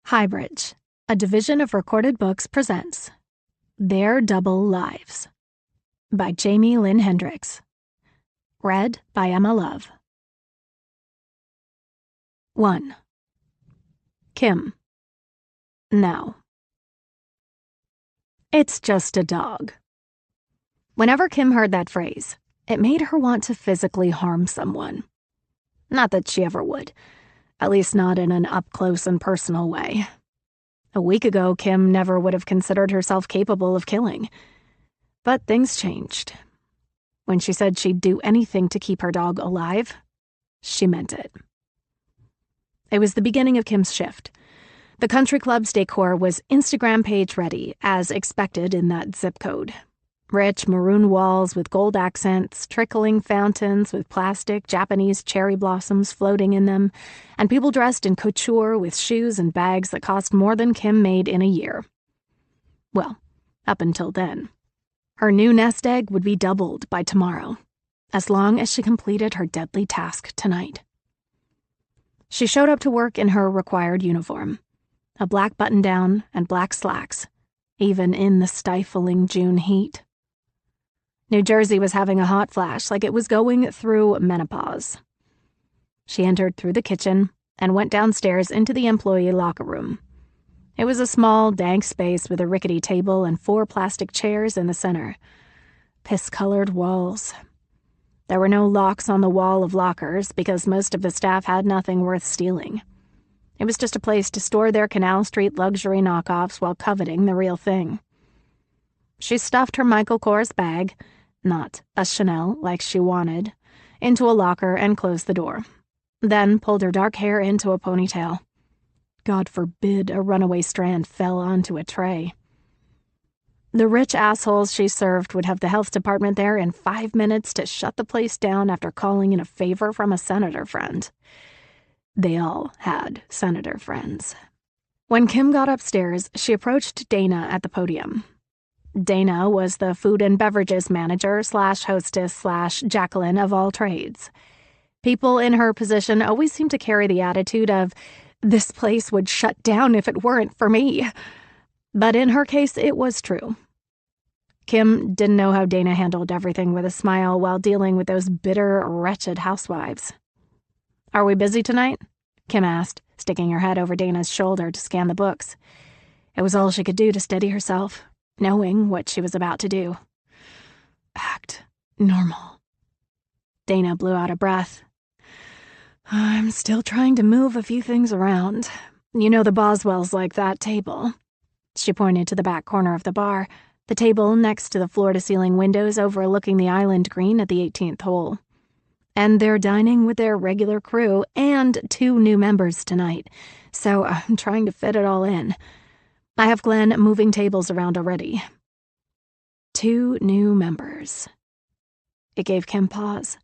Highbridge, a division of Recorded Books, presents Their Double Lives by Jamie Lynn Hendricks. Read by Emma Love. 1. Kim. Now. It's just a dog. Whenever Kim heard that phrase, it made her want to physically harm someone. Not that she ever would, at least not in an up-close and personal way. A week ago, Kim never would have considered herself capable of killing. But things changed. When she said she'd do anything to keep her dog alive, she meant it. It was the beginning of Kim's shift. The country club's decor was Instagram page ready, as expected in that zip code. Rich maroon walls with gold accents, trickling fountains with plastic Japanese cherry blossoms floating in them, and people dressed in couture with shoes and bags that cost more than Kim made in a year. Well, up until then. Her new nest egg would be doubled by tomorrow, as long as she completed her deadly task tonight. She showed up to work in her required uniform, a black button-down and black slacks, even in the stifling June heat. New Jersey was having a hot flash like it was going through menopause. She entered through the kitchen and went downstairs into the employee locker room. It was a small, dank space with a rickety table and 4 plastic chairs in the center. Piss-colored walls. There were no locks on the wall of lockers because most of the staff had nothing worth stealing. It was just a place to store their Canal Street luxury knockoffs while coveting the real thing. She stuffed her Michael Kors bag, not a Chanel like she wanted, into a locker and closed the door, then pulled her dark hair into a ponytail. God forbid a runaway strand fell onto a tray. The rich assholes she served would have the health department there in 5 minutes to shut the place down after calling in a favor from a senator friend. They all had senator friends. When Kim got upstairs, she approached Dana at the podium. Dana was the food and beverages manager / hostess / Jacqueline of all trades. People in her position always seemed to carry the attitude of, this place would shut down if it weren't for me. But in her case, it was true. Kim didn't know how Dana handled everything with a smile while dealing with those bitter, wretched housewives. Are we busy tonight? Kim asked, sticking her head over Dana's shoulder to scan the books. It was all she could do to steady herself, knowing what she was about to do. Act normal. Dana blew out a breath. I'm still trying to move a few things around. You know the Boswells like that table. She pointed to the back corner of the bar, the table next to the floor-to-ceiling windows overlooking the island green at the 18th hole. And they're dining with their regular crew and 2 new members tonight, so I'm trying to fit it all in. I have Glenn moving tables around already. 2 new members. It gave Kim pause.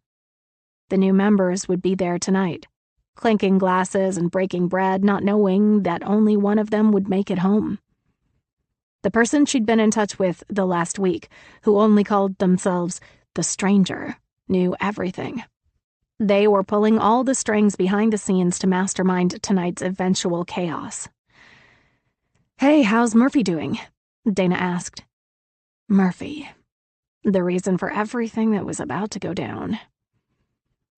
The new members would be there tonight, clinking glasses and breaking bread, not knowing that only one of them would make it home. The person she'd been in touch with the last week, who only called themselves the Stranger, knew everything. They were pulling all the strings behind the scenes to mastermind tonight's eventual chaos. Hey, how's Murphy doing? Dana asked. Murphy. The reason for everything that was about to go down.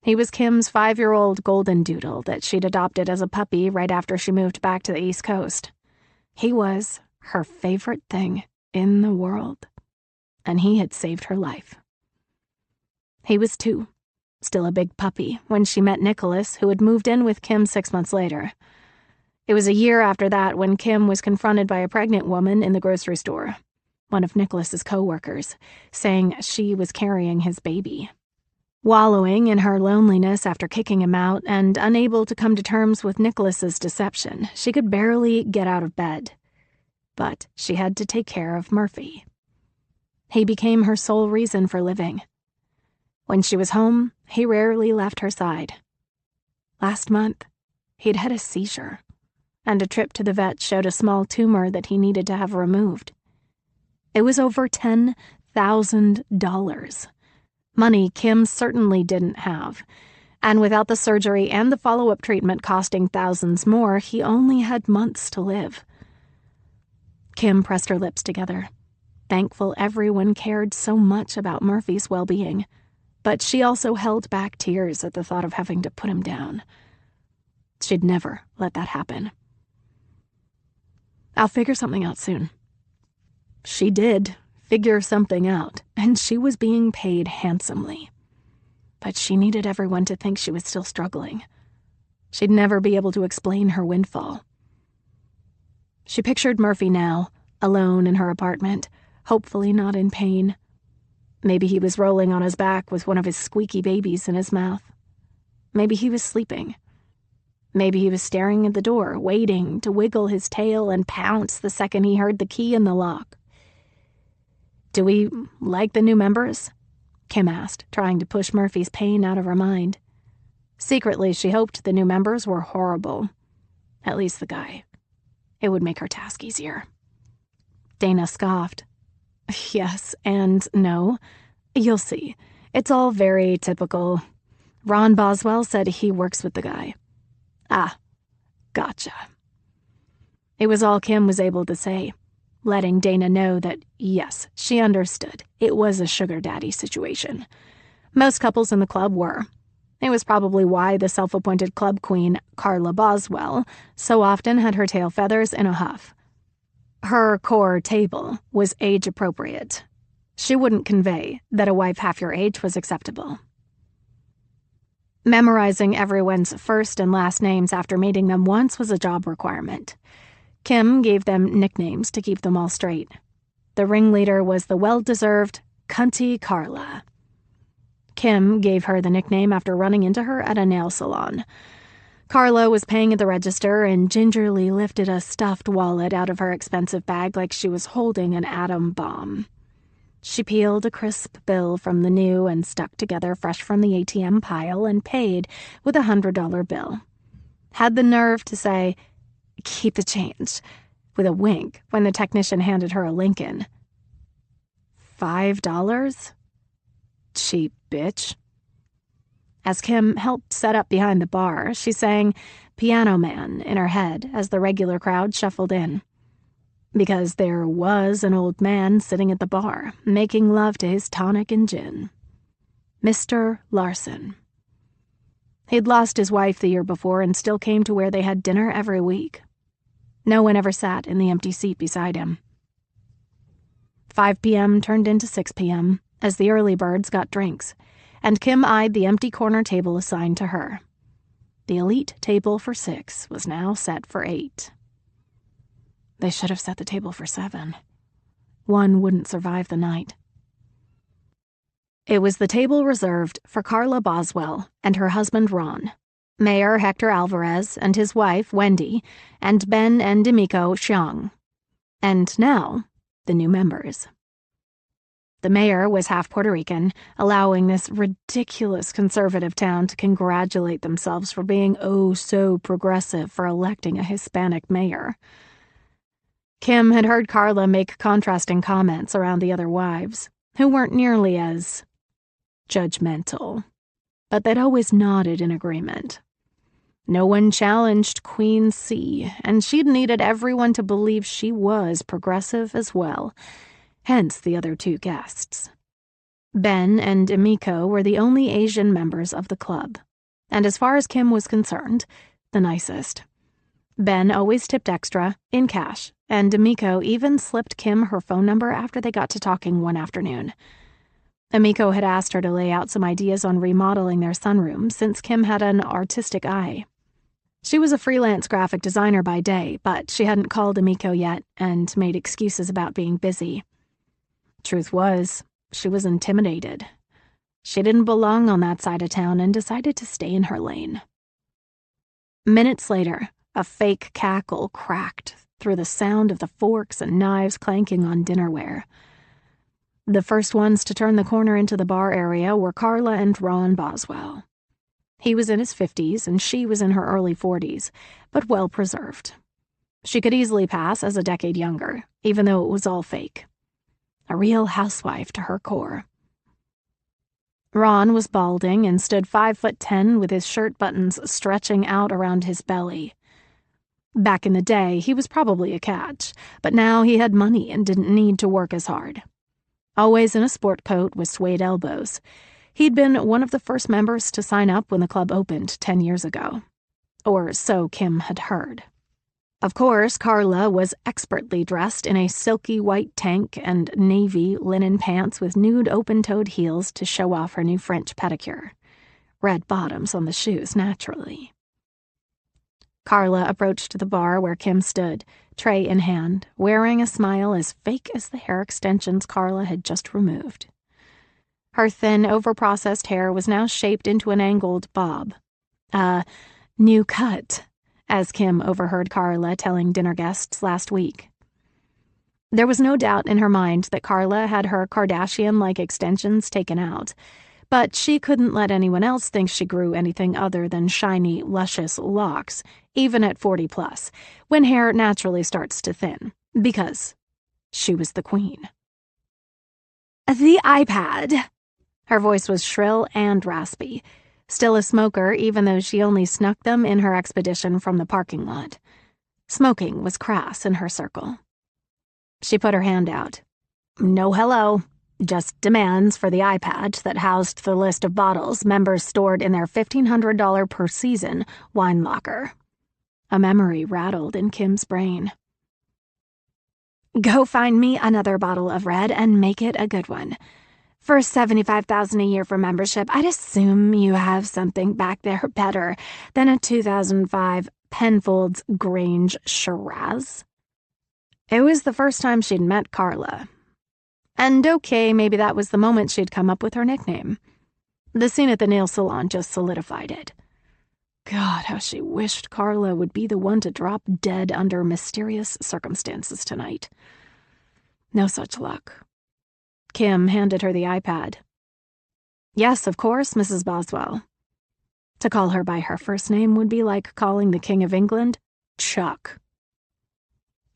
He was Kim's 5-year-old golden doodle that she'd adopted as a puppy right after she moved back to the East Coast. He was her favorite thing in the world, and he had saved her life. He was 2, still a big puppy, when she met Nicholas, who had moved in with Kim 6 months later. It was a year after that when Kim was confronted by a pregnant woman in the grocery store, one of Nicholas's co-workers, saying she was carrying his baby. Wallowing in her loneliness after kicking him out and unable to come to terms with Nicholas's deception, she could barely get out of bed. But she had to take care of Murphy. He became her sole reason for living. When she was home, he rarely left her side. Last month, he'd had a seizure, and a trip to the vet showed a small tumor that he needed to have removed. It was over $10,000. Money Kim certainly didn't have, And without the surgery and the follow-up treatment costing thousands more, he only had months to live. Kim pressed her lips together, thankful everyone cared so much about Murphy's well-being, but she also held back tears at the thought of having to put him down. She'd never let that happen. "I'll figure something out soon." She did figure something out, and she was being paid handsomely. But she needed everyone to think she was still struggling. She'd never be able to explain her windfall. She pictured Murphy now, alone in her apartment, hopefully not in pain. Maybe he was rolling on his back with one of his squeaky babies in his mouth. Maybe he was sleeping. Maybe he was staring at the door, waiting to wiggle his tail and pounce the second he heard the key in the lock. "Do we like the new members?" Kim asked, trying to push Murphy's pain out of her mind. Secretly, she hoped the new members were horrible. At least the guy. It would make her task easier. Dana scoffed. "Yes and no. You'll see. It's all very typical. Ron Boswell said he works with the guy." "Ah, gotcha." It was all Kim was able to say, letting Dana know that, yes, she understood. It was a sugar daddy situation. Most couples in the club were. It was probably why the self-appointed club queen, Carla Boswell, so often had her tail feathers in a huff. Her core table was age-appropriate. She wouldn't convey that a wife half your age was acceptable. Memorizing everyone's first and last names after meeting them once was a job requirement. Kim gave them nicknames to keep them all straight. The ringleader was the well-deserved Cunty Carla. Kim gave her the nickname after running into her at a nail salon. Carla was paying at the register and gingerly lifted a stuffed wallet out of her expensive bag like she was holding an atom bomb. She peeled a crisp bill from the new and stuck together fresh from the ATM pile and paid with a $100 bill. Had the nerve to say, "Keep the change," with a wink when the technician handed her a Lincoln. $5? Cheap bitch. As Kim helped set up behind the bar, she sang "Piano Man" in her head as the regular crowd shuffled in. Because there was an old man sitting at the bar, making love to his tonic and gin. Mr. Larson. He'd lost his wife the year before and still came to where they had dinner every week. No one ever sat in the empty seat beside him. 5 p.m. turned into 6 p.m. as the early birds got drinks, and Kim eyed the empty corner table assigned to her. The elite table for 6 was now set for 8. They should have set the table for 7. One wouldn't survive the night. It was the table reserved for Carla Boswell and her husband Ron, Mayor Hector Alvarez and his wife Wendy, and Ben and Demiko Xiang. And now, the new members. The mayor was half Puerto Rican, allowing this ridiculous conservative town to congratulate themselves for being oh so progressive for electing a Hispanic mayor. Kim had heard Carla make contrasting comments around the other wives, who weren't nearly as judgmental, but they'd always nodded in agreement. No one challenged Queen C, and she'd needed everyone to believe she was progressive as well, hence the other 2 guests. Ben and Emiko were the only Asian members of the club, and as far as Kim was concerned, the nicest. Ben always tipped extra, in cash, and Emiko even slipped Kim her phone number after they got to talking one afternoon. Emiko had asked her to lay out some ideas on remodeling their sunroom since Kim had an artistic eye. She was a freelance graphic designer by day, but she hadn't called Emiko yet and made excuses about being busy. Truth was, she was intimidated. She didn't belong on that side of town and decided to stay in her lane. Minutes later, a fake cackle cracked through the sound of the forks and knives clanking on dinnerware. The first ones to turn the corner into the bar area were Carla and Ron Boswell. He was in his 50s and she was in her early 40s, but well preserved. She could easily pass as a decade younger, even though it was all fake. A real housewife to her core. Ron was balding and stood 5'10" with his shirt buttons stretching out around his belly. Back in the day, he was probably a catch, but now he had money and didn't need to work as hard. Always in a sport coat with suede elbows, he'd been one of the first members to sign up when the club opened 10 years ago. Or so Kim had heard. Of course, Carla was expertly dressed in a silky white tank and navy linen pants with nude open-toed heels to show off her new French pedicure. Red bottoms on the shoes, naturally. Carla approached the bar where Kim stood, tray in hand, wearing a smile as fake as the hair extensions Carla had just removed. Her thin, overprocessed hair was now shaped into an angled bob. New cut, as Kim overheard Carla telling dinner guests last week. There was no doubt in her mind that Carla had her Kardashian-like extensions taken out, but she couldn't let anyone else think she grew anything other than shiny, luscious locks, even at 40+, when hair naturally starts to thin, because she was the queen. The iPad. Her voice was shrill and raspy, still a smoker even though she only snuck them in her expedition from the parking lot. Smoking was crass in her circle. She put her hand out. No hello. Just demands for the iPad that housed the list of bottles members stored in their $1,500 per season wine locker. A memory rattled in Kim's brain. Go find me another bottle of red and make it a good one. For $75,000 a year for membership, I'd assume you have something back there better than a 2005 Penfolds Grange Shiraz. It was the first time she'd met Carla. And okay, maybe that was the moment she'd come up with her nickname. The scene at the nail salon just solidified it. God, how she wished Carla would be the one to drop dead under mysterious circumstances tonight. No such luck. Kim handed her the iPad. Yes, of course, Mrs. Boswell. To call her by her first name would be like calling the King of England Chuck.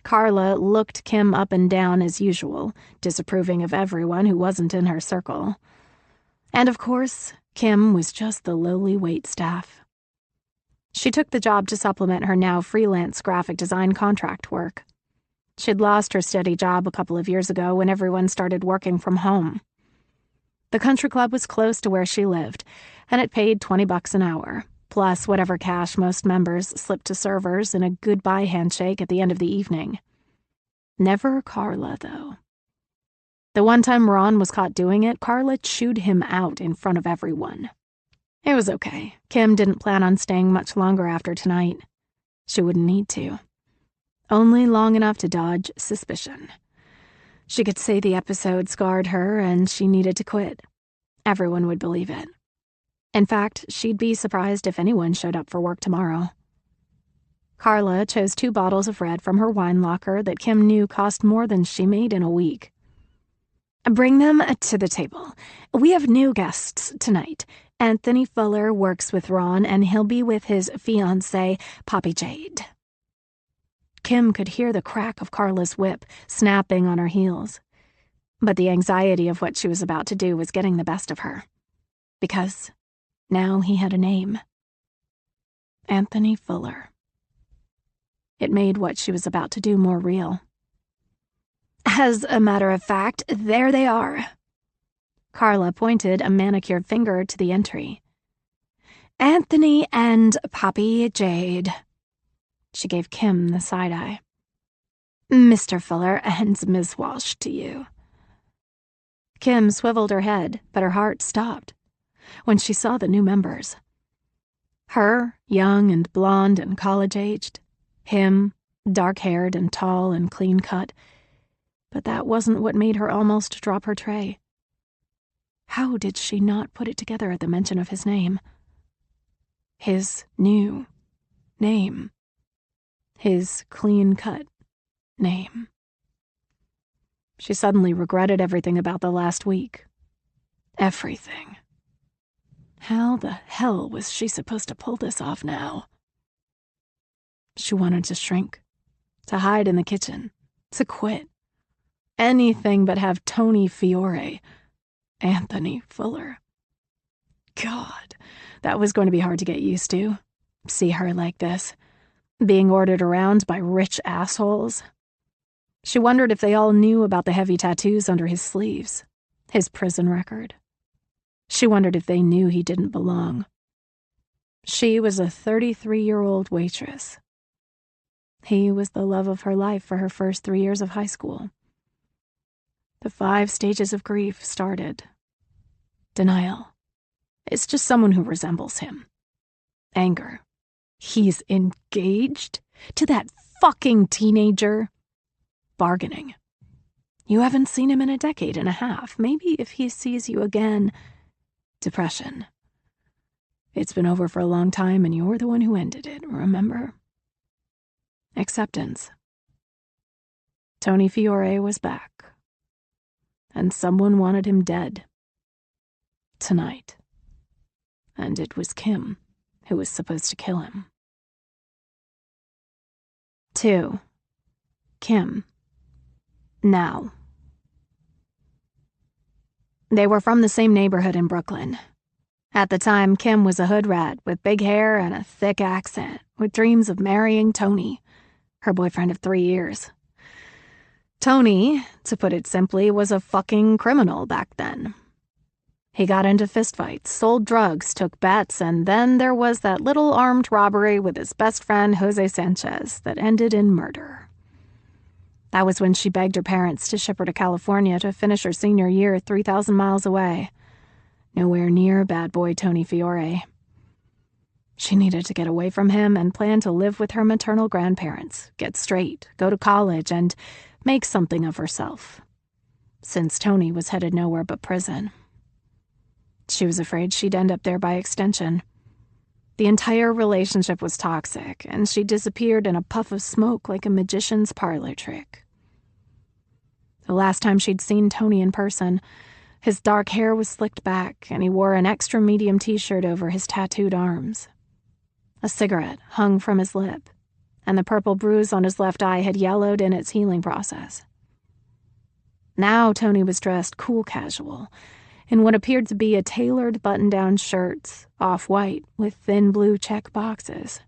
Carla looked Kim up and down as usual, disapproving of everyone who wasn't in her circle. And of course, Kim was just the lowly waitstaff. She took the job to supplement her now freelance graphic design contract work. She'd lost her steady job a couple of years ago when everyone started working from home. The country club was close to where she lived, and it paid $20 an hour, plus whatever cash most members slipped to servers in a goodbye handshake at the end of the evening. Never Carla, though. The one time Ron was caught doing it, Carla chewed him out in front of everyone. It was okay. Kim didn't plan on staying much longer after tonight. She wouldn't need to. Only long enough to dodge suspicion. She could say the episode scarred her and she needed to quit. Everyone would believe it. In fact, she'd be surprised if anyone showed up for work tomorrow. Carla chose 2 bottles of red from her wine locker that Kim knew cost more than she made in a week. Bring them to the table. We have new guests tonight. Anthony Fuller works with Ron, and he'll be with his fiancée, Poppy Jade. Kim could hear the crack of Carla's whip snapping on her heels. But the anxiety of what she was about to do was getting the best of her. Because now he had a name. Anthony Fuller. It made what she was about to do more real. As a matter of fact, there they are. Carla pointed a manicured finger to the entry. Anthony and Poppy Jade. She gave Kim the side-eye. Mr. Fuller and Miss Walsh to you. Kim swiveled her head, but her heart stopped when she saw the new members. Her, young and blonde and college-aged. Him, dark-haired and tall and clean-cut. But that wasn't what made her almost drop her tray. How did she not put it together at the mention of his name? His new name. His clean-cut name. She suddenly regretted everything about the last week. Everything. How the hell was she supposed to pull this off now? She wanted to shrink, to hide in the kitchen, to quit. Anything but have Tony Fiore, Anthony Fuller, God, that was going to be hard to get used to. See her like this, being ordered around by rich assholes. She wondered if they all knew about the heavy tattoos under his sleeves, his prison record. She wondered if they knew he didn't belong. She was a 33-year-old waitress. He was the love of her life for her first 3 years of high school. The 5 stages of grief started. Denial. It's just someone who resembles him. Anger. He's engaged to that fucking teenager. Bargaining. You haven't seen him in a decade and a half. Maybe if he sees you again. Depression. It's been over for a long time and you're the one who ended it, remember? Acceptance. Tony Fiore was back. And someone wanted him dead. Tonight. And it was Kim who was supposed to kill him. 2. Kim. Now. They were from the same neighborhood in Brooklyn. At the time, Kim was a hood rat with big hair and a thick accent, with dreams of marrying Tony, her boyfriend of 3 years. Tony, to put it simply, was a fucking criminal back then. He got into fistfights, sold drugs, took bets, and then there was that little armed robbery with his best friend Jose Sanchez that ended in murder. That was when she begged her parents to ship her to California to finish her senior year 3,000 miles away. Nowhere near bad boy Tony Fiore. She needed to get away from him and planned to live with her maternal grandparents, get straight, go to college, and make something of herself. Since Tony was headed nowhere but prison. She was afraid she'd end up there by extension. The entire relationship was toxic, and she disappeared in a puff of smoke like a magician's parlor trick. The last time she'd seen Tony in person, his dark hair was slicked back, and he wore an extra medium t-shirt over his tattooed arms. A cigarette hung from his lip, and the purple bruise on his left eye had yellowed in its healing process. Now Tony was dressed cool casual, in what appeared to be a tailored button-down shirt, off-white, with thin blue check boxes.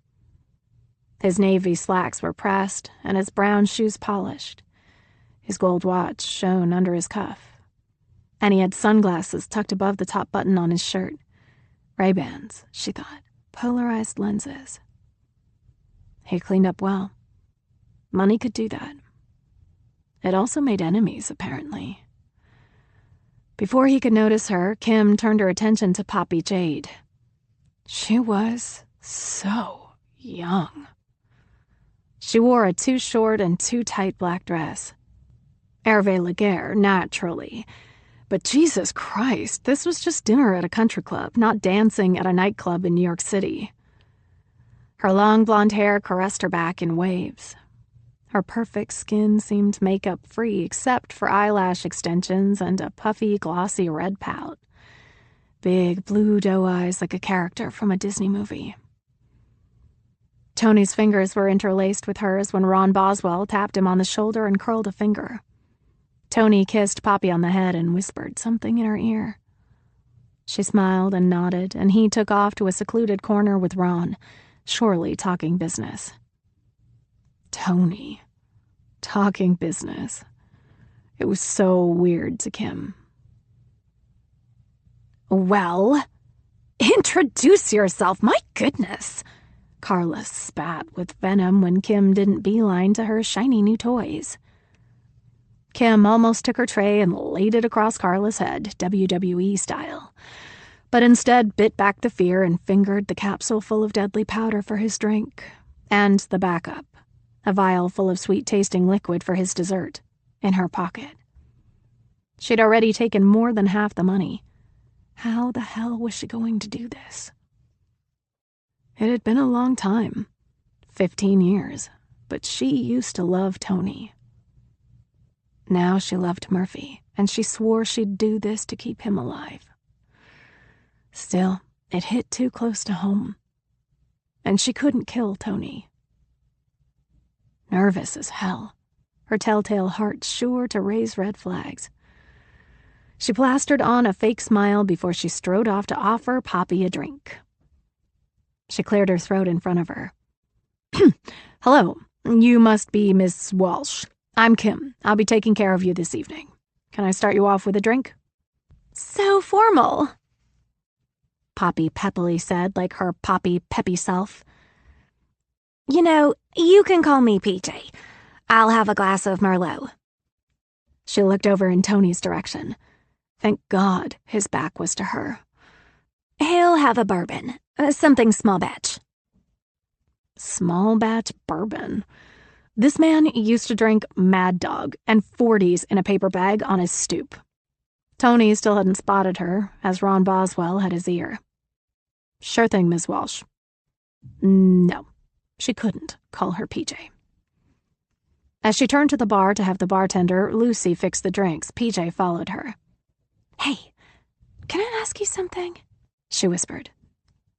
His navy slacks were pressed, and his brown shoes polished. His gold watch shone under his cuff. And he had sunglasses tucked above the top button on his shirt. Ray-Bans, she thought, polarized lenses. He cleaned up well. Money could do that. It also made enemies, apparently. Before he could notice her, Kim turned her attention to Poppy Jade. She was so young. She wore a too short and too tight black dress. Hervé Laguerre, naturally. But Jesus Christ, this was just dinner at a country club, not dancing at a nightclub in New York City. Her long blonde hair caressed her back in waves. Her perfect skin seemed makeup-free except for eyelash extensions and a puffy, glossy red pout. Big blue doe eyes like a character from a Disney movie. Tony's fingers were interlaced with hers when Ron Boswell tapped him on the shoulder and curled a finger. Tony kissed Poppy on the head and whispered something in her ear. She smiled and nodded, and he took off to a secluded corner with Ron, surely talking business. Tony. Talking business. It was so weird to Kim. Well, introduce yourself, my goodness. Carla spat with venom when Kim didn't beeline to her shiny new toys. Kim almost took her tray and laid it across Carla's head, WWE style, but instead bit back the fear and fingered the capsule full of deadly powder for his drink, and the backup, a vial full of sweet-tasting liquid for his dessert, in her pocket. She'd already taken more than half the money. How the hell was she going to do this? It had been a long time, 15 years, but she used to love Tony. Now she loved Murphy, and she swore she'd do this to keep him alive. Still, it hit too close to home, and she couldn't kill Tony. Nervous as hell, her telltale heart sure to raise red flags. She plastered on a fake smile before she strode off to offer Poppy a drink. She cleared her throat in front of her. "Hello, you must be Miss Walsh. I'm Kim. I'll be taking care of you this evening. Can I start you off with a drink?" "So formal," Poppy peppily said, like her poppy peppy self. "You know, you can call me PJ. I'll have a glass of Merlot." She looked over in Tony's direction. Thank God his back was to her. "He'll have a bourbon. Something small batch." Small batch bourbon. This man used to drink Mad Dog and 40s in a paper bag on his stoop. Tony still hadn't spotted her, as Ron Boswell had his ear. "Sure thing, Miss Walsh." No, she couldn't call her PJ. As she turned to the bar to have the bartender, Lucy, fix the drinks, PJ followed her. "Hey, can I ask you something?" she whispered.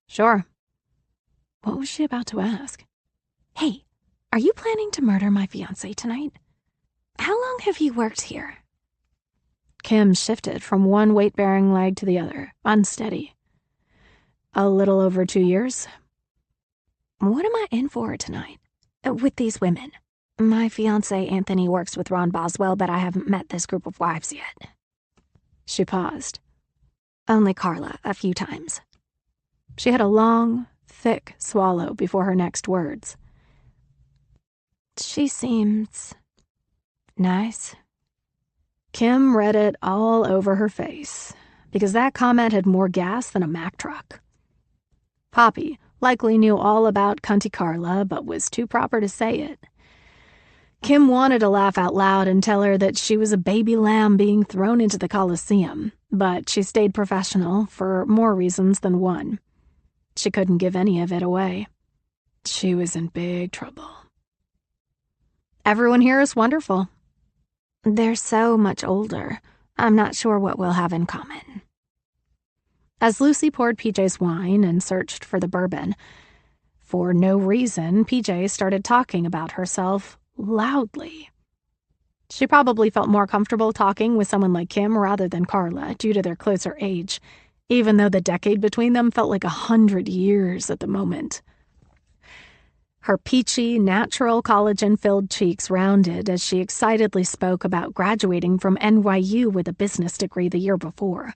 Sure. What was she about to ask? "Hey, are you planning to murder my fiancé tonight? How long have you worked here?" Kim shifted from one weight-bearing leg to the other, unsteady. A little over 2 years. "What am I in for tonight? With these women? My fiancé Anthony works with Ron Boswell, but I haven't met this group of wives yet." She paused. "Only Carla, a few times." She had a long, thick swallow before her next words. "She seems nice." Kim read it all over her face, because that comment had more gas than a Mack truck. Poppy likely knew all about cunty Carla, but was too proper to say it. Kim wanted to laugh out loud and tell her that she was a baby lamb being thrown into the Coliseum, but she stayed professional for more reasons than one. She couldn't give any of it away. She was in big trouble. "Everyone here is wonderful." "They're so much older. I'm not sure what we'll have in common." As Lucy poured PJ's wine and searched for the bourbon, for no reason, PJ started talking about herself loudly. She probably felt more comfortable talking with someone like Kim rather than Carla due to their closer age, even though the decade between them felt like 100 years at the moment. Her peachy, natural collagen-filled cheeks rounded as she excitedly spoke about graduating from NYU with a business degree the year before.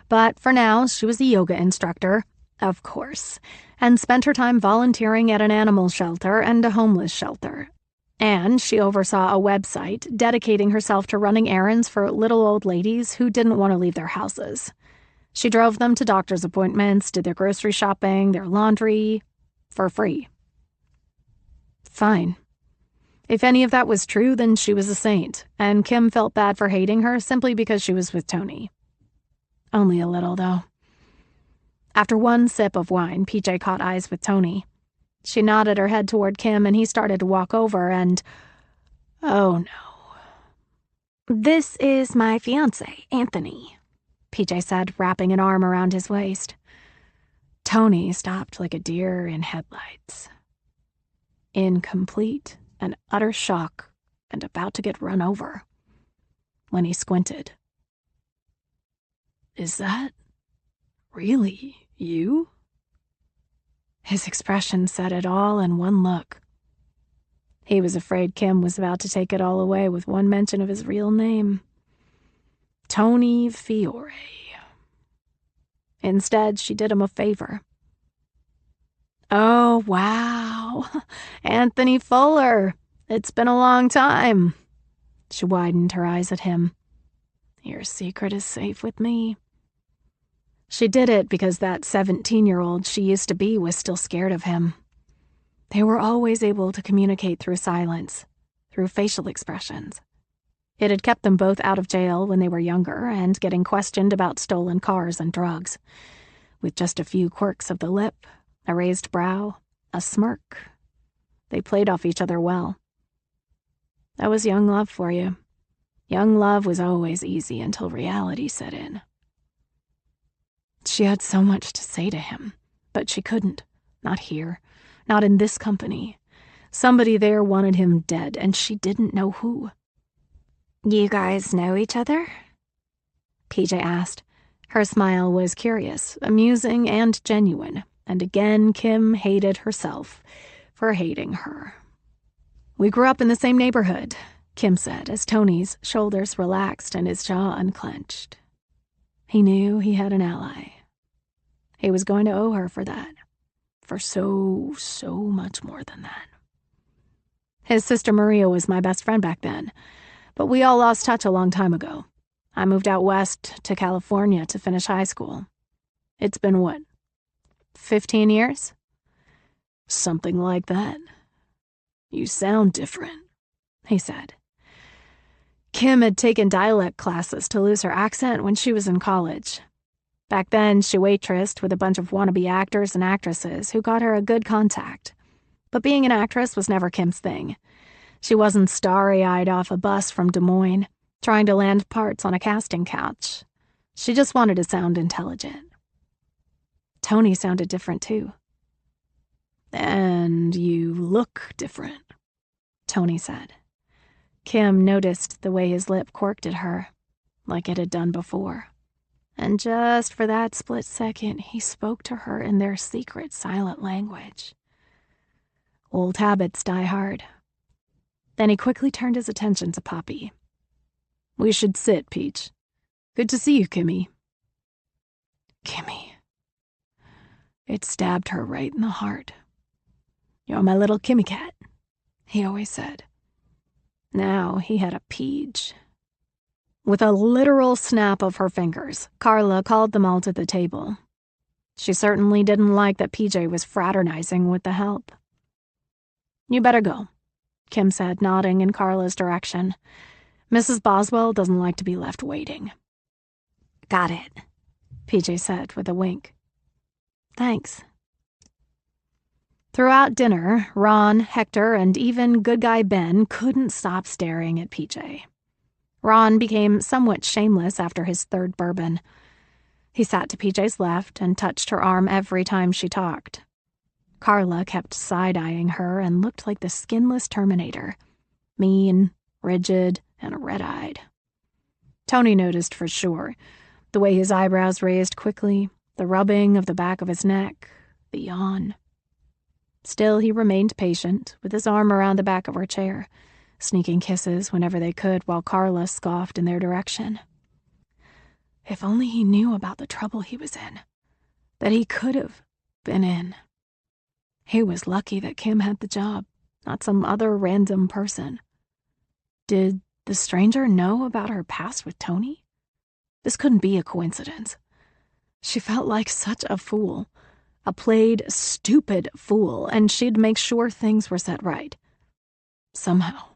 But for now, she was a yoga instructor, of course, and spent her time volunteering at an animal shelter and a homeless shelter. And she oversaw a website dedicating herself to running errands for little old ladies who didn't want to leave their houses. She drove them to doctor's appointments, did their grocery shopping, their laundry, for free. Fine. If any of that was true, then she was a saint, and Kim felt bad for hating her simply because she was with Tony. Only a little, though. After one sip of wine, PJ caught eyes with Tony. She nodded her head toward Kim, and he started to walk over, and... oh no. "This is my fiancé, Anthony," PJ said, wrapping an arm around his waist. Tony stopped like a deer in headlights. In complete and utter shock and about to get run over, when he squinted. "Is that really you?" His expression said it all in one look. He was afraid Kim was about to take it all away with one mention of his real name. Tony Fiore. Instead, she did him a favor. "Oh, wow. Anthony Fuller. It's been a long time." She widened her eyes at him. "Your secret is safe with me." She did it because that 17-year-old she used to be was still scared of him. They were always able to communicate through silence, through facial expressions. It had kept them both out of jail when they were younger and getting questioned about stolen cars and drugs. With just a few quirks of the lip, a raised brow, a smirk, they played off each other well. That was young love for you. Young love was always easy until reality set in. She had so much to say to him, but she couldn't. Not here. Not in this company. Somebody there wanted him dead, and she didn't know who. "You guys know each other?" PJ asked. Her smile was curious, amusing, and genuine, and again Kim hated herself for hating her. We grew up in the same neighborhood, Kim said as Tony's shoulders relaxed and his jaw unclenched. He knew he had an ally. He was going to owe her for that, for so much more than that. His sister Maria was my best friend back then, but we all lost touch a long time ago. I moved out west to California to finish high school. It's been what, 15 years? Something like that. You sound different, he said. Kim had taken dialect classes to lose her accent when she was in college. Back then, she waitressed with a bunch of wannabe actors and actresses who got her a good contact. But being an actress was never Kim's thing. She wasn't starry-eyed off a bus from Des Moines, trying to land parts on a casting couch. She just wanted to sound intelligent. Tony sounded different, too. And you look different, Tony said. Kim noticed the way his lip quirked at her, like it had done before. And just for that split second, he spoke to her in their secret silent language. Old habits die hard. Then he quickly turned his attention to Poppy. We should sit, Peach. Good to see you, Kimmy. Kimmy. It stabbed her right in the heart. You're my little Kimmy cat, he always said. Now he had a peach. With a literal snap of her fingers, Carla called them all to the table. She certainly didn't like that PJ was fraternizing with the help. You better go, Kim said, nodding in Carla's direction. Mrs. Boswell doesn't like to be left waiting. Got it, PJ said with a wink. Thanks. Throughout dinner, Ron, Hector, and even good guy Ben couldn't stop staring at PJ. Ron became somewhat shameless after his third bourbon. He sat to PJ's left and touched her arm every time she talked. Carla kept side-eyeing her and looked like the skinless Terminator, mean, rigid, and red-eyed. Tony noticed for sure, the way his eyebrows raised quickly, the rubbing of the back of his neck, the yawn. Still, he remained patient, with his arm around the back of her chair, sneaking kisses whenever they could while Carla scoffed in their direction. If only he knew about the trouble he was in, that he could have been in. He was lucky that Kim had the job, not some other random person. Did the stranger know about her past with Tony? This couldn't be a coincidence. She felt like such a fool. A played, stupid fool, and she'd make sure things were set right. Somehow.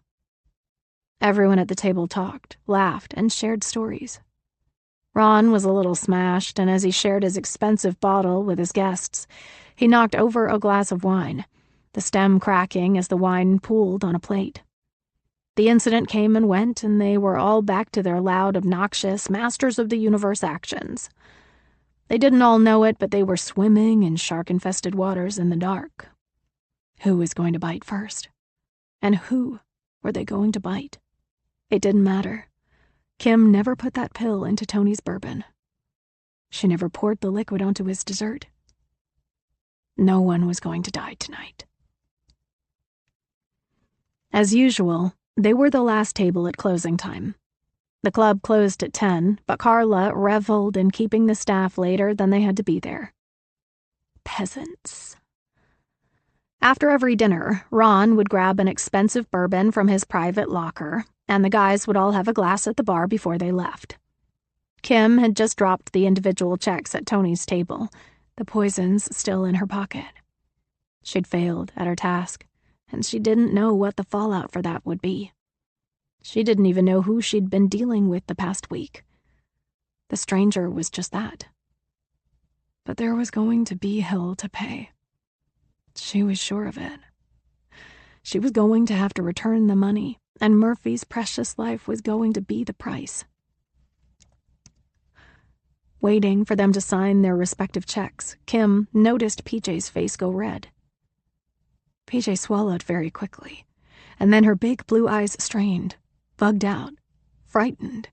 Everyone at the table talked, laughed, and shared stories. Ron was a little smashed, and as he shared his expensive bottle with his guests, he knocked over a glass of wine, the stem cracking as the wine pooled on a plate. The incident came and went, and they were all back to their loud, obnoxious Masters of the Universe actions. They didn't all know it, but they were swimming in shark-infested waters in the dark. Who was going to bite first? And who were they going to bite? It didn't matter. Kim never put that pill into Tony's bourbon. She never poured the liquid onto his dessert. No one was going to die tonight. As usual, they were the last table at closing time. The club closed at 10, but Carla reveled in keeping the staff later than they had to be there. Peasants. After every dinner, Ron would grab an expensive bourbon from his private locker, and the guys would all have a glass at the bar before they left. Kim had just dropped the individual checks at Tony's table, the poisons still in her pocket. She'd failed at her task, and she didn't know what the fallout for that would be. She didn't even know who she'd been dealing with the past week. The stranger was just that. But there was going to be hell to pay. She was sure of it. She was going to have to return the money, and Murphy's precious life was going to be the price. Waiting for them to sign their respective checks, Kim noticed PJ's face go red. PJ swallowed very quickly, and then her big blue eyes strained, bugged out, frightened.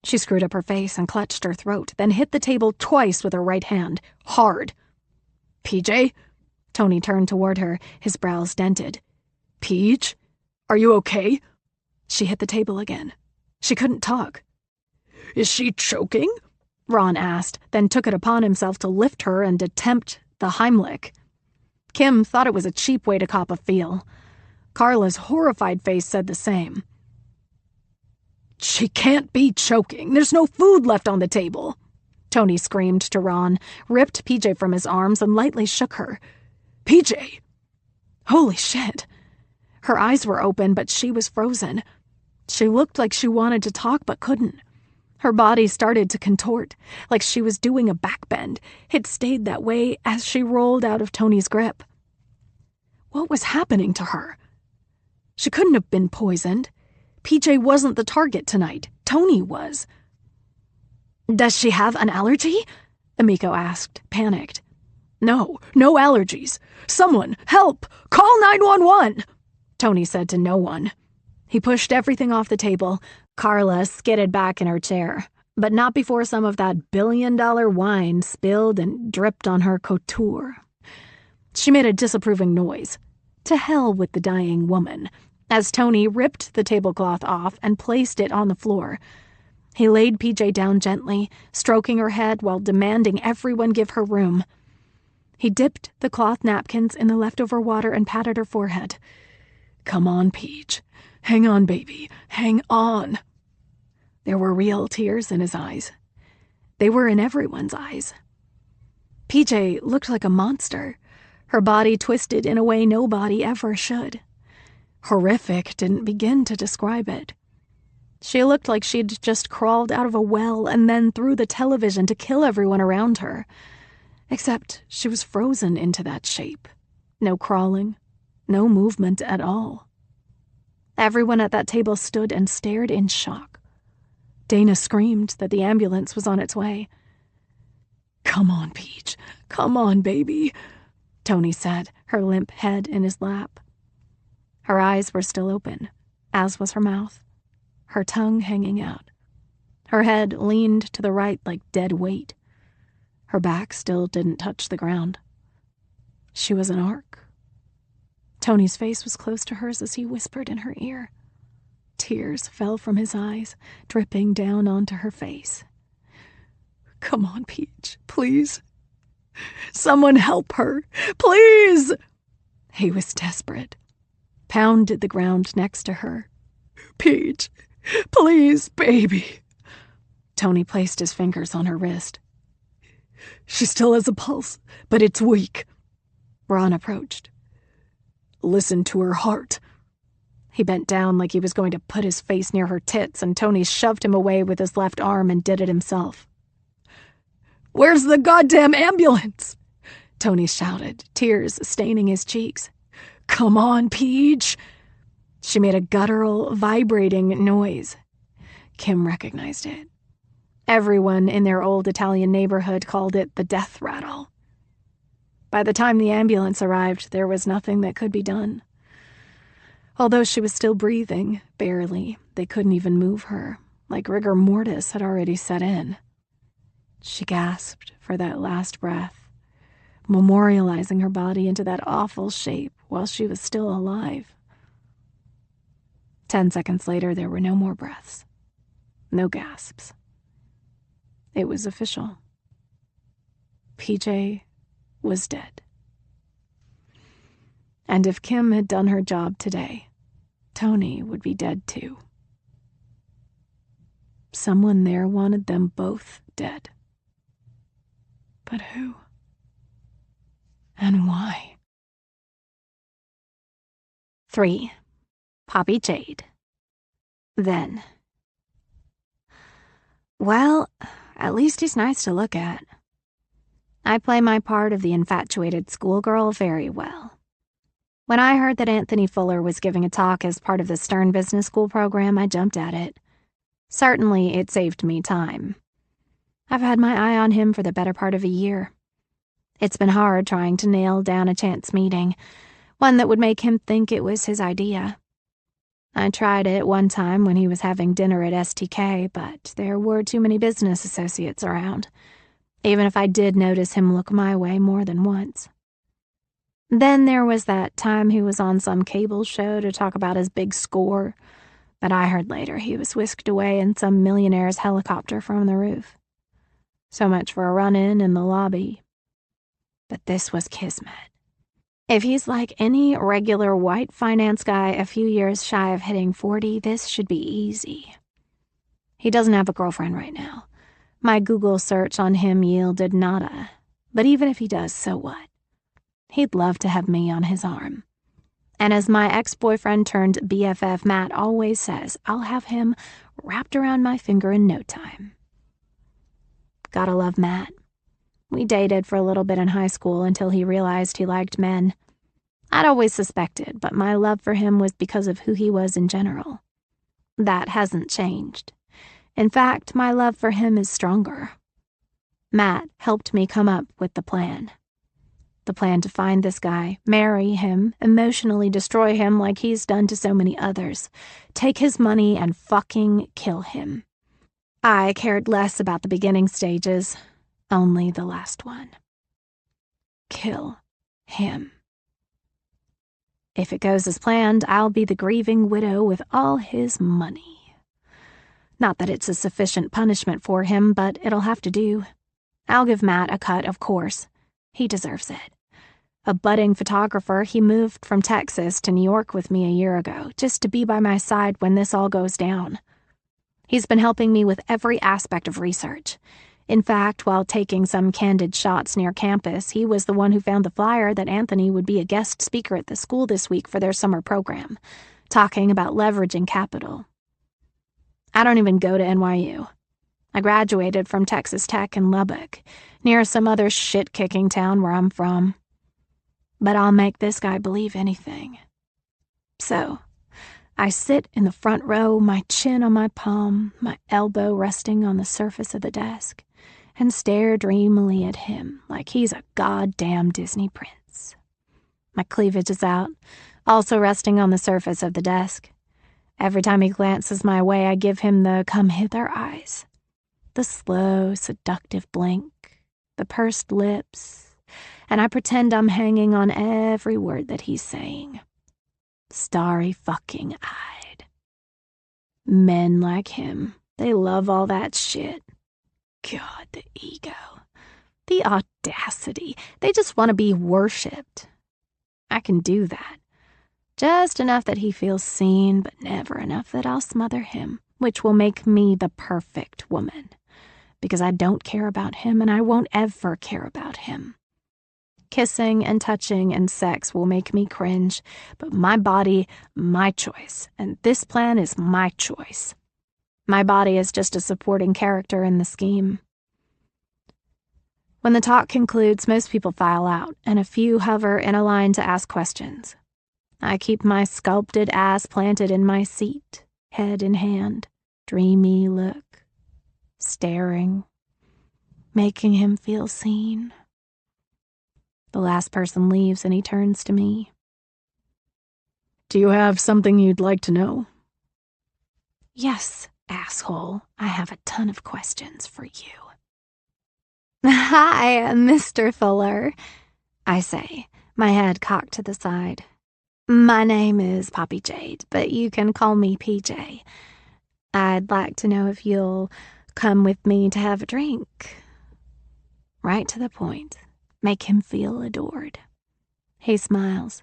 She screwed up her face and clutched her throat, then hit the table twice with her right hand, hard. PJ? Tony turned toward her, his brows dented. Peach? Are you okay? She hit the table again. She couldn't talk. Is she choking? Ron asked, then took it upon himself to lift her and attempt the Heimlich. Kim thought it was a cheap way to cop a feel. Carla's horrified face said the same. She can't be choking. There's no food left on the table. Tony screamed to Ron, ripped PJ from his arms, and lightly shook her. PJ! Holy shit. Her eyes were open, but she was frozen. She looked like she wanted to talk but couldn't. Her body started to contort, like she was doing a backbend. It stayed that way as she rolled out of Tony's grip. What was happening to her? She couldn't have been poisoned. PJ wasn't the target tonight. Tony was. Does she have an allergy? Emiko asked, panicked. No allergies. Someone, help! Call 911! Tony said to no one. He pushed everything off the table. Carla skidded back in her chair, but not before some of that billion-dollar wine spilled and dripped on her couture. She made a disapproving noise. To hell with the dying woman, as Tony ripped the tablecloth off and placed it on the floor. He laid PJ down gently, stroking her head while demanding everyone give her room. He dipped the cloth napkins in the leftover water and patted her forehead. Come on, Peach. Hang on, baby. Hang on. There were real tears in his eyes. They were in everyone's eyes. PJ looked like a monster, her body twisted in a way nobody ever should. Horrific didn't begin to describe it. She looked like she'd just crawled out of a well and then through the television to kill everyone around her. Except she was frozen into that shape. No crawling, no movement at all. Everyone at that table stood and stared in shock. Dana screamed that the ambulance was on its way. Come on, Peach. Come on, baby, Tony said, her limp head in his lap. Her eyes were still open, as was her mouth, her tongue hanging out. Her head leaned to the right like dead weight. Her back still didn't touch the ground. She was an arc. Tony's face was close to hers as he whispered in her ear. Tears fell from his eyes, dripping down onto her face. Come on, Peach, please. Someone help her, please! He was desperate. Pounded the ground next to her. Peach, please, baby. Tony placed his fingers on her wrist. She still has a pulse, but it's weak. Ron approached. Listen to her heart. He bent down like he was going to put his face near her tits, and Tony shoved him away with his left arm and did it himself. Where's the goddamn ambulance? Tony shouted, tears staining his cheeks. Come on, Peach. She made a guttural, vibrating noise. Kim recognized it. Everyone in their old Italian neighborhood called it the death rattle. By the time the ambulance arrived, there was nothing that could be done. Although she was still breathing, barely, they couldn't even move her, like rigor mortis had already set in. She gasped for that last breath, memorializing her body into that awful shape while she was still alive. 10 seconds later, there were no more breaths, no gasps. It was official. PJ was dead. And if Kim had done her job today, Tony would be dead too. Someone there wanted them both dead. But who? And why? 3. Poppy Jade. Then. Well, at least he's nice to look at. I play my part of the infatuated schoolgirl very well. When I heard that Anthony Fuller was giving a talk as part of the Stern Business School program, I jumped at it. Certainly, it saved me time. I've had my eye on him for the better part of a year. It's been hard trying to nail down a chance meeting, one that would make him think it was his idea. I tried it one time when he was having dinner at STK, but there were too many business associates around, even if I did notice him look my way more than once. Then there was that time he was on some cable show to talk about his big score, but I heard later he was whisked away in some millionaire's helicopter from the roof. So much for a run-in in the lobby. But this was kismet. If he's like any regular white finance guy a few years shy of hitting 40, this should be easy. He doesn't have a girlfriend right now. My Google search on him yielded nada. But even if he does, so what? He'd love to have me on his arm. And as my ex-boyfriend turned BFF Matt always says, I'll have him wrapped around my finger in no time. Gotta love Matt. We dated for a little bit in high school until he realized he liked men. I'd always suspected, but my love for him was because of who he was in general. That hasn't changed. In fact, my love for him is stronger. Matt helped me come up with the plan. The plan to find this guy, marry him, emotionally destroy him like he's done to so many others, take his money and fucking kill him. I cared less about the beginning stages, only the last one. Kill him. If it goes as planned, I'll be the grieving widow with all his money. Not that it's a sufficient punishment for him, but it'll have to do. I'll give Matt a cut, of course. He deserves it. A budding photographer, he moved from Texas to New York with me a year ago, just to be by my side when this all goes down. He's been helping me with every aspect of research. In fact, while taking some candid shots near campus, he was the one who found the flyer that Anthony would be a guest speaker at the school this week for their summer program, talking about leveraging capital. I don't even go to NYU. I graduated from Texas Tech in Lubbock, near some other shit-kicking town where I'm from. But I'll make this guy believe anything. So, I sit in the front row, my chin on my palm, my elbow resting on the surface of the desk, and stare dreamily at him like he's a goddamn Disney prince. My cleavage is out, also resting on the surface of the desk. Every time he glances my way, I give him the come hither eyes. The slow, seductive blink, the pursed lips, and I pretend I'm hanging on every word that he's saying. Starry fucking eyed. Men like him, they love all that shit. God, the ego. The audacity. They just want to be worshipped. I can do that. Just enough that he feels seen, but never enough that I'll smother him, which will make me the perfect woman. Because I don't care about him, and I won't ever care about him. Kissing and touching and sex will make me cringe, but my body, my choice, and this plan is my choice. My body is just a supporting character in the scheme. When the talk concludes, most people file out, and a few hover in a line to ask questions. I keep my sculpted ass planted in my seat, head in hand, dreamy look, staring, making him feel seen. The last person leaves and he turns to me. Do you have something you'd like to know? Yes, asshole. I have a ton of questions for you. Hi, Mr. Fuller, I say, my head cocked to the side. My name is Poppy Jade, but you can call me PJ. I'd like to know if you'll come with me to have a drink. Right to the point. Make him feel adored. He smiles.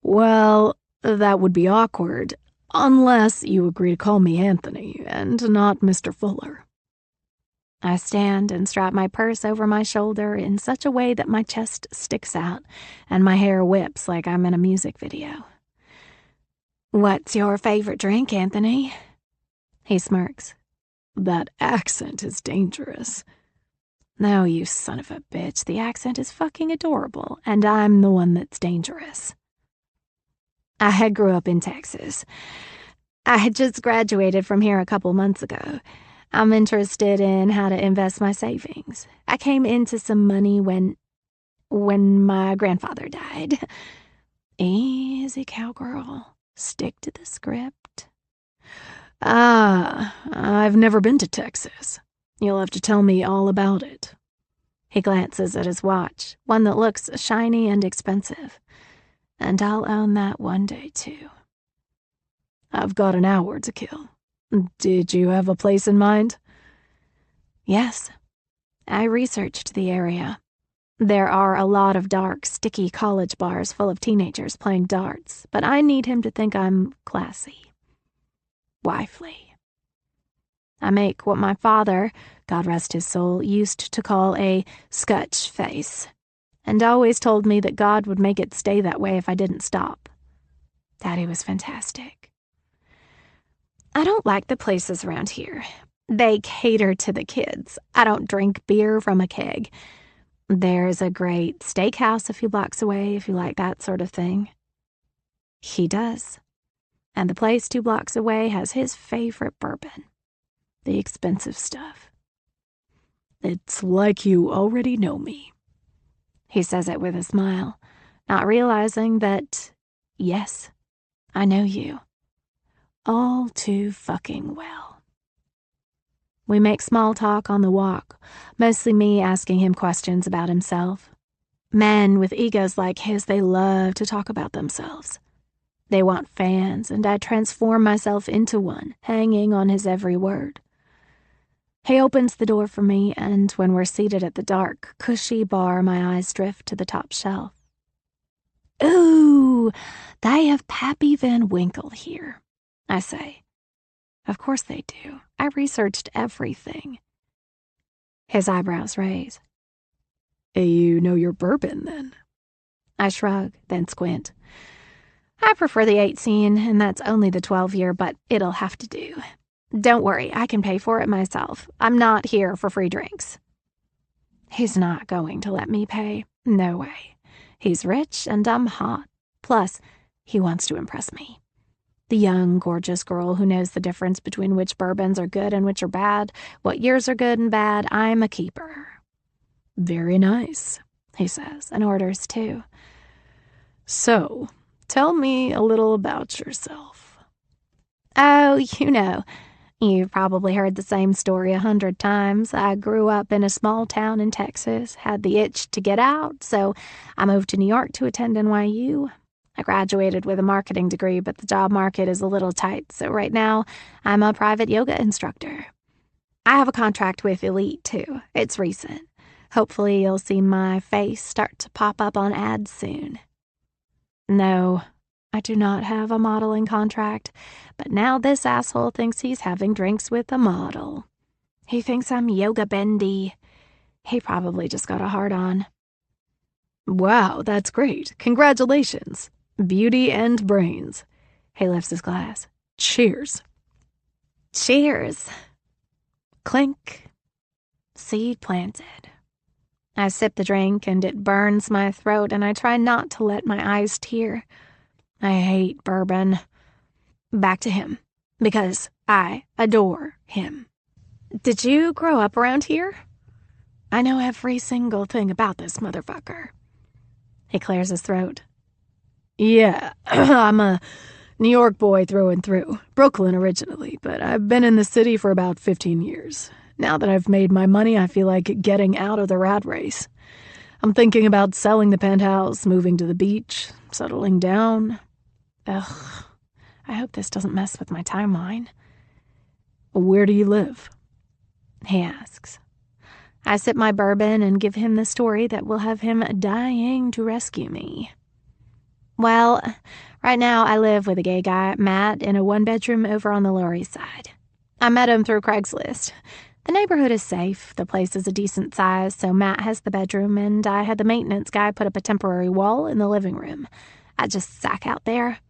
Well, that would be awkward, unless you agree to call me Anthony and not Mr. Fuller. I stand and strap my purse over my shoulder in such a way that my chest sticks out and my hair whips like I'm in a music video. What's your favorite drink, Anthony? He smirks. That accent is dangerous. No, you son of a bitch, the accent is fucking adorable, and I'm the one that's dangerous. I grew up in Texas. I had just graduated from here a couple months ago. I'm interested in how to invest my savings. I came into some money when my grandfather died. Easy, cowgirl. Stick to the script. I've never been to Texas. You'll have to tell me all about it. He glances at his watch, one that looks shiny and expensive. And I'll own that one day, too. I've got an hour to kill. Did you have a place in mind? Yes. I researched the area. There are a lot of dark, sticky college bars full of teenagers playing darts, but I need him to think I'm classy. Wifely. I make what my father, God rest his soul, used to call a scutch face, and always told me that God would make it stay that way if I didn't stop. Daddy was fantastic. I don't like the places around here. They cater to the kids. I don't drink beer from a keg. There's a great steakhouse a few blocks away if you like that sort of thing. He does. And the place 2 blocks away has his favorite bourbon. The expensive stuff. It's like you already know me. He says it with a smile, not realizing that, yes, I know you. All too fucking well. We make small talk on the walk, mostly me asking him questions about himself. Men with egos like his, they love to talk about themselves. They want fans, and I transform myself into one, hanging on his every word. He opens the door for me, and when we're seated at the dark, cushy bar, my eyes drift to the top shelf. Ooh, they have Pappy Van Winkle here, I say. Of course they do. I researched everything. His eyebrows raise. You know your bourbon, then? I shrug, then squint. I prefer the 18, and that's only the 12-year, but it'll have to do. Don't worry, I can pay for it myself. I'm not here for free drinks. He's not going to let me pay. No way. He's rich, and I'm hot. Plus, he wants to impress me. The young, gorgeous girl who knows the difference between which bourbons are good and which are bad, what years are good and bad. I'm a keeper. Very nice, he says, and orders too. So, tell me a little about yourself. Oh, you know, you've probably heard the same story 100 times. I grew up in a small town in Texas, had the itch to get out, so I moved to New York to attend NYU. I graduated with a marketing degree, but the job market is a little tight, so right now I'm a private yoga instructor. I have a contract with Elite, too. It's recent. Hopefully you'll see my face start to pop up on ads soon. No, I do not have a modeling contract, but now this asshole thinks he's having drinks with a model. He thinks I'm yoga bendy. He probably just got a hard-on. Wow, that's great. Congratulations. Beauty and brains. He lifts his glass. Cheers. Cheers. Clink. Seed planted. I sip the drink and it burns my throat and I try not to let my eyes tear. I hate bourbon. Back to him, because I adore him. Did you grow up around here? I know every single thing about this motherfucker. He clears his throat. Yeah, I'm a New York boy through and through. Brooklyn originally, but I've been in the city for about 15 years. Now that I've made my money, I feel like getting out of the rat race. I'm thinking about selling the penthouse, moving to the beach, settling down. Ugh, I hope this doesn't mess with my timeline. Where do you live? He asks. I sip my bourbon and give him the story that will have him dying to rescue me. Well, right now I live with a gay guy, Matt, in a 1-bedroom over on the Lower East Side. I met him through Craigslist. The neighborhood is safe, the place is a decent size, so Matt has the bedroom and I had the maintenance guy put up a temporary wall in the living room. I just sack out there.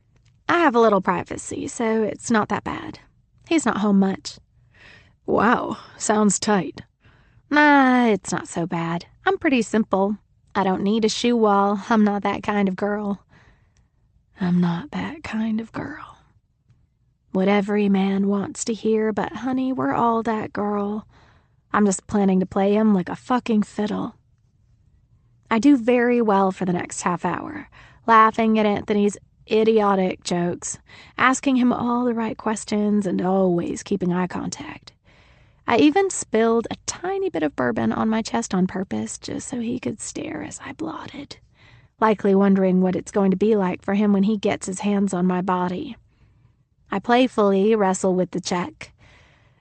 I have a little privacy, so it's not that bad. He's not home much. Wow, sounds tight. Nah, it's not so bad. I'm pretty simple. I don't need a shoe wall. I'm not that kind of girl. I'm not that kind of girl. What every man wants to hear, but honey, we're all that girl. I'm just planning to play him like a fucking fiddle. I do very well for the next half hour, laughing at Anthony's idiotic jokes, asking him all the right questions and always keeping eye contact. I even spilled a tiny bit of bourbon on my chest on purpose just so he could stare as I blotted, likely wondering what it's going to be like for him when he gets his hands on my body. I playfully wrestle with the check.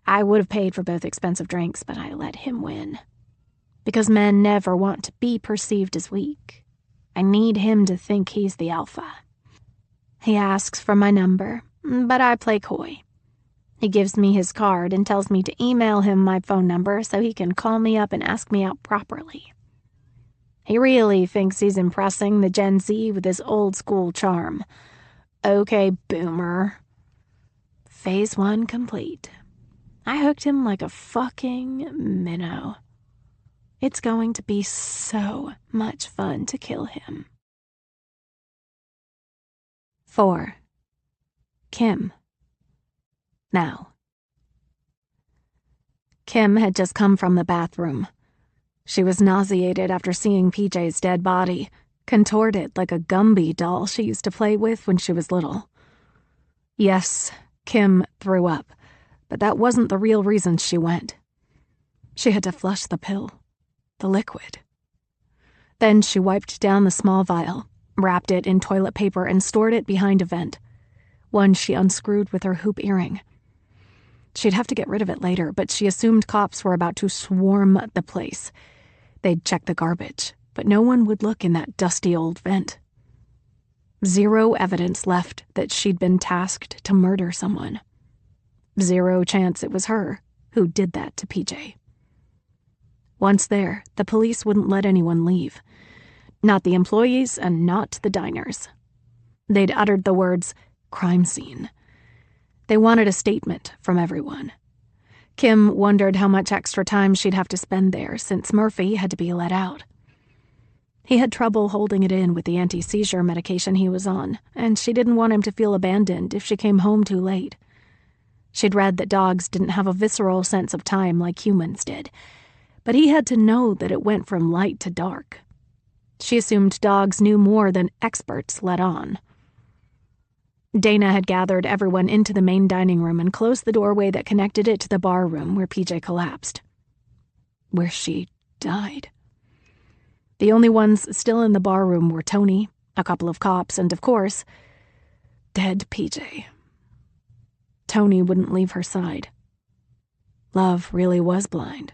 I would have paid for both expensive drinks, but I let him win. Because men never want to be perceived as weak. I need him to think he's the alpha. He asks for my number, but I play coy. He gives me his card and tells me to email him my phone number so he can call me up and ask me out properly. He really thinks he's impressing the Gen Z with his old-school charm. Okay, boomer. Phase 1 complete. I hooked him like a fucking minnow. It's going to be so much fun to kill him. 4. Kim. Now. Kim had just come from the bathroom. She was nauseated after seeing PJ's dead body, contorted like a Gumby doll she used to play with when she was little. Yes, Kim threw up, but that wasn't the real reason she went. She had to flush the pill, the liquid. Then she wiped down the small vial, wrapped it in toilet paper, and stored it behind a vent, one she unscrewed with her hoop earring. She'd have to get rid of it later, but she assumed cops were about to swarm the place. They'd check the garbage, but no one would look in that dusty old vent. Zero evidence left that she'd been tasked to murder someone. Zero chance it was her who did that to PJ. Once there, the police wouldn't let anyone leave. Not the employees and not the diners. They'd uttered the words, crime scene. They wanted a statement from everyone. Kim wondered how much extra time she'd have to spend there since Murphy had to be let out. He had trouble holding it in with the anti-seizure medication he was on, and she didn't want him to feel abandoned if she came home too late. She'd read that dogs didn't have a visceral sense of time like humans did, but he had to know that it went from light to dark. She assumed dogs knew more than experts let on. Dana had gathered everyone into the main dining room and closed the doorway that connected it to the bar room where PJ collapsed. Where she died. The only ones still in the bar room were Tony, a couple of cops, and, of course, dead PJ. Tony wouldn't leave her side. Love really was blind.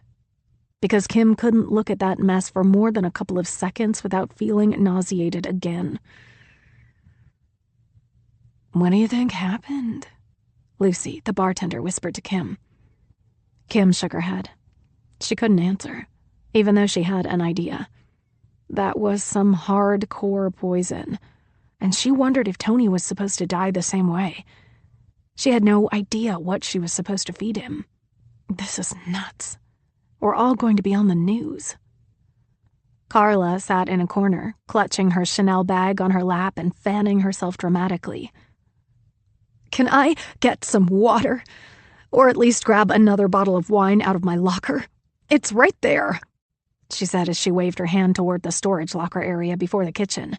Because Kim couldn't look at that mess for more than a couple of seconds without feeling nauseated again. What do you think happened? Lucy, the bartender, whispered to Kim. Kim shook her head. She couldn't answer, even though she had an idea. That was some hardcore poison, and she wondered if Tony was supposed to die the same way. She had no idea what she was supposed to feed him. This is nuts. We're all going to be on the news. Carla sat in a corner, clutching her Chanel bag on her lap and fanning herself dramatically. Can I get some water? Or at least grab another bottle of wine out of my locker? It's right there, she said as she waved her hand toward the storage locker area before the kitchen.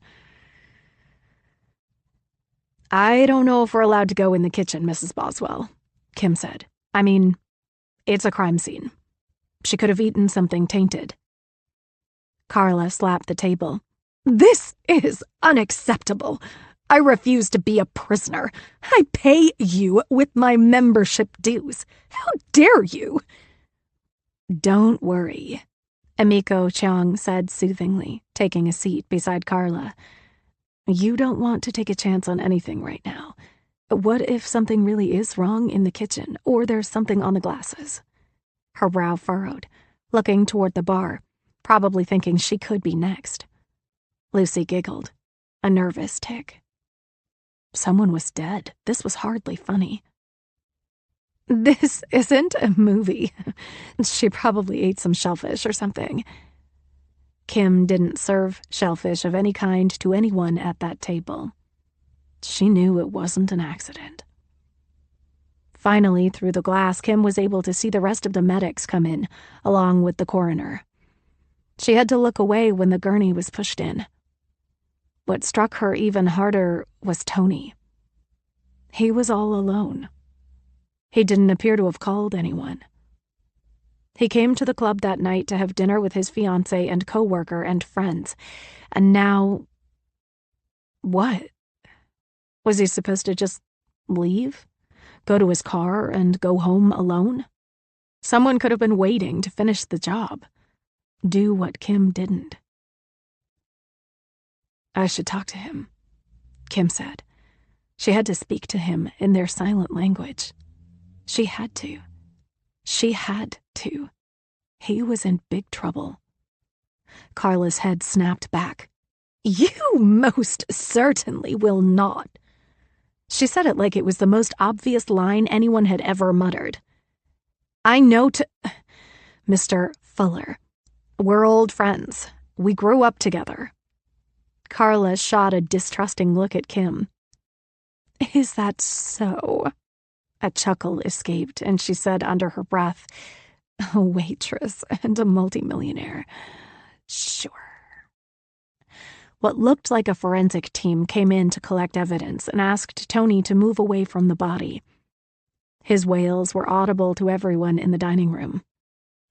I don't know if we're allowed to go in the kitchen, Mrs. Boswell, Kim said. I mean, it's a crime scene. She could have eaten something tainted. Carla slapped the table. This is unacceptable. I refuse to be a prisoner. I pay you with my membership dues. How dare you? Don't worry, Emiko Cheong said soothingly, taking a seat beside Carla. You don't want to take a chance on anything right now. What if something really is wrong in the kitchen, or there's something on the glasses? Her brow furrowed, looking toward the bar, probably thinking she could be next. Lucy giggled, a nervous tick. Someone was dead. This was hardly funny. This isn't a movie. She probably ate some shellfish or something. Kim didn't serve shellfish of any kind to anyone at that table. She knew it wasn't an accident. Finally, through the glass, Kim was able to see the rest of the medics come in, along with the coroner. She had to look away when the gurney was pushed in. What struck her even harder was Tony. He was all alone. He didn't appear to have called anyone. He came to the club that night to have dinner with his fiancée and co-worker and friends, and now... What? Was he supposed to just leave? Go to his car and go home alone? Someone could have been waiting to finish the job. Do what Kim didn't. I should talk to him, Kim said. She had to speak to him in their silent language. She had to. She had to. He was in big trouble. Carla's head snapped back. You most certainly will not. She said it like it was the most obvious line anyone had ever muttered. I know Mr. Fuller. We're old friends. We grew up together. Carla shot a distrusting look at Kim. Is that so? A chuckle escaped, and she said under her breath, a waitress and a multimillionaire. Sure. What looked like a forensic team came in to collect evidence and asked Tony to move away from the body. His wails were audible to everyone in the dining room.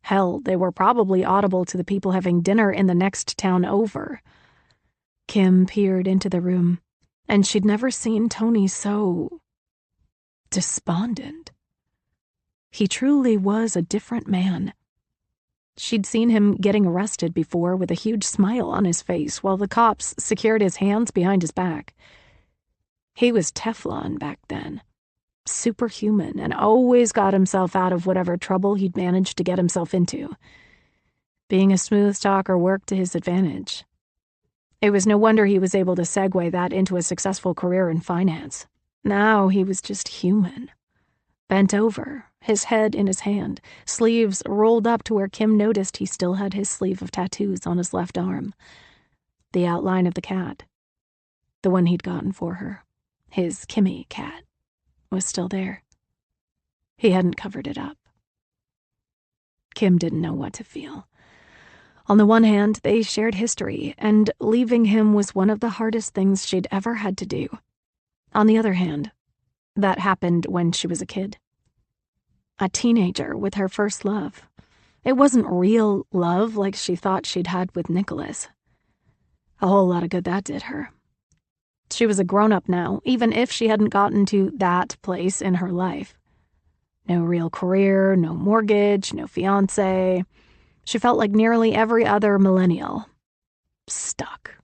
Hell, they were probably audible to the people having dinner in the next town over. Kim peered into the room, and she'd never seen Tony so... despondent. He truly was a different man. She'd seen him getting arrested before with a huge smile on his face while the cops secured his hands behind his back. He was Teflon back then. Superhuman, and always got himself out of whatever trouble he'd managed to get himself into. Being a smooth talker worked to his advantage. It was no wonder he was able to segue that into a successful career in finance. Now he was just human. Bent over, his head in his hand, sleeves rolled up to where Kim noticed he still had his sleeve of tattoos on his left arm. The outline of the cat, the one he'd gotten for her, his Kimmy cat, was still there. He hadn't covered it up. Kim didn't know what to feel. On the one hand, they shared history, and leaving him was one of the hardest things she'd ever had to do. On the other hand, that happened when she was a kid. A teenager with her first love. It wasn't real love like she thought she'd had with Nicholas. A whole lot of good that did her. She was a grown-up now, even if she hadn't gotten to that place in her life. No real career, no mortgage, no fiancé. She felt like nearly every other millennial. Stuck.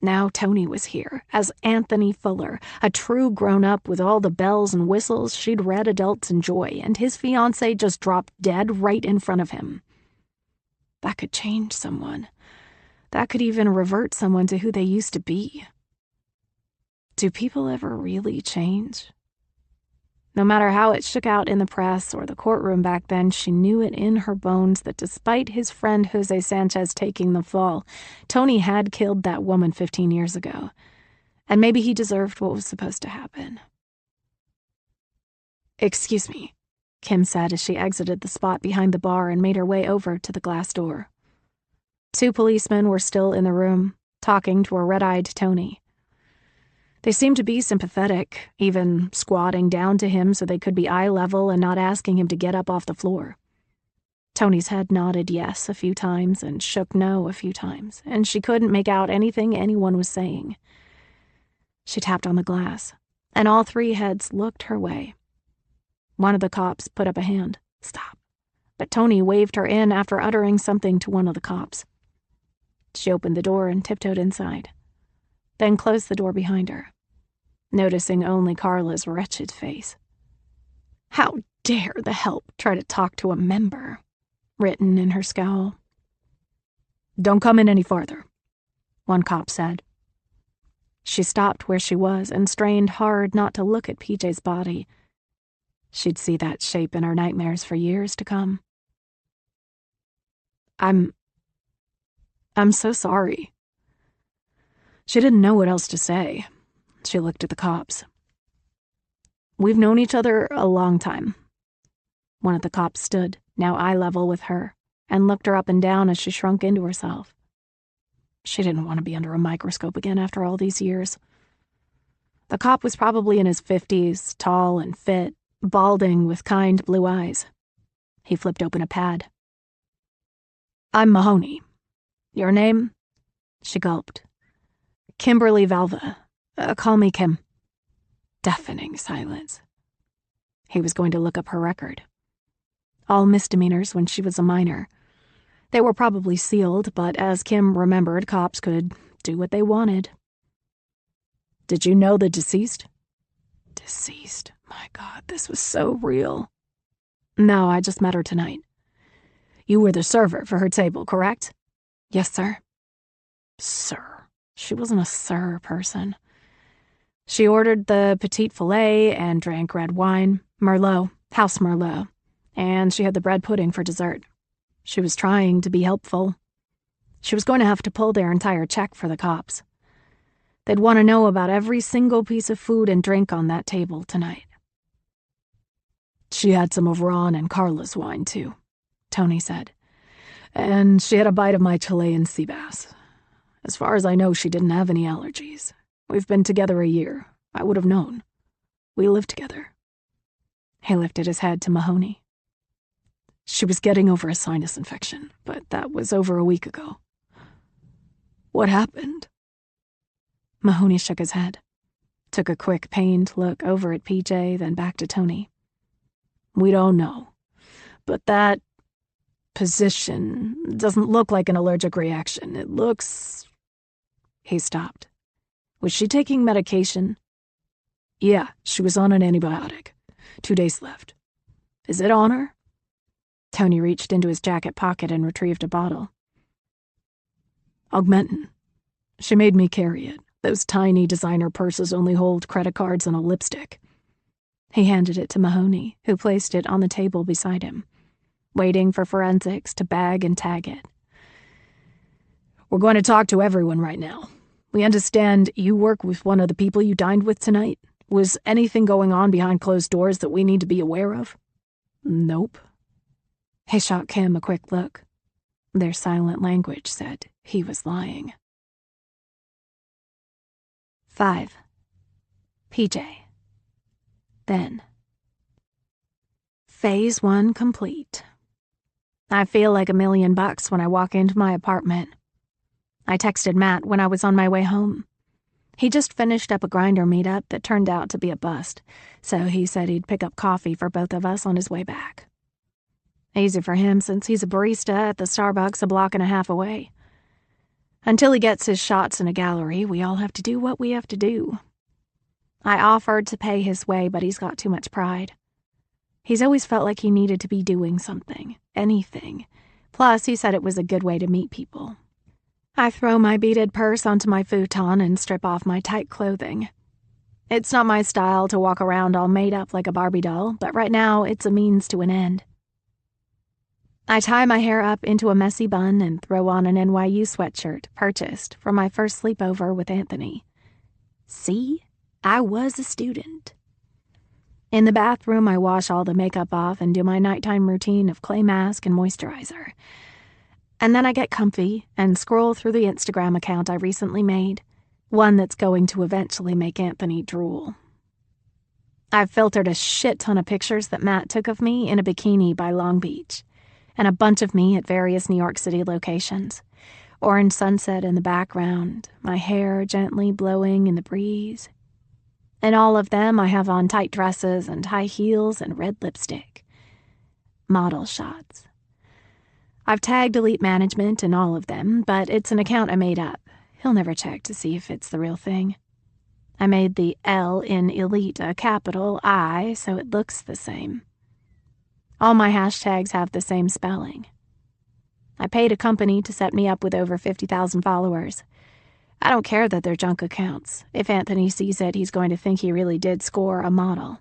Now Tony was here, as Anthony Fuller, a true grown-up with all the bells and whistles she'd read adults enjoy, and his fiancée just dropped dead right in front of him. That could change someone. That could even revert someone to who they used to be. Do people ever really change? No matter how it shook out in the press or the courtroom back then, she knew it in her bones that despite his friend Jose Sanchez taking the fall, Tony had killed that woman 15 years ago. And maybe he deserved what was supposed to happen. Excuse me, Kim said as she exited the spot behind the bar and made her way over to the glass door. 2 policemen were still in the room, talking to a red-eyed Tony. They seemed to be sympathetic, even squatting down to him so they could be eye level and not asking him to get up off the floor. Tony's head nodded yes a few times and shook no a few times, and she couldn't make out anything anyone was saying. She tapped on the glass, and all 3 heads looked her way. One of the cops put up a hand. Stop. But Tony waved her in after uttering something to one of the cops. She opened the door and tiptoed inside, then closed the door behind her, noticing only Carla's wretched face. How dare the help try to talk to a member, written in her scowl. Don't come in any farther, one cop said. She stopped where she was and strained hard not to look at PJ's body. She'd see that shape in her nightmares for years to come. I'm so sorry. She didn't know what else to say. She looked at the cops. We've known each other a long time. One of the cops stood, now eye level with her, and looked her up and down as she shrunk into herself. She didn't want to be under a microscope again after all these years. The cop was probably in his 50s, tall and fit, balding with kind blue eyes. He flipped open a pad. "I'm Mahoney. Your name?" She gulped. "Kimberly Valva. Call me Kim." Deafening silence. He was going to look up her record. All misdemeanors when she was a minor. They were probably sealed, but as Kim remembered, cops could do what they wanted. "Did you know the deceased?" Deceased. My God, this was so real. "No, I just met her tonight." "You were the server for her table, correct?" "Yes, sir." Sir. She wasn't a sir person. She ordered the petite filet and drank red wine, Merlot, house Merlot, and she had the bread pudding for dessert. She was trying to be helpful. She was going to have to pull their entire check for the cops. They'd want to know about every single piece of food and drink on that table tonight. "She had some of Ron and Carla's wine, too," Tony said. "And she had a bite of my Chilean sea bass. As far as I know, she didn't have any allergies. We've been together a year. I would have known. We live together." He lifted his head to Mahoney. "She was getting over a sinus infection, but that was over a week ago." "What happened?" Mahoney shook his head, took a quick, pained look over at PJ, then back to Tony. "We don't know, but that position doesn't look like an allergic reaction. It looks..." He stopped. "Was she taking medication?" "Yeah, she was on an antibiotic. 2 days left. Is it on her?" Tony reached into his jacket pocket and retrieved a bottle. "Augmentin. She made me carry it. Those tiny designer purses only hold credit cards and a lipstick." He handed it to Mahoney, who placed it on the table beside him, waiting for forensics to bag and tag it. "We're going to talk to everyone right now. We understand you work with one of the people you dined with tonight. Was anything going on behind closed doors that we need to be aware of?" "Nope." He shot Kim a quick look. Their silent language said he was lying. 5. PJ. Then. Phase 1 complete. I feel like $1,000,000 when I walk into my apartment. I texted Matt when I was on my way home. He just finished up a Grindr meetup that turned out to be a bust, so he said he'd pick up coffee for both of us on his way back. Easy for him since he's a barista at the Starbucks a block and a half away. Until he gets his shots in a gallery, we all have to do what we have to do. I offered to pay his way, but he's got too much pride. He's always felt like he needed to be doing something, anything. Plus, he said it was a good way to meet people. I throw my beaded purse onto my futon and strip off my tight clothing. It's not my style to walk around all made up like a Barbie doll, but right now it's a means to an end. I tie my hair up into a messy bun and throw on an NYU sweatshirt purchased for my first sleepover with Anthony. See? I was a student. In the bathroom, I wash all the makeup off and do my nighttime routine of clay mask and moisturizer. And then I get comfy and scroll through the Instagram account I recently made, one that's going to eventually make Anthony drool. I've filtered a shit ton of pictures that Matt took of me in a bikini by Long Beach, and a bunch of me at various New York City locations. Orange sunset in the background, my hair gently blowing in the breeze. In all of them, I have on tight dresses and high heels and red lipstick. Model shots. I've tagged Elite Management in all of them, but it's an account I made up. He'll never check to see if it's the real thing. I made the L in Elite a capital I, so it looks the same. All my hashtags have the same spelling. I paid a company to set me up with over 50,000 followers. I don't care that they're junk accounts. If Anthony sees it, he's going to think he really did score a model.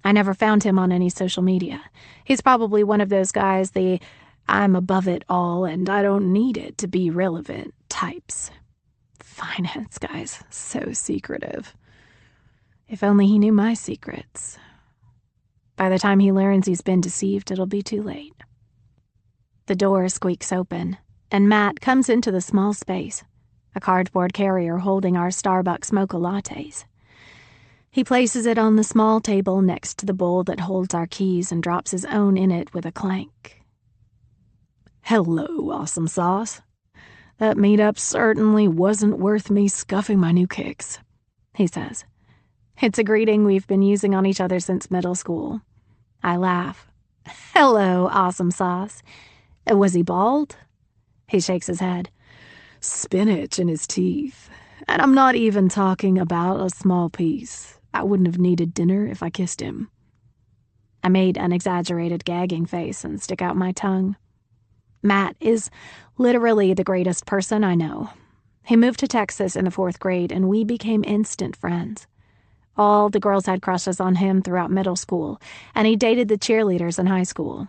I never found him on any social media. He's probably one of those guys, the I'm above it all and I don't need it to be relevant types. Finance guys, so secretive. If only he knew my secrets. By the time he learns he's been deceived, it'll be too late. The door squeaks open. and Matt comes into the small space, a cardboard carrier holding our Starbucks mocha lattes. He places it on the small table next to the bowl that holds our keys and drops his own in it with a clank. "Hello, awesome sauce. That meetup certainly wasn't worth me scuffing my new kicks," he says. It's a greeting we've been using on each other since middle school. I laugh. "Hello, awesome sauce. Was he bald?" He shakes his head. "Spinach in his teeth. And I'm not even talking about a small piece. I wouldn't have needed dinner if I kissed him." I made an exaggerated gagging face and stick out my tongue. Matt is literally the greatest person I know. He moved to Texas in the 4th grade, and we became instant friends. All the girls had crushes on him throughout middle school, and he dated the cheerleaders in high school.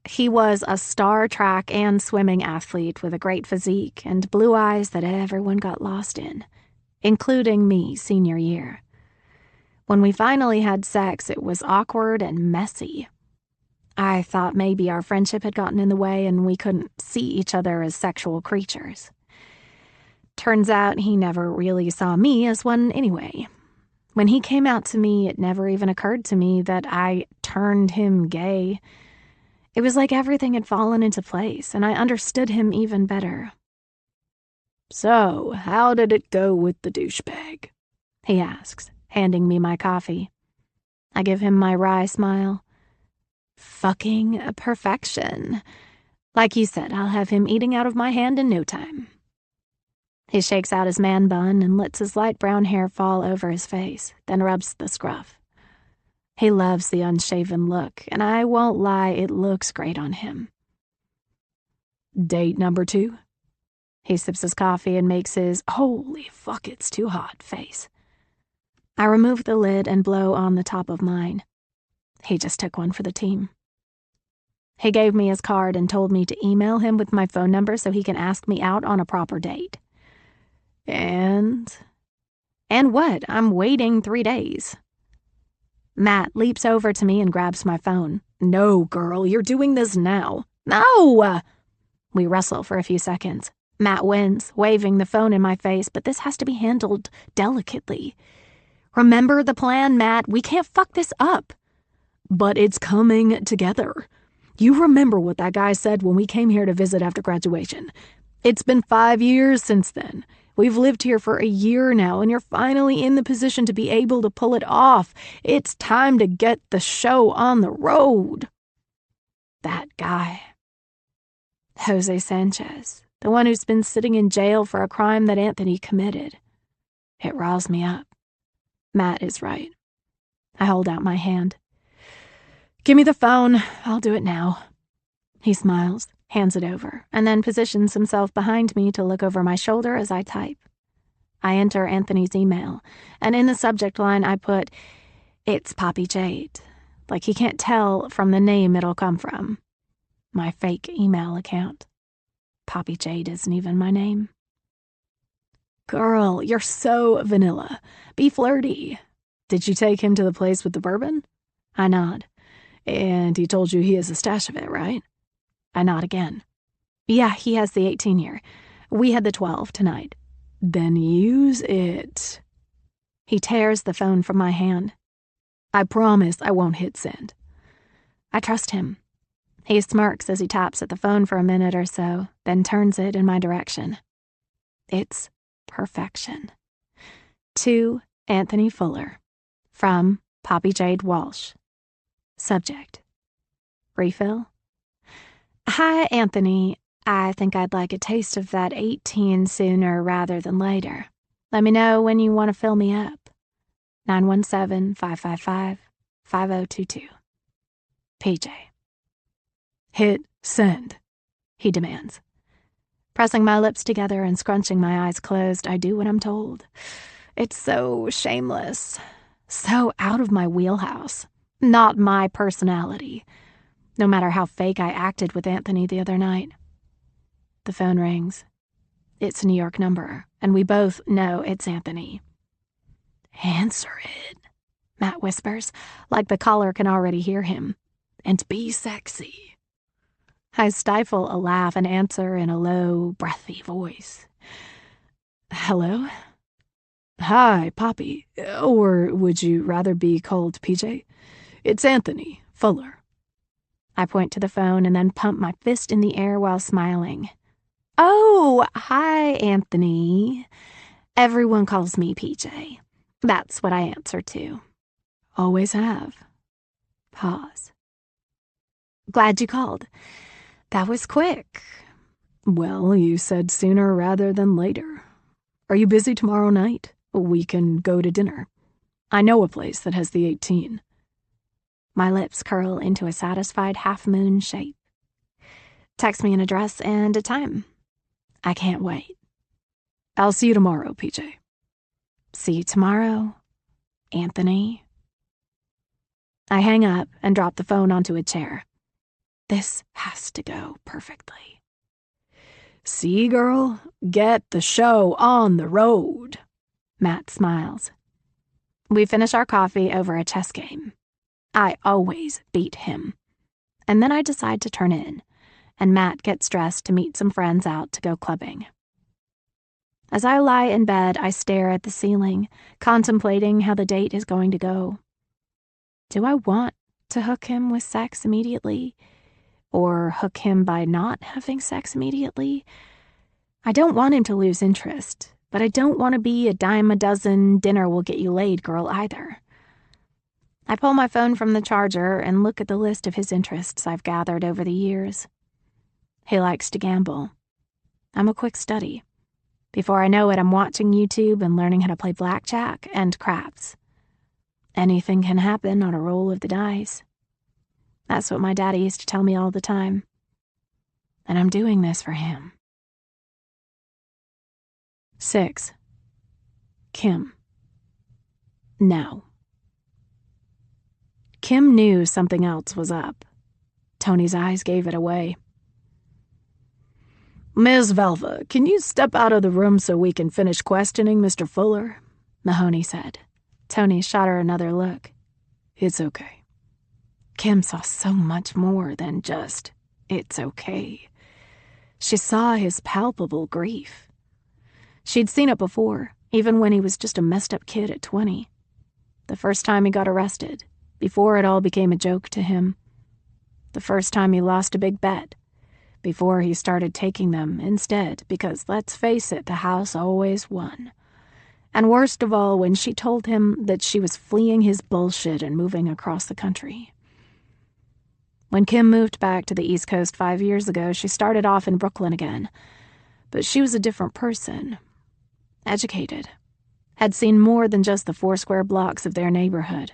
He was a star track and swimming athlete with a great physique and blue eyes that everyone got lost in, including me senior year. When we finally had sex, it was awkward and messy. I thought maybe our friendship had gotten in the way and we couldn't see each other as sexual creatures. Turns out he never really saw me as one anyway. When he came out to me, it never even occurred to me that I turned him gay. It was like everything had fallen into place, and I understood him even better. "So, how did it go with the douchebag?" he asks, handing me my coffee. I give him my wry smile. "Fucking perfection. Like you said, I'll have him eating out of my hand in no time." He shakes out his man bun and lets his light brown hair fall over his face, then rubs the scruff. He loves the unshaven look, and I won't lie, it looks great on him. "Date number 2? He sips his coffee and makes his "holy fuck, it's too hot" face. I remove the lid and blow on the top of mine. He just took one for the team. He gave me his card and told me to email him with my phone number so he can ask me out on a proper date. And what? I'm waiting 3 days. Matt leaps over to me and grabs my phone. "No, girl, you're doing this now." "No!" We wrestle for a few seconds. Matt wins, waving the phone in my face, but this has to be handled delicately. "Remember the plan, Matt. We can't fuck this up." "But it's coming together. You remember what that guy said when we came here to visit after graduation. It's been 5 years since then. We've lived here for a year now, and you're finally in the position to be able to pull it off. It's time to get the show on the road." That guy. Jose Sanchez, the one who's been sitting in jail for a crime that Anthony committed. It riles me up. Matt is right. I hold out my hand. "Give me the phone. I'll do it now." He smiles, hands it over, and then positions himself behind me to look over my shoulder as I type. I enter Anthony's email, and in the subject line I put, "It's Poppy Jade," like he can't tell from the name it'll come from. My fake email account. Poppy Jade isn't even my name. "Girl, you're so vanilla. Be flirty. Did you take him to the place with the bourbon?" I nod. "And he told you he has a stash of it, right?" I nod again. "Yeah, he has the 18 year. We had the 12 tonight." "Then use it." He tears the phone from my hand. "I promise I won't hit send." I trust him. He smirks as he taps at the phone for a minute or so, then turns it in my direction. It's perfection. To Anthony Fuller. From Poppy Jade Walsh. Subject. Refill? "Hi, Anthony. I think I'd like a taste of that 18 sooner rather than later. Let me know when you want to fill me up. 917-555-5022. PJ." "Hit send," he demands. Pressing my lips together and scrunching my eyes closed, I do what I'm told. It's so shameless. So out of my wheelhouse. Not my personality. No matter how fake I acted with Anthony the other night. The phone rings. It's a New York number, and we both know it's Anthony. "Answer it," Matt whispers, like the caller can already hear him. "And be sexy." I stifle a laugh and answer in a low, breathy voice. Hello? Hi, Poppy. Or would you rather be called PJ? It's Anthony Fuller. I point to the phone and then pump my fist in the air while smiling. Oh, hi, Anthony. Everyone calls me PJ. That's what I answer to. Always have. Pause. Glad you called. That was quick. Well, you said sooner rather than later. Are you busy tomorrow night? We can go to dinner. I know a place that has the 18. My lips curl into a satisfied half-moon shape. Text me an address and a time. I can't wait. I'll see you tomorrow, PJ. See you tomorrow, Anthony. I hang up and drop the phone onto a chair. This has to go perfectly. See, girl? Get the show on the road. Matt smiles. We finish our coffee over a chess game. I always beat him. And then I decide to turn in, and Matt gets dressed to meet some friends out to go clubbing. As I lie in bed, I stare at the ceiling, contemplating how the date is going to go. Do I want to hook him with sex immediately? Or hook him by not having sex immediately? I don't want him to lose interest, but I don't want to be a dime a dozen dinner will get you laid girl either. I pull my phone from the charger and look at the list of his interests I've gathered over the years. He likes to gamble. I'm a quick study. Before I know it, I'm watching YouTube and learning how to play blackjack and craps. Anything can happen on a roll of the dice. That's what my daddy used to tell me all the time. And I'm doing this for him. 6. Kim. No. Kim knew something else was up. Tony's eyes gave it away. Ms. Velva, can you step out of the room so we can finish questioning Mr. Fuller? Mahoney said. Tony shot her another look. It's okay. Kim saw so much more than just, it's okay. She saw his palpable grief. She'd seen it before, even when he was just a messed up kid at 20. The first time he got arrested, before it all became a joke to him. The first time he lost a big bet, before he started taking them instead, because let's face it, the house always won. And worst of all, when she told him that she was fleeing his bullshit and moving across the country. When Kim moved back to the East Coast 5 years ago, she started off in Brooklyn again. But she was a different person. Educated. Had seen more than just the 4 square blocks of their neighborhood.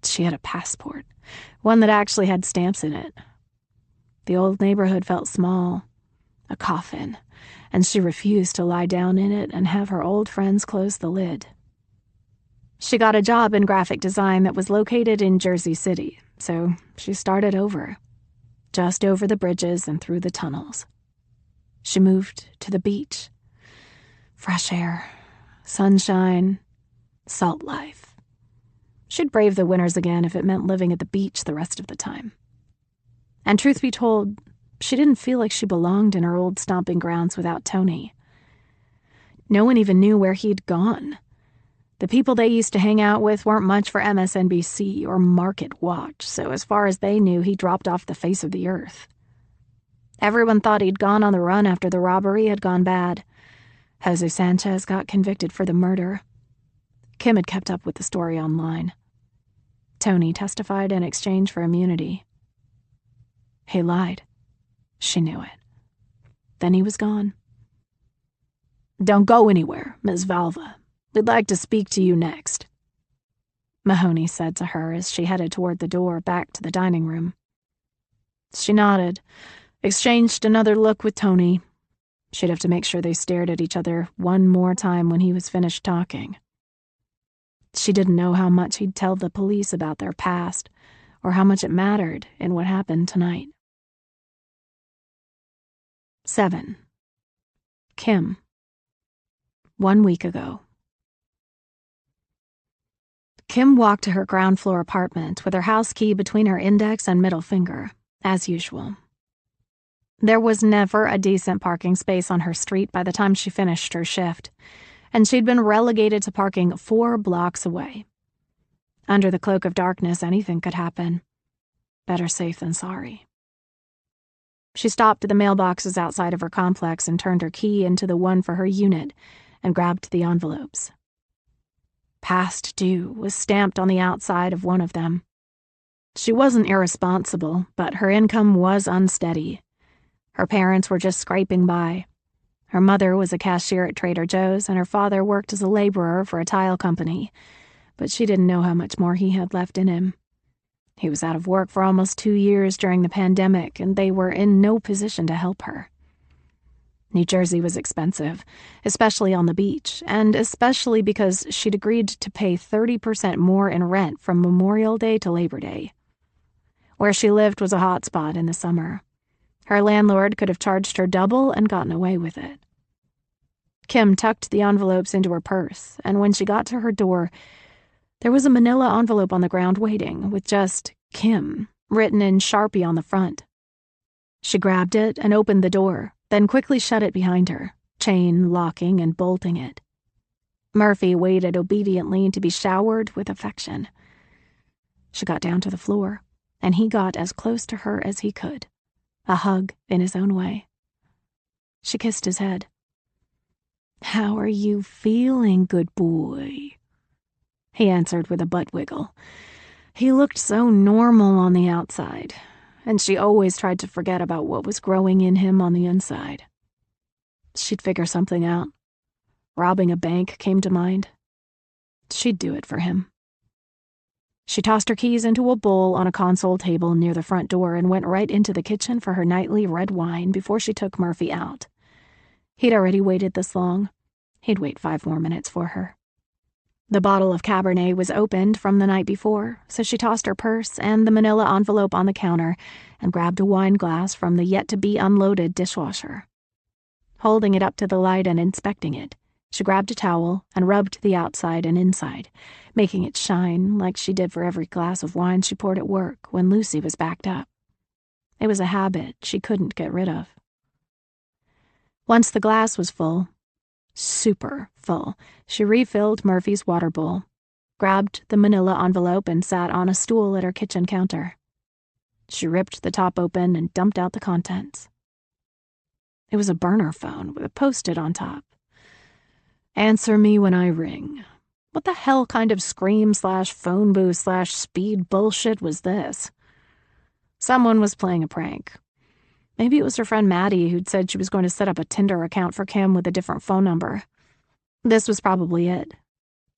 She had a passport, one that actually had stamps in it. The old neighborhood felt small, a coffin, and she refused to lie down in it and have her old friends close the lid. She got a job in graphic design that was located in Jersey City, so she started over, just over the bridges and through the tunnels. She moved to the beach. Fresh air, sunshine, salt life. She'd brave the winters again if it meant living at the beach the rest of the time. And truth be told, she didn't feel like she belonged in her old stomping grounds without Tony. No one even knew where he'd gone. The people they used to hang out with weren't much for MSNBC or Market Watch, so as far as they knew, he dropped off the face of the earth. Everyone thought he'd gone on the run after the robbery had gone bad. Jose Sanchez got convicted for the murder. Kim had kept up with the story online. Tony testified in exchange for immunity. He lied. She knew it. Then he was gone. Don't go anywhere, Ms. Velva. We'd like to speak to you next, Mahoney said to her as she headed toward the door back to the dining room. She nodded, exchanged another look with Tony. She'd have to make sure they stared at each other one more time when he was finished talking. She didn't know how much he'd tell the police about their past, or how much it mattered in what happened tonight. 7. Kim. 1 week ago. Kim walked to her ground floor apartment with her house key between her index and middle finger, as usual. There was never a decent parking space on her street by the time she finished her shift, and she'd been relegated to parking 4 blocks away. Under the cloak of darkness, anything could happen. Better safe than sorry. She stopped at the mailboxes outside of her complex and turned her key into the one for her unit and grabbed the envelopes. Past due was stamped on the outside of one of them. She wasn't irresponsible, but her income was unsteady. Her parents were just scraping by. Her mother was a cashier at Trader Joe's, and her father worked as a laborer for a tile company, but she didn't know how much more he had left in him. He was out of work for almost 2 years during the pandemic, and they were in no position to help her. New Jersey was expensive, especially on the beach, and especially because she'd agreed to pay 30% more in rent from Memorial Day to Labor Day. Where she lived was a hot spot in the summer. Her landlord could have charged her double and gotten away with it. Kim tucked the envelopes into her purse, and when she got to her door, there was a manila envelope on the ground waiting, with just Kim written in Sharpie on the front. She grabbed it and opened the door, then quickly shut it behind her, chain locking and bolting it. Murphy waited obediently to be showered with affection. She got down to the floor, and he got as close to her as he could, a hug in his own way. She kissed his head. "How are you feeling, good boy?" He answered with a butt wiggle. He looked so normal on the outside, and she always tried to forget about what was growing in him on the inside. She'd figure something out. Robbing a bank came to mind. She'd do it for him. She tossed her keys into a bowl on a console table near the front door and went right into the kitchen for her nightly red wine before she took Murphy out. He'd already waited this long. He'd wait 5 more minutes for her. The bottle of Cabernet was opened from the night before, so she tossed her purse and the manila envelope on the counter and grabbed a wine glass from the yet-to-be-unloaded dishwasher. Holding it up to the light and inspecting it, she grabbed a towel and rubbed the outside and inside, making it shine like she did for every glass of wine she poured at work when Lucy was backed up. It was a habit she couldn't get rid of. Once the glass was full, super full, she refilled Murphy's water bowl, grabbed the manila envelope, and sat on a stool at her kitchen counter. She ripped the top open and dumped out the contents. It was a burner phone with a Post-it on top. "Answer me when I ring." What the hell kind of scream/phone booth/speed bullshit was this? Someone was playing a prank. Maybe it was her friend Maddie who'd said she was going to set up a Tinder account for Kim with a different phone number. This was probably it.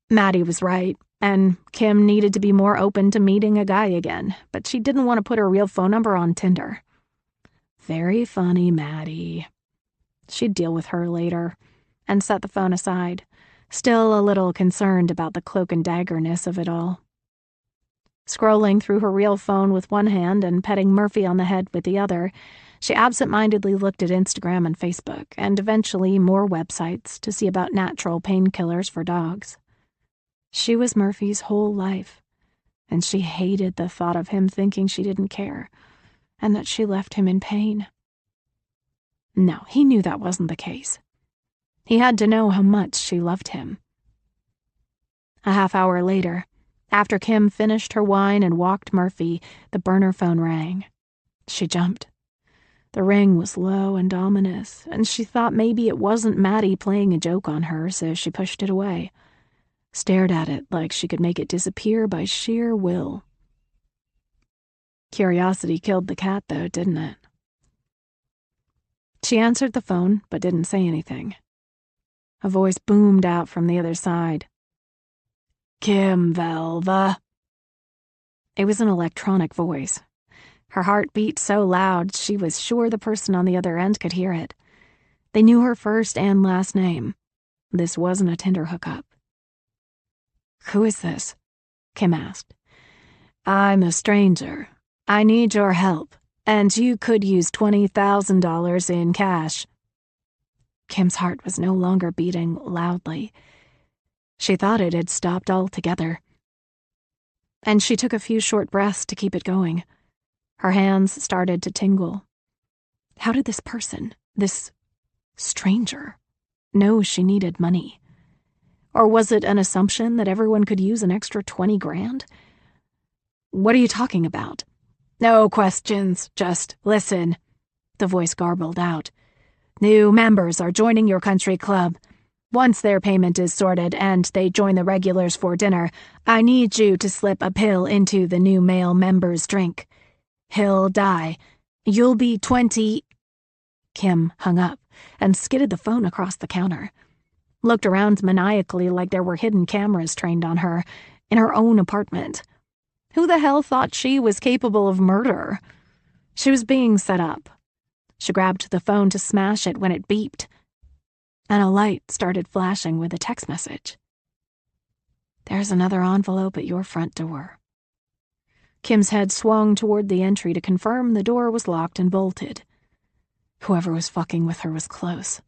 Maddie was right, and Kim needed to be more open to meeting a guy again, but she didn't want to put her real phone number on Tinder. Very funny, Maddie. She'd deal with her later, and set the phone aside, still a little concerned about the cloak and daggerness of it all. Scrolling through her real phone with one hand and petting Murphy on the head with the other, she absent-mindedly looked at Instagram and Facebook, and eventually more websites to see about natural painkillers for dogs. She was Murphy's whole life, and she hated the thought of him thinking she didn't care, and that she left him in pain. No, he knew that wasn't the case. He had to know how much she loved him. A half-hour later, after Kim finished her wine and walked Murphy, the burner phone rang. She jumped. The ring was low and ominous, and she thought maybe it wasn't Maddie playing a joke on her, so she pushed it away, stared at it like she could make it disappear by sheer will. Curiosity killed the cat, though, didn't it? She answered the phone, but didn't say anything. A voice boomed out from the other side. "Kim Velva." It was an electronic voice. Her heart beat so loud she was sure the person on the other end could hear it. They knew her first and last name. This wasn't a Tinder hookup. "Who is this?" Kim asked. "I'm a stranger. I need your help, and you could use $20,000 in cash." Kim's heart was no longer beating loudly. She thought it had stopped altogether. And she took a few short breaths to keep it going. Her hands started to tingle. How did this person, this stranger, know she needed money? Or was it an assumption that everyone could use an extra 20 grand? What are you talking about? No questions, just listen, the voice garbled out. New members are joining your country club. Once their payment is sorted and they join the regulars for dinner, I need you to slip a pill into the new male member's drink. He'll die. You'll be 20... Kim hung up and skidded the phone across the counter. Looked around maniacally like there were hidden cameras trained on her, in her own apartment. Who the hell thought she was capable of murder? She was being set up. She grabbed the phone to smash it when it beeped, and a light started flashing with a text message. There's another envelope at your front door. Kim's head swung toward the entry to confirm the door was locked and bolted. Whoever was fucking with her was close.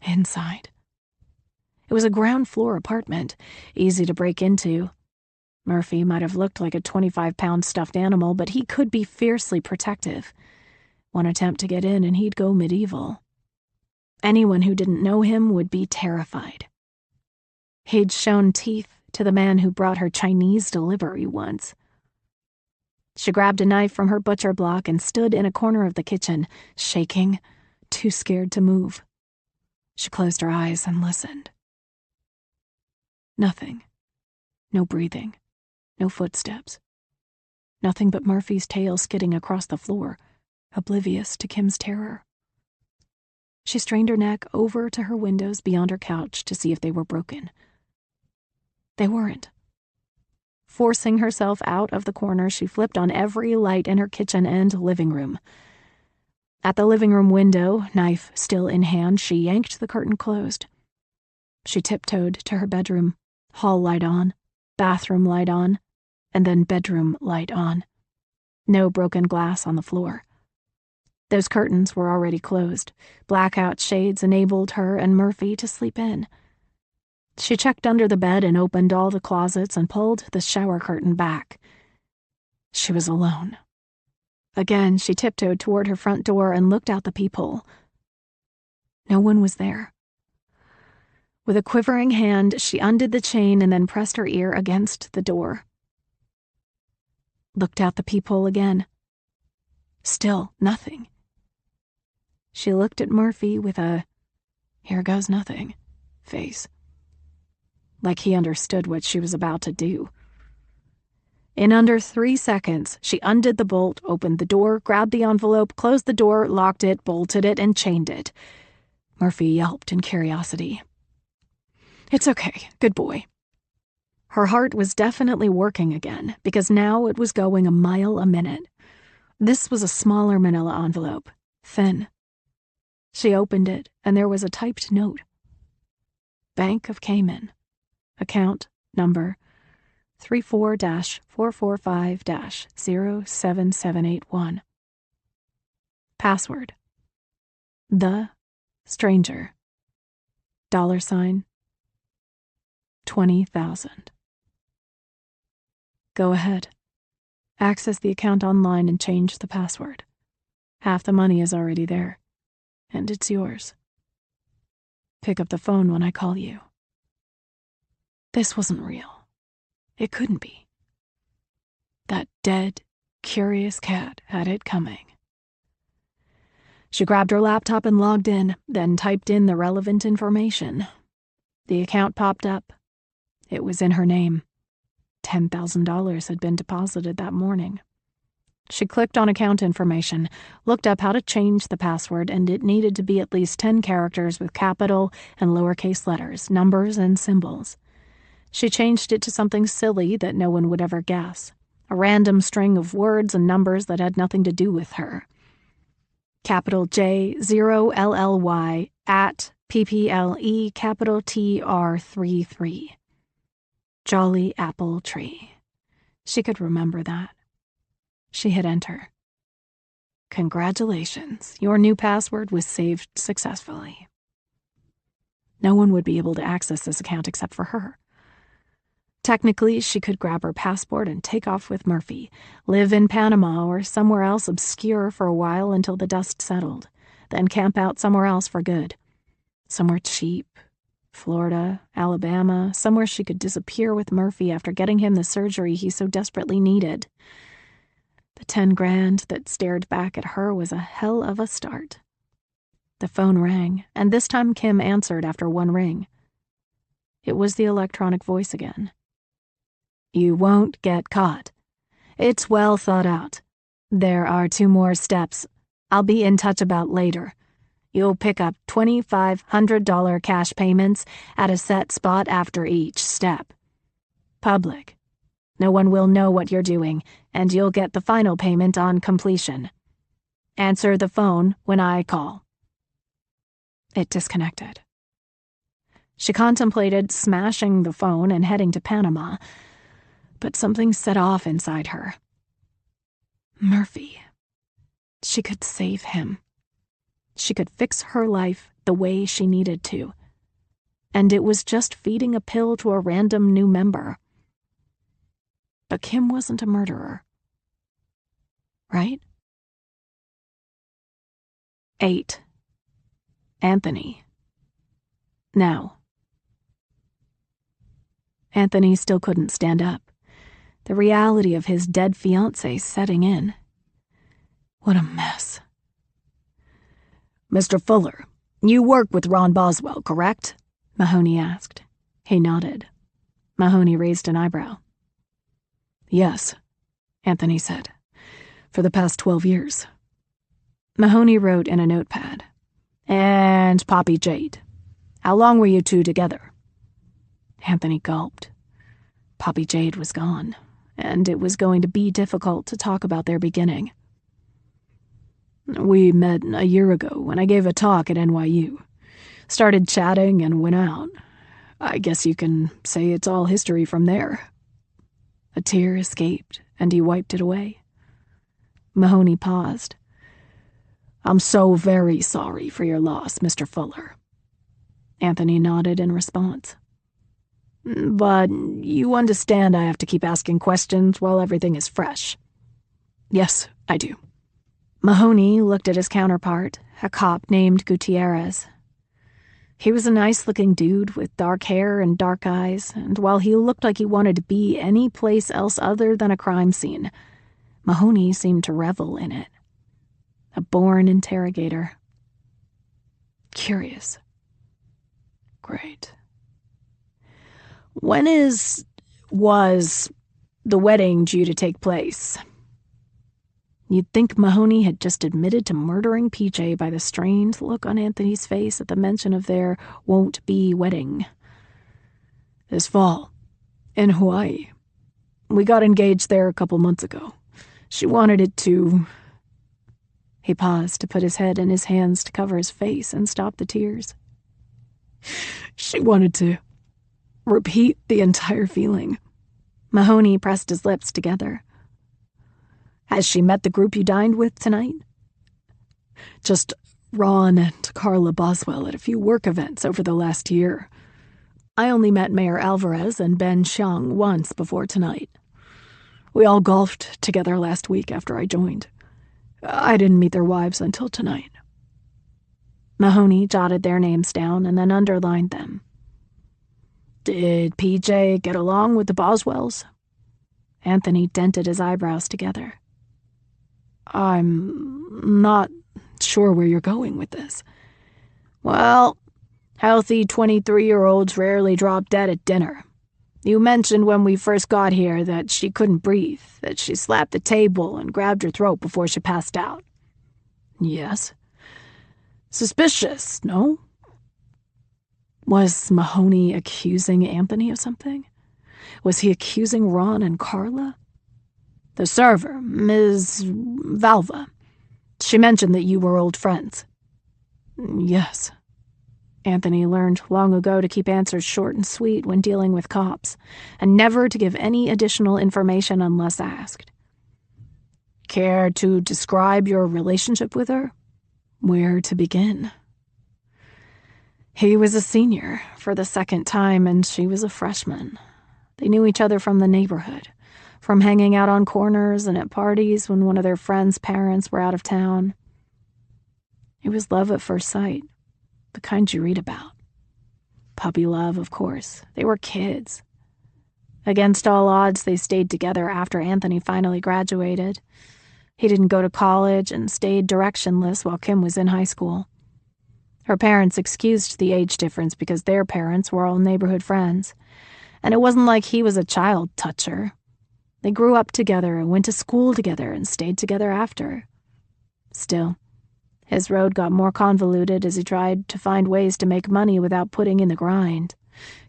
Inside. It was a ground-floor apartment, easy to break into. Murphy might have looked like a 25-pound stuffed animal, but he could be fiercely protective. One attempt to get in and he'd go medieval. Anyone who didn't know him would be terrified. He'd shown teeth to the man who brought her Chinese delivery once. She grabbed a knife from her butcher block and stood in a corner of the kitchen, shaking, too scared to move. She closed her eyes and listened. Nothing. No breathing. No footsteps. Nothing but Murphy's tail skidding across the floor, oblivious to Kim's terror. She strained her neck over to her windows beyond her couch to see if they were broken. They weren't. Forcing herself out of the corner, she flipped on every light in her kitchen and living room. At the living room window, knife still in hand, she yanked the curtain closed. She tiptoed to her bedroom, hall light on, bathroom light on, and then bedroom light on. No broken glass on the floor. Those curtains were already closed. Blackout shades enabled her and Murphy to sleep in. She checked under the bed and opened all the closets and pulled the shower curtain back. She was alone. Again, she tiptoed toward her front door and looked out the peephole. No one was there. With a quivering hand, she undid the chain and then pressed her ear against the door. Looked out the peephole again. Still nothing. She looked at Murphy with a "here goes nothing" face. Like he understood what she was about to do. In under 3 seconds, she undid the bolt, opened the door, grabbed the envelope, closed the door, locked it, bolted it, and chained it. Murphy yelped in curiosity. It's okay, good boy. Her heart was definitely working again, because now it was going a mile a minute. This was a smaller manila envelope, thin. She opened it, and there was a typed note. Bank of Cayman. Account number 34-445-07781. Password. The Stranger. $20,000. Go ahead. Access the account online and change the password. Half the money is already there, and it's yours. Pick up the phone when I call you. This wasn't real. It couldn't be. That dead, curious cat had it coming. She grabbed her laptop and logged in, then typed in the relevant information. The account popped up. It was in her name. $10,000 had been deposited that morning. She clicked on account information, looked up how to change the password, and it needed to be at least 10 characters with capital and lowercase letters, numbers, and symbols. She changed it to something silly that no one would ever guess, a random string of words and numbers that had nothing to do with her. Capital J 0 LLY at PPLE capital TR33. Jolly Apple Tree. She could remember that. She hit enter. Congratulations, your new password was saved successfully. No one would be able to access this account except for her. Technically, she could grab her passport and take off with Murphy, live in Panama or somewhere else obscure for a while until the dust settled, then camp out somewhere else for good. Somewhere cheap. Florida, Alabama, somewhere she could disappear with Murphy after getting him the surgery he so desperately needed. The 10 grand that stared back at her was a hell of a start. The phone rang, and this time Kim answered after one ring. It was the electronic voice again. You won't get caught. It's well thought out. There are 2 more steps I'll be in touch about later. You'll pick up $2,500 cash payments at a set spot after each step. Public. No one will know what you're doing, and you'll get the final payment on completion. Answer the phone when I call. It disconnected. She contemplated smashing the phone and heading to Panama, but something set off inside her. Murphy. She could save him. She could fix her life the way she needed to. And it was just feeding a pill to a random new member. But Kim wasn't a murderer. Right? 8. Anthony. Now. Anthony still couldn't stand up. The reality of his dead fiancée setting in. What a mess. Mr. Fuller, you work with Ron Boswell, correct? Mahoney asked. He nodded. Mahoney raised an eyebrow. Yes, Anthony said. For the past 12 years. Mahoney wrote in a notepad. And Poppy Jade. How long were you two together? Anthony gulped. Poppy Jade was gone, and it was going to be difficult to talk about their beginning. We met a year ago when I gave a talk at NYU. Started chatting and went out. I guess you can say it's all history from there. A tear escaped, and he wiped it away. Mahoney paused. I'm so very sorry for your loss, Mr. Fuller. Anthony nodded in response. But you understand I have to keep asking questions while everything is fresh. Yes, I do. Mahoney looked at his counterpart, a cop named Gutierrez. He was a nice-looking dude with dark hair and dark eyes, and while he looked like he wanted to be any place else other than a crime scene, Mahoney seemed to revel in it. A born interrogator. Curious. Great. When was the wedding due to take place? You'd think Mahoney had just admitted to murdering PJ by the strained look on Anthony's face at the mention of their won't-be wedding. This fall, in Hawaii. We got engaged there a couple months ago. She wanted it to... He paused to put his head in his hands to cover his face and stop the tears. She wanted to repeat the entire feeling. Mahoney pressed his lips together. Has she met the group you dined with tonight? Just Ron and Carla Boswell at a few work events over the last year. I only met Mayor Alvarez and Ben Xiang once before tonight. We all golfed together last week after I joined. I didn't meet their wives until tonight. Mahoney jotted their names down and then underlined them. Did PJ get along with the Boswells? Anthony dented his eyebrows together. I'm not sure where you're going with this. Well, healthy 23-year-olds rarely drop dead at dinner. You mentioned when we first got here that she couldn't breathe, that she slapped the table and grabbed her throat before she passed out. Yes. Suspicious, no? Was Mahoney accusing Anthony of something? Was he accusing Ron and Carla? The server, Ms. Valva. She mentioned that you were old friends. Yes. Anthony learned long ago to keep answers short and sweet when dealing with cops, and never to give any additional information unless asked. Care to describe your relationship with her? Where to begin? He was a senior for the second time, and she was a freshman. They knew each other from the neighborhood, from hanging out on corners and at parties when one of their friends' parents were out of town. It was love at first sight, the kind you read about. Puppy love, of course. They were kids. Against all odds, they stayed together after Anthony finally graduated. He didn't go to college and stayed directionless while Kim was in high school. Her parents excused the age difference because their parents were all neighborhood friends, and it wasn't like he was a child toucher. They grew up together and went to school together and stayed together after. Still, his road got more convoluted as he tried to find ways to make money without putting in the grind.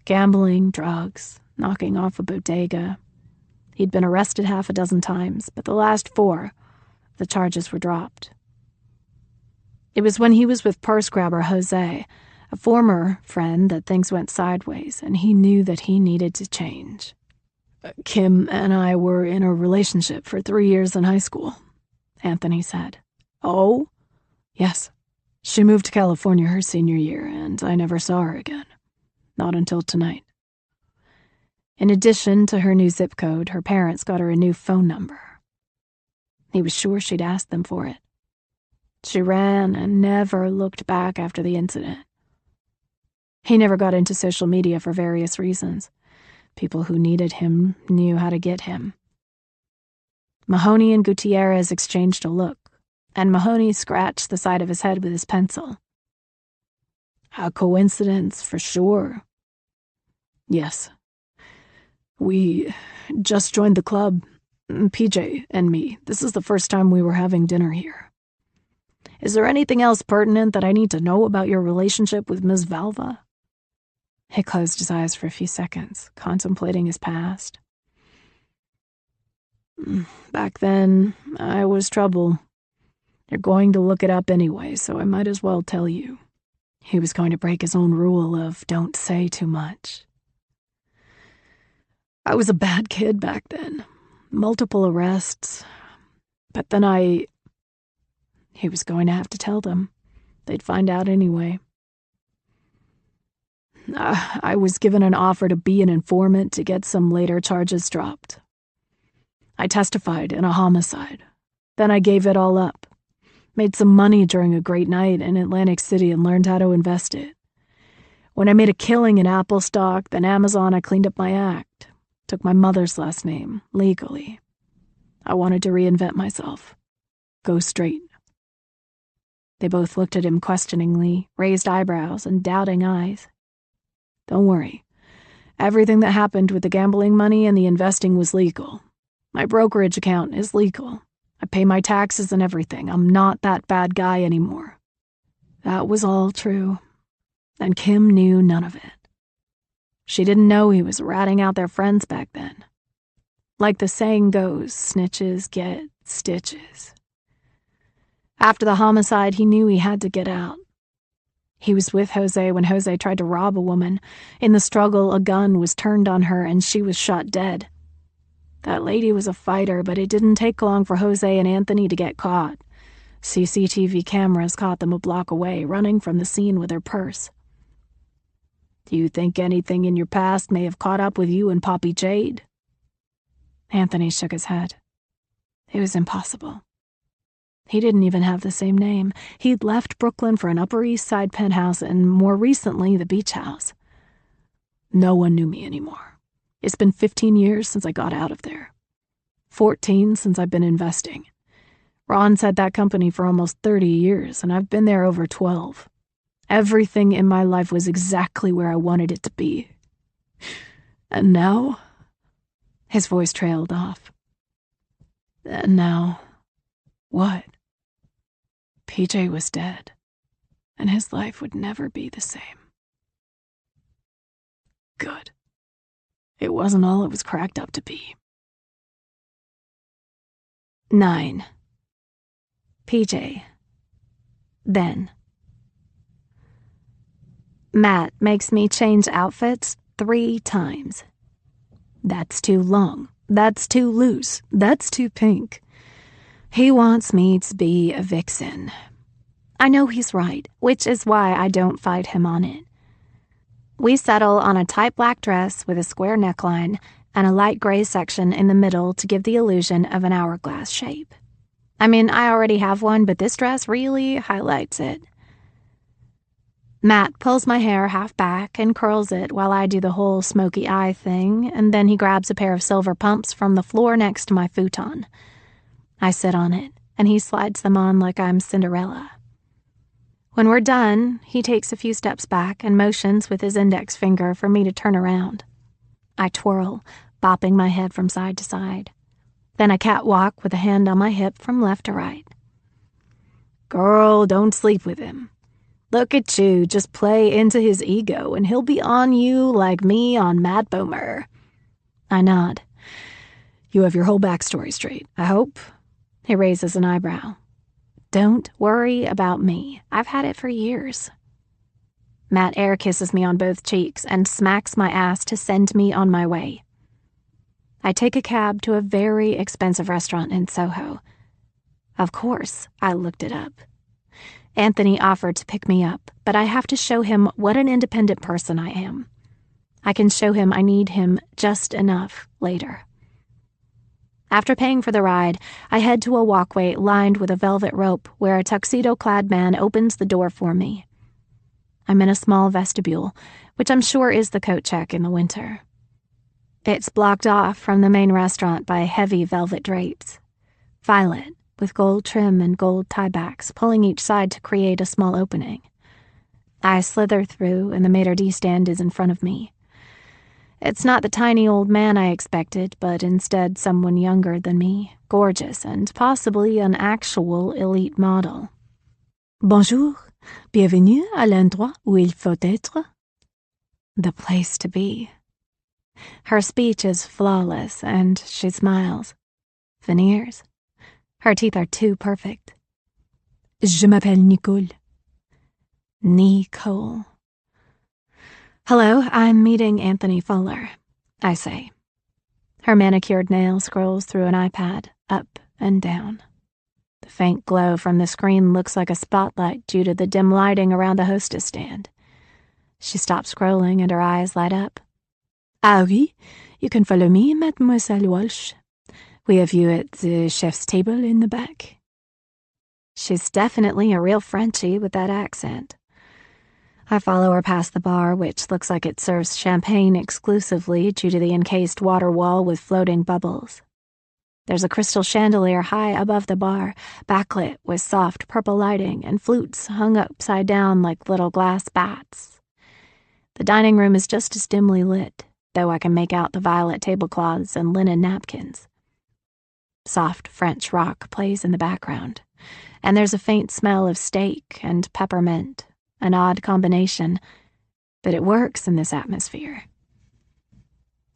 Gambling, drugs, knocking off a bodega. He'd been arrested half a dozen times, but the last 4, the charges were dropped. It was when he was with purse grabber Jose, a former friend, that things went sideways, and he knew that he needed to change. Kim and I were in a relationship for 3 years in high school, Anthony said. Oh? Yes. She moved to California her senior year, and I never saw her again. Not until tonight. In addition to her new zip code, her parents got her a new phone number. He was sure she'd asked them for it. She ran and never looked back after the incident. He never got into social media for various reasons. People who needed him knew how to get him. Mahoney and Gutierrez exchanged a look, and Mahoney scratched the side of his head with his pencil. A coincidence for sure. Yes. We just joined the club, PJ and me. This is the first time we were having dinner here. Is there anything else pertinent that I need to know about your relationship with Ms. Valva? He closed his eyes for a few seconds, contemplating his past. Back then, I was trouble. You're going to look it up anyway, so I might as well tell you. He was going to break his own rule of don't say too much. I was a bad kid back then. Multiple arrests. But then He was going to have to tell them. They'd find out anyway. I was given an offer to be an informant to get some later charges dropped. I testified in a homicide. Then I gave it all up. Made some money during a great night in Atlantic City and learned how to invest it. When I made a killing in Apple stock, then Amazon, I cleaned up my act. Took my mother's last name, legally. I wanted to reinvent myself. Go straight. They both looked at him questioningly, raised eyebrows and doubting eyes. Don't worry. Everything that happened with the gambling money and the investing was legal. My brokerage account is legal. I pay my taxes and everything. I'm not that bad guy anymore. That was all true. And Kim knew none of it. She didn't know he was ratting out their friends back then. Like the saying goes, snitches get stitches. After the homicide, he knew he had to get out. He was with Jose when Jose tried to rob a woman. In the struggle, a gun was turned on her and she was shot dead. That lady was a fighter, but it didn't take long for Jose and Anthony to get caught. CCTV cameras caught them a block away, running from the scene with their purse. Do you think anything in your past may have caught up with you and Poppy Jade? Anthony shook his head. It was impossible. He didn't even have the same name. He'd left Brooklyn for an Upper East Side penthouse and, more recently, the beach house. No one knew me anymore. It's been 15 years since I got out of there. 14 since I've been investing. Ron's had that company for almost 30 years, and I've been there over 12. Everything in my life was exactly where I wanted it to be. And now? His voice trailed off. And now, what? PJ was dead, and his life would never be the same. Good. It wasn't all it was cracked up to be. 9. PJ. Then. Matt makes me change outfits 3 times. That's too long. That's too loose. That's too pink. He wants me to be a vixen. I know he's right, which is why I don't fight him on it. We settle on a tight black dress with a square neckline, and a light gray section in the middle to give the illusion of an hourglass shape. I mean, I already have one, but this dress really highlights it. Matt pulls my hair half back and curls it while I do the whole smoky eye thing, and then he grabs a pair of silver pumps from the floor next to my futon. I sit on it, and he slides them on like I'm Cinderella. When we're done, he takes a few steps back and motions with his index finger for me to turn around. I twirl, bopping my head from side to side. Then I catwalk with a hand on my hip from left to right. Girl, don't sleep with him. Look at you, just play into his ego and he'll be on you like me on Matt Bomer. I nod. You have your whole backstory straight, I hope? He raises an eyebrow. Don't worry about me. I've had it for years. Matt air kisses me on both cheeks and smacks my ass to send me on my way. I take a cab to a very expensive restaurant in Soho. Of course, I looked it up. Anthony offered to pick me up, but I have to show him what an independent person I am. I can show him I need him just enough later. After paying for the ride, I head to a walkway lined with a velvet rope where a tuxedo-clad man opens the door for me. I'm in a small vestibule, which I'm sure is the coat check in the winter. It's blocked off from the main restaurant by heavy velvet drapes. Violet, with gold trim and gold tiebacks pulling each side to create a small opening. I slither through, and the maitre d' stand is in front of me. It's not the tiny old man I expected, but instead someone younger than me, gorgeous and possibly an actual elite model. Bonjour, bienvenue à l'endroit où il faut être. The place to be. Her speech is flawless, and she smiles. Veneers. Her teeth are too perfect. Je m'appelle Nicole. Nicole. Hello, I'm meeting Anthony Fuller, I say. Her manicured nail scrolls through an iPad, up and down. The faint glow from the screen looks like a spotlight due to the dim lighting around the hostess stand. She stops scrolling and her eyes light up. Ah oui, you can follow me, Mademoiselle Walsh. We have you at the chef's table in the back. She's definitely a real Frenchie with that accent. I follow her past the bar, which looks like it serves champagne exclusively due to the encased water wall with floating bubbles. There's a crystal chandelier high above the bar, backlit with soft purple lighting and flutes hung upside down like little glass bats. The dining room is just as dimly lit, though I can make out the violet tablecloths and linen napkins. Soft French rock plays in the background, and there's a faint smell of steak and peppermint, an odd combination, but it works in this atmosphere.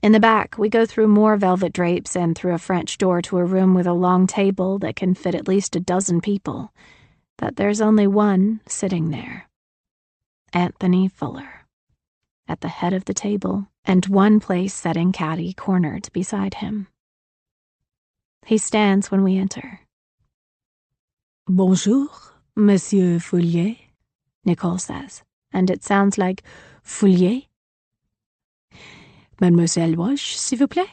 In the back, we go through more velvet drapes and through a French door to a room with a long table that can fit at least a dozen people, but there's only one sitting there. Anthony Fuller. At the head of the table, and one place-setting caddy cornered beside him. He stands when we enter. Bonjour, Monsieur Foulier, Nicole says, and it sounds like Foulier. Mademoiselle Walsh, s'il vous plaît?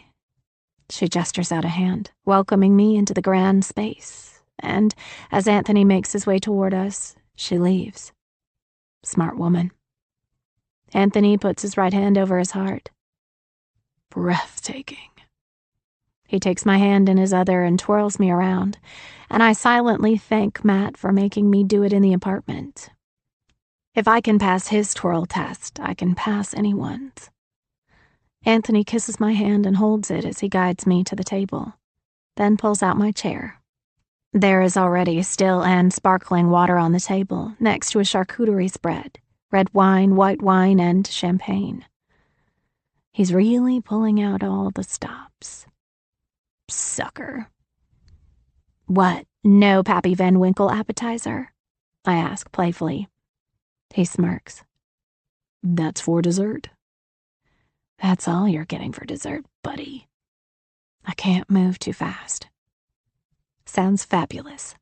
She gestures out a hand, welcoming me into the grand space, and as Anthony makes his way toward us, she leaves. Smart woman. Anthony puts his right hand over his heart. Breathtaking. He takes my hand in his other and twirls me around, and I silently thank Matt for making me do it in the apartment. If I can pass his twirl test, I can pass anyone's. Anthony kisses my hand and holds it as he guides me to the table, then pulls out my chair. There is already still and sparkling water on the table, next to a charcuterie spread, red wine, white wine, and champagne. He's really pulling out all the stops. Sucker. What, no Pappy Van Winkle appetizer? I ask playfully. He smirks. That's for dessert. That's all you're getting for dessert, buddy. I can't move too fast. Sounds fabulous.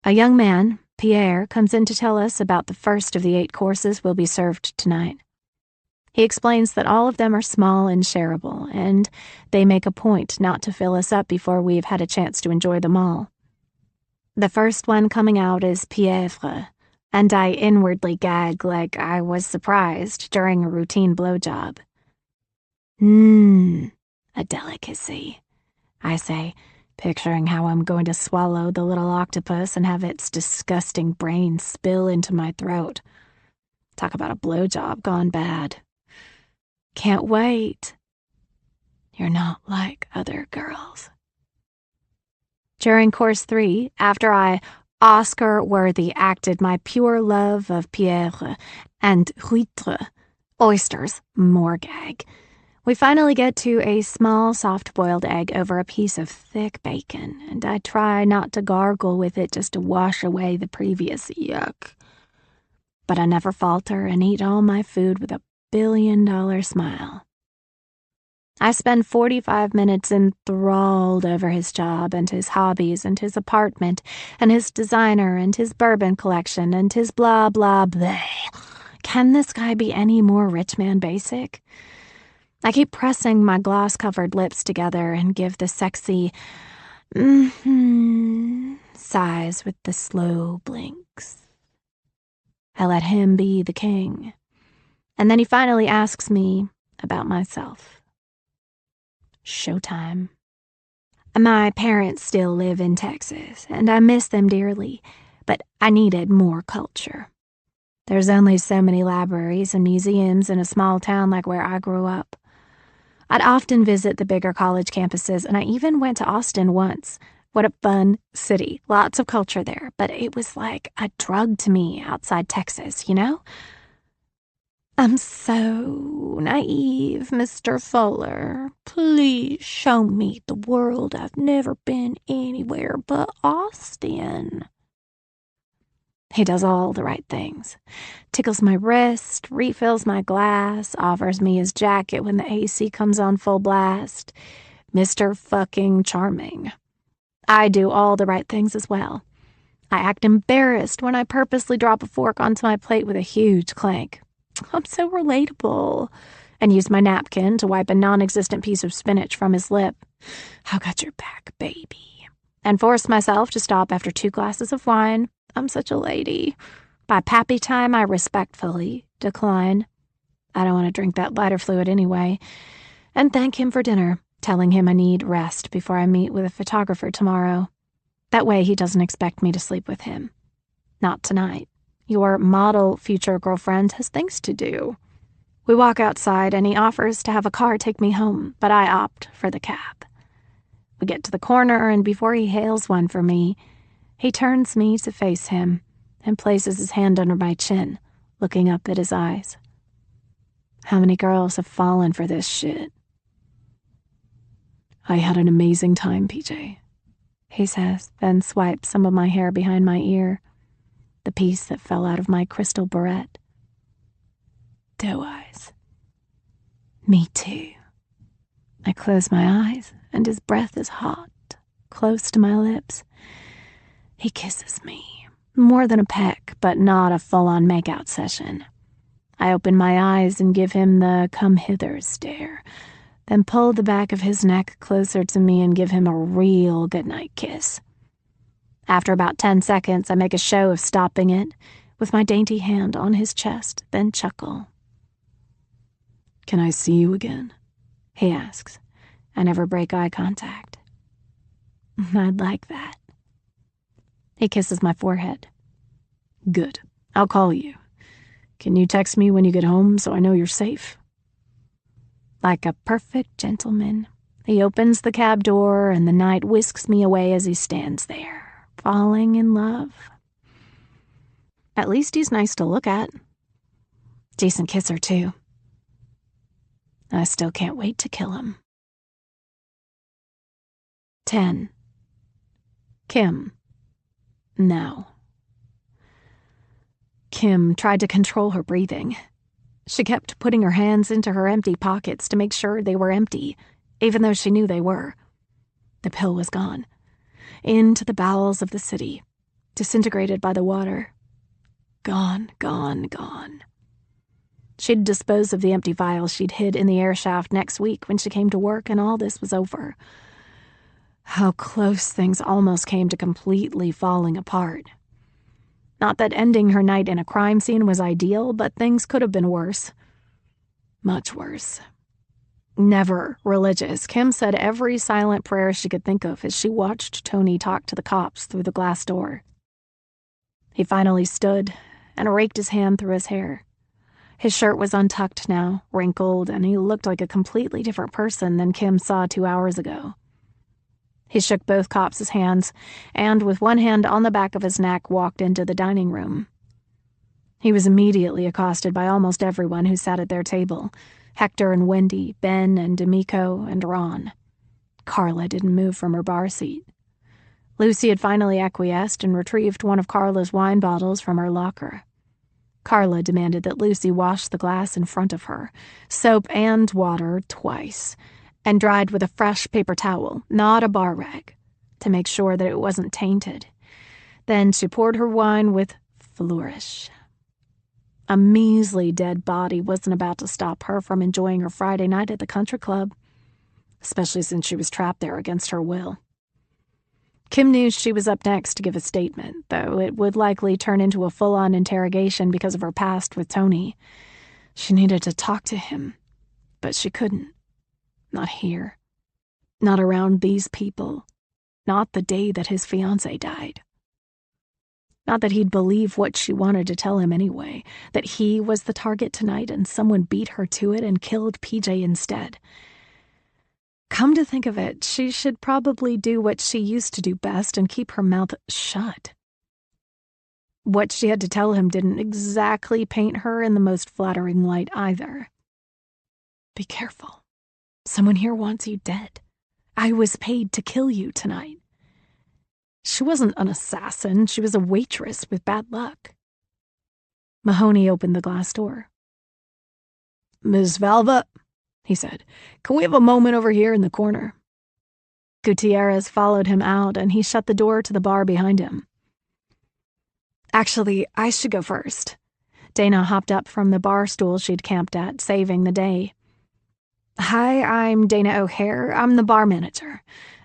A young man, Pierre, comes in to tell us about the first of the 8 courses will be served tonight. He explains that all of them are small and shareable, and they make a point not to fill us up before we've had a chance to enjoy them all. The first one coming out is Pièvre, and I inwardly gag like I was surprised during a routine blowjob. A delicacy, I say, picturing how I'm going to swallow the little octopus and have its disgusting brain spill into my throat. Talk about a blowjob gone bad. Can't wait. You're not like other girls. During course 3, after I Oscar-worthy acted my pure love of Pierre and huîtres, oysters, more gag, we finally get to a small soft-boiled egg over a piece of thick bacon, and I try not to gargle with it just to wash away the previous yuck. But I never falter and eat all my food with a billion-dollar smile. I spend 45 minutes enthralled over his job and his hobbies and his apartment and his designer and his bourbon collection and his blah, blah, blah. Can this guy be any more rich man basic? I keep pressing my gloss-covered lips together and give the sexy sighs with the slow blinks. I let him be the king. And then he finally asks me about myself. Showtime. My parents still live in Texas, and I miss them dearly, but I needed more culture. There's only so many libraries and museums in a small town like where I grew up. I'd often visit the bigger college campuses, and I even went to Austin once. What a fun city. Lots of culture there, but it was like a drug to me outside Texas, you know? I'm so naive, Mr. Fuller. Please show me the world. I've never been anywhere but Austin. He does all the right things. Tickles my wrist, refills my glass, offers me his jacket when the AC comes on full blast. Mr. fucking charming. I do all the right things as well. I act embarrassed when I purposely drop a fork onto my plate with a huge clank. I'm so relatable. And use my napkin to wipe a non-existent piece of spinach from his lip. I got your back, baby. And force myself to stop after 2 glasses of wine. I'm such a lady. By pappy time, I respectfully decline. I don't want to drink that lighter fluid anyway. And thank him for dinner, telling him I need rest before I meet with a photographer tomorrow. That way he doesn't expect me to sleep with him. Not tonight. Your model future girlfriend has things to do. We walk outside and he offers to have a car take me home, but I opt for the cab. We get to the corner and before he hails one for me, he turns me to face him and places his hand under my chin, looking up at his eyes. How many girls have fallen for this shit? I had an amazing time, PJ, he says, then swipes some of my hair behind my ear. The piece that fell out of my crystal barrette. Doe eyes. Me too. I close my eyes, and his breath is hot, close to my lips. He kisses me, more than a peck, but not a full-on make-out session. I open my eyes and give him the come-hither stare, then pull the back of his neck closer to me and give him a real goodnight kiss. After about 10 seconds, I make a show of stopping it, with my dainty hand on his chest, then chuckle. Can I see you again? He asks. I never break eye contact. I'd like that. He kisses my forehead. Good. I'll call you. Can you text me when you get home so I know you're safe? Like a perfect gentleman, he opens the cab door and the night whisks me away as he stands there. Falling in love. At least he's nice to look at. Decent kisser, too. I still can't wait to kill him. 10. Kim. No. Kim tried to control her breathing. She kept putting her hands into her empty pockets to make sure they were empty, even though she knew they were. The pill was gone. Into the bowels of the city, disintegrated by the water. Gone, gone, gone. She'd dispose of the empty vials she'd hid in the air shaft next week when she came to work, and all this was over. How close things almost came to completely falling apart. Not that ending her night in a crime scene was ideal, but things could have been worse. Much worse. Never religious, Kim said every silent prayer she could think of as she watched Tony talk to the cops through the glass door. He finally stood and raked his hand through his hair. His shirt was untucked now, wrinkled, and he looked like a completely different person than Kim saw 2 hours ago. He shook both cops' hands and, with one hand on the back of his neck, walked into the dining room. He was immediately accosted by almost everyone who sat at their table. Hector and Wendy, Ben and D'Amico and Ron. Carla didn't move from her bar seat. Lucy had finally acquiesced and retrieved one of Carla's wine bottles from her locker. Carla demanded that Lucy wash the glass in front of her, soap and water twice, and dried with a fresh paper towel, not a bar rag, to make sure that it wasn't tainted. Then she poured her wine with flourish. A measly dead body wasn't about to stop her from enjoying her Friday night at the country club, especially since she was trapped there against her will. Kim knew she was up next to give a statement, though it would likely turn into a full-on interrogation because of her past with Tony. She needed to talk to him, but she couldn't. Not here. Not around these people. Not the day that his fiancée died. Not that he'd believe what she wanted to tell him anyway, that he was the target tonight and someone beat her to it and killed PJ instead. Come to think of it, she should probably do what she used to do best and keep her mouth shut. What she had to tell him didn't exactly paint her in the most flattering light either. Be careful. Someone here wants you dead. I was paid to kill you tonight. She wasn't an assassin, she was a waitress with bad luck. Mahoney opened the glass door. "Miss Valva," he said, "can we have a moment over here in the corner?" Gutierrez followed him out, and he shut the door to the bar behind him. "Actually, I should go first." Dana hopped up from the bar stool she'd camped at, saving the day. "Hi, I'm Dana O'Hare. I'm the bar manager.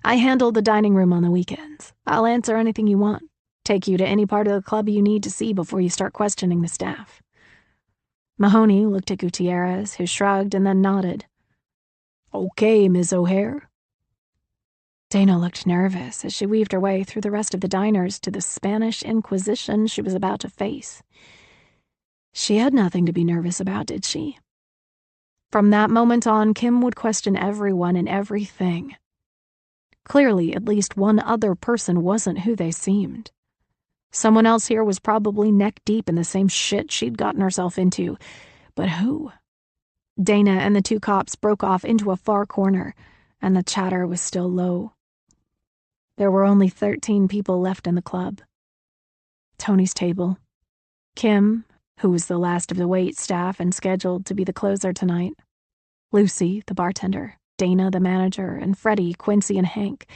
I handle the dining room on the weekends. I'll answer anything you want. Take you to any part of the club you need to see before you start questioning the staff." Mahoney looked at Gutierrez, who shrugged and then nodded. "Okay, Miss O'Hare." Dana looked nervous as she weaved her way through the rest of the diners to the Spanish Inquisition she was about to face. She had nothing to be nervous about, did she? From that moment on, Kim would question everyone and everything. Clearly, at least one other person wasn't who they seemed. Someone else here was probably neck-deep in the same shit she'd gotten herself into. But who? Dana and the two cops broke off into a far corner, and the chatter was still low. There were only 13 people left in the club. Tony's table. Kim, who was the last of the wait staff and scheduled to be the closer tonight. Lucy, the bartender. Dana, the manager, and Freddie, Quincy, and Hank,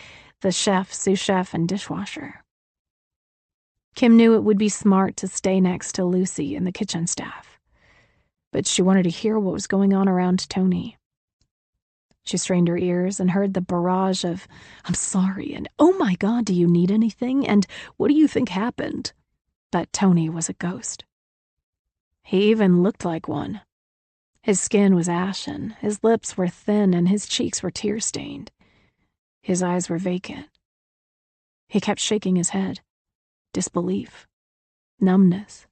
the chef, sous chef, and dishwasher. Kim knew it would be smart to stay next to Lucy and the kitchen staff, but she wanted to hear what was going on around Tony. She strained her ears and heard the barrage of, "I'm sorry," and "Oh my God, do you need anything?" and "What do you think happened?" But Tony was a ghost. He even looked like one. His skin was ashen, his lips were thin, and his cheeks were tear-stained. His eyes were vacant. He kept shaking his head. Disbelief. Numbness.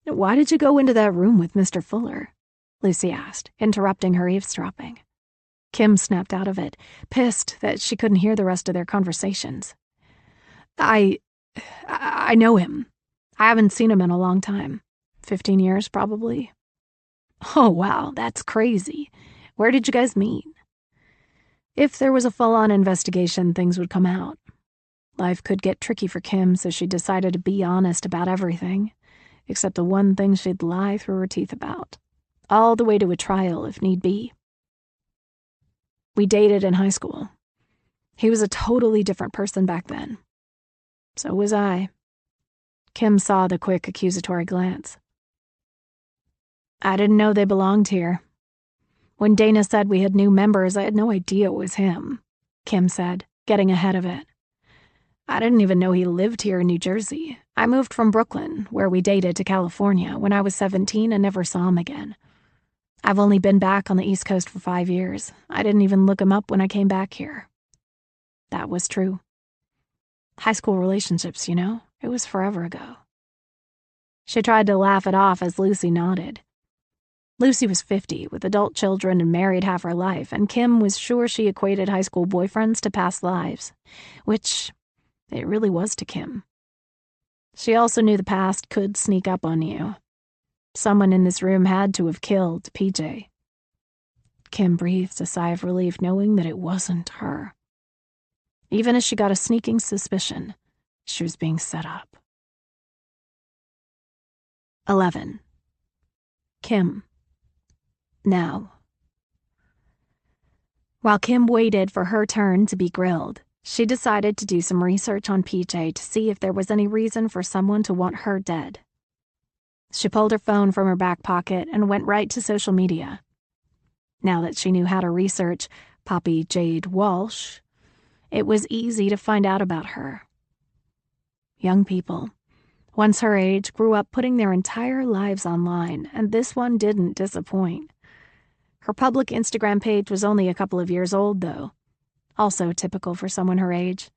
"Why did you go into that room with Mr. Fuller?" Lucy asked, interrupting her eavesdropping. Kim snapped out of it, pissed that she couldn't hear the rest of their conversations. I know him. I haven't seen him in a long time. 15 years, probably." "Oh, wow, that's crazy. Where did you guys meet?" If there was a full-on investigation, things would come out. Life could get tricky for Kim, so she decided to be honest about everything, except the one thing she'd lie through her teeth about, all the way to a trial if need be. "We dated in high school. He was a totally different person back then. So was I." Kim saw the quick accusatory glance. I didn't know they belonged here. When Dana said we had new members, I had no idea it was him, Kim said, getting ahead of it. I didn't even know he lived here in New Jersey. I moved from Brooklyn, where we dated, to California when I was 17 and never saw him again. I've only been back on the East Coast for 5 years. I didn't even look him up when I came back here. That was true. High school relationships, you know? It was forever ago. She tried to laugh it off as Lucy nodded. Lucy was 50, with adult children and married half her life, and Kim was sure she equated high school boyfriends to past lives, which it really was to Kim. She also knew the past could sneak up on you. Someone in this room had to have killed PJ. Kim breathed a sigh of relief knowing that it wasn't her. Even as she got a sneaking suspicion, she was being set up. 11. Kim. Now. While Kim waited for her turn to be grilled, she decided to do some research on PJ to see if there was any reason for someone to want her dead. She pulled her phone from her back pocket and went right to social media. Now that she knew how to research Poppy Jade Walsh, it was easy to find out about her. Young people, once her age, grew up putting their entire lives online, and this one didn't disappoint. Her public Instagram page was only a couple of years old, though. Also typical for someone her age.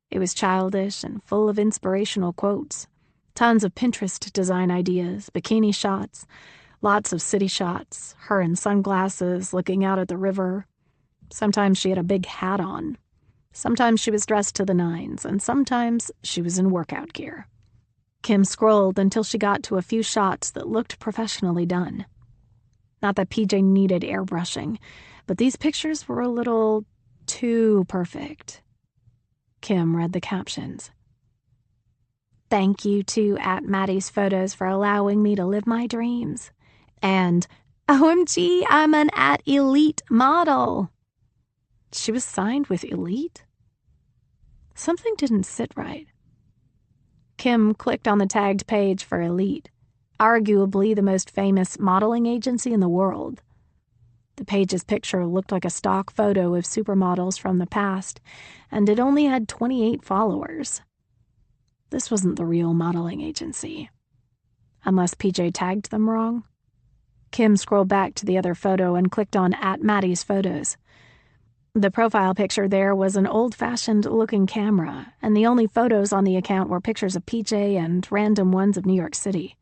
It was childish and full of inspirational quotes. Tons of Pinterest design ideas, bikini shots, lots of city shots, her in sunglasses looking out at the river. Sometimes she had a big hat on. Sometimes she was dressed to the nines, and sometimes she was in workout gear. Kim scrolled until she got to a few shots that looked professionally done. Not that PJ needed airbrushing, but these pictures were a little too perfect. Kim read the captions. "Thank you to @Maddie's Photos for allowing me to live my dreams." And, "OMG, I'm an @Elite model." She was signed with Elite? Something didn't sit right. Kim clicked on the tagged page for Elite, arguably the most famous modeling agency in the world. The page's picture looked like a stock photo of supermodels from the past, and it only had 28 followers. This wasn't the real modeling agency. Unless PJ tagged them wrong. Kim scrolled back to the other photo and clicked on @Maddie's Photos. The profile picture there was an old-fashioned-looking camera, and the only photos on the account were pictures of PJ and random ones of New York City.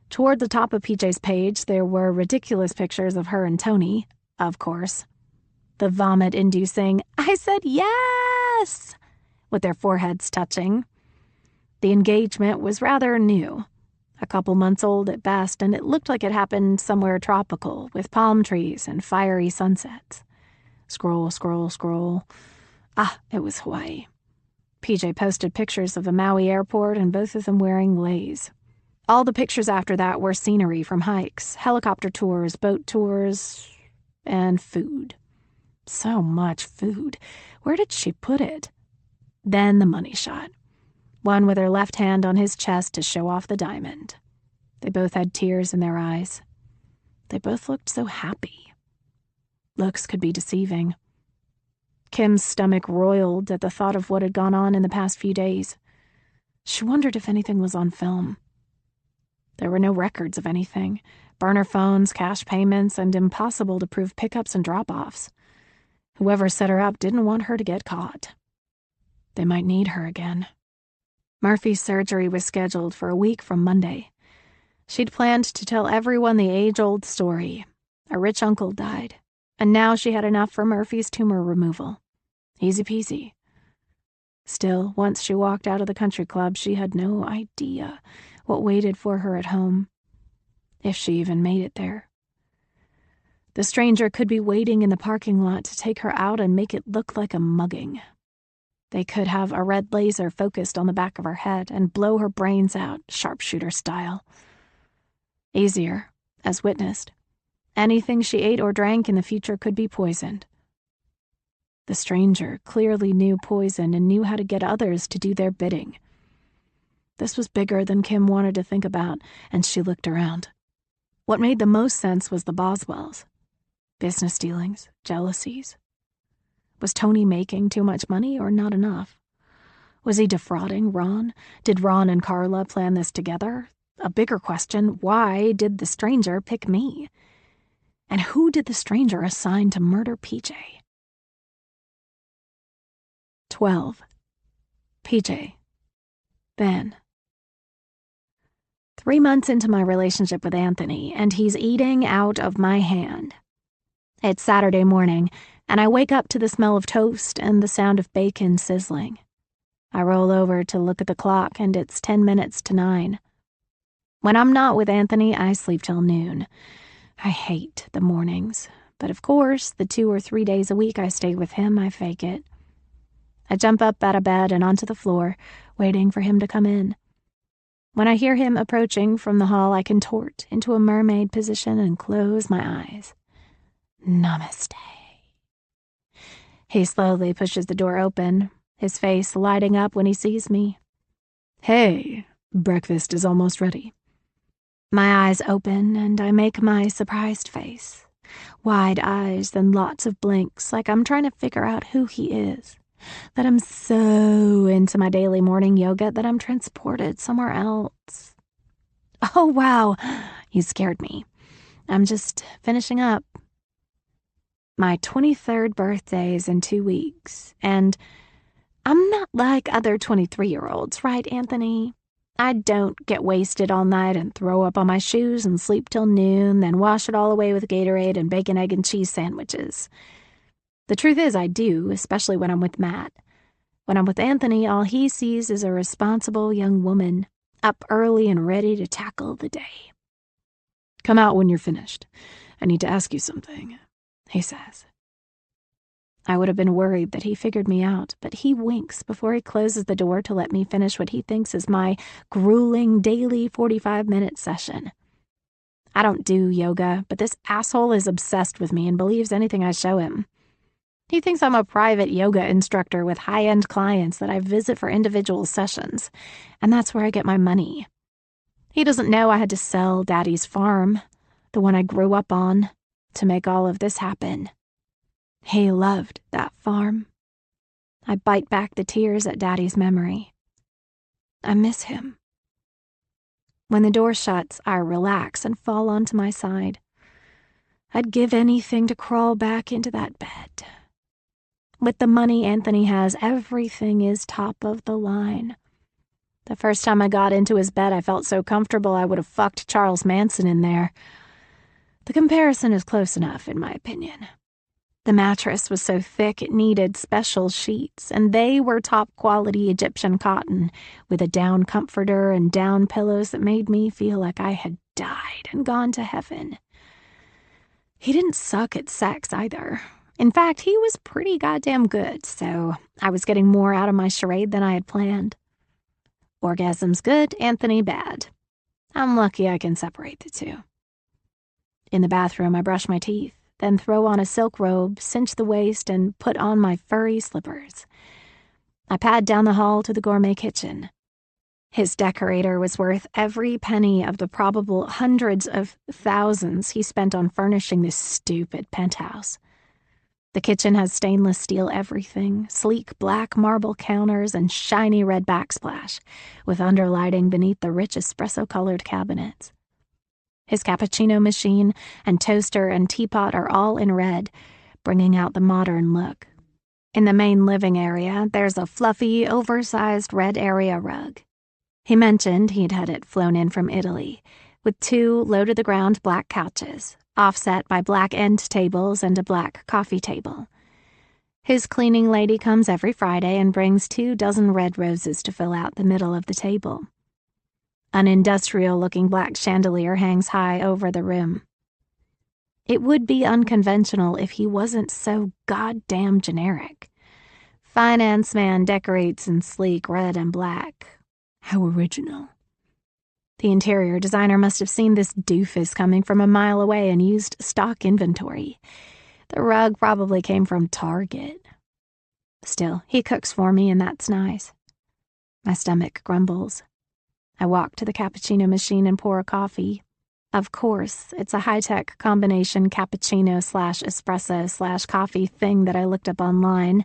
Toward the top of PJ's page, there were ridiculous pictures of her and Tony, of course. The vomit-inducing, "I said yes!" with their foreheads touching. The engagement was rather new, a couple months old at best, and it looked like it happened somewhere tropical, with palm trees and fiery sunsets. Scroll, scroll, scroll. It was Hawaii. PJ posted pictures of the Maui airport and both of them wearing leis. All the pictures after that were scenery from hikes, helicopter tours, boat tours, and food. So much food. Where did she put it? Then the money shot. One with her left hand on his chest to show off the diamond. They both had tears in their eyes. They both looked so happy. Looks could be deceiving. Kim's stomach roiled at the thought of what had gone on in the past few days. She wondered if anything was on film. There were no records of anything. Burner phones, cash payments, and impossible to prove pickups and drop-offs. Whoever set her up didn't want her to get caught. They might need her again. Murphy's surgery was scheduled for a week from Monday. She'd planned to tell everyone the age-old story. A rich uncle died, and now she had enough for Murphy's tumor removal. Easy peasy. Still, once she walked out of the country club, she had no idea what waited for her at home, if she even made it there. The stranger could be waiting in the parking lot to take her out and make it look like a mugging. They could have a red laser focused on the back of her head and blow her brains out, sharpshooter style. Easier, as witnessed. Anything she ate or drank in the future could be poisoned. The stranger clearly knew poison and knew how to get others to do their bidding. This was bigger than Kim wanted to think about, and she looked around. What made the most sense was the Boswells. Business dealings, jealousies. Was Tony making too much money or not enough? Was he defrauding Ron? Did Ron and Carla plan this together? A bigger question, why did the stranger pick me? And who did the stranger assign to murder PJ? 12. PJ. Ben. 3 months into my relationship with Anthony, and he's eating out of my hand. It's Saturday morning, and I wake up to the smell of toast and the sound of bacon sizzling. I roll over to look at the clock, and it's 10 minutes to 9. When I'm not with Anthony, I sleep till noon. I hate the mornings, but of course, the 2 or 3 days a week I stay with him, I fake it. I jump up out of bed and onto the floor, waiting for him to come in. When I hear him approaching from the hall, I contort into a mermaid position and close my eyes. Namaste. He slowly pushes the door open, his face lighting up when he sees me. Hey, breakfast is almost ready. My eyes open and I make my surprised face. Wide eyes, then lots of blinks, like I'm trying to figure out who he is. That I'm so into my daily morning yoga that I'm transported somewhere else. Oh, wow, you scared me. I'm just finishing up. My 23rd birthday is in 2 weeks, and I'm not like other 23-year-olds, right, Anthony? I don't get wasted all night and throw up on my shoes and sleep till noon, then wash it all away with Gatorade and bacon, egg, and cheese sandwiches. The truth is I do, especially when I'm with Matt. When I'm with Anthony, all he sees is a responsible young woman, up early and ready to tackle the day. Come out when you're finished. I need to ask you something, he says. I would have been worried that he figured me out, but he winks before he closes the door to let me finish what he thinks is my grueling daily 45-minute session. I don't do yoga, but this asshole is obsessed with me and believes anything I show him. He thinks I'm a private yoga instructor with high-end clients that I visit for individual sessions, and that's where I get my money. He doesn't know I had to sell Daddy's farm, the one I grew up on, to make all of this happen. He loved that farm. I bite back the tears at Daddy's memory. I miss him. When the door shuts, I relax and fall onto my side. I'd give anything to crawl back into that bed. With the money Anthony has, everything is top of the line. The first time I got into his bed, I felt so comfortable I would have fucked Charles Manson in there. The comparison is close enough, in my opinion. The mattress was so thick it needed special sheets, and they were top-quality Egyptian cotton, with a down comforter and down pillows that made me feel like I had died and gone to heaven. He didn't suck at sex, either. In fact, he was pretty goddamn good, so I was getting more out of my charade than I had planned. Orgasms good, Anthony bad. I'm lucky I can separate the two. In the bathroom, I brush my teeth, then throw on a silk robe, cinch the waist, and put on my furry slippers. I pad down the hall to the gourmet kitchen. His decorator was worth every penny of the probable hundreds of thousands he spent on furnishing this stupid penthouse. The kitchen has stainless steel everything, sleek black marble counters, and shiny red backsplash, with underlighting beneath the rich espresso-colored cabinets. His cappuccino machine and toaster and teapot are all in red, bringing out the modern look. In the main living area, there's a fluffy, oversized red area rug. He mentioned he'd had it flown in from Italy, with 2 low-to-the-ground black couches, offset by black end tables and a black coffee table. His cleaning lady comes every Friday and brings 24 red roses to fill out the middle of the table. An industrial-looking black chandelier hangs high over the room. It would be unconventional if he wasn't so goddamn generic. Finance man decorates in sleek red and black. How original. The interior designer must have seen this doofus coming from a mile away and used stock inventory. The rug probably came from Target. Still, he cooks for me, and that's nice. My stomach grumbles. I walk to the cappuccino machine and pour a coffee. Of course, it's a high-tech combination cappuccino/espresso/coffee thing that I looked up online.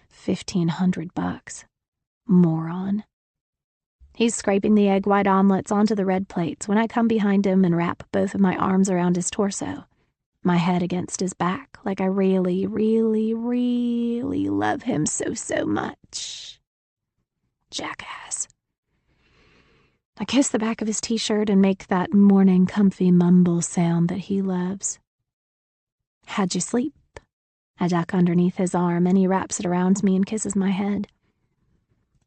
$1,500. Moron. He's scraping the egg white omelets onto the red plates when I come behind him and wrap both of my arms around his torso, my head against his back, like I really, really, really love him so much. Jackass. I kiss the back of his t-shirt and make that morning comfy mumble sound that he loves. How'd you sleep? I duck underneath his arm and he wraps it around me and kisses my head.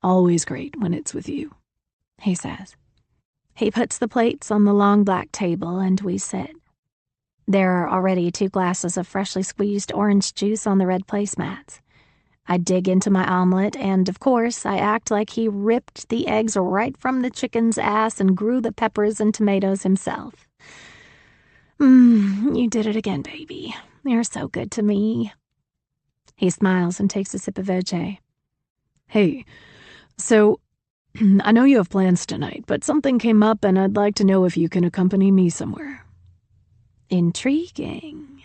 Always great when it's with you, he says. He puts the plates on the long black table and we sit. There are already 2 glasses of freshly squeezed orange juice on the red placemats. I dig into my omelet, and of course, I act like he ripped the eggs right from the chicken's ass and grew the peppers and tomatoes himself. You did it again, baby. You're so good to me. He smiles and takes a sip of OJ. Hey, so I know you have plans tonight, but something came up and I'd like to know if you can accompany me somewhere. Intriguing.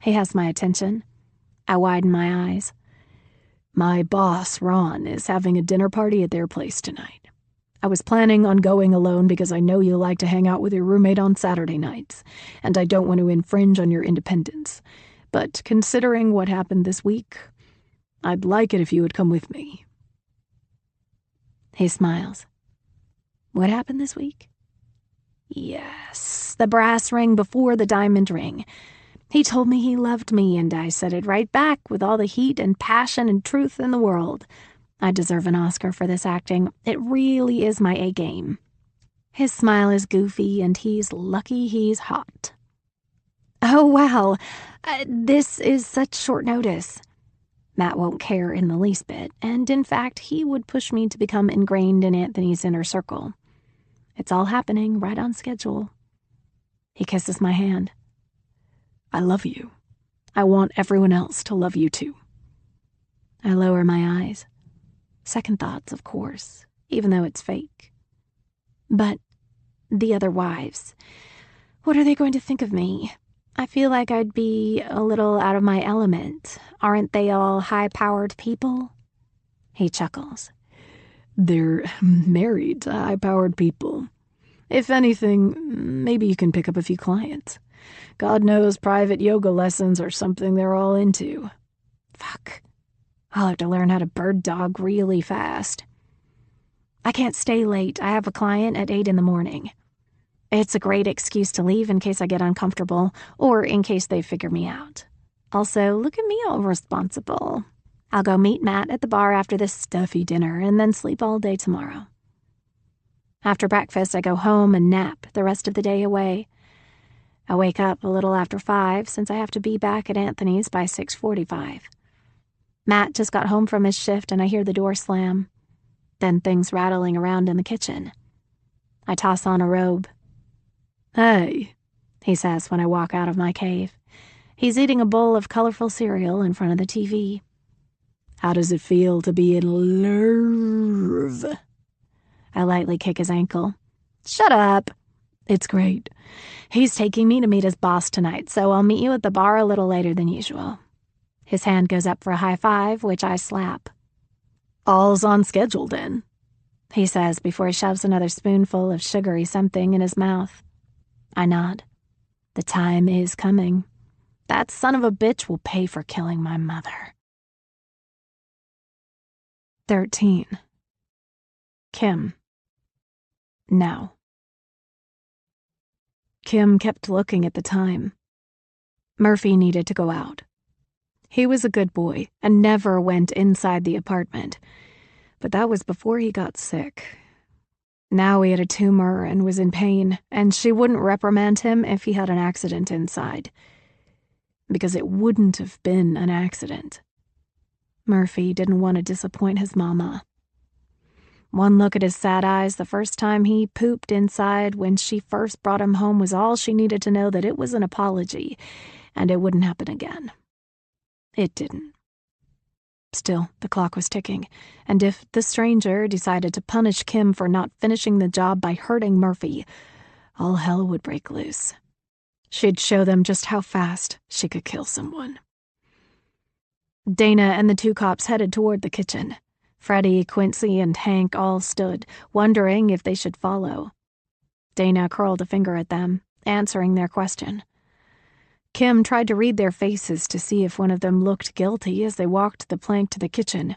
He has my attention. I widen my eyes. My boss, Ron, is having a dinner party at their place tonight. I was planning on going alone because I know you like to hang out with your roommate on Saturday nights, and I don't want to infringe on your independence. But considering what happened this week, I'd like it if you would come with me. He smiles. What happened this week? Yes, the brass ring before the diamond ring. He told me he loved me, and I said it right back with all the heat and passion and truth in the world. I deserve an Oscar for this acting. It really is my A-game. His smile is goofy, and he's lucky he's hot. Oh, wow. This is such short notice. Matt won't care in the least bit, and in fact, he would push me to become ingrained in Anthony's inner circle. It's all happening right on schedule. He kisses my hand. I love you. I want everyone else to love you too. I lower my eyes. Second thoughts, of course, even though it's fake. But the other wives, what are they going to think of me? I feel like I'd be a little out of my element. Aren't they all high-powered people? He chuckles. They're married, high-powered people. If anything, maybe you can pick up a few clients. God knows private yoga lessons are something they're all into. Fuck. I'll have to learn how to bird dog really fast. I can't stay late. I have a client at 8 a.m. It's a great excuse to leave in case I get uncomfortable or in case they figure me out. Also, look at me all responsible. I'll go meet Matt at the bar after this stuffy dinner and then sleep all day tomorrow. After breakfast, I go home and nap the rest of the day away. I wake up a little after 5 since I have to be back at Anthony's by 6:45. Matt just got home from his shift and I hear the door slam, then things rattling around in the kitchen. I toss on a robe. Hey, he says when I walk out of my cave. He's eating a bowl of colorful cereal in front of the TV. How does it feel to be in love? I lightly kick his ankle. Shut up. It's great. He's taking me to meet his boss tonight, so I'll meet you at the bar a little later than usual. His hand goes up for a high five, which I slap. All's on schedule, then, he says before he shoves another spoonful of sugary something in his mouth. I nod. The time is coming. That son of a bitch will pay for killing my mother. 13. Kim. Now. Kim kept looking at the time. Murphy needed to go out. He was a good boy and never went inside the apartment, but that was before he got sick. Now he had a tumor and was in pain, and she wouldn't reprimand him if he had an accident inside. Because it wouldn't have been an accident. Murphy didn't want to disappoint his mama. One look at his sad eyes the first time he pooped inside when she first brought him home was all she needed to know that it was an apology, and it wouldn't happen again. It didn't. Still, the clock was ticking, and if the stranger decided to punish Kim for not finishing the job by hurting Murphy, all hell would break loose. She'd show them just how fast she could kill someone. Dana and the 2 cops headed toward the kitchen. Freddie, Quincy, and Hank all stood, wondering if they should follow. Dana curled a finger at them, answering their question. Kim tried to read their faces to see if one of them looked guilty as they walked the plank to the kitchen.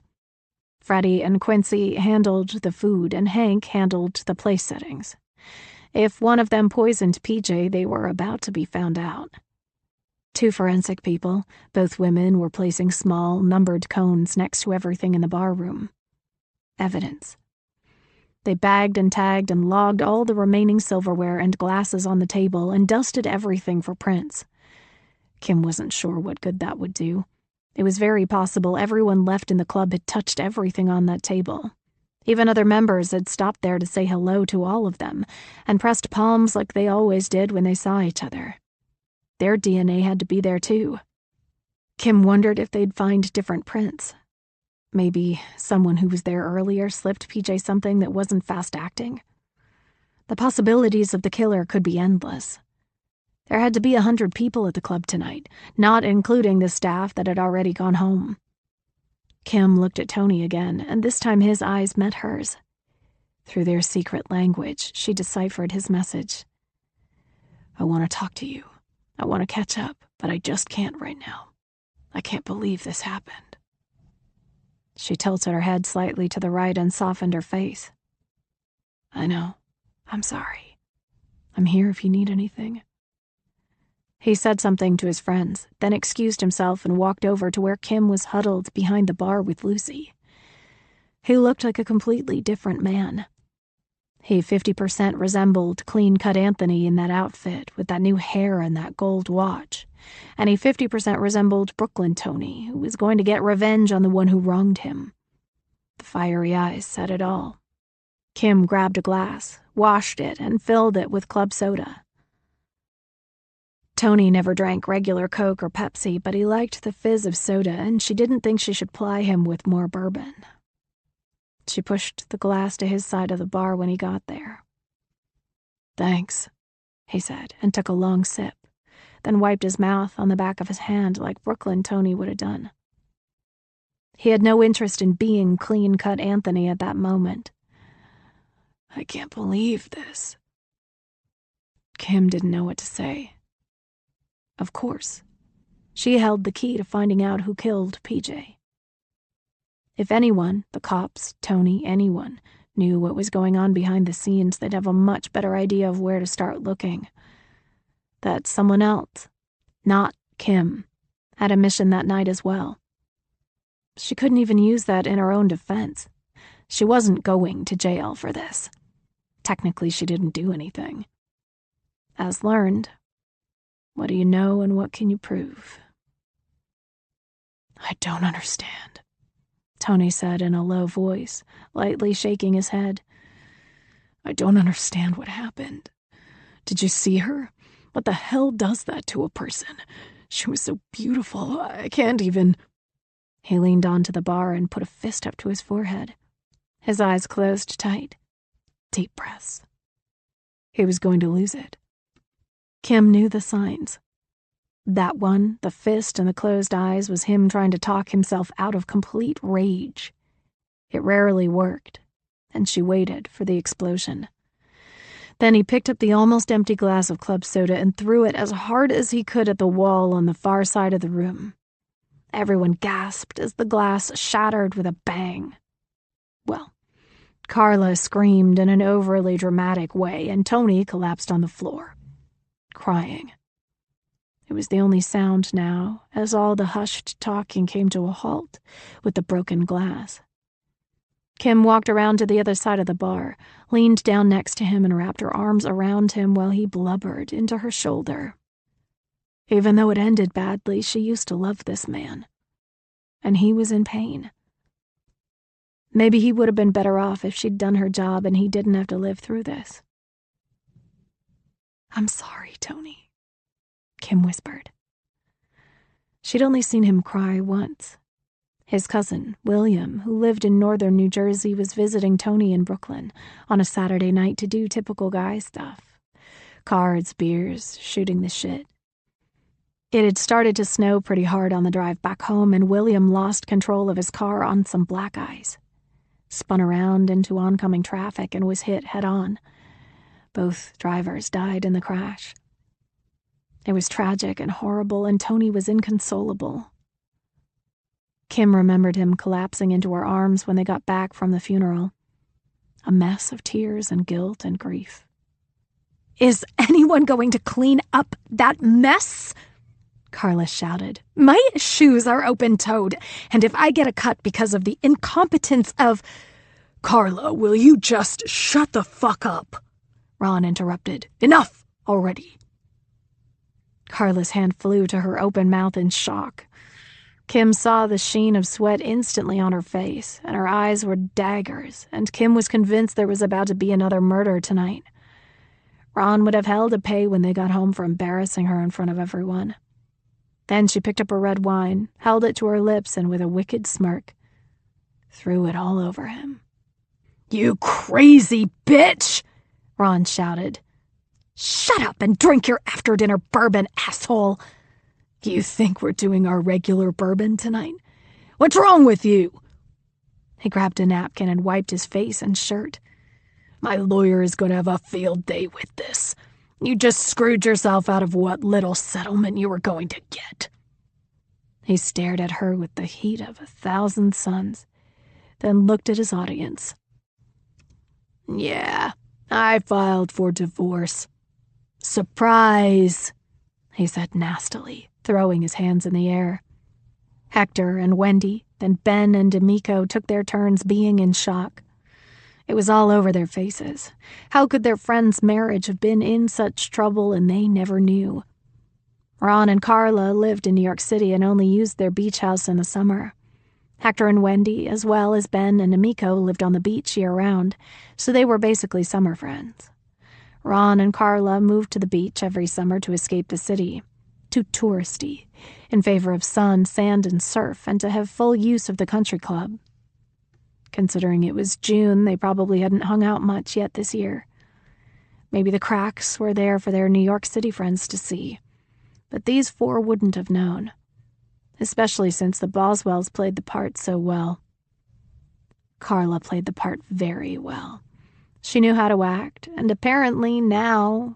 Freddie and Quincy handled the food, and Hank handled the place settings. If one of them poisoned PJ, they were about to be found out. 2 forensic people, both women, were placing small, numbered cones next to everything in the bar room. Evidence. They bagged and tagged and logged all the remaining silverware and glasses on the table and dusted everything for prints. Kim wasn't sure what good that would do. It was very possible everyone left in the club had touched everything on that table. Even other members had stopped there to say hello to all of them and pressed palms like they always did when they saw each other. Their DNA had to be there too. Kim wondered if they'd find different prints. Maybe someone who was there earlier slipped PJ something that wasn't fast-acting. The possibilities of the killer could be endless. There had to be 100 people at the club tonight, not including the staff that had already gone home. Kim looked at Tony again, and this time his eyes met hers. Through their secret language, she deciphered his message. I want to talk to you. I want to catch up, but I just can't right now. I can't believe this happened. She tilted her head slightly to the right and softened her face. I know. I'm sorry. I'm here if you need anything. He said something to his friends, then excused himself and walked over to where Kim was huddled behind the bar with Lucy. He looked like a completely different man. He 50% resembled clean-cut Anthony in that outfit with that new hair and that gold watch, and he 50% resembled Brooklyn Tony, who was going to get revenge on the one who wronged him. The fiery eyes said it all. Kim grabbed a glass, washed it, and filled it with club soda. Tony never drank regular Coke or Pepsi, but he liked the fizz of soda, and she didn't think she should ply him with more bourbon. She pushed the glass to his side of the bar when he got there. Thanks, he said, and took a long sip, then wiped his mouth on the back of his hand like Brooklyn Tony would have done. He had no interest in being clean-cut Anthony at that moment. I can't believe this. Kim didn't know what to say. Of course. She held the key to finding out who killed PJ. If anyone, the cops, Tony, anyone, knew what was going on behind the scenes, they'd have a much better idea of where to start looking. That someone else, not Kim, had a mission that night as well. She couldn't even use that in her own defense. She wasn't going to jail for this. Technically, she didn't do anything. As learned, what do you know and what can you prove? I don't understand, Tony said in a low voice, lightly shaking his head. I don't understand what happened. Did you see her? What the hell does that to a person? She was so beautiful, I can't even... He leaned onto the bar and put a fist up to his forehead. His eyes closed tight. Deep breaths. He was going to lose it. Kim knew the signs. That one, the fist and the closed eyes, was him trying to talk himself out of complete rage. It rarely worked, and she waited for the explosion. Then he picked up the almost empty glass of club soda and threw it as hard as he could at the wall on the far side of the room. Everyone gasped as the glass shattered with a bang. Well, Carla screamed in an overly dramatic way, and Tony collapsed on the floor, crying. It was the only sound now, as all the hushed talking came to a halt with the broken glass. Kim walked around to the other side of the bar, leaned down next to him and wrapped her arms around him while he blubbered into her shoulder. Even though it ended badly, she used to love this man. And he was in pain. Maybe he would have been better off if she'd done her job and he didn't have to live through this. I'm sorry, Tony, Kim whispered. She'd only seen him cry once. His cousin, William, who lived in northern New Jersey, was visiting Tony in Brooklyn on a Saturday night to do typical guy stuff. Cards, beers, shooting the shit. It had started to snow pretty hard on the drive back home, and William lost control of his car on some black ice, spun around into oncoming traffic, and was hit head-on. Both drivers died in the crash. It was tragic and horrible, and Tony was inconsolable. Kim remembered him collapsing into her arms when they got back from the funeral, a mess of tears and guilt and grief. "Is anyone going to clean up that mess?" Carla shouted. "My shoes are open-toed, and if I get a cut because of the incompetence of—" "Carla, will you just shut the fuck up?" Ron interrupted. "Enough already." Carla's hand flew to her open mouth in shock. Kim saw the sheen of sweat instantly on her face, and her eyes were daggers, and Kim was convinced there was about to be another murder tonight. Ron would have hell to pay when they got home for embarrassing her in front of everyone. Then she picked up her red wine, held it to her lips, and with a wicked smirk, threw it all over him. "You crazy bitch!" Ron shouted. "Shut up and drink your after-dinner bourbon, asshole!" "You think we're doing our regular bourbon tonight? What's wrong with you?" He grabbed a napkin and wiped his face and shirt. "My lawyer is going to have a field day with this. You just screwed yourself out of what little settlement you were going to get." He stared at her with the heat of 1,000 suns, then looked at his audience. "Yeah, I filed for divorce. Surprise," he said nastily, throwing his hands in the air. Hector and Wendy, then Ben and D'Amico took their turns being in shock. It was all over their faces. How could their friend's marriage have been in such trouble and they never knew? Ron and Carla lived in New York City and only used their beach house in the summer. Hector and Wendy, as well as Ben and D'Amico, lived on the beach year-round, so they were basically summer friends. Ron and Carla moved to the beach every summer to escape the city, too touristy, in favor of sun, sand, and surf, and to have full use of the country club. Considering it was June, they probably hadn't hung out much yet this year. Maybe the cracks were there for their New York City friends to see, but these four wouldn't have known, especially since the Boswells played the part so well. Carla played the part very well. She knew how to act, and apparently now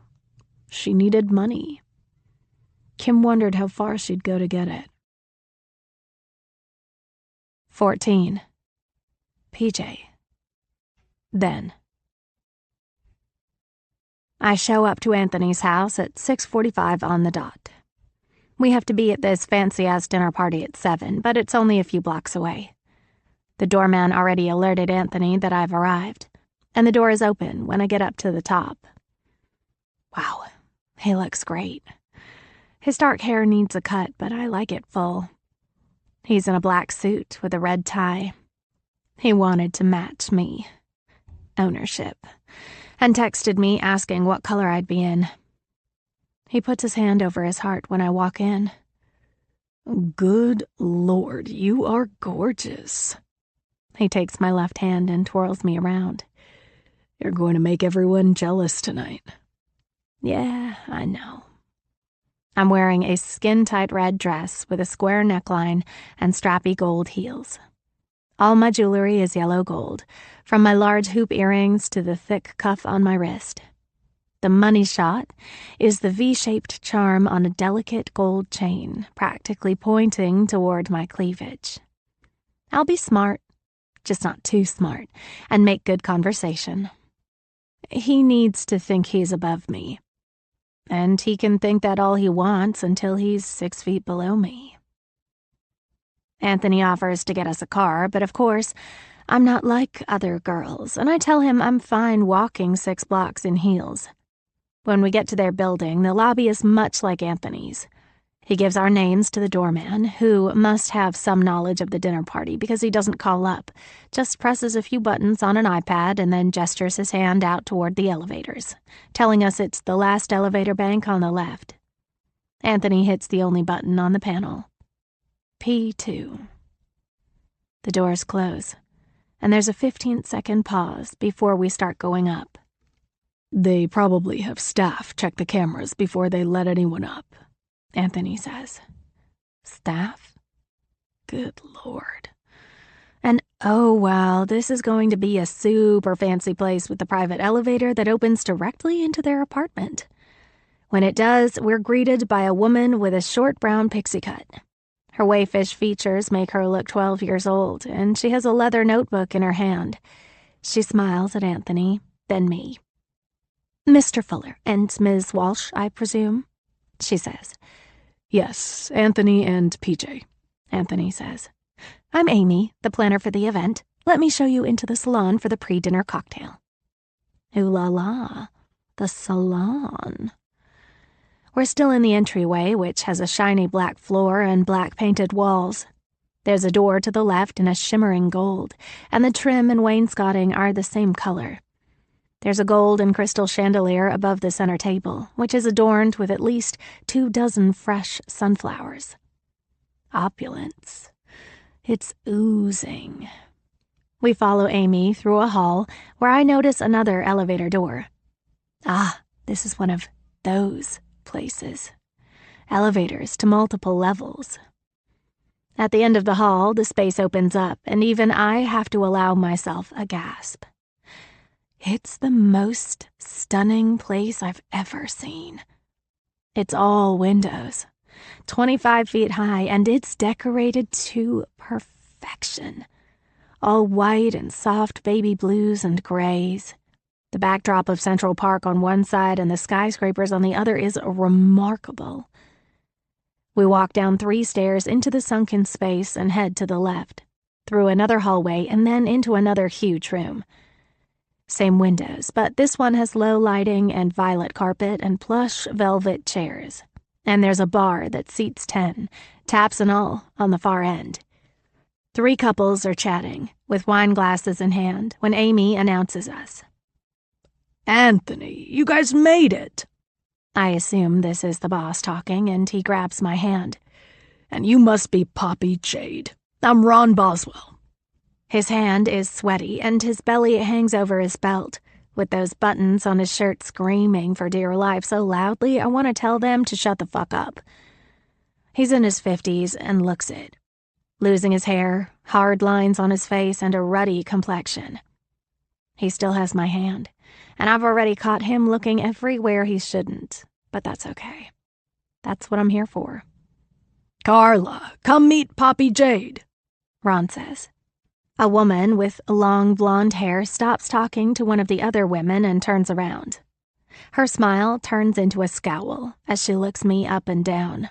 she needed money. Kim wondered how far she'd go to get it. 14. PJ. Then. I show up to Anthony's house at 6:45 on the dot. We have to be at this fancy-ass dinner party at 7, but it's only a few blocks away. The doorman already alerted Anthony that I've arrived, and the door is open when I get up to the top. Wow, he looks great. His dark hair needs a cut, but I like it full. He's in a black suit with a red tie. He wanted to match me. Ownership. And texted me asking what color I'd be in. He puts his hand over his heart when I walk in. "Good Lord, you are gorgeous." He takes my left hand and twirls me around. "You're going to make everyone jealous tonight." Yeah, I know. I'm wearing a skin-tight red dress with a square neckline and strappy gold heels. All my jewelry is yellow gold, from my large hoop earrings to the thick cuff on my wrist. The money shot is the V-shaped charm on a delicate gold chain, practically pointing toward my cleavage. I'll be smart, just not too smart, and make good conversation. He needs to think he's above me. And he can think that all he wants until he's 6 feet below me. Anthony offers to get us a car, but of course, I'm not like other girls, and I tell him I'm fine walking 6 blocks in heels. When we get to their building, the lobby is much like Anthony's. He gives our names to the doorman, who must have some knowledge of the dinner party because he doesn't call up, just presses a few buttons on an iPad and then gestures his hand out toward the elevators, telling us it's the last elevator bank on the left. Anthony hits the only button on the panel. P2. The doors close, and there's a 15-second pause before we start going up. They probably have staff check the cameras before they let anyone up, Anthony says. Staff? Good Lord. And oh wow, this is going to be a super fancy place with a private elevator that opens directly into their apartment. When it does, we're greeted by a woman with a short brown pixie cut. Her waifish features make her look 12 years old, and she has a leather notebook in her hand. She smiles at Anthony, then me. "Mr. Fuller and Ms. Walsh, I presume?" she says. "Yes, Anthony and PJ," Anthony says. "I'm Amy, the planner for the event. Let me show you into the salon for the pre-dinner cocktail." Ooh la la, the salon. We're still in the entryway, which has a shiny black floor and black painted walls. There's a door to the left in a shimmering gold, and the trim and wainscoting are the same color. There's a gold and crystal chandelier above the center table, which is adorned with at least 24 fresh sunflowers. Opulence. It's oozing. We follow Amy through a hall where I notice another elevator door. Ah, this is one of those places. Elevators to multiple levels. At the end of the hall, the space opens up, and even I have to allow myself a gasp. It's the most stunning place I've ever seen. It's all windows, 25 feet high, and it's decorated to perfection. All white and soft baby blues and grays. The backdrop of Central Park on one side and the skyscrapers on the other is remarkable. We walk down 3 stairs into the sunken space and head to the left, through another hallway and then into another huge room. Same windows, but this one has low lighting and violet carpet and plush velvet chairs. And there's a bar that seats 10, taps and all, on the far end. 3 couples are chatting, with wine glasses in hand, when Amy announces us. "Anthony, you guys made it!" I assume this is the boss talking, and he grabs my hand. "And you must be Poppy Jade. I'm Ron Boswell." His hand is sweaty, and his belly hangs over his belt, with those buttons on his shirt screaming for dear life so loudly I want to tell them to shut the fuck up. He's in his 50s and looks it. Losing his hair, hard lines on his face, and a ruddy complexion. He still has my hand, and I've already caught him looking everywhere he shouldn't, but that's okay. That's what I'm here for. "Carla, come meet Poppy Jade," Ron says. A woman with long blonde hair stops talking to one of the other women and turns around. Her smile turns into a scowl as she looks me up and down.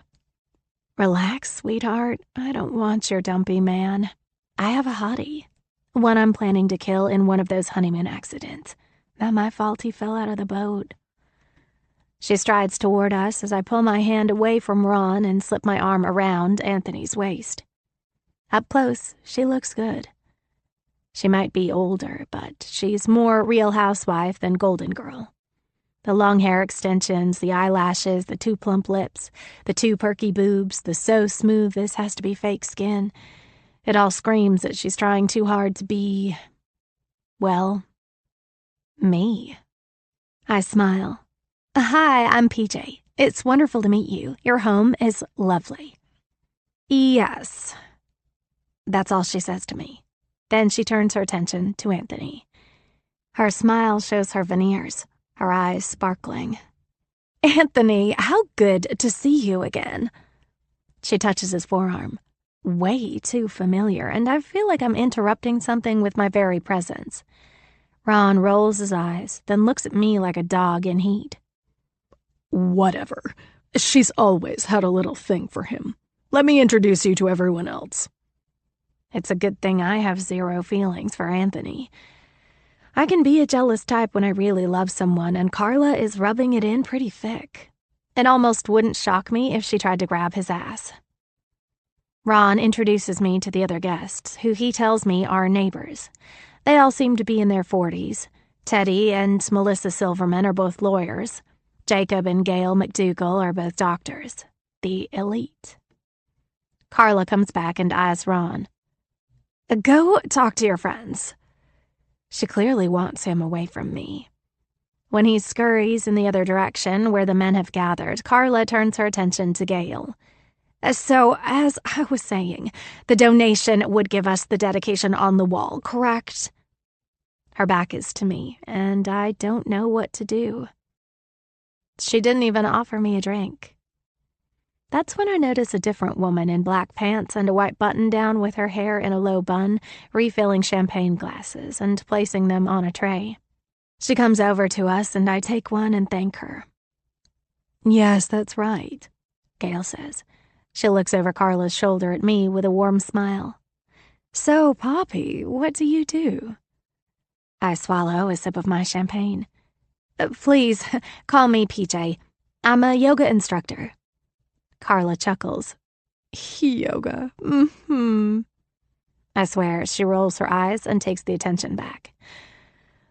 "Relax, sweetheart. I don't want your dumpy man. I have a hottie. One I'm planning to kill in one of those honeymoon accidents. Not my fault he fell out of the boat." She strides toward us as I pull my hand away from Ron and slip my arm around Anthony's waist. Up close, she looks good. She might be older, but she's more Real Housewife than Golden Girl. The long hair extensions, the eyelashes, the 2 plump lips, the 2 perky boobs, the so smooth this has to be fake skin. It all screams that she's trying too hard to be, well, me. I smile. "Hi, I'm PJ. It's wonderful to meet you. Your home is lovely." "Yes." That's all she says to me. Then she turns her attention to Anthony. Her smile shows her veneers, her eyes sparkling. "Anthony, how good to see you again." She touches his forearm. Way too familiar, and I feel like I'm interrupting something with my very presence. Ron rolls his eyes, then looks at me like a dog in heat. "Whatever. She's always had a little thing for him. Let me introduce you to everyone else." It's a good thing I have 0 feelings for Anthony. I can be a jealous type when I really love someone, and Carla is rubbing it in pretty thick. It almost wouldn't shock me if she tried to grab his ass. Ron introduces me to the other guests, who he tells me are neighbors. They all seem to be in their 40s. Teddy and Melissa Silverman are both lawyers. Jacob and Gail McDougal are both doctors. The elite. Carla comes back and eyes Ron. "Go talk to your friends." She clearly wants him away from me. When he scurries in the other direction, where the men have gathered, Carla turns her attention to Gale. So, as I was saying, the donation would give us the dedication on the wall, correct? Her back is to me, and I don't know what to do. She didn't even offer me a drink. That's when I notice a different woman in black pants and a white button-down with her hair in a low bun, refilling champagne glasses and placing them on a tray. She comes over to us, and I take one and thank her. Yes, that's right, Gale says. She looks over Carla's shoulder at me with a warm smile. So, Poppy, what do you do? I swallow a sip of my champagne. Please, call me PJ. I'm a yoga instructor. Carla chuckles. Yoga. I swear, she rolls her eyes and takes the attention back.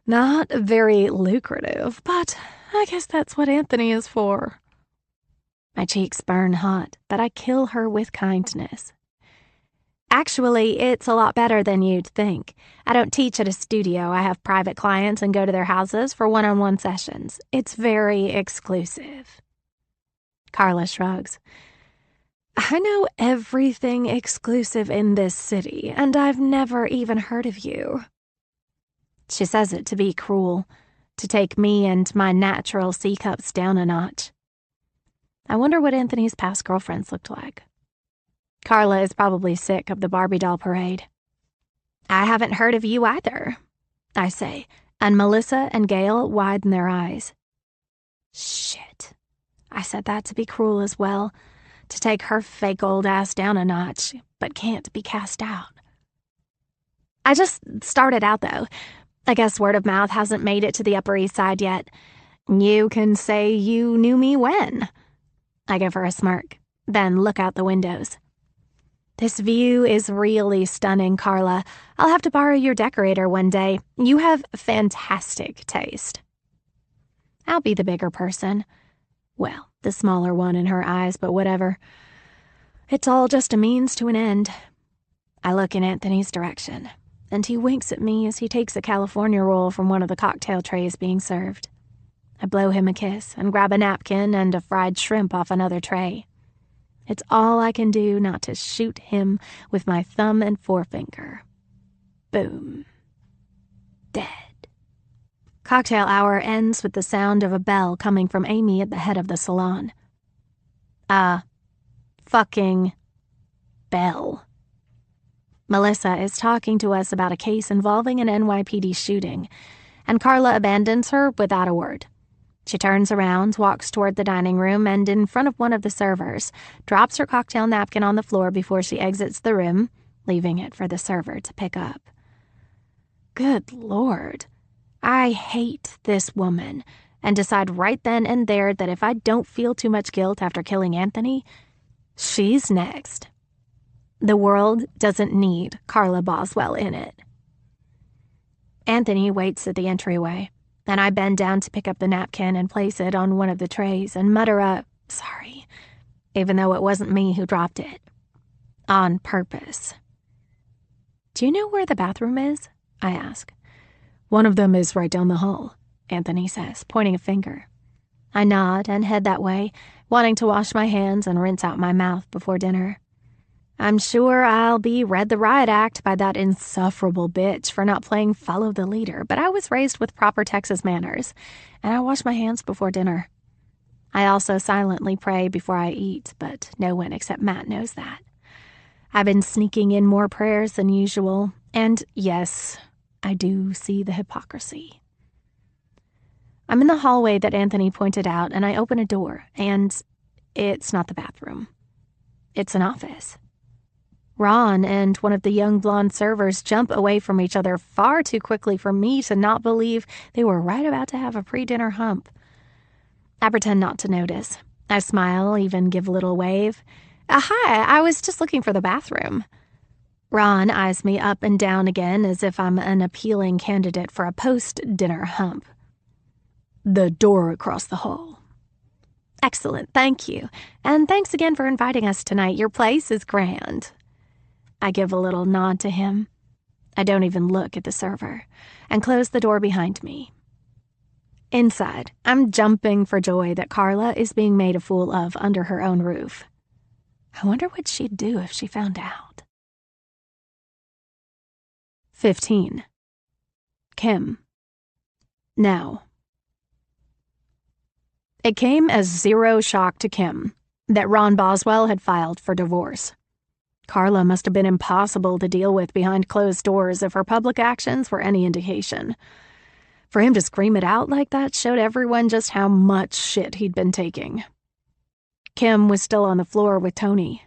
Not very lucrative, but I guess that's what Anthony is for. My cheeks burn hot, but I kill her with kindness. Actually, it's a lot better than you'd think. I don't teach at a studio. I have private clients and go to their houses for one-on-one sessions. It's very exclusive. Carla shrugs. I know everything exclusive in this city, and I've never even heard of you. She says it to be cruel, to take me and my natural C-cups down a notch. I wonder what Anthony's past girlfriends looked like. Carla is probably sick of the Barbie doll parade. I haven't heard of you either, I say, and Melissa and Gale widen their eyes. Shit. I said that to be cruel as well, to take her fake old ass down a notch, but can't be cast out. I just started out, though. I guess word of mouth hasn't made it to the Upper East Side yet. You can say you knew me when. I give her a smirk, then look out the windows. This view is really stunning, Carla. I'll have to borrow your decorator one day. You have fantastic taste. I'll be the bigger person. Well, the smaller one in her eyes, but whatever. It's all just a means to an end. I look in Anthony's direction, and he winks at me as he takes a California roll from one of the cocktail trays being served. I blow him a kiss and grab a napkin and a fried shrimp off another tray. It's all I can do not to shoot him with my thumb and forefinger. Boom. Dead. Cocktail hour ends with the sound of a bell coming from Amy at the head of the salon. Fucking bell. Melissa is talking to us about a case involving an NYPD shooting, and Carla abandons her without a word. She turns around, walks toward the dining room, and in front of one of the servers, drops her cocktail napkin on the floor before she exits the room, leaving it for the server to pick up. Good Lord. I hate this woman, and decide right then and there that if I don't feel too much guilt after killing Anthony, she's next. The world doesn't need Carla Boswell in it. Anthony waits at the entryway, and I bend down to pick up the napkin and place it on one of the trays and mutter a sorry, even though it wasn't me who dropped it. On purpose. Do you know where the bathroom is? I ask. One of them is right down the hall, Anthony says, pointing a finger. I nod and head that way, wanting to wash my hands and rinse out my mouth before dinner. I'm sure I'll be read the riot act by that insufferable bitch for not playing follow the leader, but I was raised with proper Texas manners, and I wash my hands before dinner. I also silently pray before I eat, but no one except Matt knows that. I've been sneaking in more prayers than usual, and yes, I do see the hypocrisy. I'm in the hallway that Anthony pointed out, and I open a door, and it's not the bathroom. It's an office. Ron and one of the young blonde servers jump away from each other far too quickly for me to not believe they were right about to have a pre-dinner hump. I pretend not to notice. I smile, even give a little wave. Hi, I was just looking for the bathroom. Ron eyes me up and down again as if I'm an appealing candidate for a post-dinner hump. The door across the hall. Excellent, thank you. And thanks again for inviting us tonight. Your place is grand. I give a little nod to him. I don't even look at the server, and close the door behind me. Inside, I'm jumping for joy that Carla is being made a fool of under her own roof. I wonder what she'd do if she found out. 15. Kim. Now. It came as zero shock to Kim that Ron Boswell had filed for divorce. Carla must have been impossible to deal with behind closed doors if her public actions were any indication. For him to scream it out like that showed everyone just how much shit he'd been taking. Kim was still on the floor with Tony.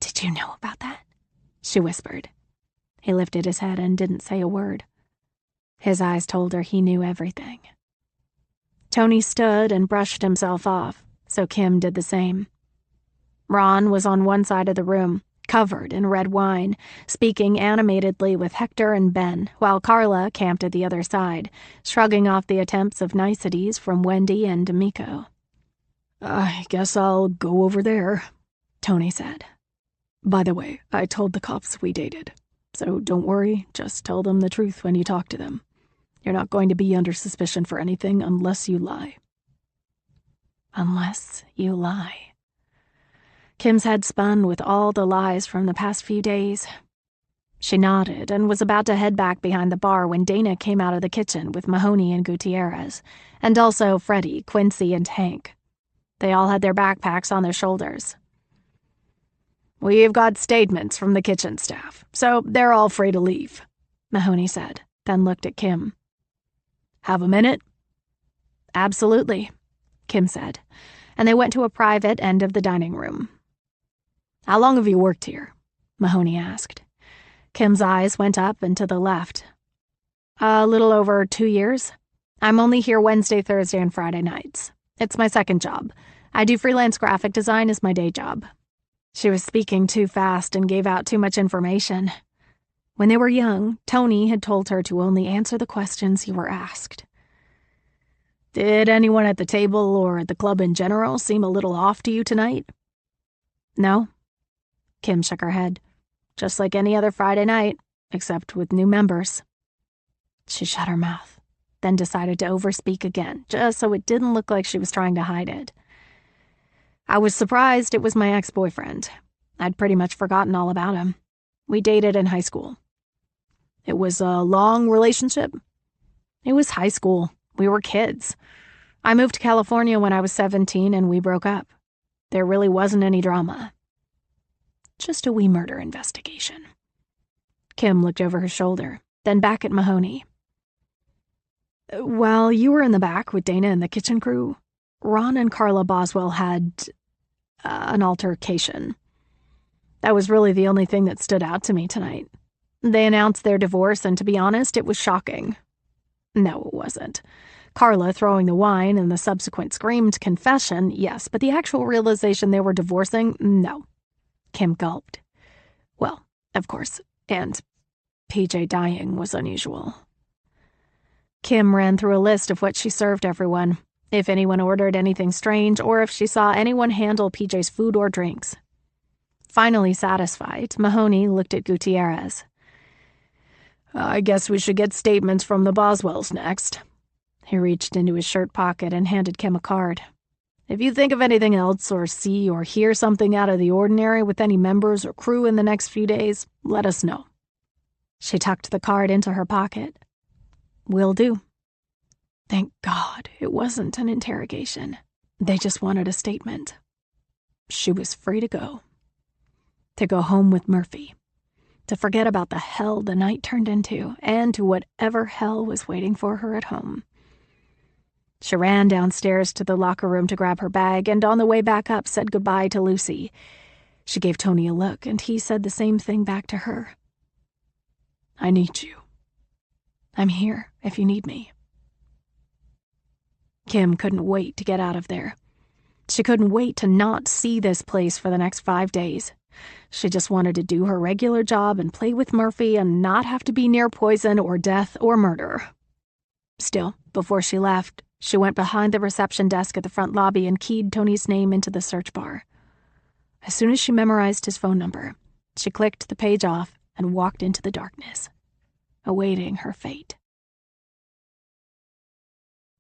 "Did you know about that?" she whispered. He lifted his head and didn't say a word. His eyes told her he knew everything. Tony stood and brushed himself off, so Kim did the same. Ron was on one side of the room, covered in red wine, speaking animatedly with Hector and Ben, while Carla camped at the other side, shrugging off the attempts of niceties from Wendy and D'Amico. "I guess I'll go over there," Tony said. "By the way, I told the cops we dated, so don't worry, just tell them the truth when you talk to them. You're not going to be under suspicion for anything unless you lie." Unless you lie. Kim's head spun with all the lies from the past few days. She nodded and was about to head back behind the bar when Dana came out of the kitchen with Mahoney and Gutierrez, and also Freddie, Quincy, and Hank. They all had their backpacks on their shoulders. "We've got statements from the kitchen staff, so they're all free to leave," Mahoney said, then looked at Kim. "Have a minute?" "Absolutely," Kim said, and they went to a private end of the dining room. "How long have you worked here?" Mahoney asked. Kim's eyes went up and to the left. "A little over 2 years. I'm only here Wednesday, Thursday, and Friday nights. It's my second job. I do freelance graphic design as my day job." She was speaking too fast and gave out too much information. When they were young, Tony had told her to only answer the questions you were asked. "Did anyone at the table or at the club in general seem a little off to you tonight?" "No." Kim shook her head. "Just like any other Friday night, except with new members." She shut her mouth, then decided to overspeak again, just so it didn't look like she was trying to hide it. "I was surprised it was my ex-boyfriend. I'd pretty much forgotten all about him. We dated in high school." "It was a long relationship?" "It was high school. We were kids. I moved to California when I was 17 and we broke up. There really wasn't any drama. Just a wee murder investigation." Kim looked over her shoulder, then back at Mahoney. "While you were in the back with Dana and the kitchen crew, Ron and Carla Boswell had an altercation. That was really the only thing that stood out to me tonight. They announced their divorce, and to be honest, it was shocking. No, it wasn't. Carla throwing the wine and the subsequent screamed confession, yes, but the actual realization they were divorcing, no." Kim gulped. "Well, of course, and PJ dying was unusual." Kim ran through a list of what she served everyone, if anyone ordered anything strange, or if she saw anyone handle PJ's food or drinks. Finally satisfied, Mahoney looked at Gutierrez. "I guess we should get statements from the Boswells next." He reached into his shirt pocket and handed Kim a card. "If you think of anything else or see or hear something out of the ordinary with any members or crew in the next few days, let us know." She tucked the card into her pocket. "Will do." Thank God it wasn't an interrogation. They just wanted a statement. She was free to go. To go home with Murphy. To forget about the hell the night turned into, and to whatever hell was waiting for her at home. She ran downstairs to the locker room to grab her bag, and on the way back up said goodbye to Lucy. She gave Tony a look, and he said the same thing back to her. "I need you. I'm here if you need me." Kim couldn't wait to get out of there. She couldn't wait to not see this place for the next 5 days. She just wanted to do her regular job and play with Murphy and not have to be near poison or death or murder. Still, before she left, she went behind the reception desk at the front lobby and keyed Tony's name into the search bar. As soon as she memorized his phone number, she clicked the page off and walked into the darkness, awaiting her fate.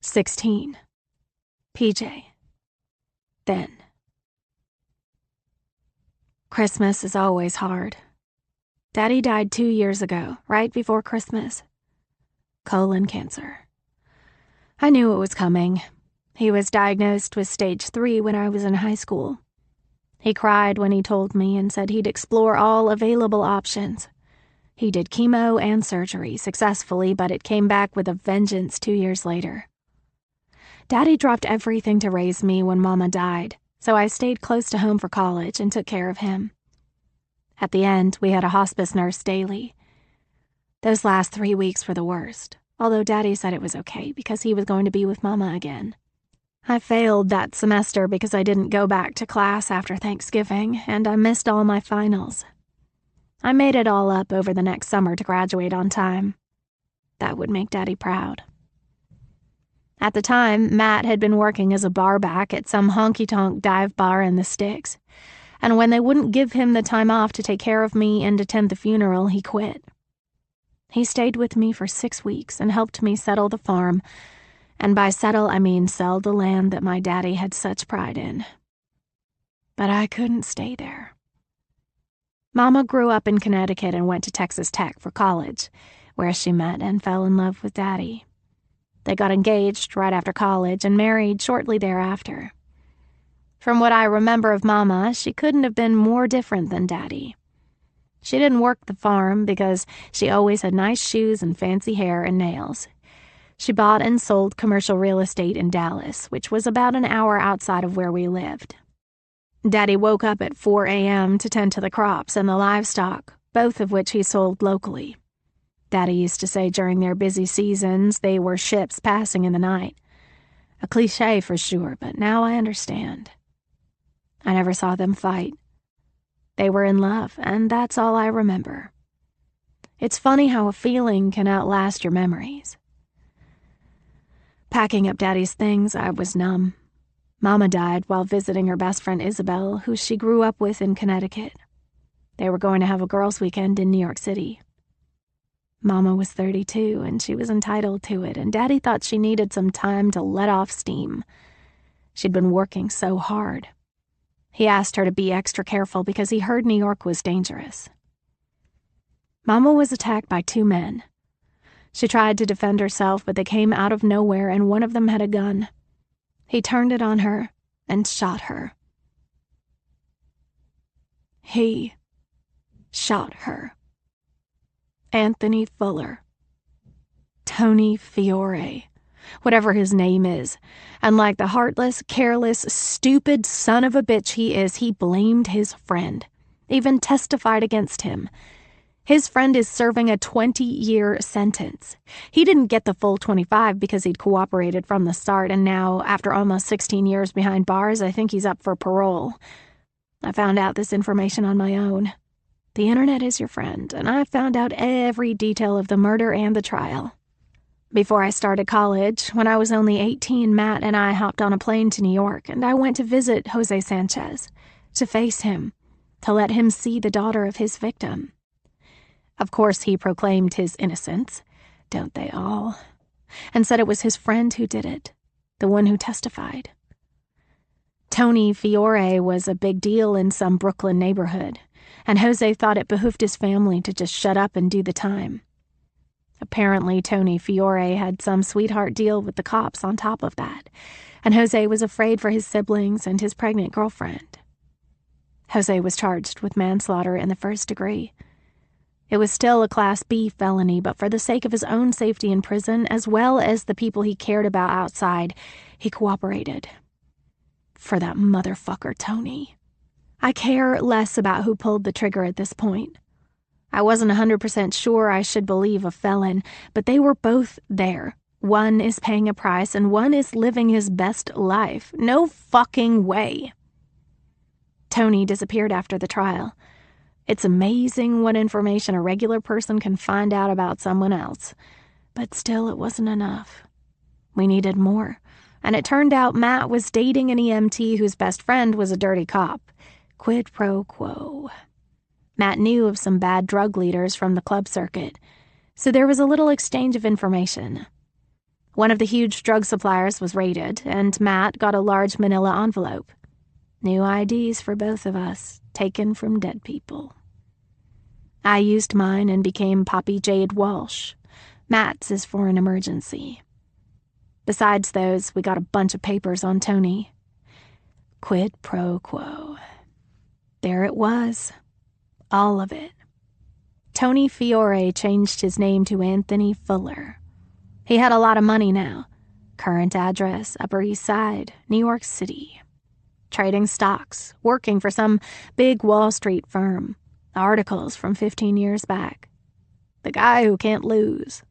16. PJ. Then. Christmas is always hard. Daddy died 2 years ago, right before Christmas. Colon cancer. I knew it was coming. He was diagnosed with stage 3 when I was in high school. He cried when he told me and said he'd explore all available options. He did chemo and surgery successfully, but it came back with a vengeance 2 years later. Daddy dropped everything to raise me when Mama died, so I stayed close to home for college and took care of him. At the end, we had a hospice nurse daily. Those last 3 weeks were the worst, although Daddy said it was okay because he was going to be with Mama again. I failed that semester because I didn't go back to class after Thanksgiving, and I missed all my finals. I made it all up over the next summer to graduate on time. That would make Daddy proud. At the time, Matt had been working as a barback at some honky-tonk dive bar in the sticks, and when they wouldn't give him the time off to take care of me and attend the funeral, he quit. He stayed with me for 6 weeks and helped me settle the farm, and by settle I mean sell the land that my daddy had such pride in. But I couldn't stay there. Mama grew up in Connecticut and went to Texas Tech for college, where she met and fell in love with Daddy. They got engaged right after college and married shortly thereafter. From what I remember of Mama, she couldn't have been more different than Daddy. She didn't work the farm because she always had nice shoes and fancy hair and nails. She bought and sold commercial real estate in Dallas, which was about an hour outside of where we lived. Daddy woke up at 4 a.m. to tend to the crops and the livestock, both of which he sold locally. Daddy used to say during their busy seasons they were ships passing in the night. A cliche for sure, but now I understand. I never saw them fight. They were in love, and that's all I remember. It's funny how a feeling can outlast your memories. Packing up Daddy's things, I was numb. Mama died while visiting her best friend Isabel, who she grew up with in Connecticut. They were going to have a girls' weekend in New York City. Mama was 32, and she was entitled to it, and Daddy thought she needed some time to let off steam. She'd been working so hard. He asked her to be extra careful because he heard New York was dangerous. Mama was attacked by 2 men. She tried to defend herself, but they came out of nowhere, and one of them had a gun. He turned it on her and shot her. He shot her. Anthony Fuller. Tony Fiore. Whatever his name is. And like the heartless, careless, stupid son of a bitch he is, he blamed his friend. Even testified against him. His friend is serving a 20-year sentence. He didn't get the full 25 because he'd cooperated from the start, and now, after almost 16 years behind bars, I think he's up for parole. I found out this information on my own. The internet is your friend, and I found out every detail of the murder and the trial. Before I started college, when I was only 18, Matt and I hopped on a plane to New York, and I went to visit Jose Sanchez, to face him, to let him see the daughter of his victim. Of course, he proclaimed his innocence, don't they all, and said it was his friend who did it, the one who testified. Tony Fiore was a big deal in some Brooklyn neighborhood, and Jose thought it behooved his family to just shut up and do the time. Apparently, Tony Fiore had some sweetheart deal with the cops on top of that, and Jose was afraid for his siblings and his pregnant girlfriend. Jose was charged with manslaughter in the 1st degree. It was still a Class B felony, but for the sake of his own safety in prison, as well as the people he cared about outside, he cooperated. For that motherfucker, Tony. I care less about who pulled the trigger at this point. I wasn't 100% sure I should believe a felon, but they were both there. One is paying a price, and one is living his best life. No fucking way. Tony disappeared after the trial. It's amazing what information a regular person can find out about someone else. But still, it wasn't enough. We needed more. And it turned out Matt was dating an EMT whose best friend was a dirty cop. Quid pro quo. Matt knew of some bad drug leaders from the club circuit, so there was a little exchange of information. One of the huge drug suppliers was raided, and Matt got a large manila envelope. New IDs for both of us, taken from dead people. I used mine and became Poppy Jade Walsh. Matt's is for an emergency. Besides those, we got a bunch of papers on Tony. Quid pro quo. There it was. All of it. Tony Fiore changed his name to Anthony Fuller. He had a lot of money now. Current address, Upper East Side, New York City. Trading stocks, working for some big Wall Street firm. Articles from 15 years back. The guy who can't lose.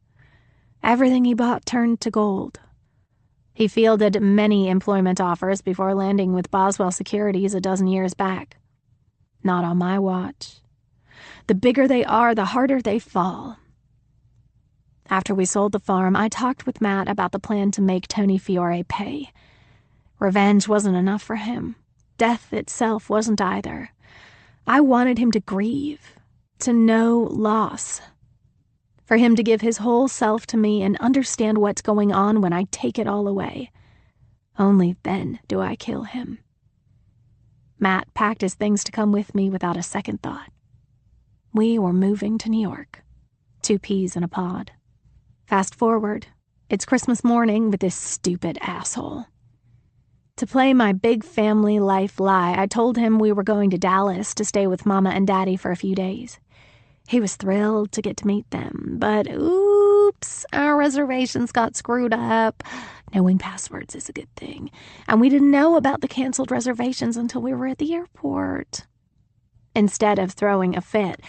Everything he bought turned to gold. He fielded many employment offers before landing with Boswell Securities a dozen years back. Not on my watch. The bigger they are, the harder they fall. After we sold the farm, I talked with Matt about the plan to make Tony Fiore pay. Revenge wasn't enough for him. Death itself wasn't either. I wanted him to grieve, to know loss. For him to give his whole self to me and understand what's going on when I take it all away. Only then do I kill him. Matt packed his things to come with me without a second thought. We were moving to New York. 2 peas in a pod. Fast forward, it's Christmas morning with this stupid asshole. To play my big family life lie, I told him we were going to Dallas to stay with Mama and Daddy for a few days. He was thrilled to get to meet them, but oops, our reservations got screwed up. Knowing passwords is a good thing, and we didn't know about the canceled reservations until we were at the airport. Instead of throwing a fit,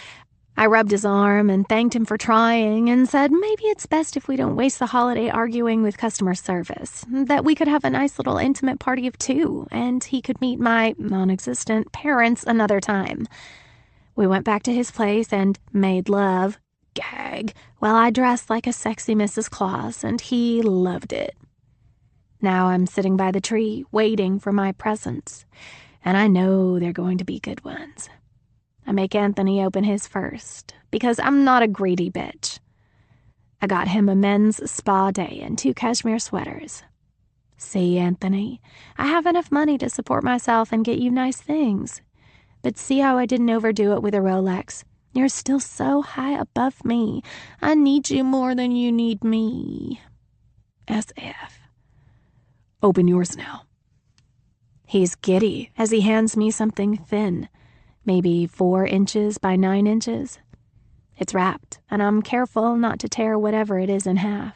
I rubbed his arm and thanked him for trying and said maybe it's best if we don't waste the holiday arguing with customer service, that we could have a nice little intimate party of 2, and he could meet my non-existent parents another time. We went back to his place and made love, gag, while I dressed like a sexy Mrs. Claus, and he loved it. Now I'm sitting by the tree, waiting for my presents, and I know they're going to be good ones. I make Anthony open his first, because I'm not a greedy bitch. I got him a men's spa day and 2 cashmere sweaters. See, Anthony, I have enough money to support myself and get you nice things. But see how I didn't overdo it with a Rolex. You're still so high above me. I need you more than you need me. SF. Open yours now. He's giddy as he hands me something thin, maybe 4 inches by 9 inches. It's wrapped, and I'm careful not to tear whatever it is in half.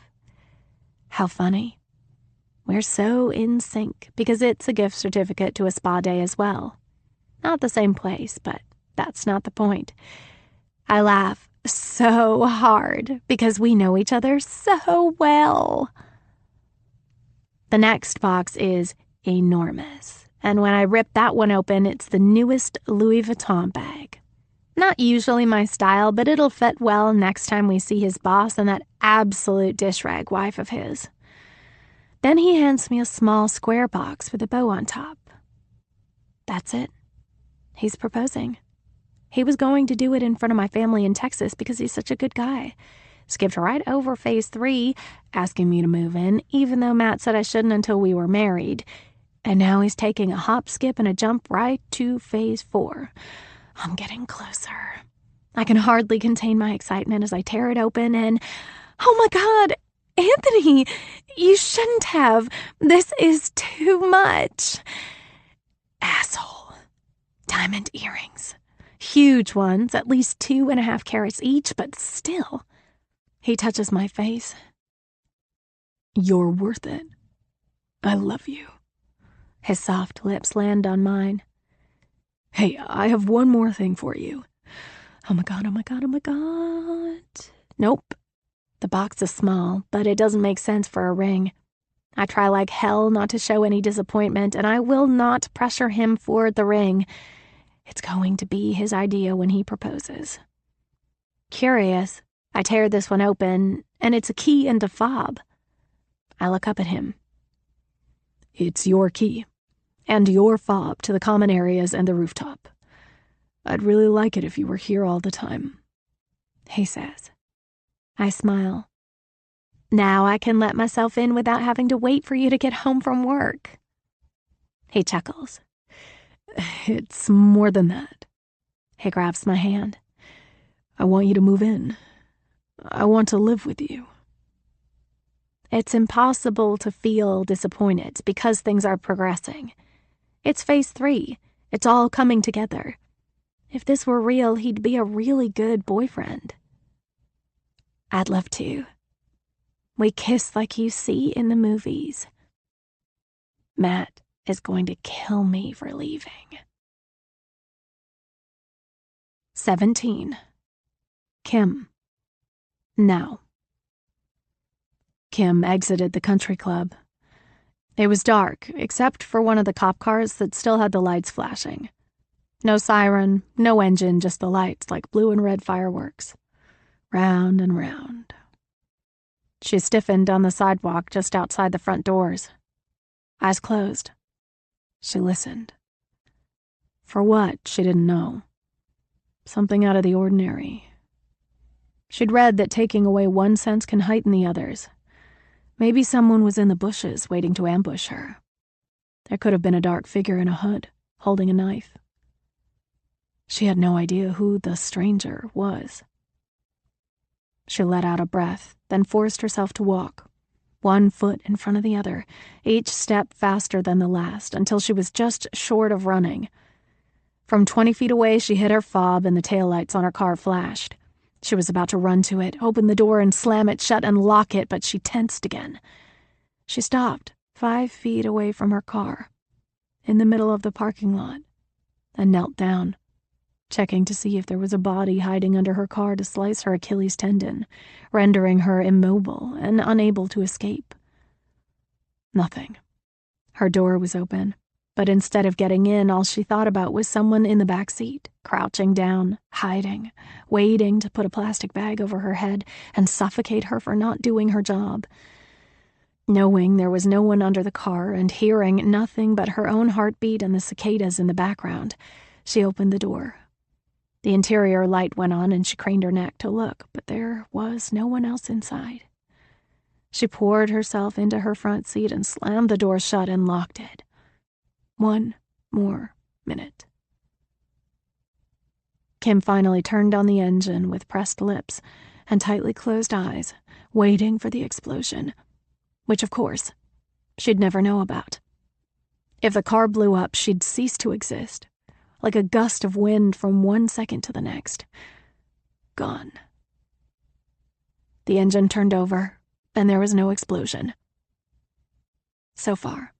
How funny. We're so in sync because it's a gift certificate to a spa day as well. Not the same place, but that's not the point. I laugh so hard because we know each other so well. The next box is enormous, and when I rip that one open, it's the newest Louis Vuitton bag. Not usually my style, but it'll fit well next time we see his boss and that absolute dish rag wife of his. Then he hands me a small square box with a bow on top. That's it. He's proposing. He was going to do it in front of my family in Texas because he's such a good guy. Skipped right over phase 3, asking me to move in, even though Matt said I shouldn't until we were married. And now he's taking a hop, skip, and a jump right to phase 4. I'm getting closer. I can hardly contain my excitement as I tear it open and, oh my God, Anthony, you shouldn't have. This is too much. Asshole. Diamond earrings. Huge ones, at least 2.5 carats each, but still. He touches my face. You're worth it. I love you. His soft lips land on mine. Hey, I have one more thing for you. Oh my God, oh my God, oh my God. Nope. The box is small, but it doesn't make sense for a ring. I try like hell not to show any disappointment, and I will not pressure him for the ring. It's going to be his idea when he proposes. Curious, I tear this one open, and it's a key and a fob. I look up at him. It's your key, and your fob to the common areas and the rooftop. I'd really like it if you were here all the time, he says. I smile. Now I can let myself in without having to wait for you to get home from work. He chuckles. It's more than that. He grabs my hand. I want you to move in. I want to live with you. It's impossible to feel disappointed because things are progressing. It's phase 3. It's all coming together. If this were real, he'd be a really good boyfriend. I'd love to. We kiss like you see in the movies. Matt is going to kill me for leaving. 17. Kim. Now. Kim exited the country club. It was dark, except for one of the cop cars that still had the lights flashing. No siren, no engine, just the lights like blue and red fireworks. Round and round. She stiffened on the sidewalk just outside the front doors. Eyes closed. She listened. For what, she didn't know. Something out of the ordinary. She'd read that taking away one sense can heighten the others. Maybe someone was in the bushes waiting to ambush her. There could have been a dark figure in a hood, holding a knife. She had no idea who the stranger was. She let out a breath, then forced herself to walk, one foot in front of the other, each step faster than the last, until she was just short of running. From 20 feet away, she hit her fob and the taillights on her car flashed. She was about to run to it, open the door and slam it shut and lock it, but she tensed again. She stopped 5 feet away from her car, in the middle of the parking lot, and knelt down, checking to see if there was a body hiding under her car to slice her Achilles tendon, rendering her immobile and unable to escape. Nothing. Her door was open, but instead of getting in, all she thought about was someone in the back seat, crouching down, hiding, waiting to put a plastic bag over her head and suffocate her for not doing her job. Knowing there was no one under the car and hearing nothing but her own heartbeat and the cicadas in the background, she opened the door. The interior light went on and she craned her neck to look, but there was no one else inside. She poured herself into her front seat and slammed the door shut and locked it. 1 more minute. Kim finally turned on the engine with pressed lips and tightly closed eyes, waiting for the explosion, which, of course, she'd never know about. If the car blew up, she'd cease to exist, like a gust of wind from one second to the next. Gone. The engine turned over, and there was no explosion. So far.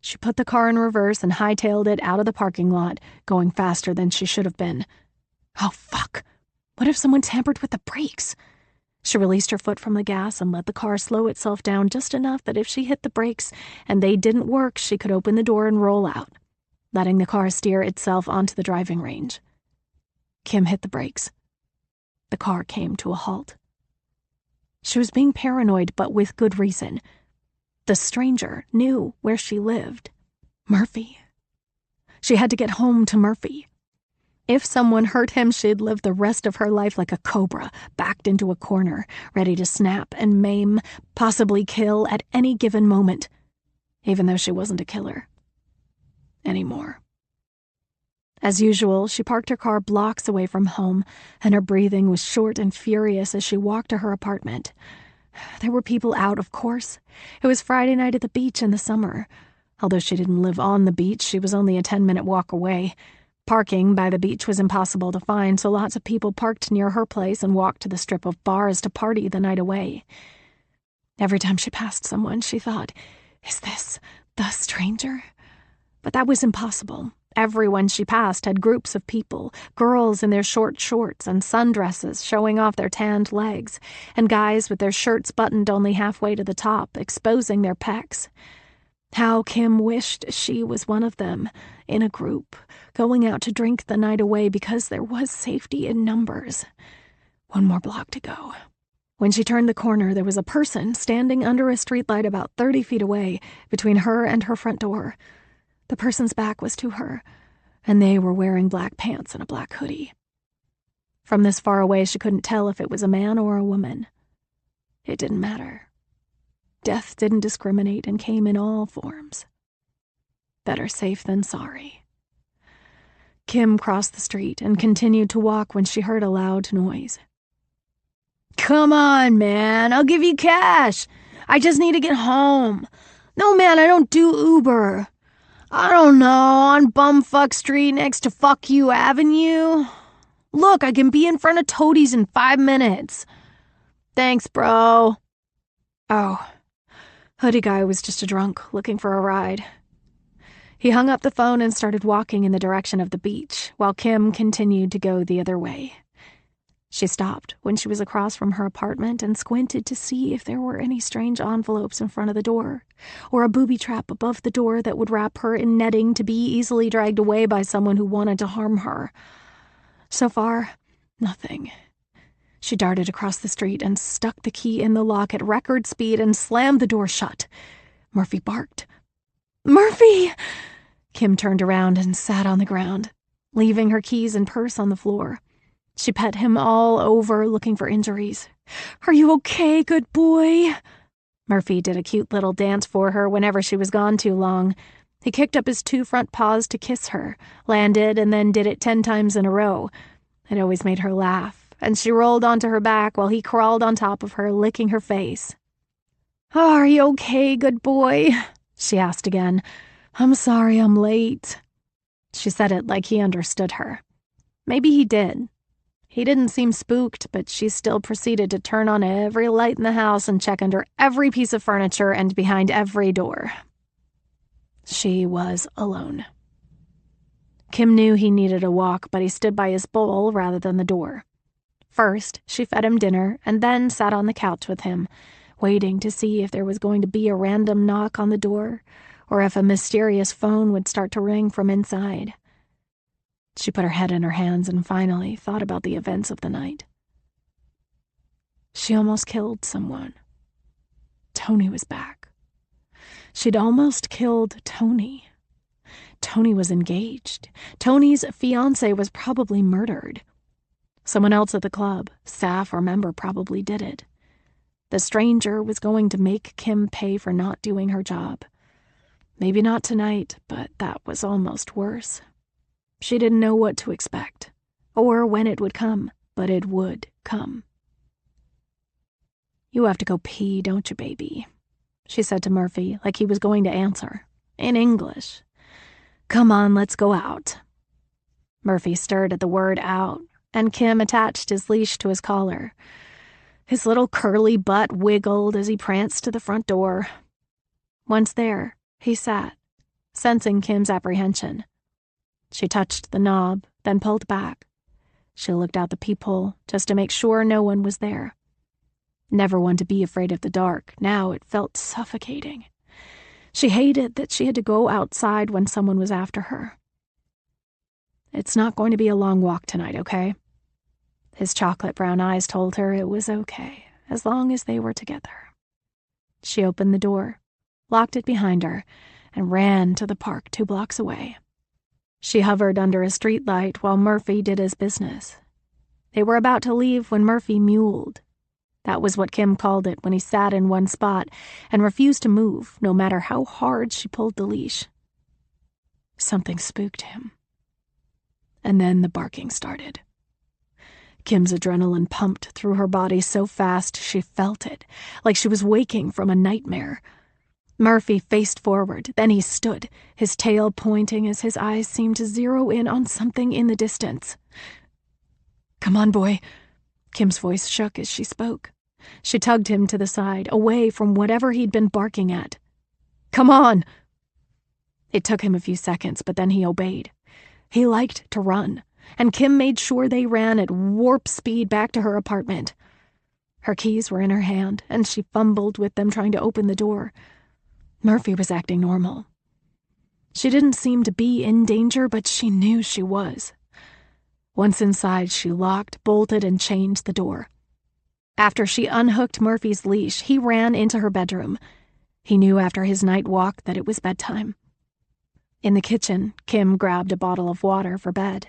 She put the car in reverse and hightailed it out of the parking lot, going faster than she should have been. Oh, fuck. What if someone tampered with the brakes? She released her foot from the gas and let the car slow itself down just enough that if she hit the brakes and they didn't work, she could open the door and roll out, letting the car steer itself onto the driving range. Kim hit the brakes. The car came to a halt. She was being paranoid, but with good reason. The stranger knew where she lived. Murphy. She had to get home to Murphy. If someone hurt him, she'd live the rest of her life like a cobra, backed into a corner, ready to snap and maim, possibly kill at any given moment, even though she wasn't a killer. Anymore. As usual, she parked her car blocks away from home, and her breathing was short and furious as she walked to her apartment. There were people out, of course. It was Friday night at the beach in the summer. Although she didn't live on the beach, she was only a 10-minute walk away. Parking by the beach was impossible to find, so lots of people parked near her place and walked to the strip of bars to party the night away. Every time she passed someone, she thought, is this the stranger? But that was impossible. Everyone she passed had groups of people, girls in their short shorts and sundresses showing off their tanned legs, and guys with their shirts buttoned only halfway to the top, exposing their pecs. How Kim wished she was one of them, in a group, going out to drink the night away because there was safety in numbers. 1 more block to go. When she turned the corner, there was a person standing under a streetlight about 30 feet away, between her and her front door. The person's back was to her, and they were wearing black pants and a black hoodie. From this far away, she couldn't tell if it was a man or a woman. It didn't matter. Death didn't discriminate and came in all forms. Better safe than sorry. Kim crossed the street and continued to walk when she heard a loud noise. Come on, man, I'll give you cash. I just need to get home. No, man, I don't do Uber. I don't know, on Bumfuck Street next to Fuck You Avenue. Look, I can be in front of Toadies in 5 minutes. Thanks, bro. Oh, hoodie guy was just a drunk looking for a ride. He hung up the phone and started walking in the direction of the beach, while Kim continued to go the other way. She stopped when she was across from her apartment and squinted to see if there were any strange envelopes in front of the door, or a booby trap above the door that would wrap her in netting to be easily dragged away by someone who wanted to harm her. So far, nothing. She darted across the street and stuck the key in the lock at record speed and slammed the door shut. Murphy barked. "Murphy!" Kim turned around and sat on the ground, leaving her keys and purse on the floor. She pet him all over, looking for injuries. "Are you okay, good boy?" Murphy did a cute little dance for her whenever she was gone too long. He kicked up his 2 front paws to kiss her, landed, and then did it 10 times in a row. It always made her laugh, and she rolled onto her back while he crawled on top of her, licking her face. "Oh, are you okay, good boy?" she asked again. "I'm sorry I'm late." She said it like he understood her. Maybe he did. He didn't seem spooked, but she still proceeded to turn on every light in the house and check under every piece of furniture and behind every door. She was alone. Kim knew he needed a walk, but he stood by his bowl rather than the door. First, she fed him dinner and then sat on the couch with him, waiting to see if there was going to be a random knock on the door or if a mysterious phone would start to ring from inside. She put her head in her hands and finally thought about the events of the night. She almost killed someone. Tony was back. She'd almost killed Tony. Tony was engaged. Tony's fiancé was probably murdered. Someone else at the club, staff or member, probably did it. The stranger was going to make Kim pay for not doing her job. Maybe not tonight, but that was almost worse. She didn't know what to expect, or when it would come, but it would come. "You have to go pee, don't you, baby?" she said to Murphy, like he was going to answer, in English. "Come on, let's go out." Murphy stirred at the word out, and Kim attached his leash to his collar. His little curly butt wiggled as he pranced to the front door. Once there, he sat, sensing Kim's apprehension. She touched the knob, then pulled back. She looked out the peephole just to make sure no one was there. Never one to be afraid of the dark, now it felt suffocating. She hated that she had to go outside when someone was after her. "It's not going to be a long walk tonight, okay?" His chocolate brown eyes told her it was okay, as long as they were together. She opened the door, locked it behind her, and ran to the park 2 blocks away. She hovered under a streetlight while Murphy did his business. They were about to leave when Murphy mewled. That was what Kim called it when he sat in one spot and refused to move, no matter how hard she pulled the leash. Something spooked him. And then the barking started. Kim's adrenaline pumped through her body so fast she felt it, like she was waking from a nightmare. Murphy faced forward, then he stood, his tail pointing as his eyes seemed to zero in on something in the distance. "Come on, boy." Kim's voice shook as she spoke. She tugged him to the side, away from whatever he'd been barking at. "Come on!" It took him a few seconds, but then he obeyed. He liked to run, and Kim made sure they ran at warp speed back to her apartment. Her keys were in her hand, and she fumbled with them trying to open the door. Murphy was acting normal. She didn't seem to be in danger, but she knew she was. Once inside, she locked, bolted, and chained the door. After she unhooked Murphy's leash, he ran into her bedroom. He knew after his night walk that it was bedtime. In the kitchen, Kim grabbed a bottle of water for bed.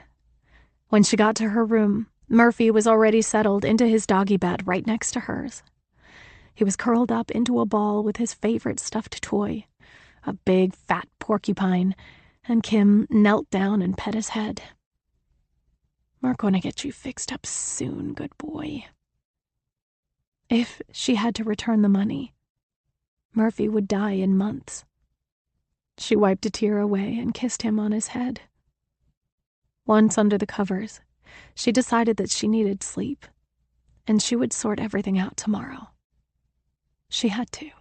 When she got to her room, Murphy was already settled into his doggy bed right next to hers. He was curled up into a ball with his favorite stuffed toy, a big, fat porcupine, and Kim knelt down and pet his head. "We're going to get you fixed up soon, good boy." If she had to return the money, Murphy would die in months. She wiped a tear away and kissed him on his head. Once under the covers, she decided that she needed sleep, and she would sort everything out tomorrow. She had to.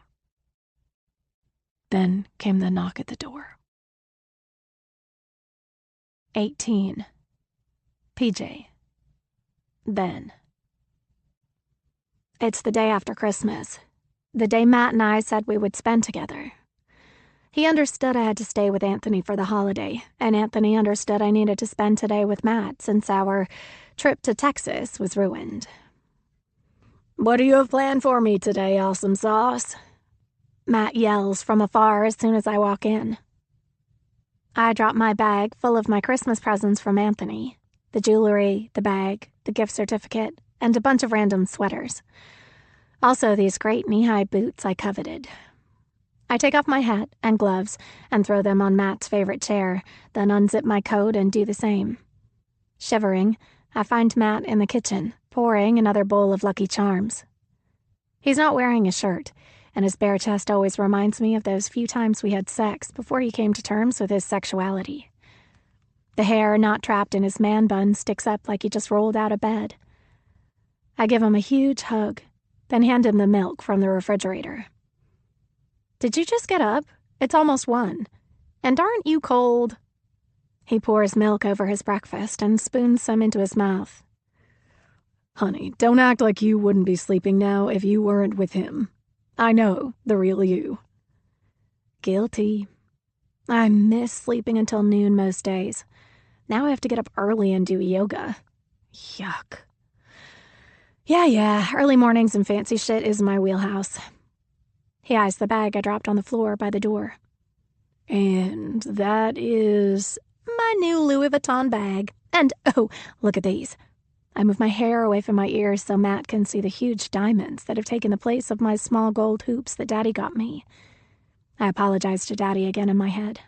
Then came the knock at the door. 18. PJ. Ben. It's the day after Christmas, the day Matt and I said we would spend together. He understood I had to stay with Anthony for the holiday, and Anthony understood I needed to spend today with Matt since our trip to Texas was ruined. "What do you have planned for me today, awesome sauce?" Matt yells from afar as soon as I walk in. I drop my bag full of my Christmas presents from Anthony, the jewelry, the bag, the gift certificate, and a bunch of random sweaters. Also these great knee-high boots I coveted. I take off my hat and gloves and throw them on Matt's favorite chair, then unzip my coat and do the same. Shivering, I find Matt in the kitchen, pouring another bowl of Lucky Charms. He's not wearing a shirt, and his bare chest always reminds me of those few times we had sex before he came to terms with his sexuality. The hair not trapped in his man bun sticks up like he just rolled out of bed. I give him a huge hug, then hand him the milk from the refrigerator. "Did you just get up? It's almost 1. And aren't you cold?" He pours milk over his breakfast and spoons some into his mouth. "Honey, don't act like you wouldn't be sleeping now if you weren't with him. I know the real you." Guilty. I miss sleeping until noon most days. Now I have to get up early and do yoga. Yuck. Yeah, early mornings and fancy shit is my wheelhouse. He eyes the bag I dropped on the floor by the door. "And that is—" "My new Louis Vuitton bag. And, oh, look at these." I move my hair away from my ears so Matt can see the huge diamonds that have taken the place of my small gold hoops that Daddy got me. I apologize to Daddy again in my head.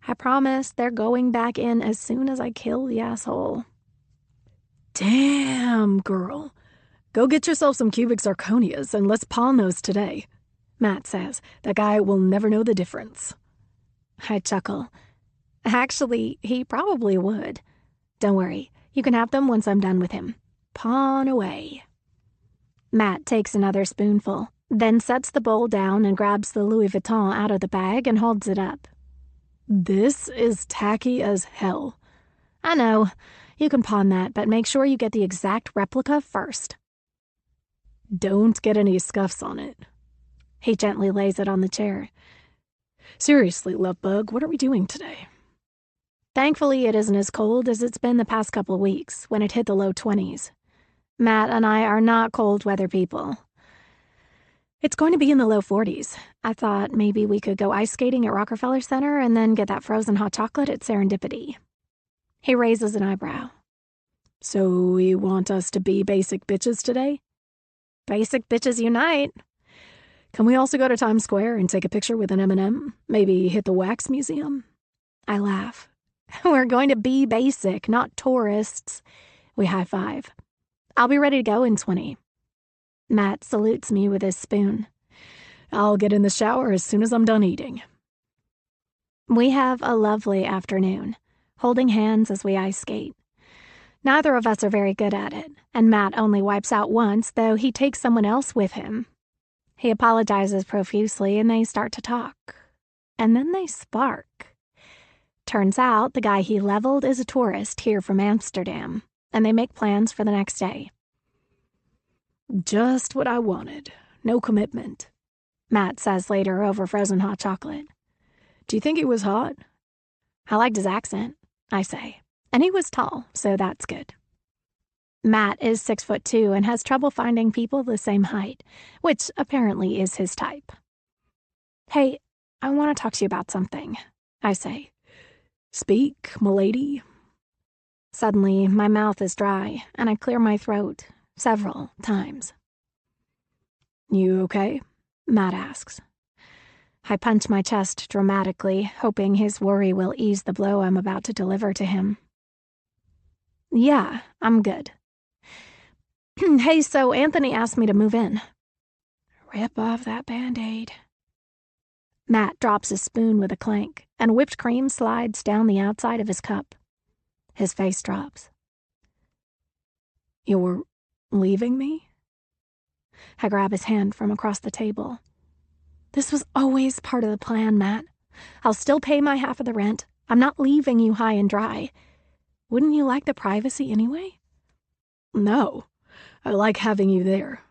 I promise they're going back in as soon as I kill the asshole. "Damn, girl. Go get yourself some cubic zirconias and let's pawn those today," Matt says. "That guy will never know the difference." I chuckle. Actually, he probably would. Don't worry, you can have them once I'm done with him. Pawn away. Matt takes another spoonful, then sets the bowl down and grabs the Louis Vuitton out of the bag and holds it up. "This is tacky as hell." "I know. You can pawn that, but make sure you get the exact replica first." "Don't get any scuffs on it." He gently lays it on the chair. "Seriously, lovebug, what are we doing today?" Thankfully, it isn't as cold as it's been the past couple of weeks, when it hit the low 20s. Matt and I are not cold weather people. It's going to be in the low 40s. I thought maybe we could go ice skating at Rockefeller Center and then get that frozen hot chocolate at Serendipity. He raises an eyebrow. "So you want us to be basic bitches today?" "Basic bitches unite." "Can we also go to Times Square and take a picture with an M&M? Maybe hit the wax museum?" I laugh. "We're going to be basic, not tourists." We high-five. "I'll be ready to go in 20. Matt salutes me with his spoon. "I'll get in the shower as soon as I'm done eating." We have a lovely afternoon, holding hands as we ice skate. Neither of us are very good at it, and Matt only wipes out once, though he takes someone else with him. He apologizes profusely, and they start to talk. And then they spark. Turns out the guy he leveled is a tourist here from Amsterdam, and they make plans for the next day. "Just what I wanted. No commitment," Matt says later over frozen hot chocolate. "Do you think he was hot?" "I liked his accent," I say. And he was tall, so that's good. Matt is 6'2" and has trouble finding people the same height, which apparently is his type. "Hey, I want to talk to you about something," I say. "Speak, m'lady." Suddenly, my mouth is dry, and I clear my throat several times. You okay? Matt asks. I punch my chest dramatically, hoping his worry will ease the blow I'm about to deliver to him. Yeah, I'm good. Hey, so Anthony asked me to move in. Rip off that Band-Aid. Matt drops his spoon with a clank, and whipped cream slides down the outside of his cup. His face drops. You're leaving me? I grab his hand from across the table. This was always part of the plan, Matt. I'll still pay my half of the rent. I'm not leaving you high and dry. Wouldn't you like the privacy anyway? No, I like having you there.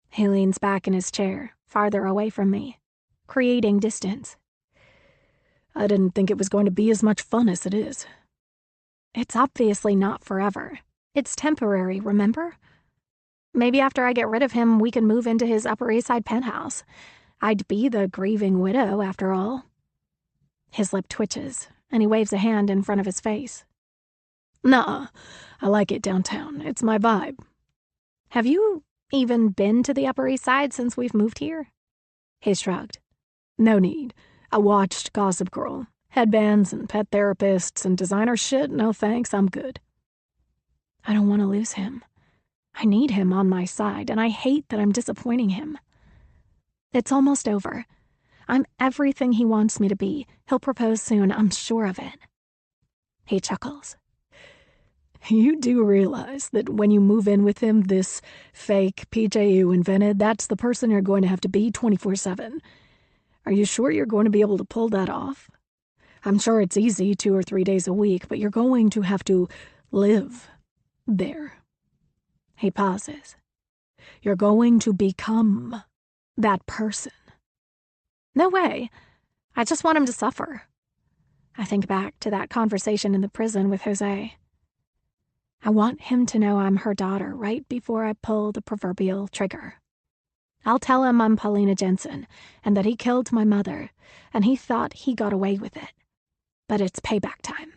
He leans back in his chair, farther away from me, creating distance. I didn't think it was going to be as much fun as it is. It's obviously not forever. It's temporary, remember? Maybe after I get rid of him, we can move into his Upper East Side penthouse. I'd be the grieving widow, after all. His lip twitches, and he waves a hand in front of his face. Nuh-uh. I like it downtown. It's my vibe. Have you even been to the Upper East Side since we've moved here? He shrugged. No need. I watched Gossip Girl. Headbands and pet therapists and designer shit. No thanks, I'm good. I don't want to lose him. I need him on my side, and I hate that I'm disappointing him. It's almost over. I'm everything he wants me to be. He'll propose soon, I'm sure of it. He chuckles. You do realize that when you move in with him, this fake PJ you invented, that's the person you're going to have to be 24/7. Are you sure you're going to be able to pull that off? I'm sure it's easy 2 or 3 days a week, but you're going to have to live there. He pauses. You're going to become that person. No way. I just want him to suffer. I think back to that conversation in the prison with Jose. I want him to know I'm her daughter right before I pull the proverbial trigger. I'll tell him I'm Paulina Jensen and that he killed my mother, and he thought he got away with it. But it's payback time.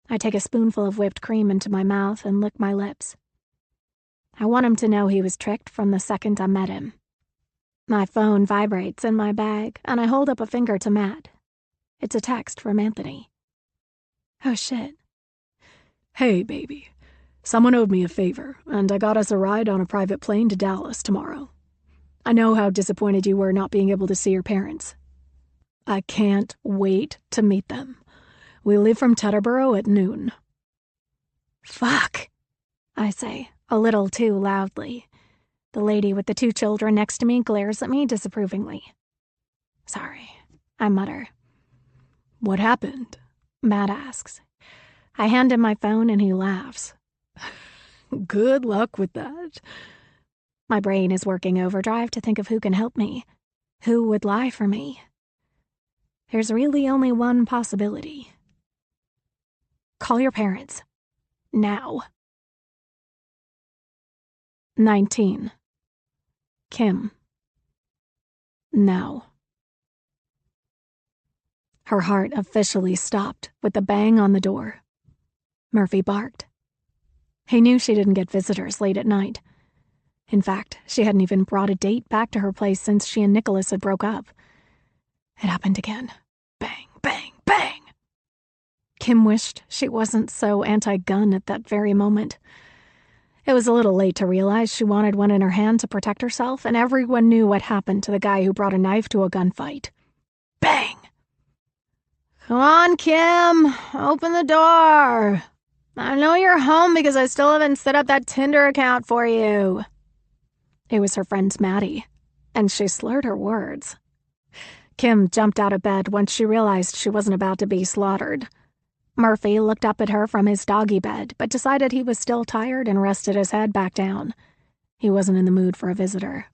I take a spoonful of whipped cream into my mouth and lick my lips. I want him to know he was tricked from the second I met him. My phone vibrates in my bag, and I hold up a finger to Matt. It's a text from Anthony. Oh, shit. Hey, baby. Someone owed me a favor, and I got us a ride on a private plane to Dallas tomorrow. I know how disappointed you were not being able to see your parents. I can't wait to meet them. We leave from Teterboro at noon. Fuck, I say, a little too loudly. The lady with the 2 children next to me glares at me disapprovingly. Sorry, I mutter. What happened? Matt asks. I hand him my phone and he laughs. Good luck with that. My brain is working overdrive to think of who can help me. Who would lie for me? There's really only one possibility. Call your parents. Now. 19. Kim. Now. Her heart officially stopped with the bang on the door. Murphy barked. He knew she didn't get visitors late at night. In fact, she hadn't even brought a date back to her place since she and Nicholas had broke up. It happened again. Bang, bang, bang. Kim wished she wasn't so anti-gun at that very moment. It was a little late to realize she wanted one in her hand to protect herself, and everyone knew what happened to the guy who brought a knife to a gunfight. Bang! Come on, Kim. Open the door. I know you're home because I still haven't set up that Tinder account for you. It was her friend Maddie, and she slurred her words. Kim jumped out of bed once she realized she wasn't about to be slaughtered. Murphy looked up at her from his doggy bed, but decided he was still tired and rested his head back down. He wasn't in the mood for a visitor.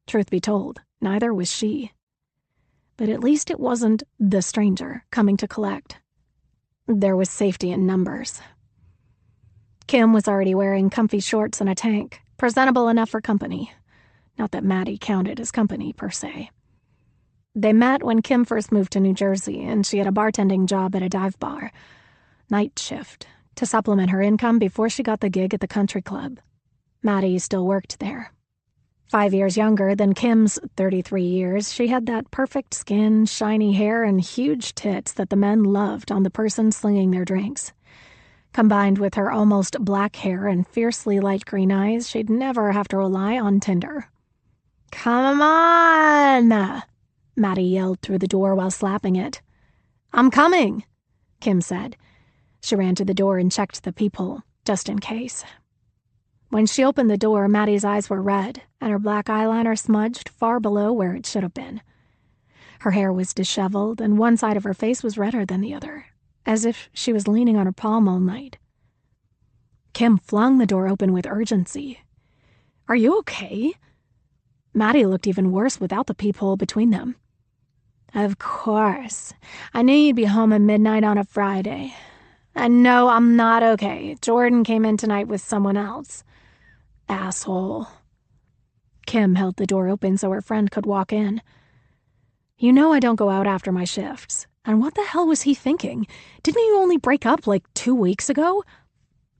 Truth be told, neither was she. But at least it wasn't the stranger coming to collect. There was safety in numbers. Kim was already wearing comfy shorts and a tank, presentable enough for company. Not that Maddie counted as company, per se. They met when Kim first moved to New Jersey, and she had a bartending job at a dive bar. Night shift, to supplement her income before she got the gig at the country club. Maddie still worked there. 5 years younger than Kim's 33 years, she had that perfect skin, shiny hair, and huge tits that the men loved on the person slinging their drinks. Combined with her almost black hair and fiercely light green eyes, she'd never have to rely on Tinder. "Come on!" Maddie yelled through the door while slapping it. "I'm coming," Kim said. She ran to the door and checked the peephole, just in case. When she opened the door, Maddie's eyes were red, and her black eyeliner smudged far below where it should have been. Her hair was disheveled, and one side of her face was redder than the other, as if she was leaning on her palm all night. Kim flung the door open with urgency. "Are you okay?" Maddie looked even worse without the peephole between them. "Of course. I knew you'd be home at midnight on a Friday. And no, I'm not okay. Jordan came in tonight with someone else. Asshole." Kim held the door open so her friend could walk in. "You know I don't go out after my shifts. And what the hell was he thinking? Didn't you only break up like 2 weeks ago?"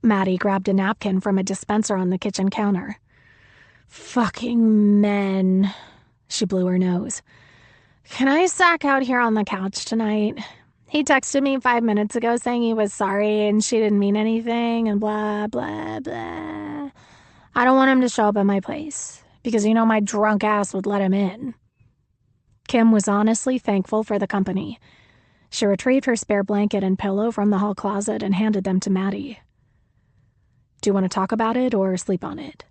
Maddie grabbed a napkin from a dispenser on the kitchen counter. "Fucking men." She blew her nose. "Can I sack out here on the couch tonight? He texted me 5 minutes ago saying he was sorry and she didn't mean anything and blah, blah, blah. I don't want him to show up at my place because you know my drunk ass would let him in." Kim was honestly thankful for the company. She retrieved her spare blanket and pillow from the hall closet and handed them to Maddie. "Do you want to talk about it or sleep on it?"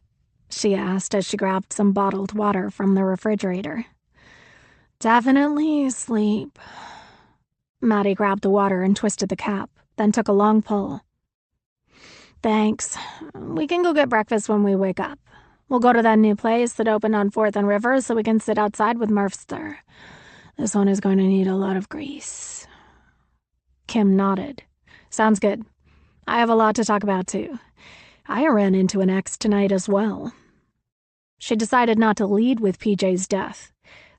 she asked as she grabbed some bottled water from the refrigerator. "Definitely sleep." Maddie grabbed the water and twisted the cap, then took a long pull. "Thanks. We can go get breakfast when we wake up. We'll go to that new place that opened on 4th and River so we can sit outside with Murphster. This one is going to need a lot of grease." Kim nodded. "Sounds good. I have a lot to talk about, too. I ran into an ex tonight as well." She decided not to lead with PJ's death.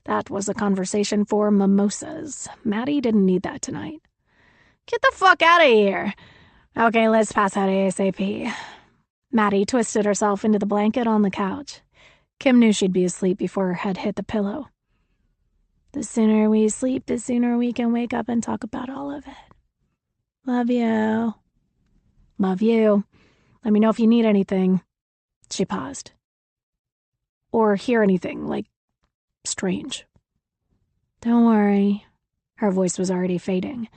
That was a conversation for mimosas. Maddie didn't need that tonight. "Get the fuck out of here. Okay, let's pass out ASAP." Maddie twisted herself into the blanket on the couch. Kim knew she'd be asleep before her head hit the pillow. "The sooner we sleep, the sooner we can wake up and talk about all of it. Love you." "Love you. Let me know if you need anything." She paused. "Or hear anything, like, strange." "Don't worry." Her voice was already fading.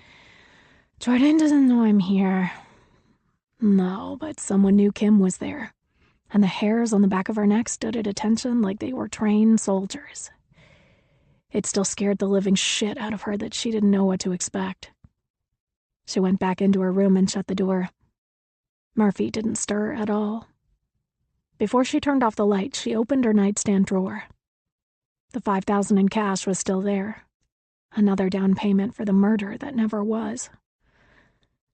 "Jordan doesn't know I'm here." No, but someone knew Kim was there, and the hairs on the back of her neck stood at attention like they were trained soldiers. It still scared the living shit out of her that she didn't know what to expect. She went back into her room and shut the door. Murphy didn't stir at all. Before she turned off the light, she opened her nightstand drawer. The $5,000 in cash was still there. Another down payment for the murder that never was.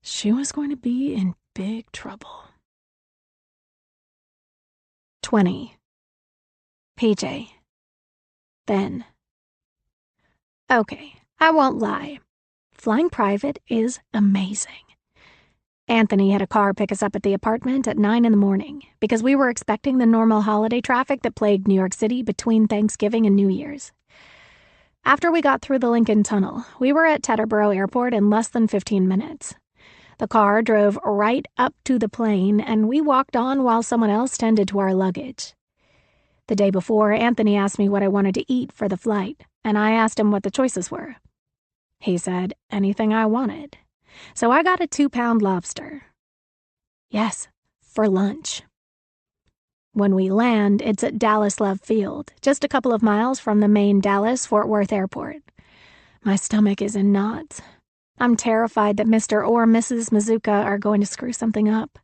She was going to be in big trouble. 20. PJ. Then. Okay, I won't lie. Flying private is amazing. Anthony had a car pick us up at the apartment at 9 in the morning because we were expecting the normal holiday traffic that plagued New York City between Thanksgiving and New Year's. After we got through the Lincoln Tunnel, we were at Teterboro Airport in less than 15 minutes. The car drove right up to the plane, and we walked on while someone else tended to our luggage. The day before, Anthony asked me what I wanted to eat for the flight, and I asked him what the choices were. He said anything I wanted. So I got a 2-pound lobster. Yes, for lunch. When we land, it's at Dallas Love Field, just a couple of miles from the main Dallas-Fort Worth airport. My stomach is in knots. I'm terrified that Mr. or Mrs. Mazuka are going to screw something up.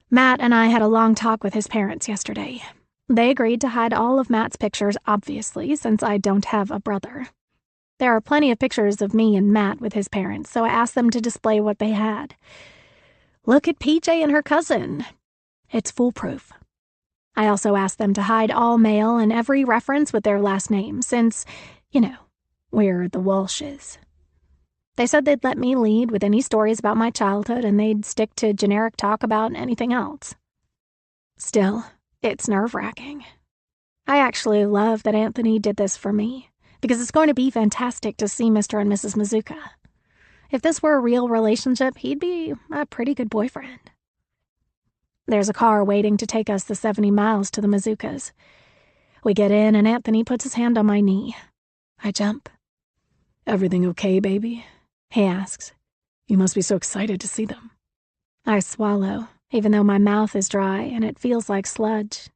Matt and I had a long talk with his parents yesterday. They agreed to hide all of Matt's pictures, obviously, since I don't have a brother. There are plenty of pictures of me and Matt with his parents, so I asked them to display what they had. Look at PJ and her cousin. It's foolproof. I also asked them to hide all mail and every reference with their last name, since, we're the Walshes. They said they'd let me lead with any stories about my childhood and they'd stick to generic talk about anything else. Still, it's nerve-wracking. I actually love that Anthony did this for me, because it's going to be fantastic to see Mr. and Mrs. Mazuka. If this were a real relationship, he'd be a pretty good boyfriend. There's a car waiting to take us the 70 miles to the Mazukas. We get in and Anthony puts his hand on my knee. I jump. "Everything okay, baby?" he asks. "You must be so excited to see them." I swallow, even though my mouth is dry and it feels like sludge.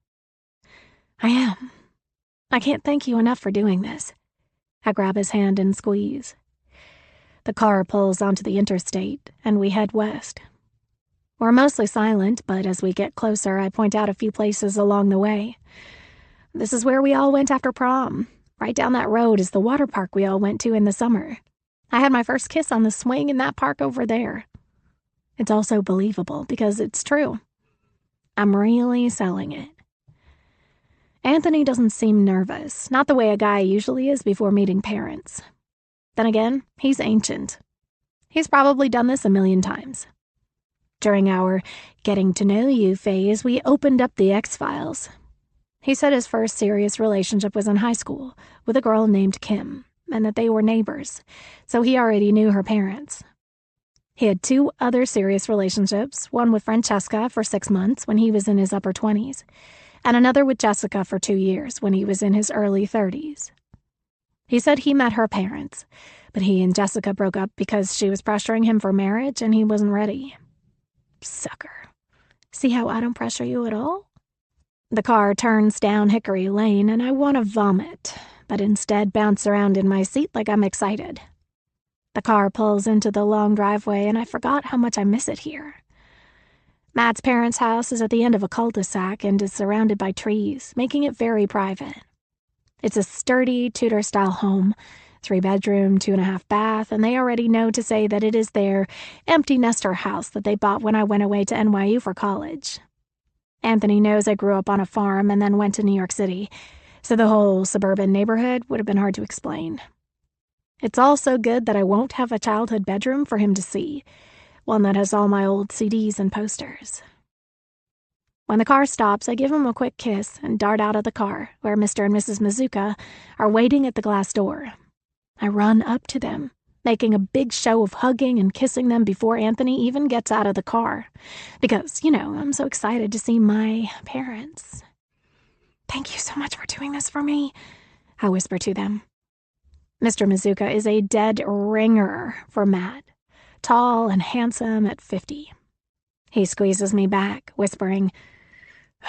I am. I can't thank you enough for doing this. I grab his hand and squeeze. The car pulls onto the interstate, and we head west. We're mostly silent, but as we get closer, I point out a few places along the way. This is where we all went after prom. Right down that road is the water park we all went to in the summer. I had my first kiss on the swing in that park over there. It's also believable because it's true. I'm really selling it. Anthony doesn't seem nervous, not the way a guy usually is before meeting parents. Then again, he's ancient. He's probably done this a million times. During our getting to know you phase, we opened up the X-Files. He said his first serious relationship was in high school with a girl named Kim, and that they were neighbors, so he already knew her parents. He had 2 other serious relationships, one with Francesca for 6 months when he was in his upper 20s, and another with Jessica for 2 years when he was in his early 30s. He said he met her parents, but he and Jessica broke up because she was pressuring him for marriage and he wasn't ready. Sucker. See how I don't pressure you at all? The car turns down Hickory Lane and I want to vomit, but instead bounce around in my seat like I'm excited. The car pulls into the long driveway and I forgot how much I miss it here. Matt's parents' house is at the end of a cul-de-sac and is surrounded by trees, making it very private. It's a sturdy Tudor-style home, 3-bedroom, 2.5 bath, and they already know to say that it is their empty nester house that they bought when I went away to NYU for college. Anthony knows I grew up on a farm and then went to New York City, so the whole suburban neighborhood would have been hard to explain. It's all so good that I won't have a childhood bedroom for him to see, one that has all my old CDs and posters. When the car stops, I give him a quick kiss and dart out of the car, where Mr. and Mrs. Mazuka are waiting at the glass door. I run up to them, making a big show of hugging and kissing them before Anthony even gets out of the car, because, I'm so excited to see my parents. "Thank you so much for doing this for me," I whisper to them. Mr. Mazuka is a dead ringer for Matt, tall and handsome at 50. He squeezes me back, whispering,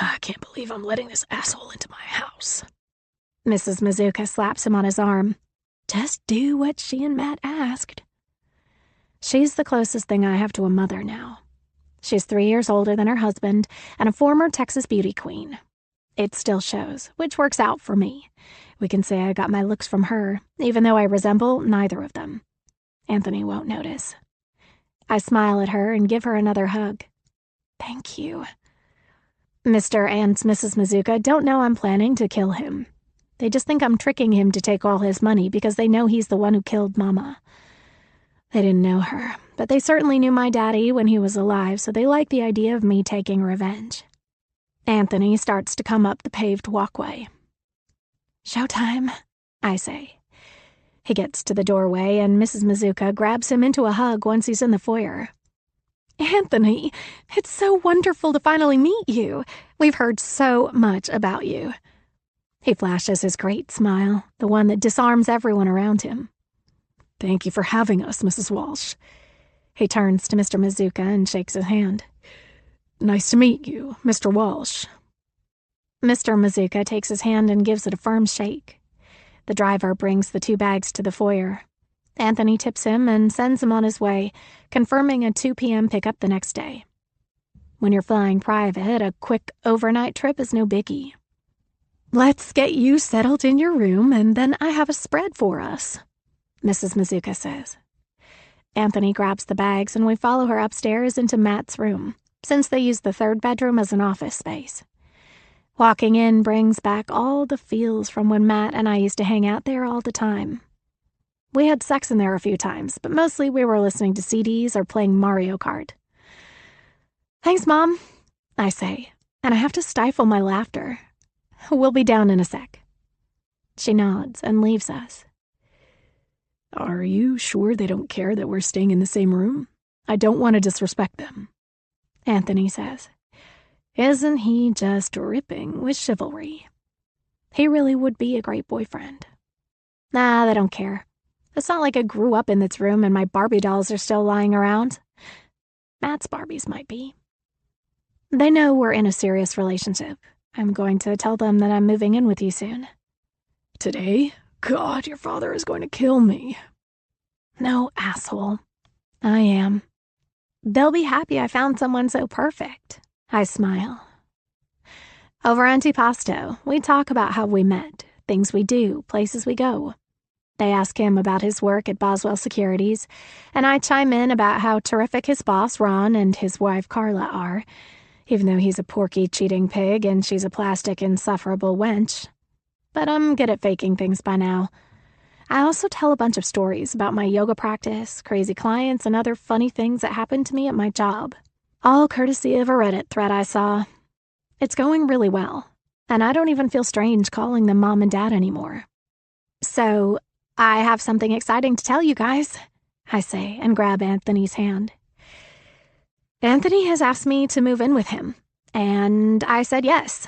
"I can't believe I'm letting this asshole into my house." Mrs. Mazuka slaps him on his arm. "Just do what she and Matt asked." She's the closest thing I have to a mother now. She's 3 years older than her husband and a former Texas beauty queen. It still shows, which works out for me. We can say I got my looks from her, even though I resemble neither of them. Anthony won't notice. I smile at her and give her another hug. "Thank you." Mr. and Mrs. Mazuka don't know I'm planning to kill him. They just think I'm tricking him to take all his money because they know he's the one who killed Mama. They didn't know her, but they certainly knew my daddy when he was alive, so they like the idea of me taking revenge. Anthony starts to come up the paved walkway. "Showtime," I say. He gets to the doorway, and Mrs. Mazuka grabs him into a hug once he's in the foyer. "Anthony, it's so wonderful to finally meet you. We've heard so much about you." He flashes his great smile, the one that disarms everyone around him. "Thank you for having us, Mrs. Walsh." He turns to Mr. Mazuka and shakes his hand. "Nice to meet you, Mr. Walsh." Mr. Mazuka takes his hand and gives it a firm shake. The driver brings the 2 bags to the foyer. Anthony tips him and sends him on his way, confirming a 2 p.m. pickup the next day. When you're flying private, a quick overnight trip is no biggie. "Let's get you settled in your room, and then I have a spread for us," Mrs. Mazuka says. Anthony grabs the bags, and we follow her upstairs into Matt's room, since they use the 3rd bedroom as an office space. Walking in brings back all the feels from when Matt and I used to hang out there all the time. We had sex in there a few times, but mostly we were listening to CDs or playing Mario Kart. "Thanks, Mom," I say, and I have to stifle my laughter. We'll be down in a sec." She nods and leaves us. Are you sure they don't care that we're staying in the same room? I don't want to disrespect them, Anthony says. Isn't he just dripping with chivalry? He really would be a great boyfriend. Nah, they don't care. It's not like I grew up in this room and my Barbie dolls are still lying around. Matt's Barbies might be. They know we're in a serious relationship. I'm going to tell them that I'm moving in with you soon. Today? God, your father is going to kill me. No, asshole. I am. They'll be happy I found someone so perfect. I smile. Over antipasto, we talk about how we met, things we do, places we go. They ask him about his work at Boswell Securities, and I chime in about how terrific his boss, Ron, and his wife, Carla, are, even though he's a porky, cheating pig and she's a plastic, insufferable wench. But I'm good at faking things by now. I also tell a bunch of stories about my yoga practice, crazy clients, and other funny things that happened to me at my job. All courtesy of a Reddit thread I saw. It's going really well, and I don't even feel strange calling them mom and dad anymore. So, I have something exciting to tell you guys, I say and grab Anthony's hand. Anthony has asked me to move in with him, and I said yes.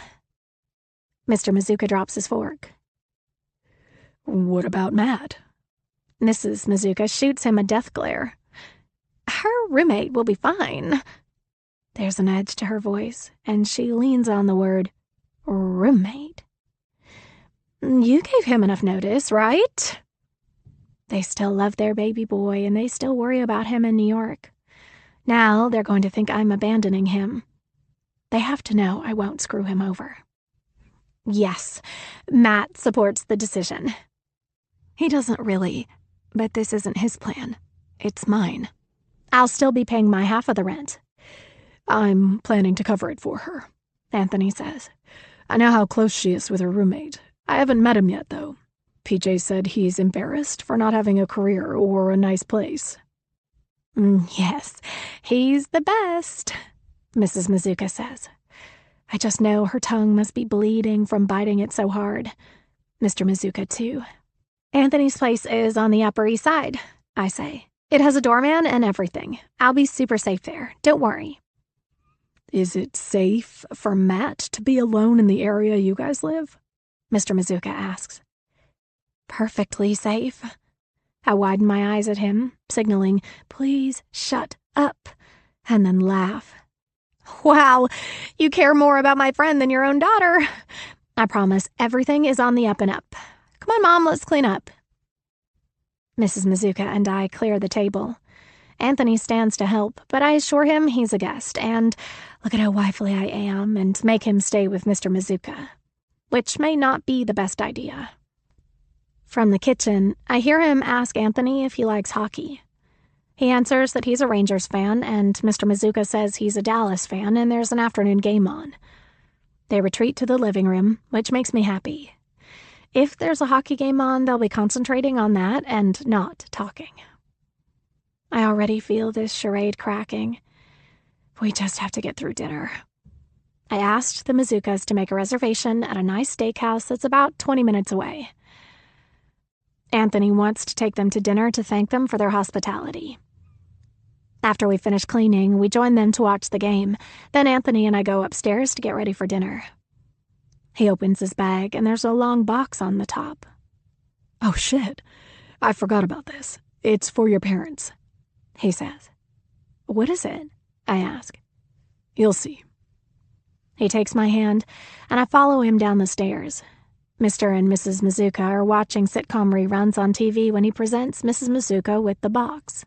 Mr. Mazuka drops his fork. What about Matt? Mrs. Mazuka shoots him a death glare. Her roommate will be fine. There's an edge to her voice, and she leans on the word roommate. You gave him enough notice, right? They still love their baby boy, and they still worry about him in New York. Now they're going to think I'm abandoning him. They have to know I won't screw him over. Yes, Matt supports the decision. He doesn't really, but this isn't his plan. It's mine. I'll still be paying my half of the rent. I'm planning to cover it for her, Anthony says. I know how close she is with her roommate. I haven't met him yet, though. PJ said he's embarrassed for not having a career or a nice place. Yes, he's the best, Mrs. Mazuka says. I just know her tongue must be bleeding from biting it so hard. Mr. Mazuka, too. Anthony's place is on the Upper East Side, I say. It has a doorman and everything. I'll be super safe there. Don't worry. Is it safe for Matt to be alone in the area you guys live? Mr. Mazuka asks. Perfectly safe. I widen my eyes at him, signaling, please shut up, and then laugh. Wow, you care more about my friend than your own daughter. I promise everything is on the up and up. Come on, Mom, let's clean up. Mrs. Mazuka and I clear the table. Anthony stands to help, but I assure him he's a guest, and look at how wifely I am, and make him stay with Mr. Mazuka, which may not be the best idea. From the kitchen, I hear him ask Anthony if he likes hockey. He answers that he's a Rangers fan, and Mr. Mazuka says he's a Dallas fan, and there's an afternoon game on. They retreat to the living room, which makes me happy. If there's a hockey game on, they'll be concentrating on that and not talking. I already feel this charade cracking. We just have to get through dinner. I asked the Mazukas to make a reservation at a nice steakhouse that's about 20 minutes away. Anthony wants to take them to dinner to thank them for their hospitality. After we finish cleaning, we join them to watch the game. Then Anthony and I go upstairs to get ready for dinner. He opens his bag, and there's a long box on the top. Oh, shit. I forgot about this. It's for your parents, he says. What is it? I ask. You'll see. He takes my hand, and I follow him down the stairs. Mr. and Mrs. Mazuka are watching sitcom reruns on TV when he presents Mrs. Mazuka with the box.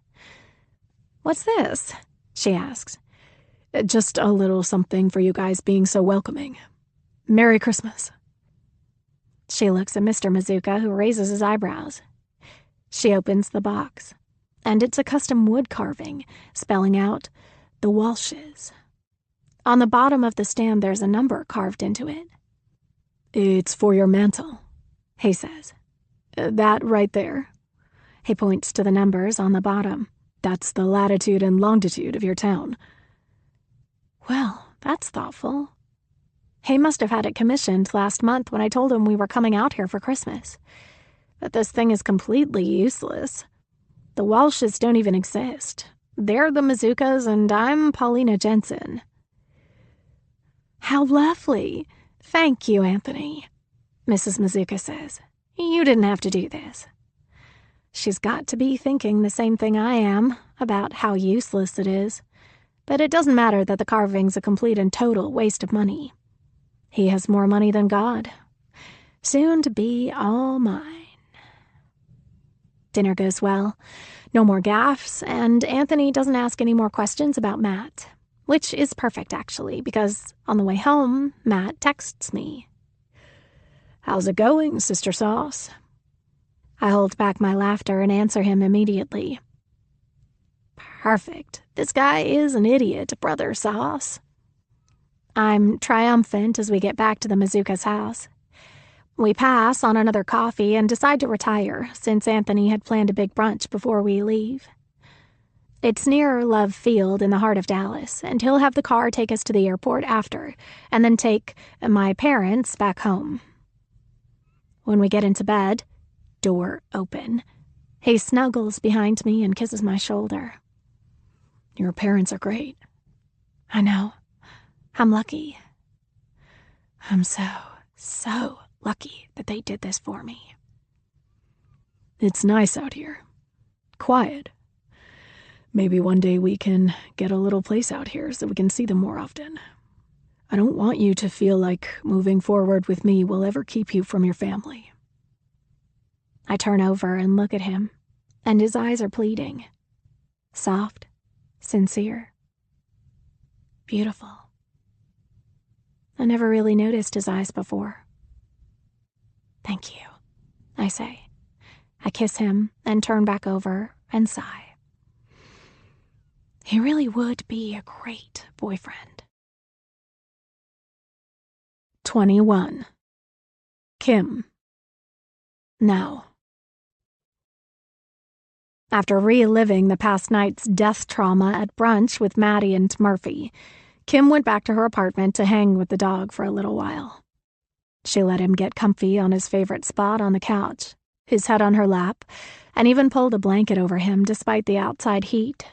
What's this? She asks. Just a little something for you guys being so welcoming. Merry Christmas. She looks at Mr. Mazuka, who raises his eyebrows. She opens the box, and it's a custom wood carving, spelling out the Walshes. On the bottom of the stand, there's a number carved into it. It's for your mantle, he says. That right there. He points to the numbers on the bottom. That's the latitude and longitude of your town. Well, that's thoughtful. He must have had it commissioned last month when I told him we were coming out here for Christmas. But this thing is completely useless. The Walshes don't even exist. They're the Mazukas and I'm Paulina Jensen." "How lovely. Thank you, Anthony," Mrs. Mazuka says. "You didn't have to do this." She's got to be thinking the same thing I am about how useless it is. But it doesn't matter that the carving's a complete and total waste of money. He has more money than God. Soon to be all mine. Dinner goes well. No more gaffes, and Anthony doesn't ask any more questions about Matt. Which is perfect, actually, because on the way home, Matt texts me. "How's it going, Sister Sauce?" I hold back my laughter and answer him immediately. "Perfect. This guy is an idiot, Brother Sauce." I'm triumphant as we get back to the Mazuka's house. We pass on another coffee and decide to retire, since Anthony had planned a big brunch before we leave. It's near Love Field in the heart of Dallas, and he'll have the car take us to the airport after, and then take my parents back home. When we get into bed, door open, he snuggles behind me and kisses my shoulder. "Your parents are great." "I know. I'm lucky. I'm so lucky that they did this for me." "It's nice out here. Quiet. Maybe one day we can get a little place out here so we can see them more often. I don't want you to feel like moving forward with me will ever keep you from your family." I turn over and look at him, and his eyes are pleading. Soft, sincere, beautiful. I never really noticed his eyes before. "Thank you," I say. I kiss him and turn back over and sigh. He really would be a great boyfriend. 21. Kim. Now. After reliving the past night's death trauma at brunch with Maddie and Murphy, Kim went back to her apartment to hang with the dog for a little while. She let him get comfy on his favorite spot on the couch, his head on her lap, and even pulled a blanket over him despite the outside heat.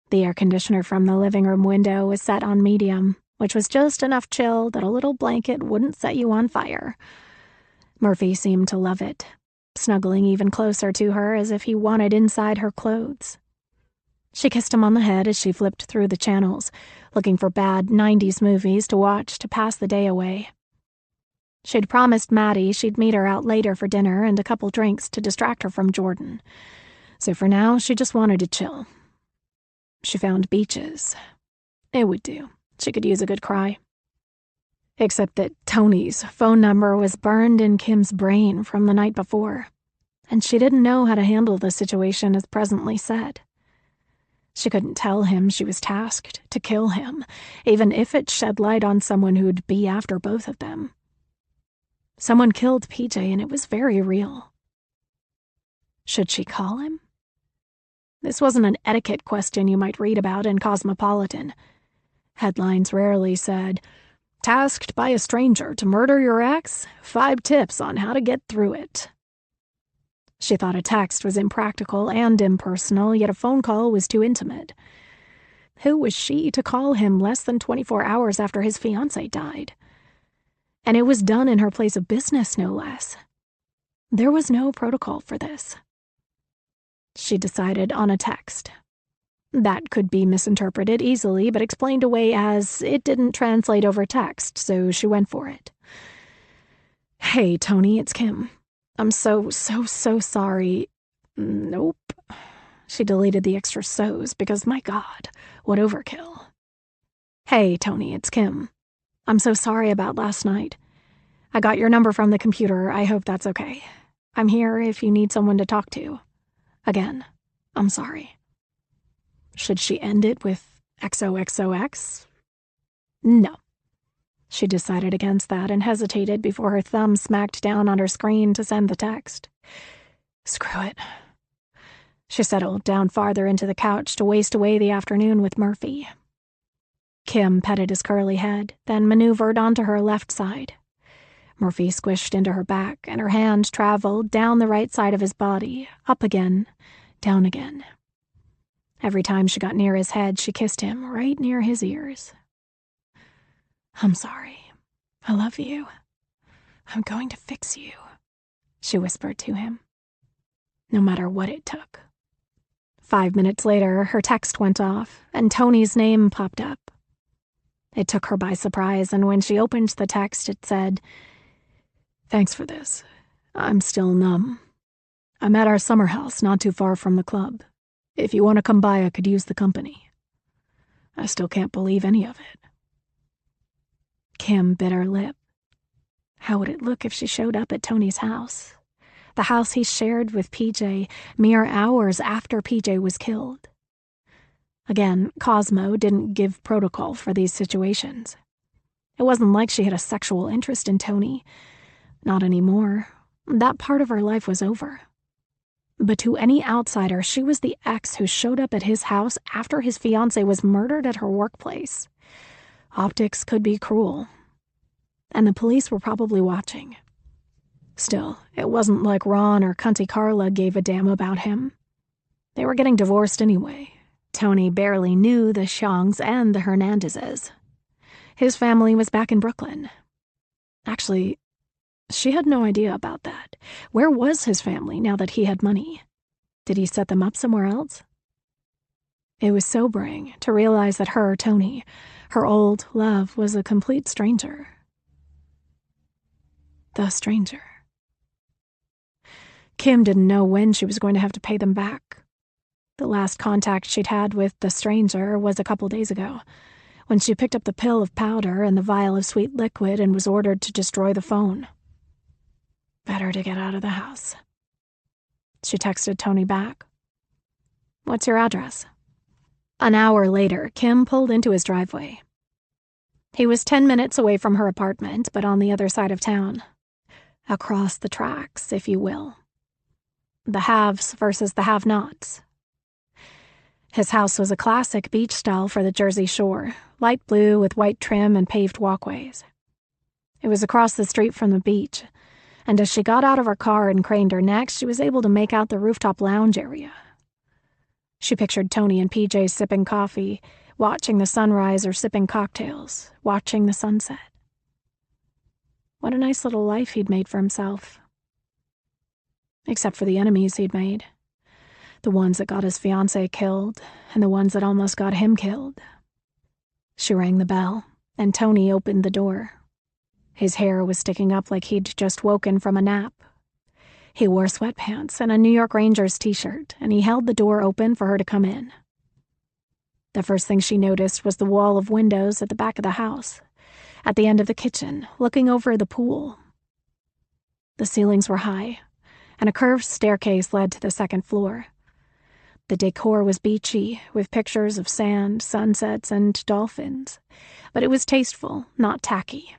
The air conditioner from the living room window was set on medium, which was just enough chill that a little blanket wouldn't set you on fire. Murphy seemed to love it, snuggling even closer to her as if he wanted inside her clothes. She kissed him on the head as she flipped through the channels, looking for bad 90s movies to watch to pass the day away. She'd promised Maddie she'd meet her out later for dinner and a couple drinks to distract her from Jordan. So for now, she just wanted to chill. She found beaches. It would do. She could use a good cry. Except that Tony's phone number was burned in Kim's brain from the night before, and she didn't know how to handle the situation as presently said. She couldn't tell him she was tasked to kill him, even if it shed light on someone who'd be after both of them. Someone killed PJ, and it was very real. Should she call him? This wasn't an etiquette question you might read about in Cosmopolitan. Headlines rarely said, "Tasked by a stranger to murder your ex? 5 tips on how to get through it." She thought a text was impractical and impersonal, yet a phone call was too intimate. Who was she to call him less than 24 hours after his fiancée died? And it was done in her place of business, no less. There was no protocol for this. She decided on a text. That could be misinterpreted easily, but explained away as it didn't translate over text, so she went for it. "Hey, Tony, it's Kim. I'm so sorry." Nope. She deleted the extra so's because, my God, what overkill. "Hey, Tony, it's Kim. I'm so sorry about last night. I got your number from the computer. I hope that's okay. I'm here if you need someone to talk to. Again, I'm sorry." Should she end it with XOXOX? No. She decided against that and hesitated before her thumb smacked down on her screen to send the text. Screw it. She settled down farther into the couch to waste away the afternoon with Murphy. Kim petted his curly head, then maneuvered onto her left side. Murphy squished into her back, and her hand traveled down the right side of his body, up again, down again. Every time she got near his head, she kissed him right near his ears. "I'm sorry. I love you. I'm going to fix you," she whispered to him. No matter what it took. 5 minutes later, her text went off, and Tony's name popped up. It took her by surprise, and when she opened the text, it said, "Thanks for this. I'm still numb. I'm at our summer house not too far from the club. If you want to come by, I could use the company. I still can't believe any of it." Kim bit her lip. How would it look if she showed up at Tony's house? The house he shared with PJ mere hours after PJ was killed. Again, Cosmo didn't give protocol for these situations. It wasn't like she had a sexual interest in Tony. Not anymore. That part of her life was over. But to any outsider, she was the ex who showed up at his house after his fiancé was murdered at her workplace. Optics could be cruel. And the police were probably watching. Still, it wasn't like Ron or Cunty Carla gave a damn about him. They were getting divorced anyway. Tony barely knew the Xiangs and the Hernandezes. His family was back in Brooklyn. Actually, she had no idea about that. Where was his family now that he had money? Did he set them up somewhere else? It was sobering to realize that her, Tony, her old love, was a complete stranger. The stranger. Kim didn't know when she was going to have to pay them back. The last contact she'd had with the stranger was a couple days ago, when she picked up the pill of powder and the vial of sweet liquid and was ordered to destroy the phone. Better to get out of the house. She texted Tony back. "What's your address?" An hour later, Kim pulled into his driveway. He was 10 minutes away from her apartment, but on the other side of town. Across the tracks, if you will. The haves versus the have-nots. His house was a classic beach style for the Jersey Shore, light blue with white trim and paved walkways. It was across the street from the beach, and as she got out of her car and craned her neck, she was able to make out the rooftop lounge area. She pictured Tony and PJ sipping coffee, watching the sunrise or sipping cocktails, watching the sunset. What a nice little life he'd made for himself. Except for the enemies he'd made. The ones that got his fiancée killed, and the ones that almost got him killed. She rang the bell, and Tony opened the door. His hair was sticking up like he'd just woken from a nap. He wore sweatpants and a New York Rangers t-shirt, and he held the door open for her to come in. The first thing she noticed was the wall of windows at the back of the house, at the end of the kitchen, looking over the pool. The ceilings were high, and a curved staircase led to the second floor. The decor was beachy, with pictures of sand, sunsets, and dolphins, but it was tasteful, not tacky.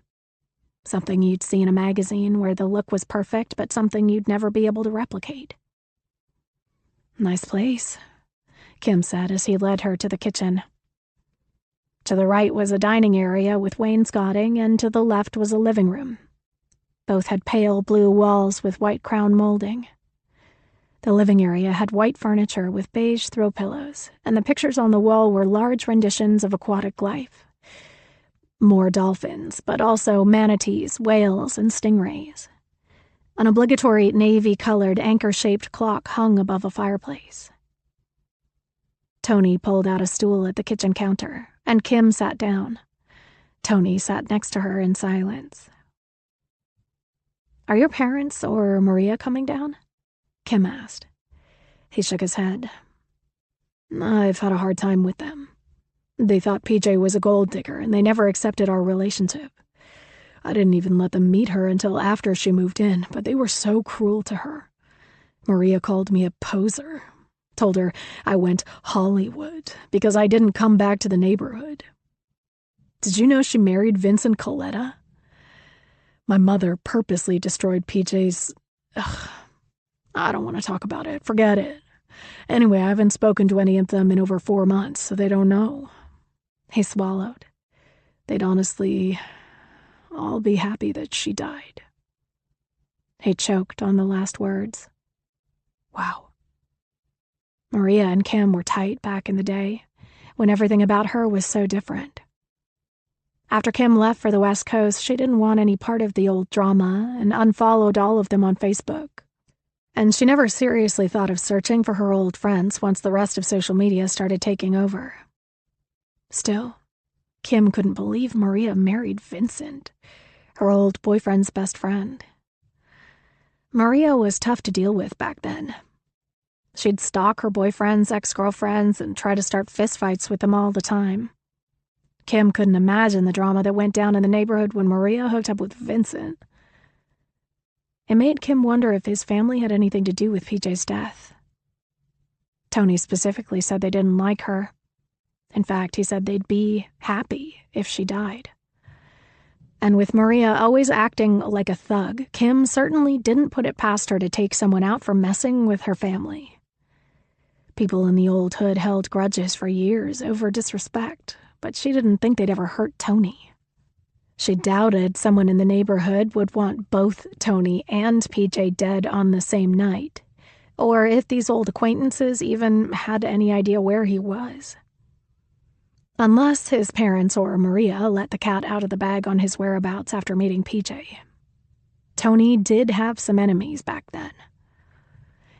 Something you'd see in a magazine where the look was perfect, but something you'd never be able to replicate. "Nice place," Kim said as he led her to the kitchen. To the right was a dining area with wainscoting, and to the left was a living room. Both had pale blue walls with white crown molding. The living area had white furniture with beige throw pillows, and the pictures on the wall were large renditions of aquatic life. More dolphins, but also manatees, whales, and stingrays. An obligatory navy-colored anchor-shaped clock hung above a fireplace. Tony pulled out a stool at the kitchen counter, and Kim sat down. Tony sat next to her in silence. "Are your parents or Maria coming down?" Kim asked. He shook his head. "I've had a hard time with them. They thought PJ was a gold digger, and they never accepted our relationship. I didn't even let them meet her until after she moved in, but they were so cruel to her. Maria called me a poser, told her I went Hollywood because I didn't come back to the neighborhood. Did you know she married Vincent Coletta? My mother purposely destroyed PJ's... I don't want to talk about it. Forget it. Anyway, I haven't spoken to any of them in over 4 months, so they don't know." He swallowed. they'd honestly all be happy that she died. He choked on the last words. Wow. Maria and Kim were tight back in the day, when everything about her was so different. After Kim left for the West Coast, she didn't want any part of the old drama and unfollowed all of them on Facebook. And she never seriously thought of searching for her old friends once the rest of social media started taking over. Still, Kim couldn't believe Maria married Vincent, her old boyfriend's best friend. Maria was tough to deal with back then. She'd stalk her boyfriend's ex-girlfriends and try to start fistfights with them all the time. Kim couldn't imagine the drama that went down in the neighborhood when Maria hooked up with Vincent. It made Kim wonder if his family had anything to do with PJ's death. Tony specifically said they didn't like her. In fact, he said they'd be happy if she died. And with Maria always acting like a thug, Kim certainly didn't put it past her to take someone out for messing with her family. People in the old hood held grudges for years over disrespect, but she didn't think they'd ever hurt Tony. She doubted someone in the neighborhood would want both Tony and PJ dead on the same night, or if these old acquaintances even had any idea where he was. Unless his parents or Maria let the cat out of the bag on his whereabouts after meeting PJ. Tony did have some enemies back then.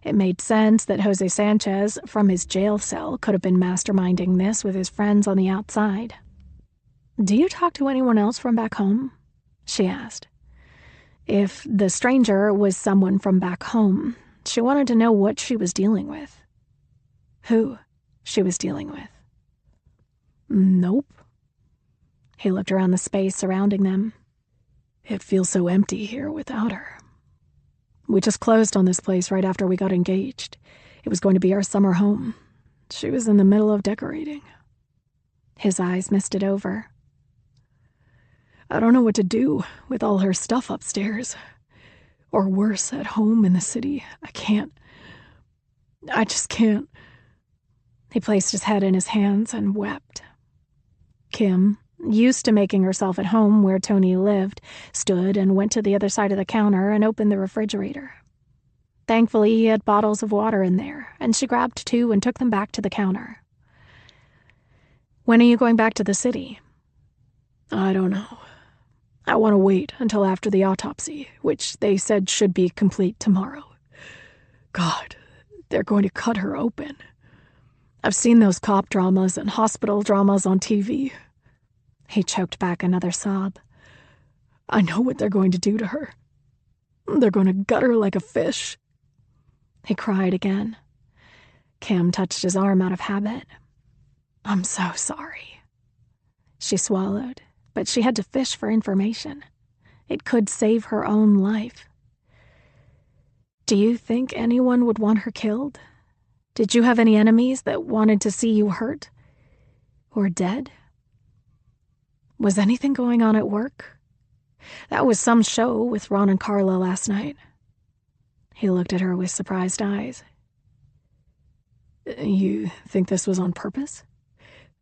It made sense that Jose Sanchez, from his jail cell, could have been masterminding this with his friends on the outside. "Do you talk to anyone else from back home?" she asked. If the stranger was someone from back home, she wanted to know what she was dealing with. Who she was dealing with. Nope. He looked around the space surrounding them. It feels so empty here without her. We just closed on this place right after we got engaged. It was going to be our summer home. She was in the middle of decorating. His eyes misted over. I don't know what to do with all her stuff upstairs. Or worse, at home in the city. I just can't. He placed his head in his hands and wept. Kim, used to making herself at home where Tony lived, stood and went to the other side of the counter and opened the refrigerator. Thankfully, he had bottles of water in there, and she grabbed 2 and took them back to the counter. "When are you going back to the city?" "I don't know. I want to wait until after the autopsy, which they said should be complete tomorrow. God, they're going to cut her open. I've seen those cop dramas and hospital dramas on TV." He choked back another sob. "I know what they're going to do to her. They're going to gut her like a fish." He cried again. Kim touched his arm out of habit. "I'm so sorry." She swallowed, but she had to fish for information. It could save her own life. "Do you think anyone would want her killed? Did you have any enemies that wanted to see you hurt? Or dead? Was anything going on at work? That was some show with Ron and Carla last night." He looked at her with surprised eyes. "You think this was on purpose?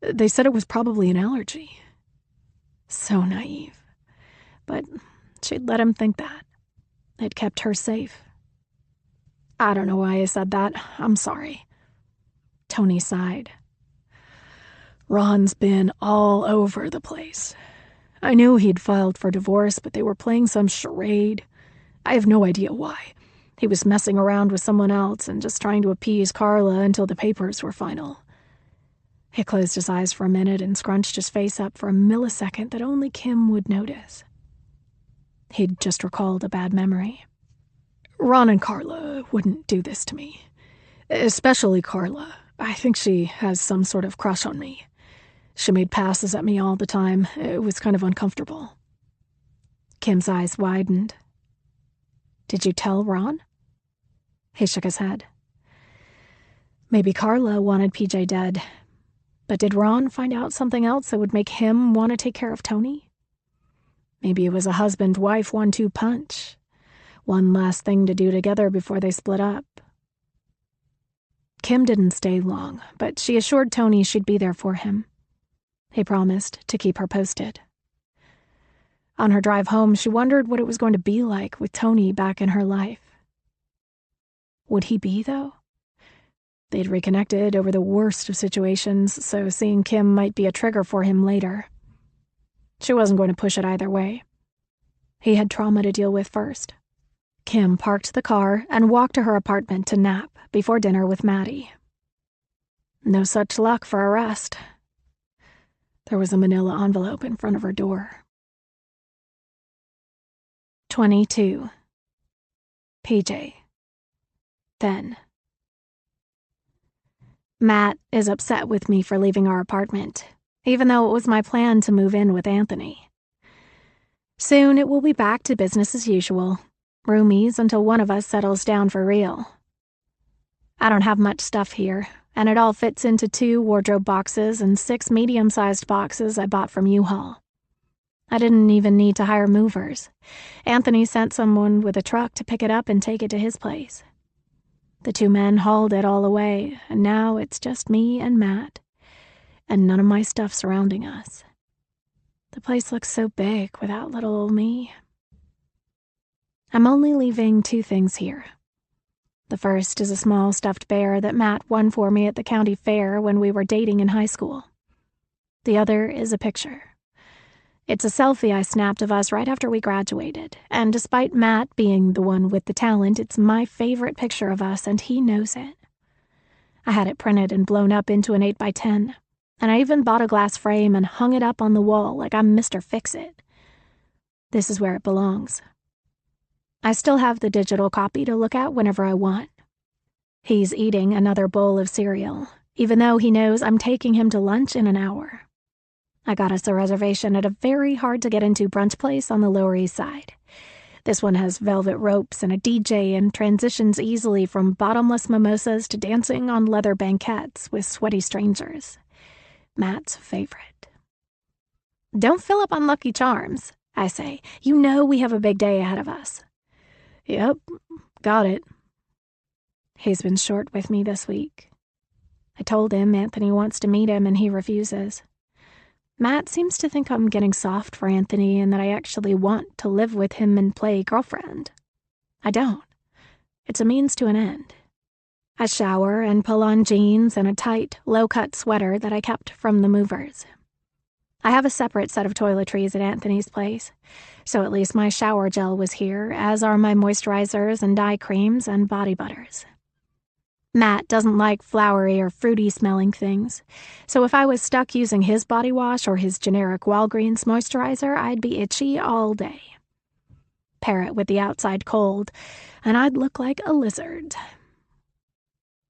They said it was probably an allergy." So naive. But she'd let him think that. It kept her safe. "I don't know why I said that. I'm sorry." Tony sighed. "Ron's been all over the place. I knew he'd filed for divorce, but they were playing some charade. I have no idea why. He was messing around with someone else and just trying to appease Carla until the papers were final." He closed his eyes for a minute and scrunched his face up for a millisecond that only Kim would notice. He'd just recalled a bad memory. "Ron and Carla wouldn't do this to me. Especially Carla. I think she has some sort of crush on me. She made passes at me all the time. It was kind of uncomfortable." Kim's eyes widened. "Did you tell Ron?" He shook his head. Maybe Carla wanted PJ dead. But did Ron find out something else that would make him want to take care of Tony? Maybe it was a husband-wife 1-2 punch. One last thing to do together before they split up. Kim didn't stay long, but she assured Tony she'd be there for him. He promised to keep her posted. On her drive home, she wondered what it was going to be like with Tony back in her life. Would he be, though? They'd reconnected over the worst of situations, so seeing Kim might be a trigger for him later. She wasn't going to push it either way. He had trauma to deal with first. Kim parked the car and walked to her apartment to nap before dinner with Maddie. No such luck for a rest. There was a manila envelope in front of her door. 22. PJ. Then. Matt is upset with me for leaving our apartment, even though it was my plan to move in with Anthony. Soon it will be back to business as usual, roomies until one of us settles down for real. I don't have much stuff here, and it all fits into 2 wardrobe boxes and 6 medium-sized boxes I bought from U-Haul. I didn't even need to hire movers. Anthony sent someone with a truck to pick it up and take it to his place. The 2 men hauled it all away, and now it's just me and Matt, and none of my stuff surrounding us. The place looks so big without little old me. I'm only leaving 2 things here. The first is a small stuffed bear that Matt won for me at the county fair when we were dating in high school. The other is a picture. It's a selfie I snapped of us right after we graduated, and despite Matt being the one with the talent, it's my favorite picture of us, and he knows it. I had it printed and blown up into an 8x10, and I even bought a glass frame and hung it up on the wall like I'm Mr. Fix-It. This is where it belongs. I still have the digital copy to look at whenever I want. He's eating another bowl of cereal, even though he knows I'm taking him to lunch in an hour. I got us a reservation at a very hard-to-get-into brunch place on the Lower East Side. This one has velvet ropes and a DJ and transitions easily from bottomless mimosas to dancing on leather banquettes with sweaty strangers. Matt's favorite. Don't fill up on Lucky Charms, I say. You know we have a big day ahead of us. Yep, got it. He's been short with me this week. I told him Anthony wants to meet him and he refuses. Matt seems to think I'm getting soft for Anthony and that I actually want to live with him and play girlfriend. I don't. It's a means to an end. I shower and pull on jeans and a tight, low-cut sweater that I kept from the movers. I have a separate set of toiletries at Anthony's place, so at least my shower gel was here, as are my moisturizers and dye creams and body butters. Matt doesn't like flowery or fruity-smelling things, so if I was stuck using his body wash or his generic Walgreens moisturizer, I'd be itchy all day. Pair it with the outside cold, and I'd look like a lizard.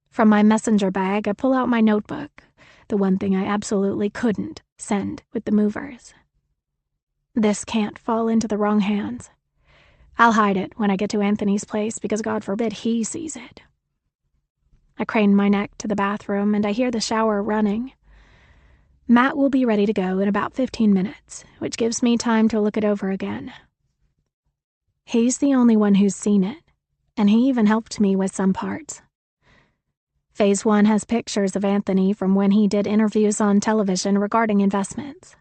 From my messenger bag, I pull out my notebook, the one thing I absolutely couldn't send with the movers. This can't fall into the wrong hands. I'll hide it when I get to Anthony's place because God forbid he sees it. I crane my neck to the bathroom and I hear the shower running. Matt will be ready to go in about 15 minutes, which gives me time to look it over again. He's the only one who's seen it, and he even helped me with some parts. Phase 1 has pictures of Anthony from when he did interviews on television regarding investments.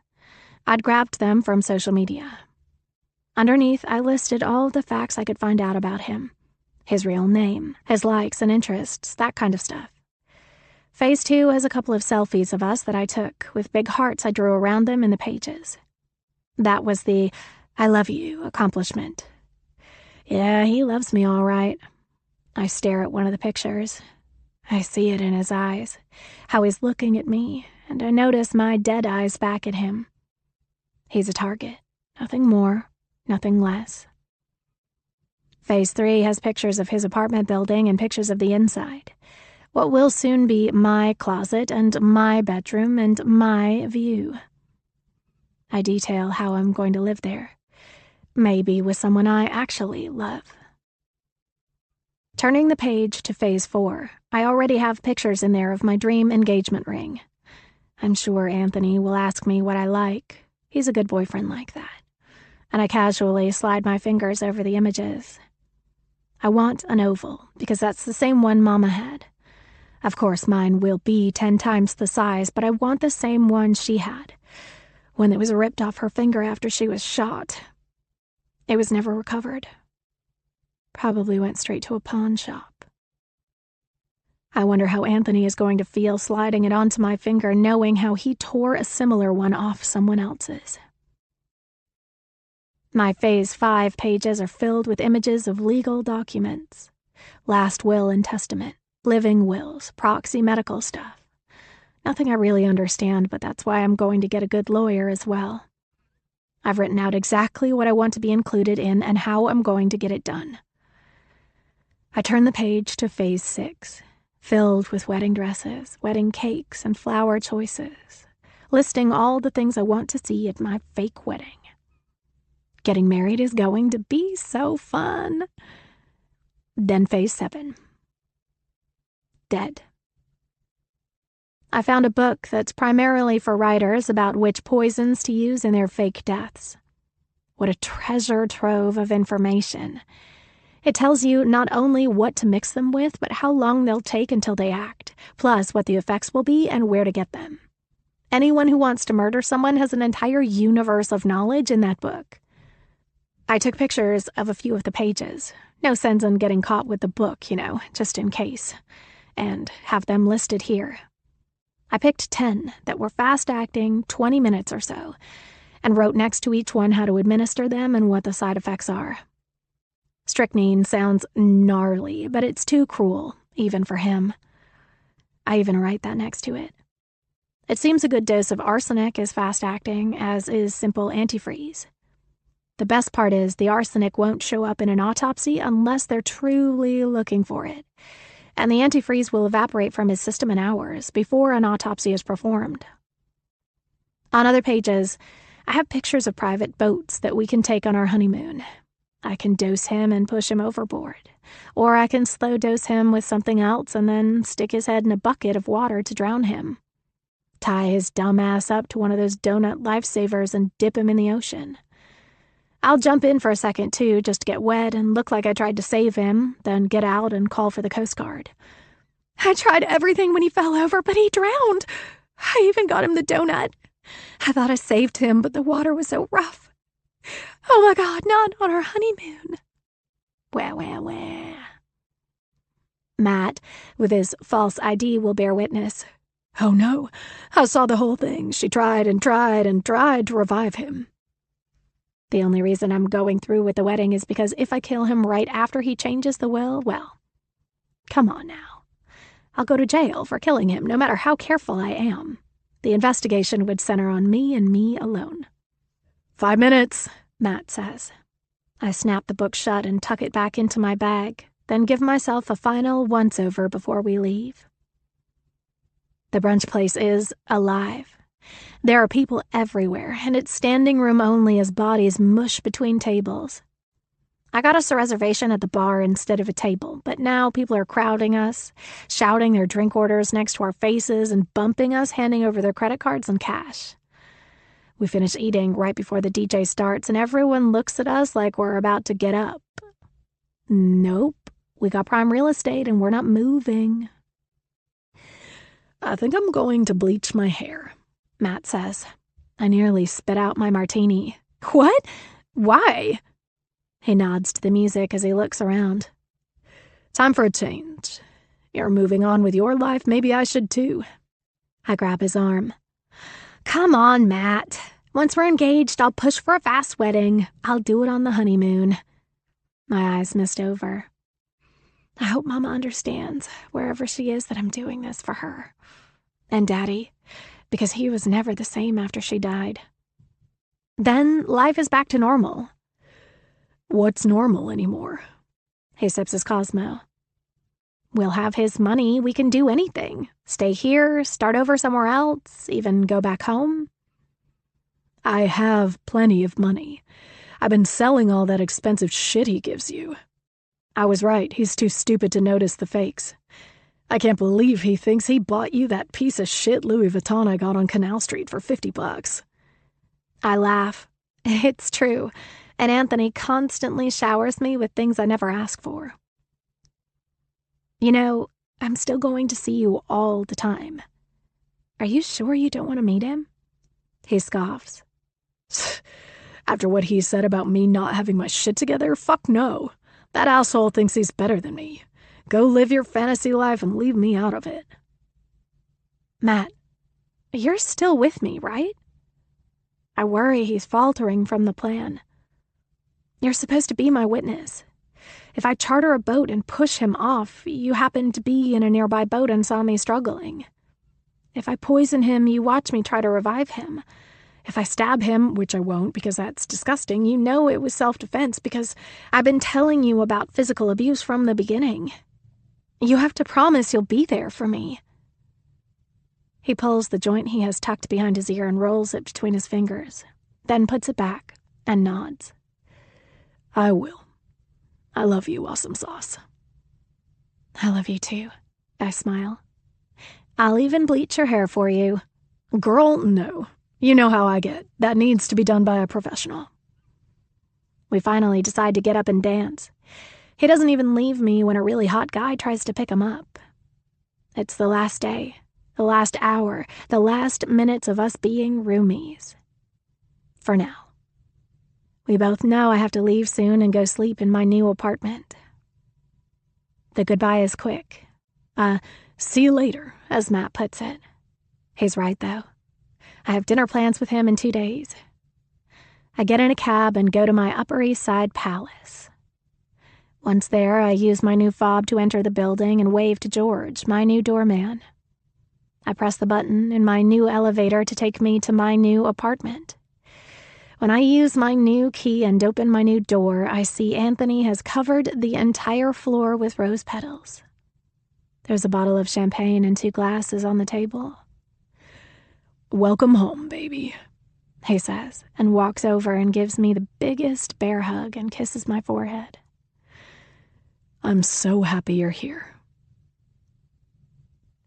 I'd grabbed them from social media. Underneath, I listed all of the facts I could find out about him. His real name, his likes and interests, that kind of stuff. Phase 2 has a couple of selfies of us that I took, with big hearts I drew around them in the pages. That was the I love you accomplishment. Yeah, he loves me all right. I stare at one of the pictures. I see it in his eyes, how he's looking at me, and I notice my dead eyes back at him. He's a target, nothing more, nothing less. Phase 3 has pictures of his apartment building and pictures of the inside. What will soon be my closet and my bedroom and my view. I detail how I'm going to live there. Maybe with someone I actually love. Turning the page to Phase 4, I already have pictures in there of my dream engagement ring. I'm sure Anthony will ask me what I like. He's a good boyfriend like that. And I casually slide my fingers over the images. I want an oval, because that's the same one Mama had. Of course, mine will be 10 times the size, but I want the same one she had. One that was ripped off her finger after she was shot. It was never recovered. Probably went straight to a pawn shop. I wonder how Anthony is going to feel sliding it onto my finger, knowing how he tore a similar one off someone else's. My Phase 5 pages are filled with images of legal documents. Last will and testament, living wills, proxy medical stuff. Nothing I really understand, but that's why I'm going to get a good lawyer as well. I've written out exactly what I want to be included in and how I'm going to get it done. I turn the page to Phase 6, filled with wedding dresses, wedding cakes, and flower choices, listing all the things I want to see at my fake wedding. Getting married is going to be so fun. Then Phase 7. Dead. I found a book that's primarily for writers about which poisons to use in their fake deaths. What a treasure trove of information. It tells you not only what to mix them with, but how long they'll take until they act, plus what the effects will be and where to get them. Anyone who wants to murder someone has an entire universe of knowledge in that book. I took pictures of a few of the pages. No sense in getting caught with the book, just in case. And have them listed here. I picked 10 that were fast-acting, 20 minutes or so, and wrote next to each one how to administer them and what the side effects are. Strychnine sounds gnarly, but it's too cruel, even for him. I even write that next to it. It seems a good dose of arsenic is fast-acting, as is simple antifreeze. The best part is the arsenic won't show up in an autopsy unless they're truly looking for it, and the antifreeze will evaporate from his system in hours before an autopsy is performed. On other pages, I have pictures of private boats that we can take on our honeymoon. I can dose him and push him overboard, or I can slow dose him with something else and then stick his head in a bucket of water to drown him. Tie his dumb ass up to one of those donut lifesavers and dip him in the ocean. I'll jump in for a second, too, just to get wet and look like I tried to save him, then get out and call for the Coast Guard. I tried everything when he fell over, but he drowned. I even got him the donut. I thought I saved him, but the water was so rough. Oh my God, not on our honeymoon. Wah. Matt, with his false ID, will bear witness. Oh no, I saw the whole thing. She tried and tried and tried to revive him. The only reason I'm going through with the wedding is because if I kill him right after he changes the will, well, come on now. I'll go to jail for killing him, no matter how careful I am. The investigation would center on me and me alone. 5 minutes, Matt says. I snap the book shut and tuck it back into my bag, then give myself a final once-over before we leave. The brunch place is alive. There are people everywhere, and it's standing room only as bodies mush between tables. I got us a reservation at the bar instead of a table, but now people are crowding us, shouting their drink orders next to our faces and bumping us, handing over their credit cards and cash. We finish eating right before the DJ starts, and everyone looks at us like we're about to get up. Nope, we got prime real estate and we're not moving. I think I'm going to bleach my hair, Matt says. I nearly spit out my martini. What? Why? He nods to the music as he looks around. Time for a change. You're moving on with your life, maybe I should too. I grab his arm. Come on, Matt. Once we're engaged, I'll push for a fast wedding. I'll do it on the honeymoon. My eyes mist over. I hope Mama understands, wherever she is, that I'm doing this for her. And Daddy, because he was never the same after she died. Then life is back to normal. What's normal anymore? He sips his Cosmo. We'll have his money. We can do anything. Stay here, start over somewhere else, even go back home. I have plenty of money. I've been selling all that expensive shit he gives you. I was right. He's too stupid to notice the fakes. I can't believe he thinks he bought you that piece of shit Louis Vuitton I got on Canal Street for $50. I laugh. It's true. And Anthony constantly showers me with things I never ask for. You know, I'm still going to see you all the time. Are you sure you don't want to meet him? He scoffs. After what he said about me not having my shit together, fuck no. That asshole thinks he's better than me. Go live your fantasy life and leave me out of it. Matt, you're still with me, right? I worry he's faltering from the plan. You're supposed to be my witness. If I charter a boat and push him off, you happened to be in a nearby boat and saw me struggling. If I poison him, you watch me try to revive him. If I stab him, which I won't because that's disgusting, you know it was self-defense because I've been telling you about physical abuse from the beginning. You have to promise you'll be there for me. He pulls the joint he has tucked behind his ear and rolls it between his fingers, then puts it back and nods. I will. I love you, Awesome Sauce. I love you too, I smile. I'll even bleach your hair for you. Girl, no. You know how I get. That needs to be done by a professional. We finally decide to get up and dance. He doesn't even leave me when a really hot guy tries to pick him up. It's the last day, the last hour, the last minutes of us being roomies. For now. We both know I have to leave soon and go sleep in my new apartment. The goodbye is quick. See you later, as Matt puts it. He's right, though. I have dinner plans with him in 2 days. I get in a cab and go to my Upper East Side palace. Once there, I use my new fob to enter the building and wave to George, my new doorman. I press the button in my new elevator to take me to my new apartment. When I use my new key and open my new door, I see Anthony has covered the entire floor with rose petals. There's a bottle of champagne and 2 glasses on the table. Welcome home, baby, he says, and walks over and gives me the biggest bear hug and kisses my forehead. I'm so happy you're here.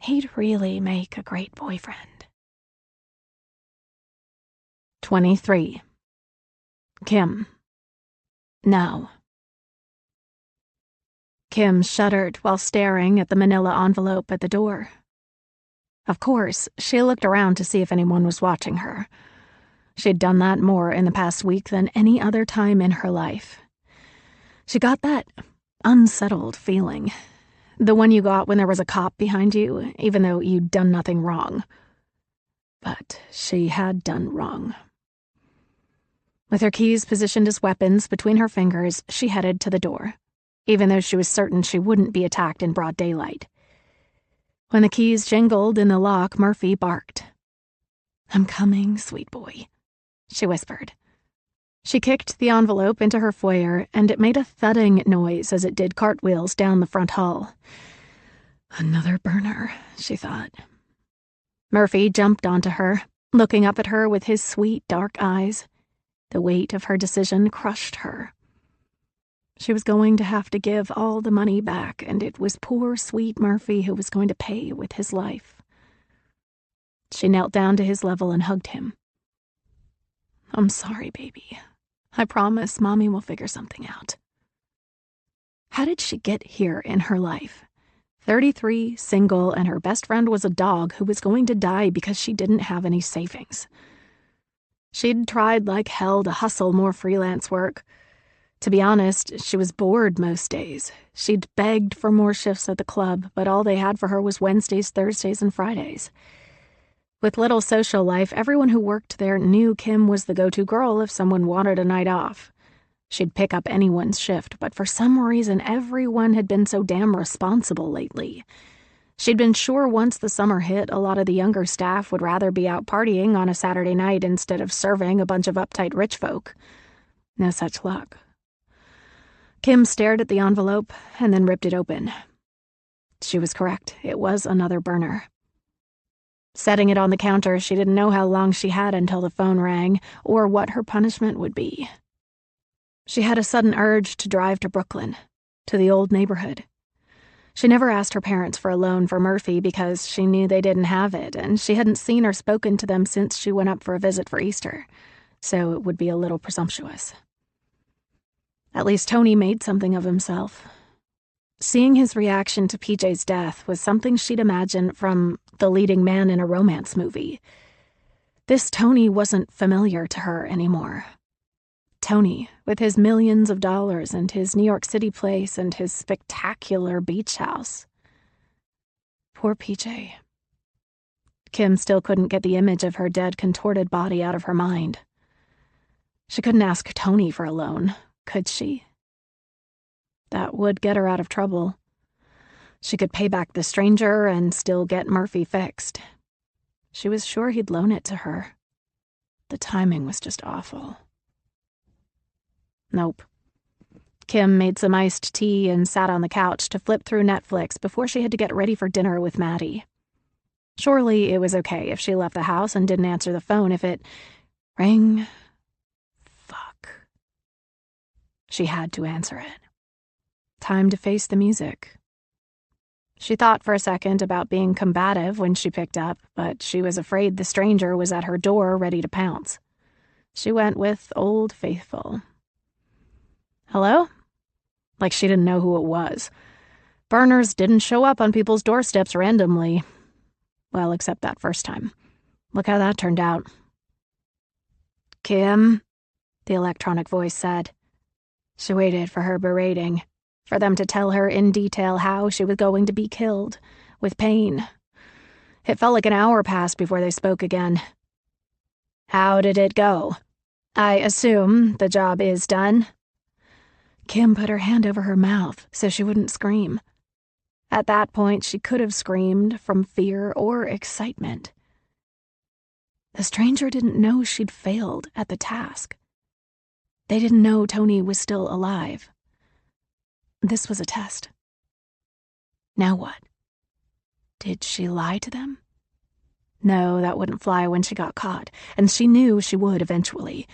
He'd really make a great boyfriend. 23. Kim. No. Kim shuddered while staring at the manila envelope at the door. Of course, she looked around to see if anyone was watching her. She'd done that more in the past week than any other time in her life. She got that unsettled feeling, the one you got when there was a cop behind you, even though you'd done nothing wrong. But she had done wrong. With her keys positioned as weapons between her fingers, she headed to the door, even though she was certain she wouldn't be attacked in broad daylight. When the keys jingled in the lock, Murphy barked. "I'm coming, sweet boy," she whispered. She kicked the envelope into her foyer, and it made a thudding noise as it did cartwheels down the front hall. Another burner, she thought. Murphy jumped onto her, looking up at her with his sweet, dark eyes. The weight of her decision crushed her. She was going to have to give all the money back, and it was poor, sweet Murphy who was going to pay with his life. She knelt down to his level and hugged him. "I'm sorry, baby. I promise Mommy will figure something out." How did she get here in her life? 33, single, and her best friend was a dog who was going to die because she didn't have any savings. She'd tried like hell to hustle more freelance work. To be honest, she was bored most days. She'd begged for more shifts at the club, but all they had for her was Wednesdays, Thursdays, and Fridays. With little social life, everyone who worked there knew Kim was the go-to girl if someone wanted a night off. She'd pick up anyone's shift, but for some reason, everyone had been so damn responsible lately. She'd been sure once the summer hit, a lot of the younger staff would rather be out partying on a Saturday night instead of serving a bunch of uptight rich folk. No such luck. Kim stared at the envelope and then ripped it open. She was correct. It was another burner. Setting it on the counter, she didn't know how long she had until the phone rang, or what her punishment would be. She had a sudden urge to drive to Brooklyn, to the old neighborhood. She never asked her parents for a loan for Murphy because she knew they didn't have it, and she hadn't seen or spoken to them since she went up for a visit for Easter, so it would be a little presumptuous. At least Tony made something of himself. Seeing his reaction to PJ's death was something she'd imagined from the leading man in a romance movie. This Tony wasn't familiar to her anymore. Tony, with his millions of dollars and his New York City place and his spectacular beach house. Poor PJ. Kim still couldn't get the image of her dead, contorted body out of her mind. She couldn't ask Tony for a loan, could she? That would get her out of trouble. She could pay back the stranger and still get Murphy fixed. She was sure he'd loan it to her. The timing was just awful. Nope. Kim made some iced tea and sat on the couch to flip through Netflix before she had to get ready for dinner with Maddie. Surely it was okay if she left the house and didn't answer the phone if it rang. Fuck. She had to answer it. Time to face the music. She thought for a second about being combative when she picked up, but she was afraid the stranger was at her door ready to pounce. She went with Old Faithful. Hello? Like she didn't know who it was. Burners didn't show up on people's doorsteps randomly. Well, except that first time. Look how that turned out. Kim, the electronic voice said. She waited for her berating, for them to tell her in detail how she was going to be killed, with pain. It felt like an hour passed before they spoke again. How did it go? I assume the job is done? Kim put her hand over her mouth so she wouldn't scream. At that point, she could have screamed from fear or excitement. The stranger didn't know she'd failed at the task. They didn't know Tony was still alive. This was a test. Now what? Did she lie to them? No, that wouldn't fly when she got caught, and she knew she would eventually.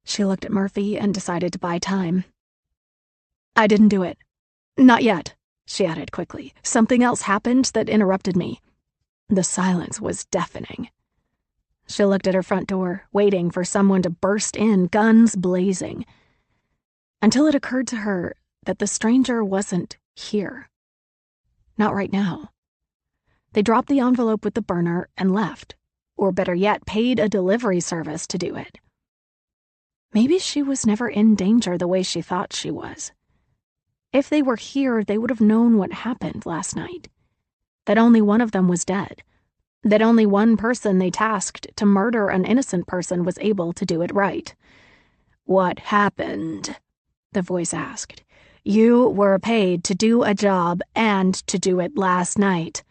She looked at Murphy and decided to buy time. I didn't do it. Not yet, she added quickly. Something else happened that interrupted me. The silence was deafening. She looked at her front door, waiting for someone to burst in, guns blazing. Until it occurred to her that the stranger wasn't here. Not right now. They dropped the envelope with the burner and left, or better yet, paid a delivery service to do it. Maybe she was never in danger the way she thought she was. If they were here, they would have known what happened last night. That only one of them was dead. That only one person they tasked to murder an innocent person was able to do it right. What happened? The voice asked. You were paid to do a job and to do it last night.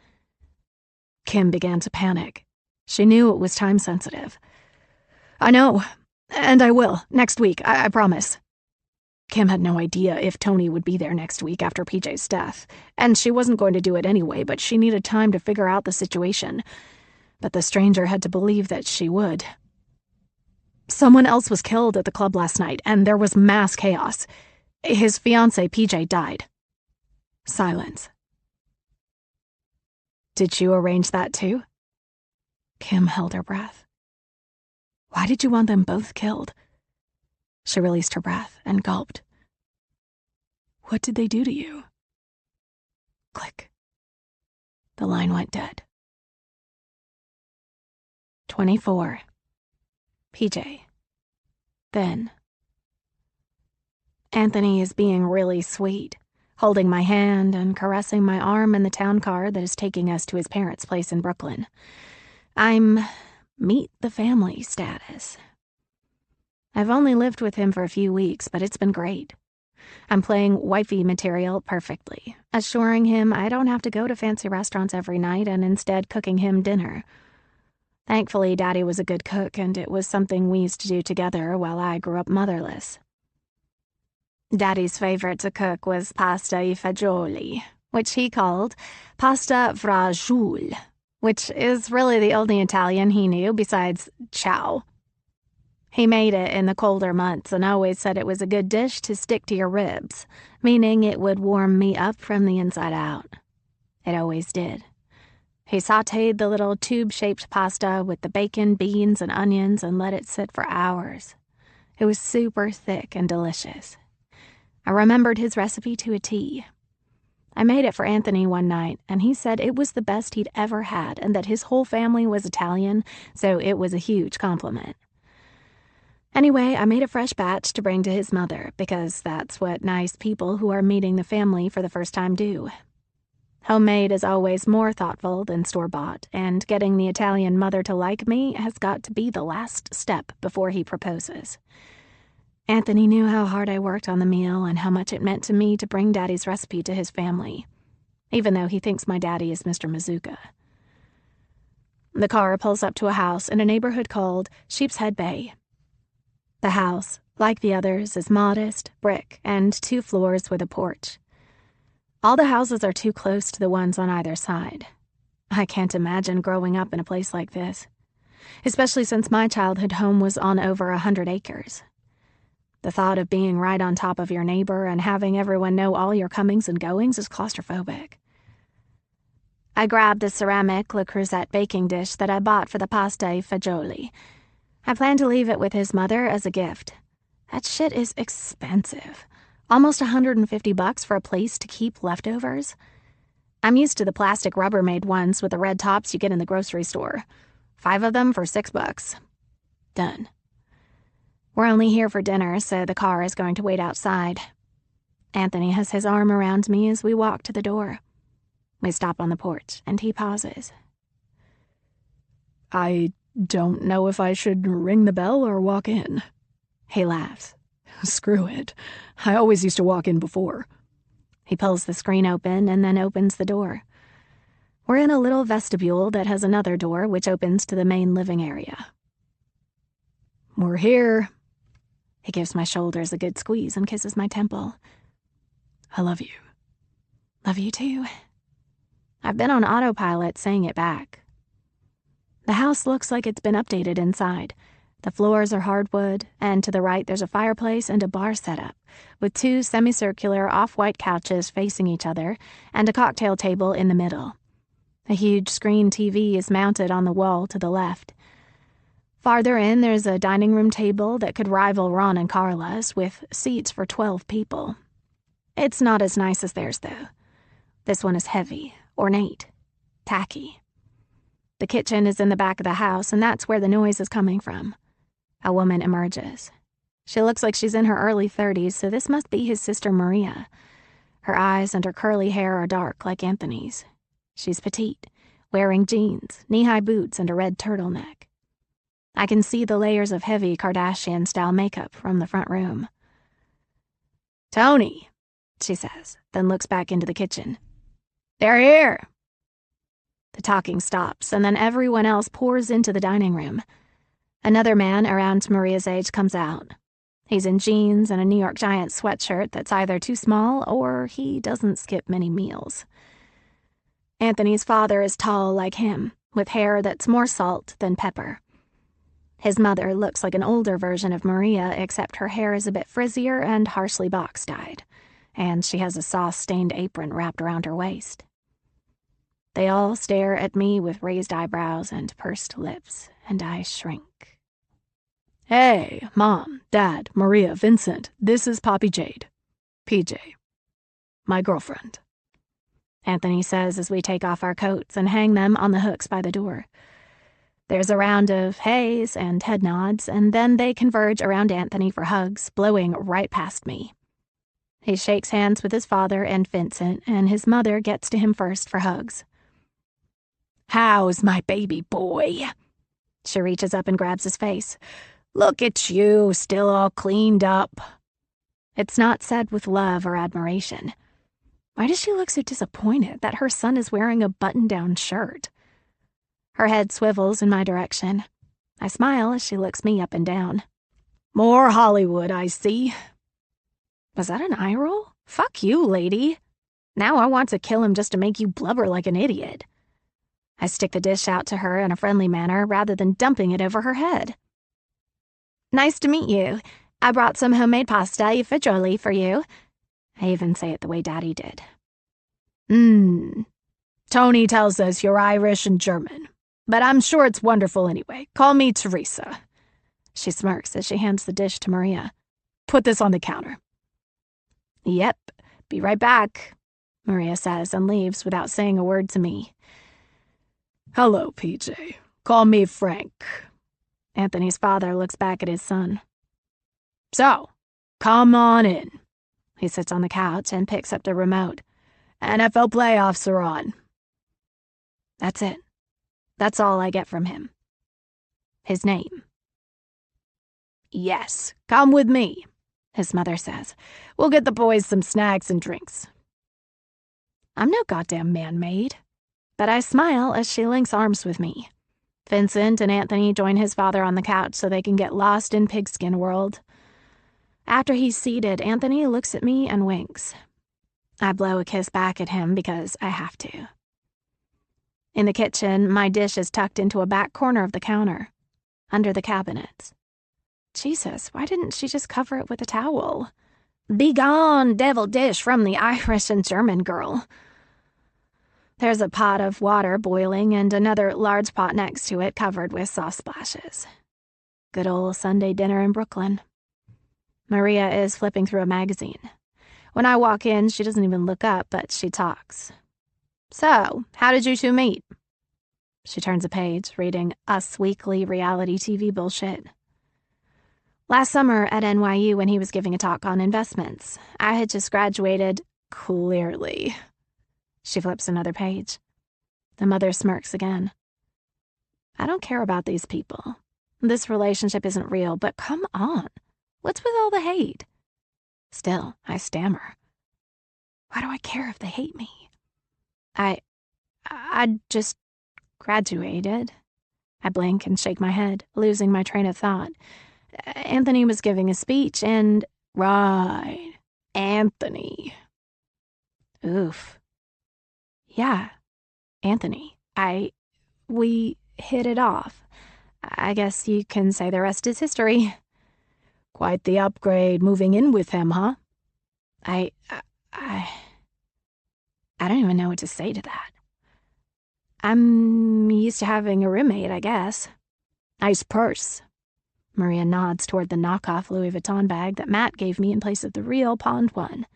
Kim began to panic. She knew it was time-sensitive. I know, and I will, next week, I promise. Kim had no idea if Tony would be there next week after PJ's death, and she wasn't going to do it anyway, but she needed time to figure out the situation. But the stranger had to believe that she would. Someone else was killed at the club last night, and there was mass chaos. His fiancée, PJ, died. Silence. Did you arrange that too? Kim held her breath. Why did you want them both killed? She released her breath and gulped. What did they do to you? Click. The line went dead. 24. PJ. Then. Anthony is being really sweet, holding my hand and caressing my arm in the town car that is taking us to his parents' place in Brooklyn. I'm meet the family status. I've only lived with him for a few weeks, but it's been great. I'm playing wifey material perfectly, assuring him I don't have to go to fancy restaurants every night and instead cooking him dinner. Thankfully, Daddy was a good cook, and it was something we used to do together while I grew up motherless. Daddy's favorite to cook was pasta I fagioli, which he called pasta fragiule, which is really the only Italian he knew besides ciao. He made it in the colder months and always said it was a good dish to stick to your ribs, meaning it would warm me up from the inside out. It always did. He sautéed the little tube-shaped pasta with the bacon, beans, and onions and let it sit for hours. It was super thick and delicious. I remembered his recipe to a T. I made it for Anthony one night, and he said it was the best he'd ever had and that his whole family was Italian, so it was a huge compliment. Anyway, I made a fresh batch to bring to his mother, because that's what nice people who are meeting the family for the first time do. Homemade is always more thoughtful than store-bought, and getting the Italian mother to like me has got to be the last step before he proposes. Anthony knew how hard I worked on the meal and how much it meant to me to bring Daddy's recipe to his family, even though he thinks my daddy is Mr. Mazuka. The car pulls up to a house in a neighborhood called Sheepshead Bay. The house, like the others, is modest, brick, and 2 floors with a porch. All the houses are too close to the ones on either side. I can't imagine growing up in a place like this, especially since my childhood home was on over 100 acres. The thought of being right on top of your neighbor and having everyone know all your comings and goings is claustrophobic. I grabbed a ceramic Le Creuset baking dish that I bought for the pasta e fagioli. I plan to leave it with his mother as a gift. That shit is expensive. Almost $150 for a place to keep leftovers. I'm used to the plastic Rubbermaid ones with the red tops you get in the grocery store. 5 of them for $6. Done. We're only here for dinner, so the car is going to wait outside. Anthony has his arm around me as we walk to the door. We stop on the porch, and he pauses. I don't know if I should ring the bell or walk in. He laughs. Screw it. I always used to walk in before. He pulls the screen open and then opens the door. We're in a little vestibule that has another door which opens to the main living area. We're here. He gives my shoulders a good squeeze and kisses my temple. I love you. Love you too. I've been on autopilot saying it back. The house looks like it's been updated inside. The floors are hardwood, and to the right there's a fireplace and a bar setup, with 2 semicircular off-white couches facing each other and a cocktail table in the middle. A huge screen TV is mounted on the wall to the left. Farther in, there's a dining room table that could rival Ron and Carla's, with seats for 12 people. It's not as nice as theirs, though. This one is heavy, ornate, tacky. The kitchen is in the back of the house, and that's where the noise is coming from. A woman emerges. She looks like she's in her early 30s, so this must be his sister Maria. Her eyes and her curly hair are dark, like Anthony's. She's petite, wearing jeans, knee-high boots, and a red turtleneck. I can see the layers of heavy Kardashian-style makeup from the front room. "Tony," she says, then looks back into the kitchen. "They're here." The talking stops, and then everyone else pours into the dining room. Another man around Maria's age comes out. He's in jeans and a New York Giants sweatshirt that's either too small or he doesn't skip many meals. Anthony's father is tall like him, with hair that's more salt than pepper. His mother looks like an older version of Maria, except her hair is a bit frizzier and harshly box-dyed, and she has a sauce-stained apron wrapped around her waist. They all stare at me with raised eyebrows and pursed lips, and I shrink. Hey, Mom, Dad, Maria, Vincent, this is Poppy Jade. PJ. My girlfriend. Anthony says as we take off our coats and hang them on the hooks by the door. There's a round of heys and head nods, and then they converge around Anthony for hugs, blowing right past me. He shakes hands with his father and Vincent, and his mother gets to him first for hugs. "How's my baby boy?" She reaches up and grabs his face. "Look at you, still all cleaned up." It's not said with love or admiration. Why does she look so disappointed that her son is wearing a button-down shirt? Her head swivels in my direction. I smile as she looks me up and down. "More Hollywood, I see." Was that an eye roll? Fuck you, lady. Now I want to kill him just to make you blubber like an idiot. I stick the dish out to her in a friendly manner rather than dumping it over her head. "Nice to meet you. I brought some homemade pasta e fagioli for you." I even say it the way Daddy did. Tony tells us you're Irish and German, but I'm sure it's wonderful anyway. Call me Teresa." She smirks as she hands the dish to Maria. "Put this on the counter." "Yep, be right back," Maria says and leaves without saying a word to me. "Hello, PJ. Call me Frank." Anthony's father looks back at his son. So, come on in. He sits on the couch and picks up the remote. NFL playoffs are on. That's it. That's all I get from him. His name. Yes, come with me, his mother says. We'll get the boys some snacks and drinks. I'm no goddamn man-made. But I smile as she links arms with me. Vincent and Anthony join his father on the couch so they can get lost in pigskin world. After he's seated, Anthony looks at me and winks. I blow a kiss back at him because I have to. In the kitchen, my dish is tucked into a back corner of the counter, under the cabinets. Jesus, why didn't she just cover it with a towel? Begone, devil dish from the Irish and German girl. There's a pot of water boiling and another large pot next to it covered with sauce splashes. Good old Sunday dinner in Brooklyn. Maria is flipping through a magazine. When I walk in, she doesn't even look up, but she talks. So, how did you two meet? She turns a page, reading Us Weekly reality TV bullshit. Last summer at NYU when he was giving a talk on investments. I had just graduated, clearly. She flips another page. The mother smirks again. I don't care about these people. This relationship isn't real, but come on. What's with all the hate? Still, I stammer. Why do I care if they hate me? I just graduated. I blink and shake my head, losing my train of thought. Anthony was giving a speech and... Right. Anthony. Oof. Yeah, Anthony. We hit it off. I guess you can say the rest is history. Quite the upgrade moving in with him, huh? I don't even know what to say to that. I'm used to having a roommate, I guess. Nice purse. Maria nods toward the knockoff Louis Vuitton bag that Matt gave me in place of the real pawned one.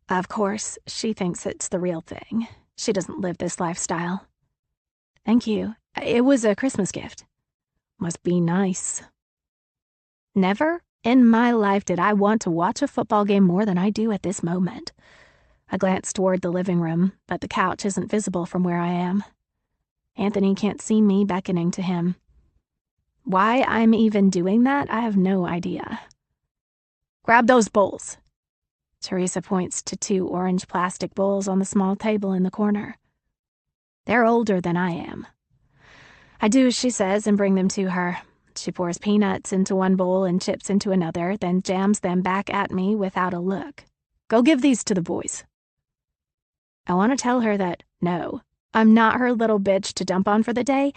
Of course, she thinks it's the real thing. She doesn't live this lifestyle. Thank you. It was a Christmas gift. Must be nice. Never in my life did I want to watch a football game more than I do at this moment. I glance toward the living room, but the couch isn't visible from where I am. Anthony can't see me beckoning to him. Why I'm even doing that, I have no idea. Grab those bowls. Teresa points to 2 orange plastic bowls on the small table in the corner. They're older than I am. I do as she says and bring them to her. She pours peanuts into one bowl and chips into another, then jams them back at me without a look. Go give these to the boys. I want to tell her that, no, I'm not her little bitch to dump on for the day,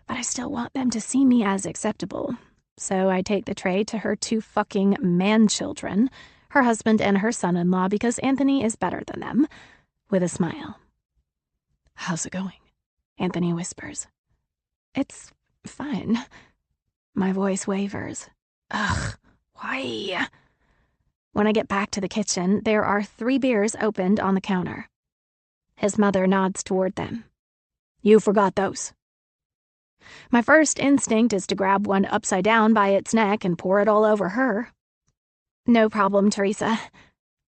but I still want them to see me as acceptable. So I take the tray to her 2 fucking man-children, her husband and her son-in-law, because Anthony is better than them, with a smile. How's it going? Anthony whispers. It's fine. My voice wavers. Ugh, why? When I get back to the kitchen, there are 3 beers opened on the counter. His mother nods toward them. You forgot those. My first instinct is to grab one upside down by its neck and pour it all over her. No problem, Teresa.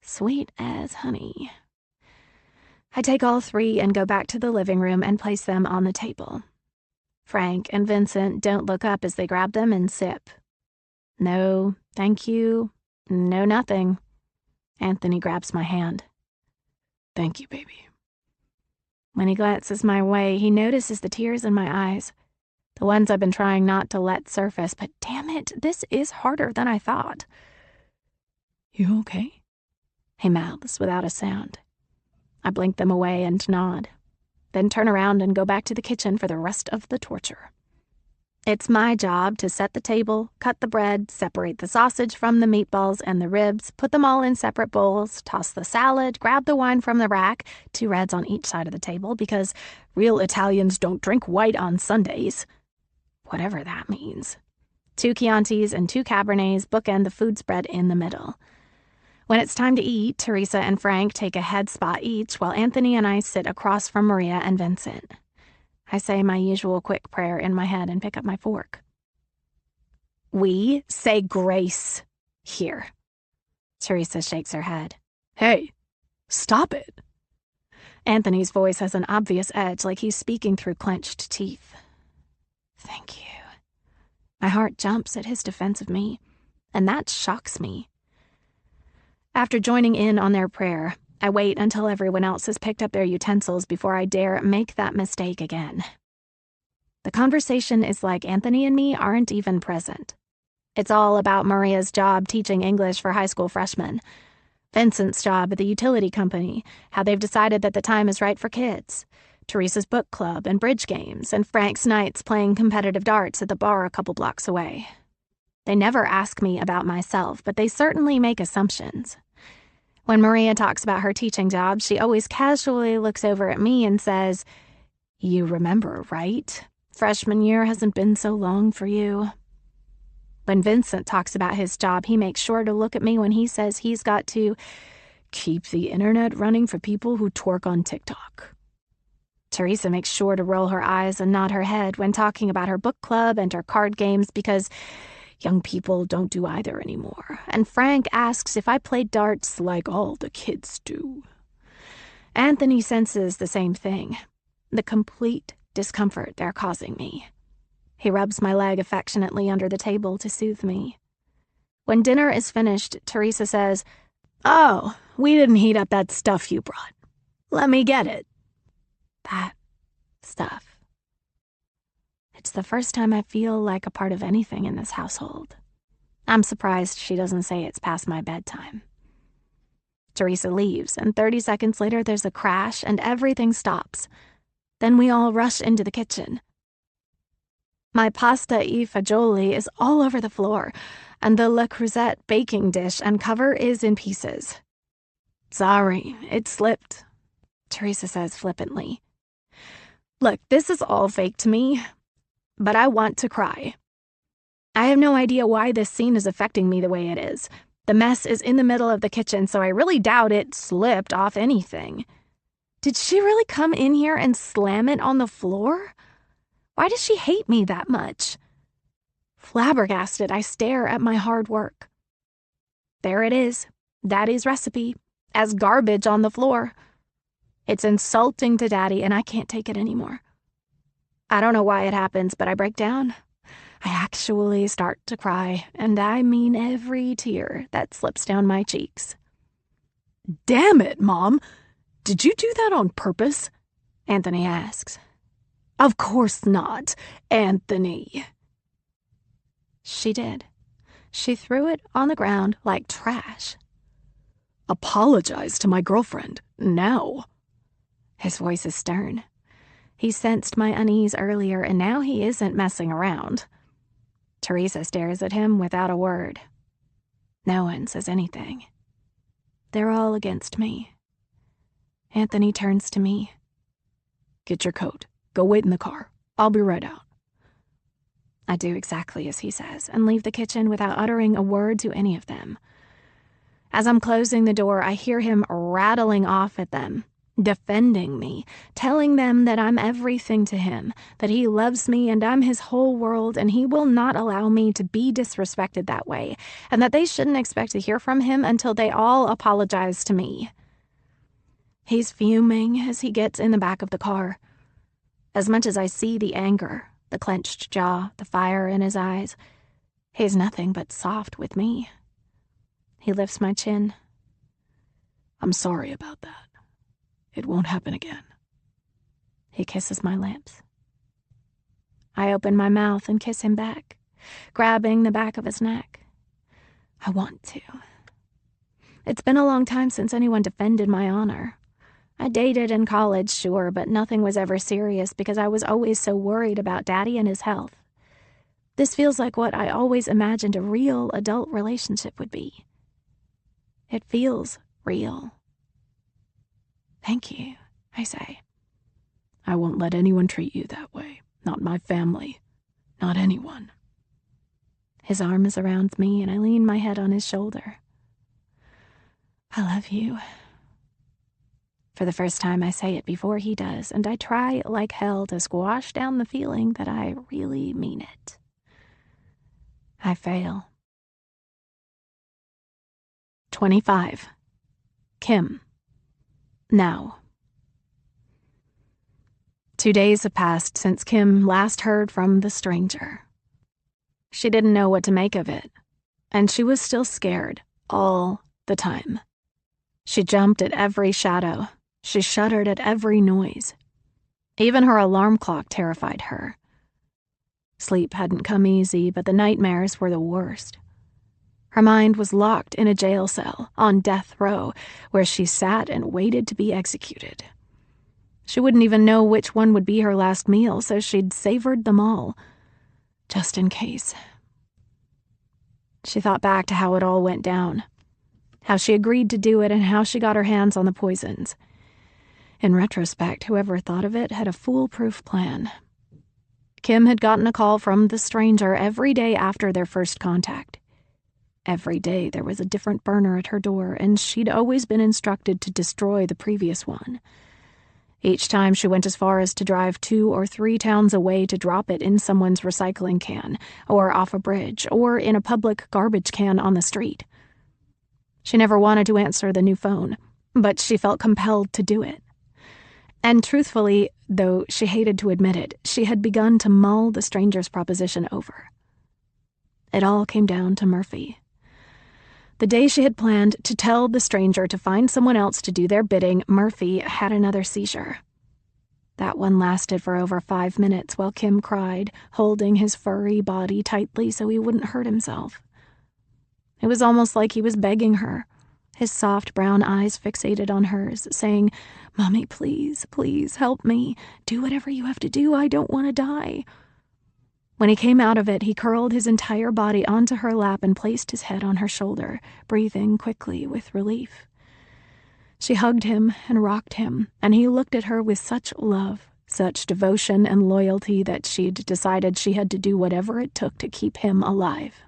Sweet as honey. I take all 3 and go back to the living room and place them on the table. Frank and Vincent don't look up as they grab them and sip. No, thank you. No, nothing. Anthony grabs my hand. Thank you, baby. When he glances my way, he notices the tears in my eyes. The ones I've been trying not to let surface, but damn it, this is harder than I thought. You okay? He mouths without a sound. I blink them away and nod, then turn around and go back to the kitchen for the rest of the torture. It's my job to set the table, cut the bread, separate the sausage from the meatballs and the ribs, put them all in separate bowls, toss the salad, grab the wine from the rack, 2 reds on each side of the table, because real Italians don't drink white on Sundays. Whatever that means. 2 Chiantis and 2 Cabernets bookend the food spread in the middle. When it's time to eat, Teresa and Frank take a head spot each, while Anthony and I sit across from Maria and Vincent. I say my usual quick prayer in my head and pick up my fork. We say grace, Here. Teresa shakes her head. Hey, stop it. Anthony's voice has an obvious edge, like he's speaking through clenched teeth. Thank you. My heart jumps at his defense of me, and that shocks me. After joining in on their prayer, I wait until everyone else has picked up their utensils before I dare make that mistake again. The conversation is like Anthony and me aren't even present. It's all about Maria's job teaching English for high school freshmen, Vincent's job at the utility company, how they've decided that the time is right for kids, Teresa's book club and bridge games, and Frank's nights playing competitive darts at the bar a couple blocks away. They never ask me about myself, but they certainly make assumptions. When Maria talks about her teaching job, she always casually looks over at me and says, "You remember, right? Freshman year hasn't been so long for you." When Vincent talks about his job, he makes sure to look at me when he says he's got to keep the internet running for people who twerk on TikTok. Teresa makes sure to roll her eyes and nod her head when talking about her book club and her card games because young people don't do either anymore. And Frank asks if I play darts like all the kids do. Anthony senses the same thing, the complete discomfort they're causing me. He rubs my leg affectionately under the table to soothe me. When dinner is finished, Teresa says, "Oh, we didn't heat up that stuff you brought. Let me get it." That stuff. It's the first time I feel like a part of anything in this household. I'm surprised she doesn't say it's past my bedtime. Teresa leaves, and 30 seconds later there's a crash and everything stops. Then we all rush into the kitchen. My pasta e fagioli is all over the floor, and the Le Creuset baking dish and cover is in pieces. "Sorry, it slipped," Teresa says flippantly. Look, this is all fake to me, but I want to cry. I have no idea why this scene is affecting me the way it is. The mess is in the middle of the kitchen, so I really doubt it slipped off anything. Did she really come in here and slam it on the floor? Why does she hate me that much? Flabbergasted, I stare at my hard work. There it is, Daddy's recipe, as garbage on the floor. It's insulting to Daddy, and I can't take it anymore. I don't know why it happens, but I break down. I actually start to cry, and I mean every tear that slips down my cheeks. "Damn it, Mom! Did you do that on purpose?" Anthony asks. "Of course not, Anthony." She did. She threw it on the ground like trash. "Apologize to my girlfriend, now." His voice is stern. He sensed my unease earlier, and now he isn't messing around. Teresa stares at him without a word. No one says anything. They're all against me. Anthony turns to me. "Get your coat. Go wait in the car. I'll be right out." I do exactly as he says and leave the kitchen without uttering a word to any of them. As I'm closing the door, I hear him rattling off at them, defending me, telling them that I'm everything to him, that he loves me and I'm his whole world and he will not allow me to be disrespected that way, and that they shouldn't expect to hear from him until they all apologize to me. He's fuming as he gets in the back of the car. As much as I see the anger, the clenched jaw, the fire in his eyes, he's nothing but soft with me. He lifts my chin. "I'm sorry about that. It won't happen again." He kisses my lips. I open my mouth and kiss him back, grabbing the back of his neck. I want to. It's been a long time since anyone defended my honor. I dated in college, sure, but nothing was ever serious because I was always so worried about Daddy and his health. This feels like what I always imagined a real adult relationship would be. It feels real. Thank you, I say. "I won't let anyone treat you that way. Not my family. Not anyone." His arm is around me and I lean my head on his shoulder. I love you. For the first time, I say it before he does, and I try like hell to squash down the feeling that I really mean it. I fail. 25. Kim. Now. 2 days have passed since Kim last heard from the stranger. She didn't know what to make of it, and she was still scared all the time. She jumped at every shadow. She shuddered at every noise. Even her alarm clock terrified her. Sleep hadn't come easy, but the nightmares were the worst. Her mind was locked in a jail cell, on death row, where she sat and waited to be executed. She wouldn't even know which one would be her last meal, so she'd savored them all, just in case. She thought back to how it all went down, how she agreed to do it, and how she got her hands on the poisons. In retrospect, whoever thought of it had a foolproof plan. Kim had gotten a call from the stranger every day after their first contact. Every day there was a different burner at her door, and she'd always been instructed to destroy the previous one. Each time she went as far as to drive 2 or 3 towns away to drop it in someone's recycling can, or off a bridge, or in a public garbage can on the street. She never wanted to answer the new phone, but she felt compelled to do it. And truthfully, though she hated to admit it, she had begun to mull the stranger's proposition over. It all came down to Murphy. The day she had planned to tell the stranger to find someone else to do their bidding, Murphy had another seizure. That one lasted for over 5 minutes while Kim cried, holding his furry body tightly so he wouldn't hurt himself. It was almost like he was begging her, his soft brown eyes fixated on hers, saying, "Mommy, please, please help me. Do whatever you have to do. I don't want to die." When he came out of it, he curled his entire body onto her lap and placed his head on her shoulder, breathing quickly with relief. She hugged him and rocked him, and he looked at her with such love, such devotion and loyalty that she'd decided she had to do whatever it took to keep him alive.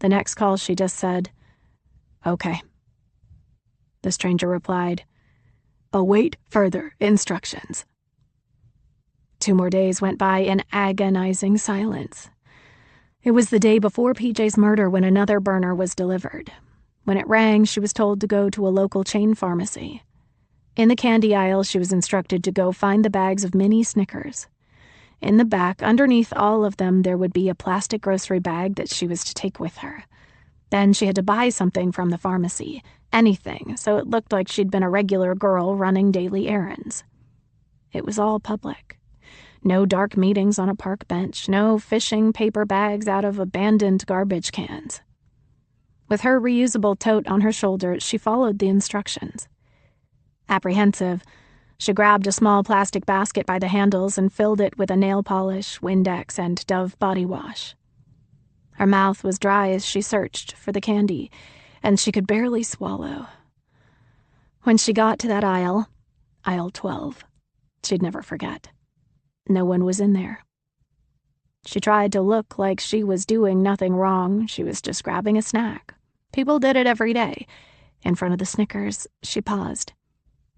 The next call, she just said, "Okay." The stranger replied, "Await further instructions." 2 more days went by in agonizing silence. It was the day before PJ's murder when another burner was delivered. When it rang, she was told to go to a local chain pharmacy. In the candy aisle, she was instructed to go find the bags of mini Snickers. In the back, underneath all of them, there would be a plastic grocery bag that she was to take with her. Then she had to buy something from the pharmacy, anything, so it looked like she'd been a regular girl running daily errands. It was all public. No dark meetings on a park bench, no fishing paper bags out of abandoned garbage cans. With her reusable tote on her shoulder, she followed the instructions. Apprehensive, she grabbed a small plastic basket by the handles and filled it with a nail polish, Windex, and Dove body wash. Her mouth was dry as she searched for the candy, and she could barely swallow. When she got to that aisle 12, she'd never forget. No one was in there. She tried to look like she was doing nothing wrong. She was just grabbing a snack. People did it every day. In front of the Snickers, she paused.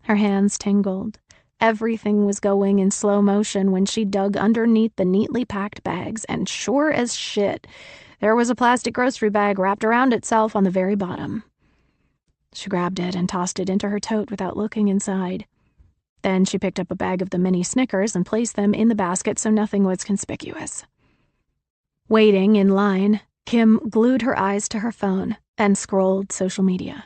Her hands tingled. Everything was going in slow motion when she dug underneath the neatly packed bags, and sure as shit, there was a plastic grocery bag wrapped around itself on the very bottom. She grabbed it and tossed it into her tote without looking inside. Then she picked up a bag of the mini Snickers and placed them in the basket so nothing was conspicuous. Waiting in line, Kim glued her eyes to her phone and scrolled social media.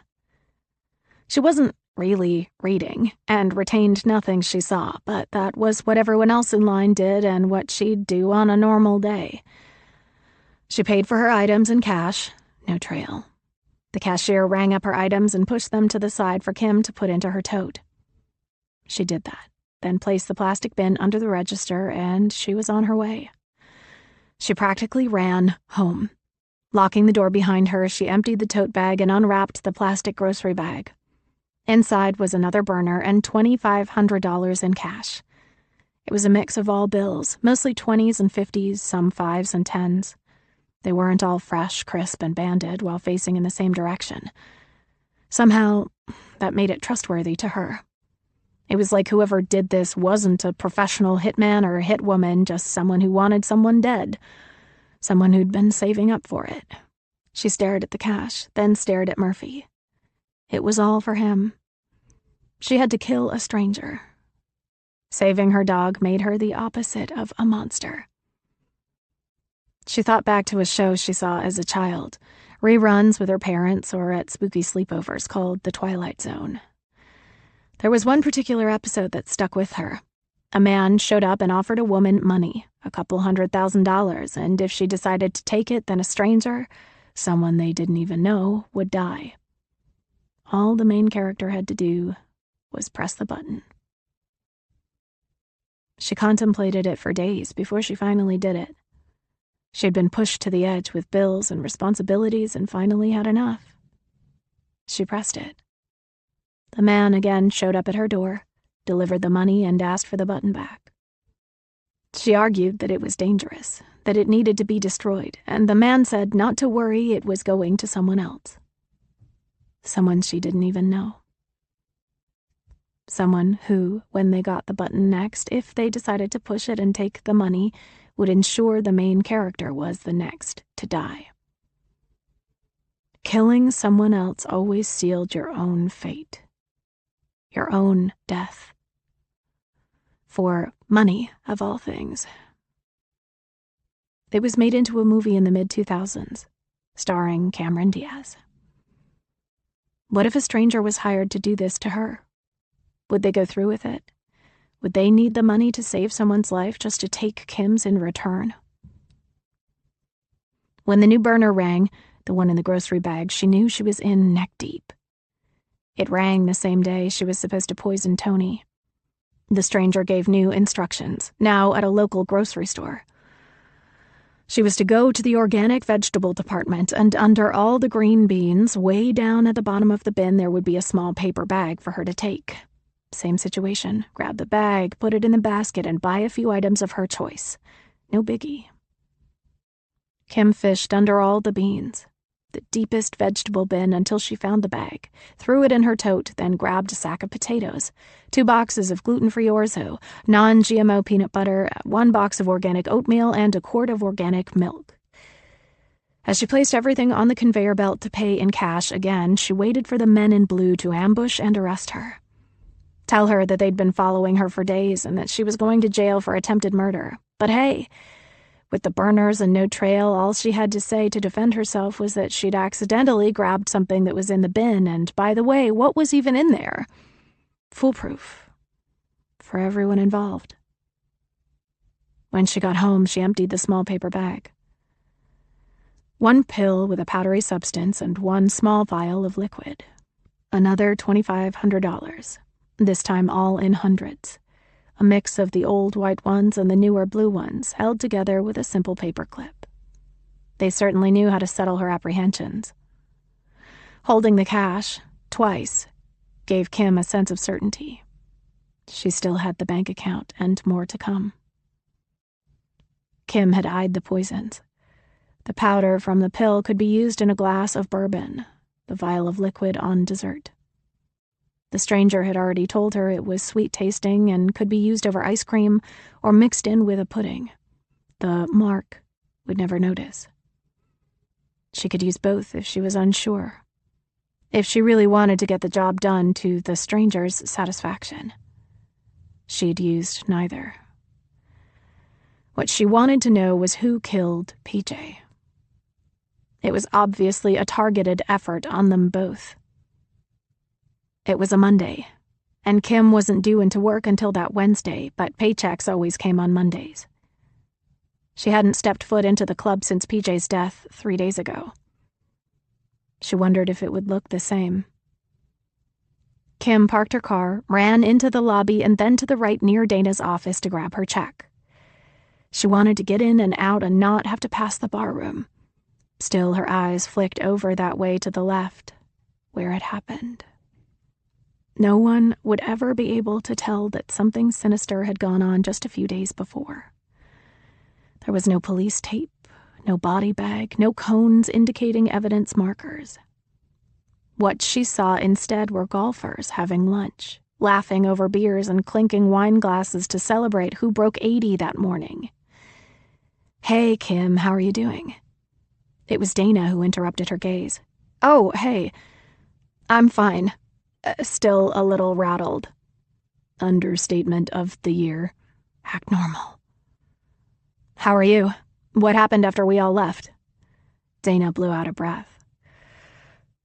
She wasn't really reading and retained nothing she saw, but that was what everyone else in line did and what she'd do on a normal day. She paid for her items in cash, no trail. The cashier rang up her items and pushed them to the side for Kim to put into her tote. She did that, then placed the plastic bin under the register, and she was on her way. She practically ran home. Locking the door behind her, she emptied the tote bag and unwrapped the plastic grocery bag. Inside was another burner and $2,500 in cash. It was a mix of all bills, mostly 20s and 50s, some 5s and 10s. They weren't all fresh, crisp, and banded while facing in the same direction. Somehow, that made it trustworthy to her. It was like whoever did this wasn't a professional hitman or hitwoman, just someone who wanted someone dead. Someone who'd been saving up for it. She stared at the cash, then stared at Murphy. It was all for him. She had to kill a stranger. Saving her dog made her the opposite of a monster. She thought back to a show she saw as a child, reruns with her parents or at spooky sleepovers called The Twilight Zone. There was one particular episode that stuck with her. A man showed up and offered a woman money, $200,000, and if she decided to take it, then a stranger, someone they didn't even know, would die. All the main character had to do was press the button. She contemplated it for days before she finally did it. She had been pushed to the edge with bills and responsibilities and finally had enough. She pressed it. The man again showed up at her door, delivered the money, and asked for the button back. She argued that it was dangerous, that it needed to be destroyed, and the man said not to worry, it was going to someone else. Someone she didn't even know. Someone who, when they got the button next, if they decided to push it and take the money, would ensure the main character was the next to die. Killing someone else always sealed your own fate. Your own death. For money, of all things. It was made into a movie in the mid-2000s, starring Cameron Diaz. What if a stranger was hired to do this to her? Would they go through with it? Would they need the money to save someone's life just to take Kim's in return? When the new burner rang, the one in the grocery bag, she knew she was in neck deep. It rang the same day she was supposed to poison Tony. The stranger gave new instructions, now at a local grocery store. She was to go to the organic vegetable department, and under all the green beans, way down at the bottom of the bin, there would be a small paper bag for her to take. Same situation. Grab the bag, put it in the basket, and buy a few items of her choice. No biggie. Kim fished under all the beans, the deepest vegetable bin, until she found the bag, threw it in her tote, then grabbed a sack of potatoes, 2 boxes of gluten-free orzo, non-GMO peanut butter, 1 box of organic oatmeal, and a quart of organic milk. As she placed everything on the conveyor belt to pay in cash again, she waited for the men in blue to ambush and arrest her. Tell her that they'd been following her for days and that she was going to jail for attempted murder. But hey, with the burners and no trail, all she had to say to defend herself was that she'd accidentally grabbed something that was in the bin, and by the way, what was even in there? Foolproof. For everyone involved. When she got home, she emptied the small paper bag. 1 pill with a powdery substance and 1 small vial of liquid. Another $2,500. This time all in hundreds. A mix of the old white ones and the newer blue ones, held together with a simple paper clip. They certainly knew how to settle her apprehensions. Holding the cash, twice, gave Kim a sense of certainty. She still had the bank account and more to come. Kim had eyed the poisons. The powder from the pill could be used in a glass of bourbon, the vial of liquid on dessert. The stranger had already told her it was sweet-tasting and could be used over ice cream or mixed in with a pudding. The mark would never notice. She could use both if she was unsure. If she really wanted to get the job done to the stranger's satisfaction. She'd used neither. What she wanted to know was who killed PJ. It was obviously a targeted effort on them both. It was a Monday, and Kim wasn't due into work until that Wednesday, but paychecks always came on Mondays. She hadn't stepped foot into the club since PJ's death 3 days ago. She wondered if it would look the same. Kim parked her car, ran into the lobby, and then to the right near Dana's office to grab her check. She wanted to get in and out and not have to pass the barroom. Still, her eyes flicked over that way to the left, where it happened. No one would ever be able to tell that something sinister had gone on just a few days before. There was no police tape, no body bag, no cones indicating evidence markers. What she saw instead were golfers having lunch, laughing over beers and clinking wine glasses to celebrate who broke 80 that morning. "Hey, Kim, how are you doing?" It was Dana who interrupted her gaze. "Oh, hey. I'm fine. Still a little rattled." Understatement of the year. Act normal. "How are you? What happened after we all left?" Dana blew out a breath.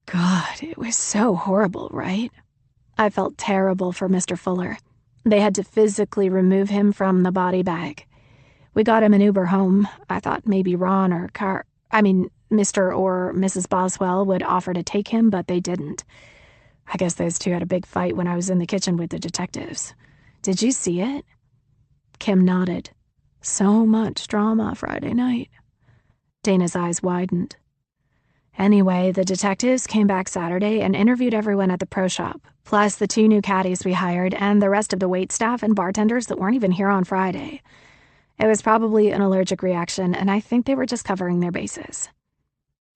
God, it was so horrible, right? I felt terrible for Mr. Fuller. They had to physically remove him from the body bag. We got him an Uber home. I thought maybe Ron or Mr. or Mrs. Boswell would offer to take him, but they didn't. I guess those two had a big fight when I was in the kitchen with the detectives. Did you see it?" Kim nodded. So much drama Friday night. Dana's eyes widened. "Anyway, the detectives came back Saturday and interviewed everyone at the pro shop, plus the 2 new caddies we hired and the rest of the waitstaff and bartenders that weren't even here on Friday. It was probably an allergic reaction, and I think they were just covering their bases.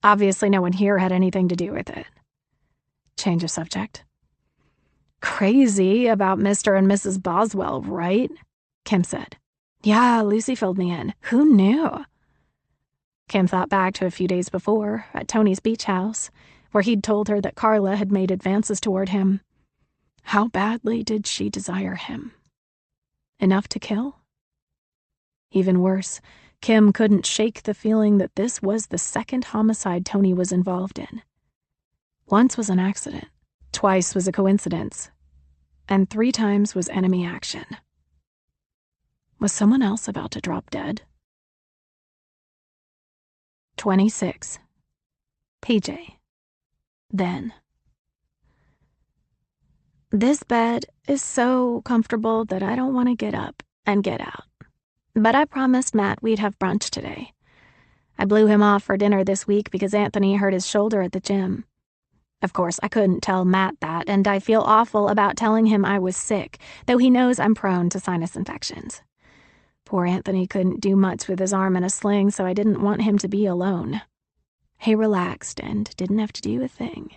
Obviously, no one here had anything to do with it." Change of subject. "Crazy about Mr. and Mrs. Boswell, right?" Kim said. "Yeah, Lucy filled me in. Who knew?" Kim thought back to a few days before, at Tony's beach house, where he'd told her that Carla had made advances toward him. How badly did she desire him? Enough to kill? Even worse, Kim couldn't shake the feeling that this was the second homicide Tony was involved in. Once was an accident, twice was a coincidence, and 3 times was enemy action. Was someone else about to drop dead? 26. PJ. Then. This bed is so comfortable that I don't want to get up and get out. But I promised Matt we'd have brunch today. I blew him off for dinner this week because Anthony hurt his shoulder at the gym. Of course, I couldn't tell Matt that, and I feel awful about telling him I was sick, though he knows I'm prone to sinus infections. Poor Anthony couldn't do much with his arm in a sling, so I didn't want him to be alone. He relaxed and didn't have to do a thing.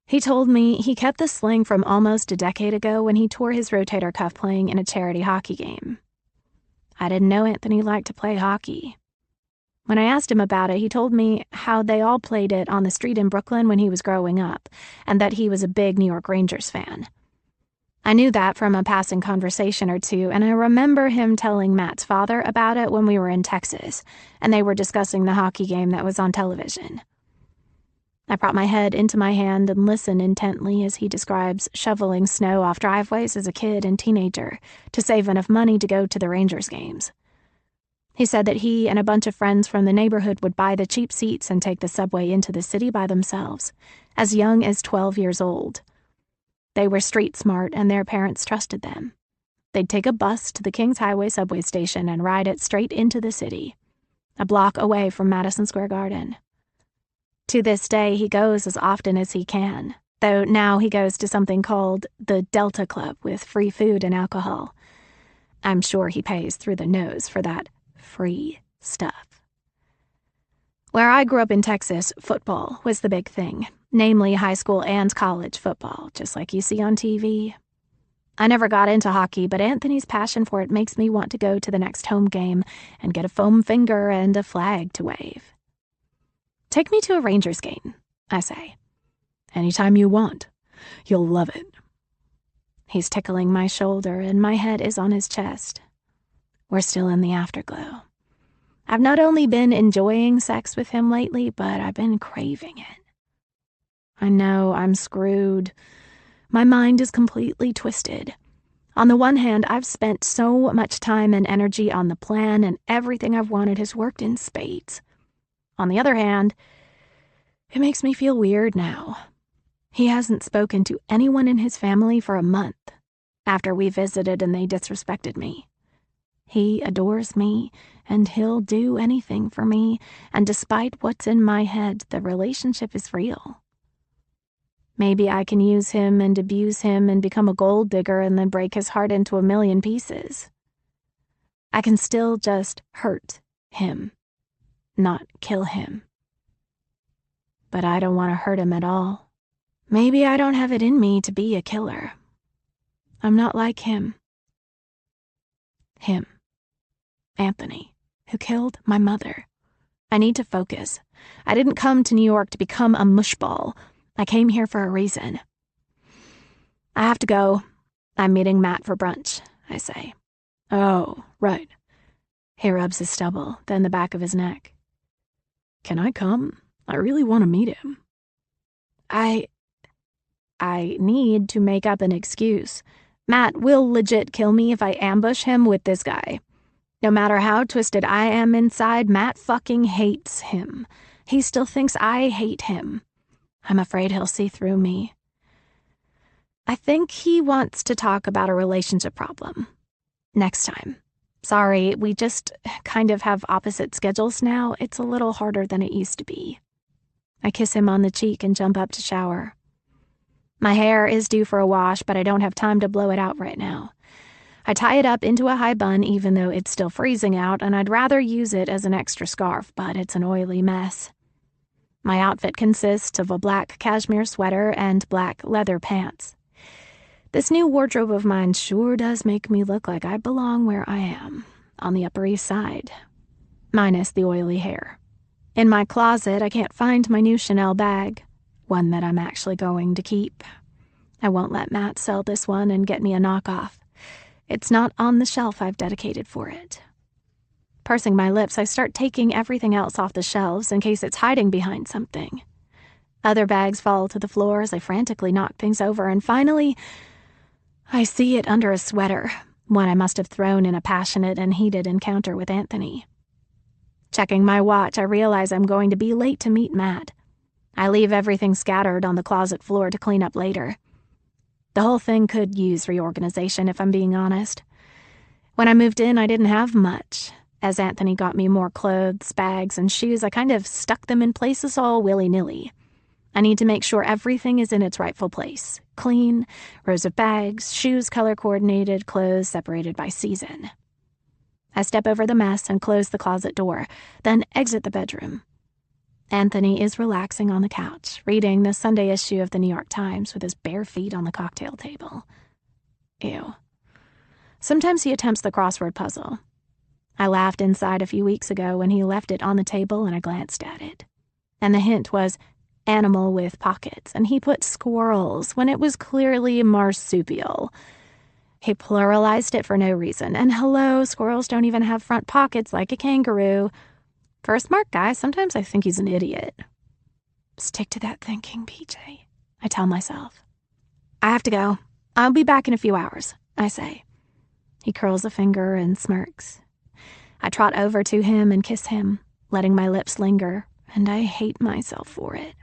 He told me he kept the sling from almost a decade ago when he tore his rotator cuff playing in a charity hockey game. I didn't know Anthony liked to play hockey. When I asked him about it, he told me how they all played it on the street in Brooklyn when he was growing up, and that he was a big New York Rangers fan. I knew that from a passing conversation or two, and I remember him telling Matt's father about it when we were in Texas, and they were discussing the hockey game that was on television. I brought my head into my hand and listened intently as he describes shoveling snow off driveways as a kid and teenager to save enough money to go to the Rangers games. He said that he and a bunch of friends from the neighborhood would buy the cheap seats and take the subway into the city by themselves, as young as 12 years old. They were street smart and their parents trusted them. They'd take a bus to the Kings Highway subway station and ride it straight into the city, a block away from Madison Square Garden. To this day, he goes as often as he can, though now he goes to something called the Delta Club with free food and alcohol. I'm sure he pays through the nose for that free stuff. Where I grew up in Texas, football was the big thing, namely high school and college football, just like you see on TV. I never got into hockey, but Anthony's passion for it makes me want to go to the next home game and get a foam finger and a flag to wave. Take me to a Rangers game, I say. Anytime you want. You'll love it. He's tickling my shoulder and my head is on his chest. We're still in the afterglow. I've not only been enjoying sex with him lately, but I've been craving it. I know I'm screwed. My mind is completely twisted. On the one hand, I've spent so much time and energy on the plan, and everything I've wanted has worked in spades. On the other hand, it makes me feel weird now. He hasn't spoken to anyone in his family for a month, after we visited and they disrespected me. He adores me, and he'll do anything for me, and despite what's in my head, the relationship is real. Maybe I can use him and abuse him and become a gold digger and then break his heart into a million pieces. I can still just hurt him, not kill him. But I don't want to hurt him at all. Maybe I don't have it in me to be a killer. I'm not like him. Him. Anthony, who killed my mother, I need to focus. I didn't come to New York to become a mushball. I came here for a reason. I have to go. I'm meeting Matt for brunch, I say. Oh, right. He rubs his stubble, then the back of his neck. Can I come? I really want to meet him. I need to make up an excuse. Matt will legit kill me if I ambush him with this guy. No matter how twisted I am inside, Matt fucking hates him. He still thinks I hate him. I'm afraid he'll see through me. I think he wants to talk about a relationship problem. Next time. Sorry, we just kind of have opposite schedules now. It's a little harder than it used to be. I kiss him on the cheek and jump up to shower. My hair is due for a wash, but I don't have time to blow it out right now. I tie it up into a high bun even though it's still freezing out, and I'd rather use it as an extra scarf, but it's an oily mess. My outfit consists of a black cashmere sweater and black leather pants. This new wardrobe of mine sure does make me look like I belong where I am, on the Upper East Side. Minus the oily hair. In my closet, I can't find my new Chanel bag, one that I'm actually going to keep. I won't let Matt sell this one and get me a knockoff. It's not on the shelf I've dedicated for it. Pursing my lips, I start taking everything else off the shelves in case it's hiding behind something. Other bags fall to the floor as I frantically knock things over, and finally, I see it under a sweater, one I must have thrown in a passionate and heated encounter with Anthony. Checking my watch, I realize I'm going to be late to meet Matt. I leave everything scattered on the closet floor to clean up later. The whole thing could use reorganization, if I'm being honest. When I moved in, I didn't have much. As Anthony got me more clothes, bags, and shoes, I kind of stuck them in places all willy-nilly. I need to make sure everything is in its rightful place. Clean, rows of bags, shoes color-coordinated, clothes separated by season. I step over the mess and close the closet door, then exit the bedroom. Anthony is relaxing on the couch, reading the Sunday issue of the New York Times with his bare feet on the cocktail table. Ew. Sometimes he attempts the crossword puzzle. I laughed inside a few weeks ago when he left it on the table and I glanced at it. And the hint was animal with pockets, and he put squirrels when it was clearly marsupial. He pluralized it for no reason, and hello, squirrels don't even have front pockets like a kangaroo. For a smart guy, sometimes I think he's an idiot. Stick to that thinking, PJ, I tell myself. I have to go. I'll be back in a few hours, I say. He curls a finger and smirks. I trot over to him and kiss him, letting my lips linger, and I hate myself for it.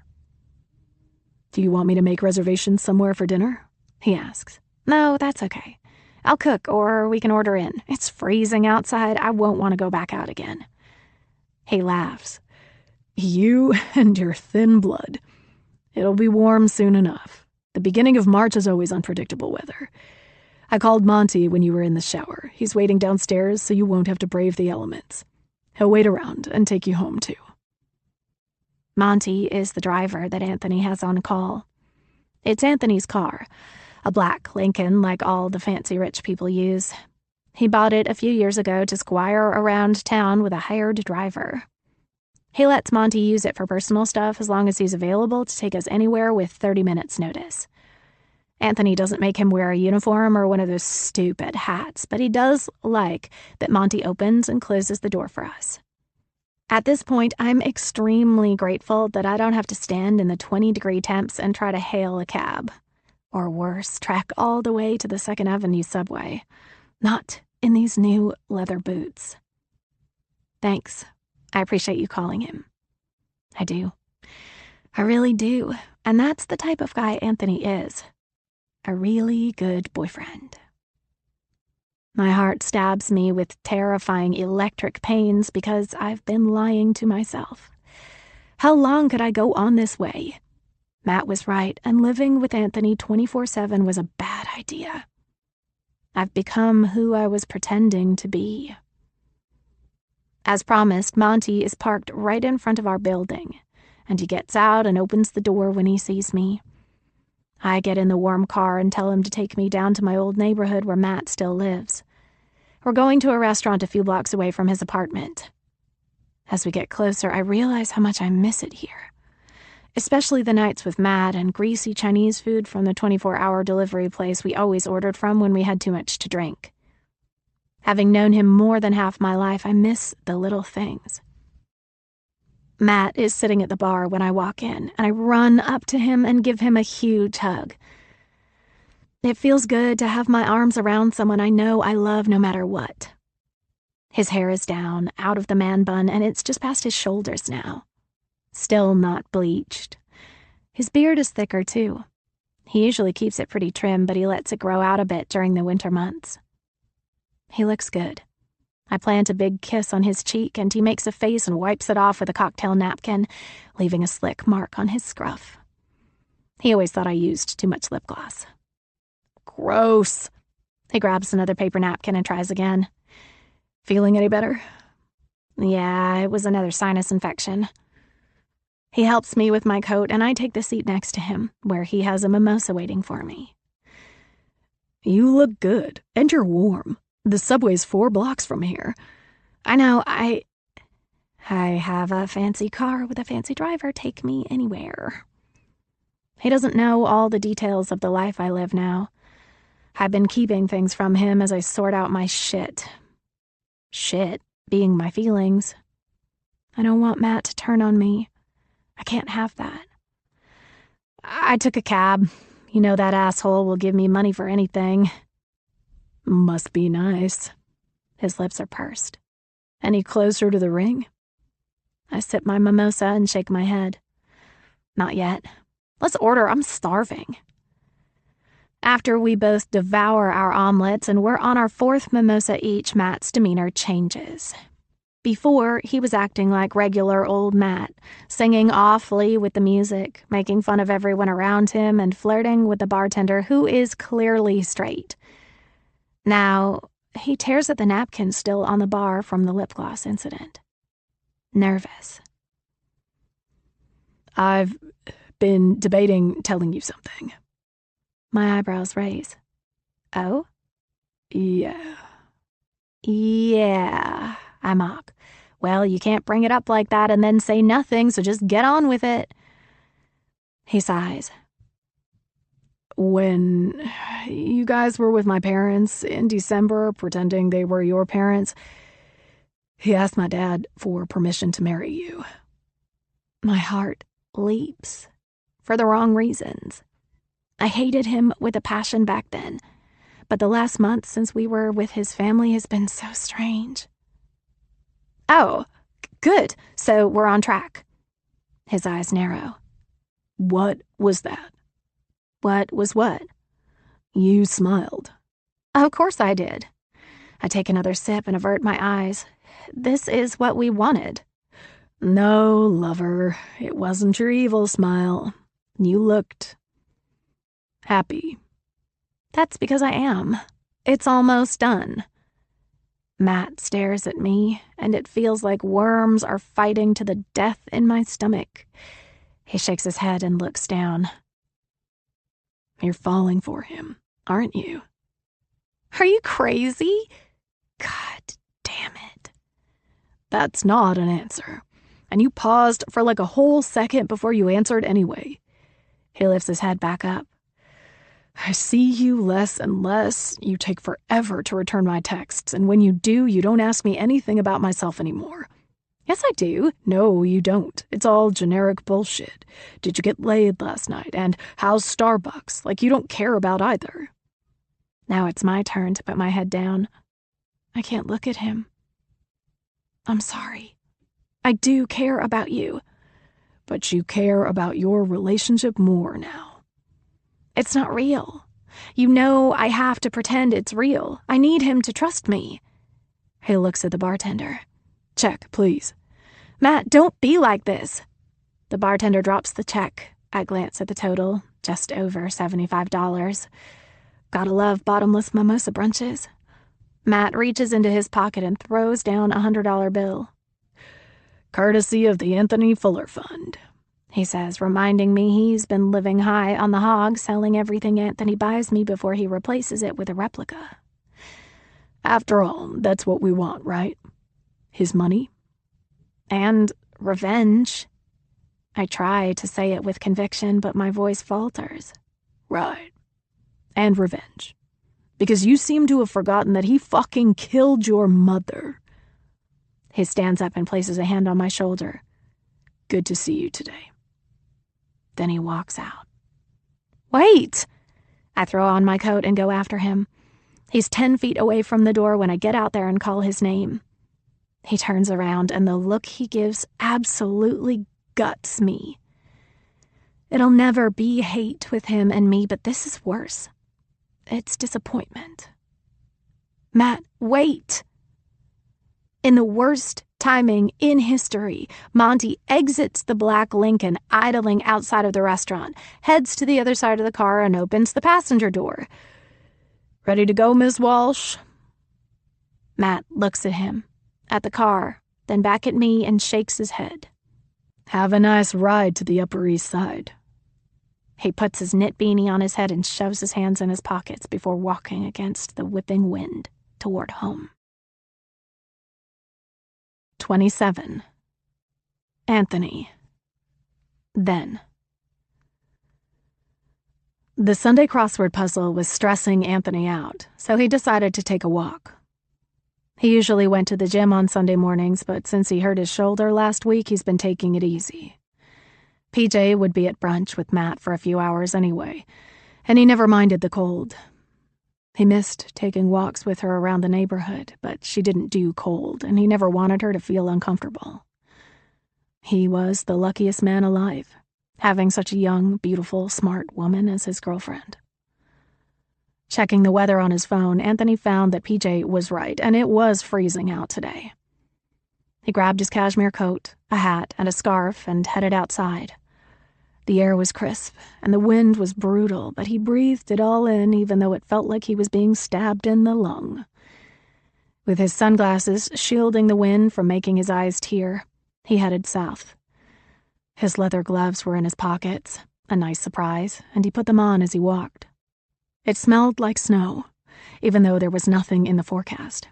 Do you want me to make reservations somewhere for dinner? He asks. No, that's okay. I'll cook, or we can order in. It's freezing outside. I won't want to go back out again. He laughs. You and your thin blood. It'll be warm soon enough. The beginning of March is always unpredictable weather. I called Monty when you were in the shower. He's waiting downstairs so you won't have to brave the elements. He'll wait around and take you home, too. Monty is the driver that Anthony has on call. It's Anthony's car, a black Lincoln like all the fancy rich people use. He bought it a few years ago to squire around town with a hired driver. He lets Monty use it for personal stuff as long as he's available to take us anywhere with 30 minutes' notice. Anthony doesn't make him wear a uniform or one of those stupid hats, but he does like that Monty opens and closes the door for us. At this point, I'm extremely grateful that I don't have to stand in the 20-degree temps and try to hail a cab. Or worse, trek all the way to the 2nd Avenue subway. Not in these new leather boots. Thanks. I appreciate you calling him. I do. I really do. And that's the type of guy Anthony is. A really good boyfriend. My heart stabs me with terrifying electric pains because I've been lying to myself. How long could I go on this way? Matt was right, and living with Anthony 24/7 was a bad idea. I've become who I was pretending to be. As promised, Monty is parked right in front of our building, and he gets out and opens the door when he sees me. I get in the warm car and tell him to take me down to my old neighborhood where Matt still lives. We're going to a restaurant a few blocks away from his apartment. As we get closer, I realize how much I miss it here. Especially the nights with Matt and greasy Chinese food from the 24-hour delivery place we always ordered from when we had too much to drink. Having known him more than half my life, I miss the little things. Matt is sitting at the bar when I walk in, and I run up to him and give him a huge hug. It feels good to have my arms around someone I know I love no matter what. His hair is down, out of the man bun, and it's just past his shoulders now. Still not bleached. His beard is thicker, too. He usually keeps it pretty trim, but he lets it grow out a bit during the winter months. He looks good. I plant a big kiss on his cheek, and he makes a face and wipes it off with a cocktail napkin, leaving a slick mark on his scruff. He always thought I used too much lip gloss. Gross. He grabs another paper napkin and tries again. Feeling any better? Yeah, it was another sinus infection. He helps me with my coat, and I take the seat next to him, where he has a mimosa waiting for me. You look good, and you're warm. The subway's 4 blocks from here. I know, I have a fancy car with a fancy driver take me anywhere. He doesn't know all the details of the life I live now. I've been keeping things from him as I sort out my shit. Shit being my feelings. I don't want Matt to turn on me. I can't have that. I took a cab. You know that asshole will give me money for anything. Must be nice. His lips are pursed. Any closer to the ring? I sip my mimosa and shake my head. Not yet. Let's order. I'm starving. After we both devour our omelets and we're on our 4th mimosa each, Matt's demeanor changes. Before, he was acting like regular old Matt, singing awfully with the music, making fun of everyone around him, and flirting with the bartender who is clearly straight. Now, he tears at the napkin still on the bar from the lip gloss incident. Nervous. I've been debating telling you something. My eyebrows raise. Oh? Yeah. Yeah, I mock. Well, you can't bring it up like that and then say nothing, so just get on with it. He sighs. When you guys were with my parents in December, pretending they were your parents, he asked my dad for permission to marry you. My heart leaps. For the wrong reasons. I hated him with a passion back then, but the last month since we were with his family has been so strange. Oh, good. So we're on track. His eyes narrow. What was that? What was what? You smiled. Of course I did. I take another sip and avert my eyes. This is what we wanted. No, lover, it wasn't your evil smile. You looked happy. That's because I am. It's almost done. Matt stares at me, and it feels like worms are fighting to the death in my stomach. He shakes his head and looks down. You're falling for him, aren't you? Are you crazy? God damn it. That's not an answer. And you paused for like a whole second before you answered anyway. He lifts his head back up. I see you less and less. You take forever to return my texts, and when you do, you don't ask me anything about myself anymore. Yes, I do. No, you don't. It's all generic bullshit. Did you get laid last night? And how's Starbucks? Like you don't care about either. Now it's my turn to put my head down. I can't look at him. I'm sorry. I do care about you. But you care about your relationship more now. It's not real. You know I have to pretend it's real. I need him to trust me. He looks at the bartender. Check, please. Matt, don't be like this. The bartender drops the check. I glance at the total, just over $75. Gotta love bottomless mimosa brunches. Matt reaches into his pocket and throws down a $100 bill. Courtesy of the Anthony Fuller Fund, he says, reminding me he's been living high on the hog, selling everything Anthony buys me before he replaces it with a replica. After all, that's what we want, right? His money? And revenge. I try to say it with conviction, but my voice falters. Right. And revenge. Because you seem to have forgotten that he fucking killed your mother. He stands up and places a hand on my shoulder. Good to see you today. Then he walks out. Wait! I throw on my coat and go after him. He's 10 feet away from the door when I get out there and call his name. He turns around, and the look he gives absolutely guts me. It'll never be hate with him and me, but this is worse. It's disappointment. Matt, wait! In the worst timing in history, Monty exits the black Lincoln idling outside of the restaurant, heads to the other side of the car, and opens the passenger door. Ready to go, Miss Walsh? Matt looks at him, at the car, then back at me and shakes his head. Have a nice ride to the Upper East Side. He puts his knit beanie on his head and shoves his hands in his pockets before walking against the whipping wind toward home. 27. Anthony. Then. The Sunday crossword puzzle was stressing Anthony out, so he decided to take a walk. He usually went to the gym on Sunday mornings, but since he hurt his shoulder last week, he's been taking it easy. PJ would be at brunch with Matt for a few hours anyway, and he never minded the cold. He missed taking walks with her around the neighborhood, but she didn't do cold, and he never wanted her to feel uncomfortable. He was the luckiest man alive, having such a young, beautiful, smart woman as his girlfriend. Checking the weather on his phone, Anthony found that PJ was right, and it was freezing out today. He grabbed his cashmere coat, a hat, and a scarf and headed outside. The air was crisp, and the wind was brutal, but he breathed it all in even though it felt like he was being stabbed in the lung. With his sunglasses shielding the wind from making his eyes tear, he headed south. His leather gloves were in his pockets, a nice surprise, and he put them on as he walked. It smelled like snow, even though there was nothing in the forecast.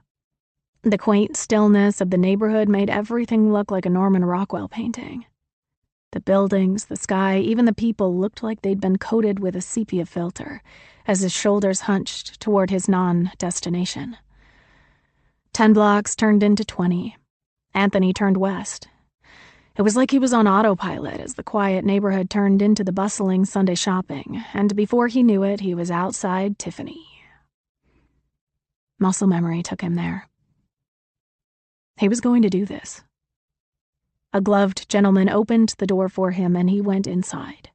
The quaint stillness of the neighborhood made everything look like a Norman Rockwell painting. The buildings, the sky, even the people looked like they'd been coated with a sepia filter as his shoulders hunched toward his non-destination. 10 blocks turned into 20. Anthony turned west. It was like he was on autopilot as the quiet neighborhood turned into the bustling Sunday shopping, and before he knew it, he was outside Tiffany. Muscle memory took him there. He was going to do this. A gloved gentleman opened the door for him, and he went inside.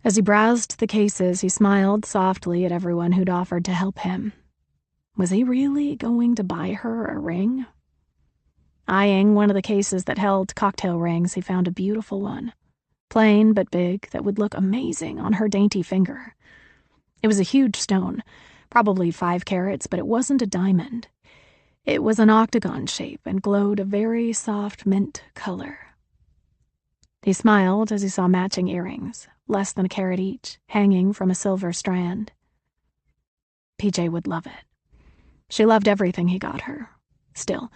As he browsed the cases, he smiled softly at everyone who'd offered to help him. Was he really going to buy her a ring? Eyeing one of the cases that held cocktail rings, he found a beautiful one, plain but big, that would look amazing on her dainty finger. It was a huge stone, probably 5 carats, but it wasn't a diamond. It was an octagon shape and glowed a very soft mint color. He smiled as he saw matching earrings, less than a carat each, hanging from a silver strand. PJ would love it. She loved everything he got her. Still,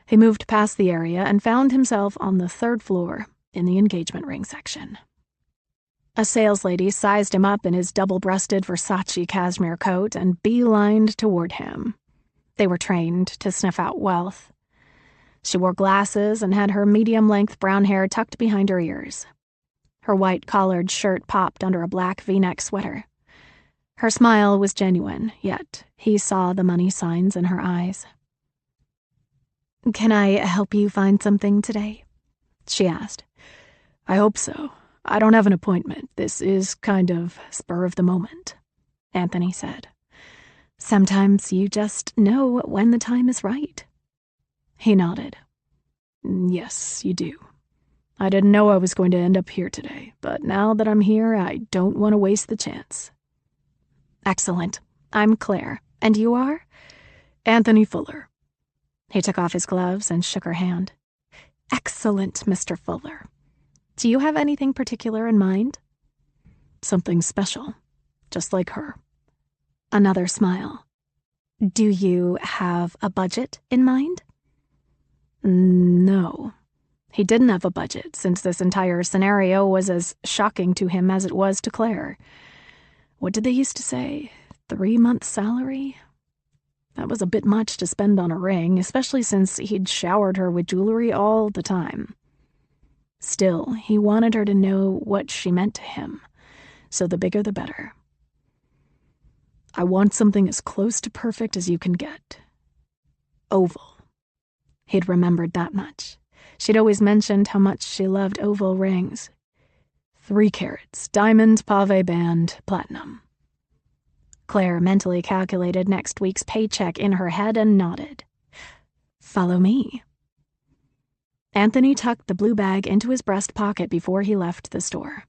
he moved past the area and found himself on the 3rd floor in the engagement ring section. A saleslady sized him up in his double-breasted Versace cashmere coat and beelined toward him. They were trained to sniff out wealth. She wore glasses and had her medium-length brown hair tucked behind her ears. Her white collared shirt popped under a black V-neck sweater. Her smile was genuine, yet he saw the money signs in her eyes. "Can I help you find something today?" she asked. "I hope so. I don't have an appointment. This is kind of spur of the moment," Anthony said. "Sometimes you just know when the time is right." He nodded. "Yes, you do. I didn't know I was going to end up here today, but now that I'm here, I don't want to waste the chance." "Excellent. I'm Claire. And you are?" "Anthony Fuller." He took off his gloves and shook her hand. "Excellent, Mr. Fuller. Do you have anything particular in mind?" "Something special, just like her." Another smile. "Do you have a budget in mind?" No. He didn't have a budget, since this entire scenario was as shocking to him as it was to Claire. What did they used to say? 3-month salary? That was a bit much to spend on a ring, especially since he'd showered her with jewelry all the time. Still, he wanted her to know what she meant to him, so the bigger the better. I want something as close to perfect as you can get. Oval. He'd remembered that much. She'd always mentioned how much she loved oval rings. 3 carats, diamond, pave band, platinum. Claire mentally calculated next week's paycheck in her head and nodded. Follow me. Anthony tucked the blue bag into his breast pocket before he left the store.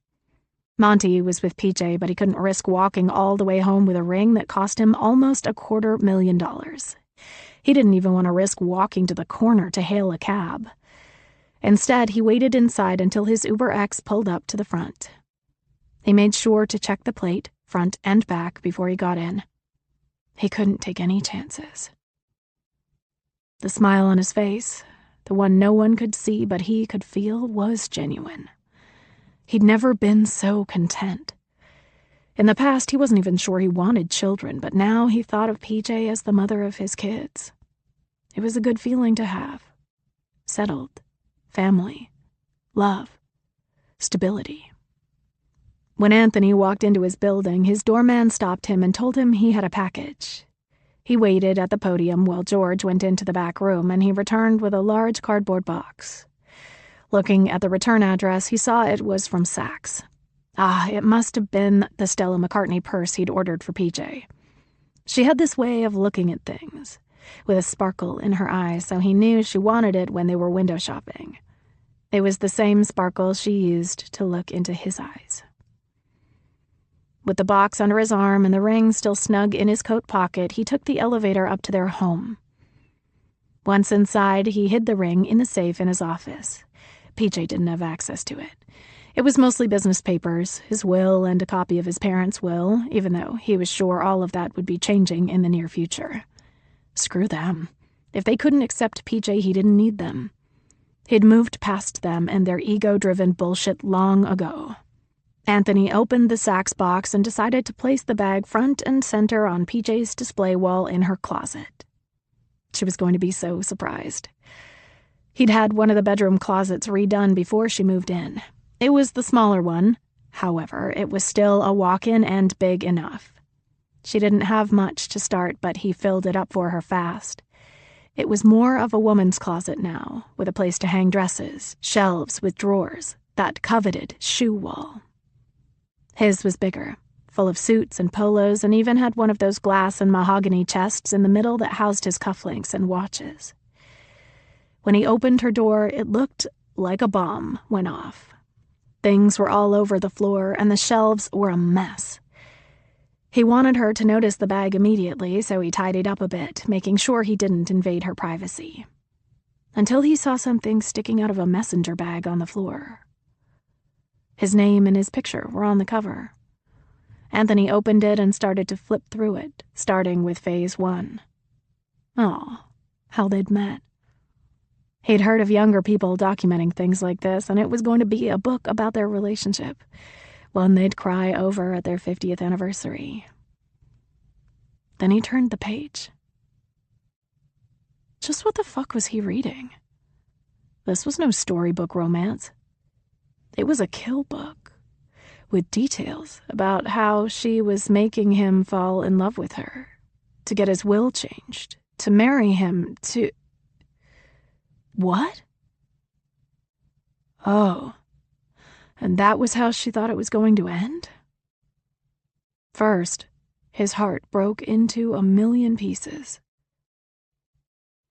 Monty was with PJ, but he couldn't risk walking all the way home with a ring that cost him almost $250,000. He didn't even want to risk walking to the corner to hail a cab. Instead, he waited inside until his Uber X pulled up to the front. He made sure to check the plate, front and back, before he got in. He couldn't take any chances. The smile on his face, the one no one could see but he could feel, was genuine. He'd never been so content. In the past, he wasn't even sure he wanted children, but now he thought of PJ as the mother of his kids. It was a good feeling to have. Settled. Family. Love. Stability. When Anthony walked into his building, his doorman stopped him and told him he had a package. He waited at the podium while George went into the back room, and he returned with a large cardboard box. Looking at the return address, he saw it was from Saks. It must have been the Stella McCartney purse he'd ordered for PJ. She had this way of looking at things, with a sparkle in her eyes, so he knew she wanted it when they were window shopping. It was the same sparkle she used to look into his eyes. With the box under his arm and the ring still snug in his coat pocket, he took the elevator up to their home. Once inside, he hid the ring in the safe in his office. PJ didn't have access to it. It was mostly business papers, his will and a copy of his parents' will, even though he was sure all of that would be changing in the near future. Screw them. If they couldn't accept PJ, he didn't need them. He'd moved past them and their ego-driven bullshit long ago. Anthony opened the Saks box and decided to place the bag front and center on PJ's display wall in her closet. She was going to be so surprised. He'd had one of the bedroom closets redone before she moved in. It was the smaller one. However, it was still a walk-in and big enough. She didn't have much to start, but he filled it up for her fast. It was more of a woman's closet now, with a place to hang dresses, shelves with drawers, that coveted shoe wall. His was bigger, full of suits and polos, and even had one of those glass and mahogany chests in the middle that housed his cufflinks and watches. When he opened her door, it looked like a bomb went off. Things were all over the floor, and the shelves were a mess. He wanted her to notice the bag immediately, so he tidied up a bit, making sure he didn't invade her privacy. Until he saw something sticking out of a messenger bag on the floor. His name and his picture were on the cover. Anthony opened it and started to flip through it, starting with Phase 1. Oh, how they'd met. He'd heard of younger people documenting things like this, and it was going to be a book about their relationship, one they'd cry over at their 50th anniversary. Then he turned the page. Just what the fuck was he reading? This was no storybook romance. It was a kill book, with details about how she was making him fall in love with her, to get his will changed, to marry him, to... What? Oh, and that was how she thought it was going to end? First, his heart broke into a million pieces.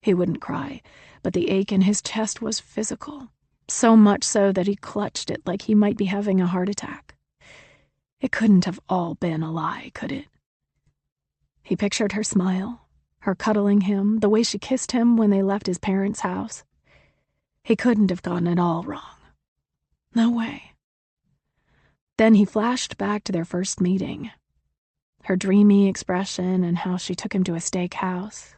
He wouldn't cry, but the ache in his chest was physical. So much so that he clutched it like he might be having a heart attack. It couldn't have all been a lie, could it? He pictured her smile, her cuddling him, the way she kissed him when they left his parents' house. He couldn't have gotten it all wrong. No way. Then he flashed back to their first meeting. Her dreamy expression and how she took him to a steakhouse.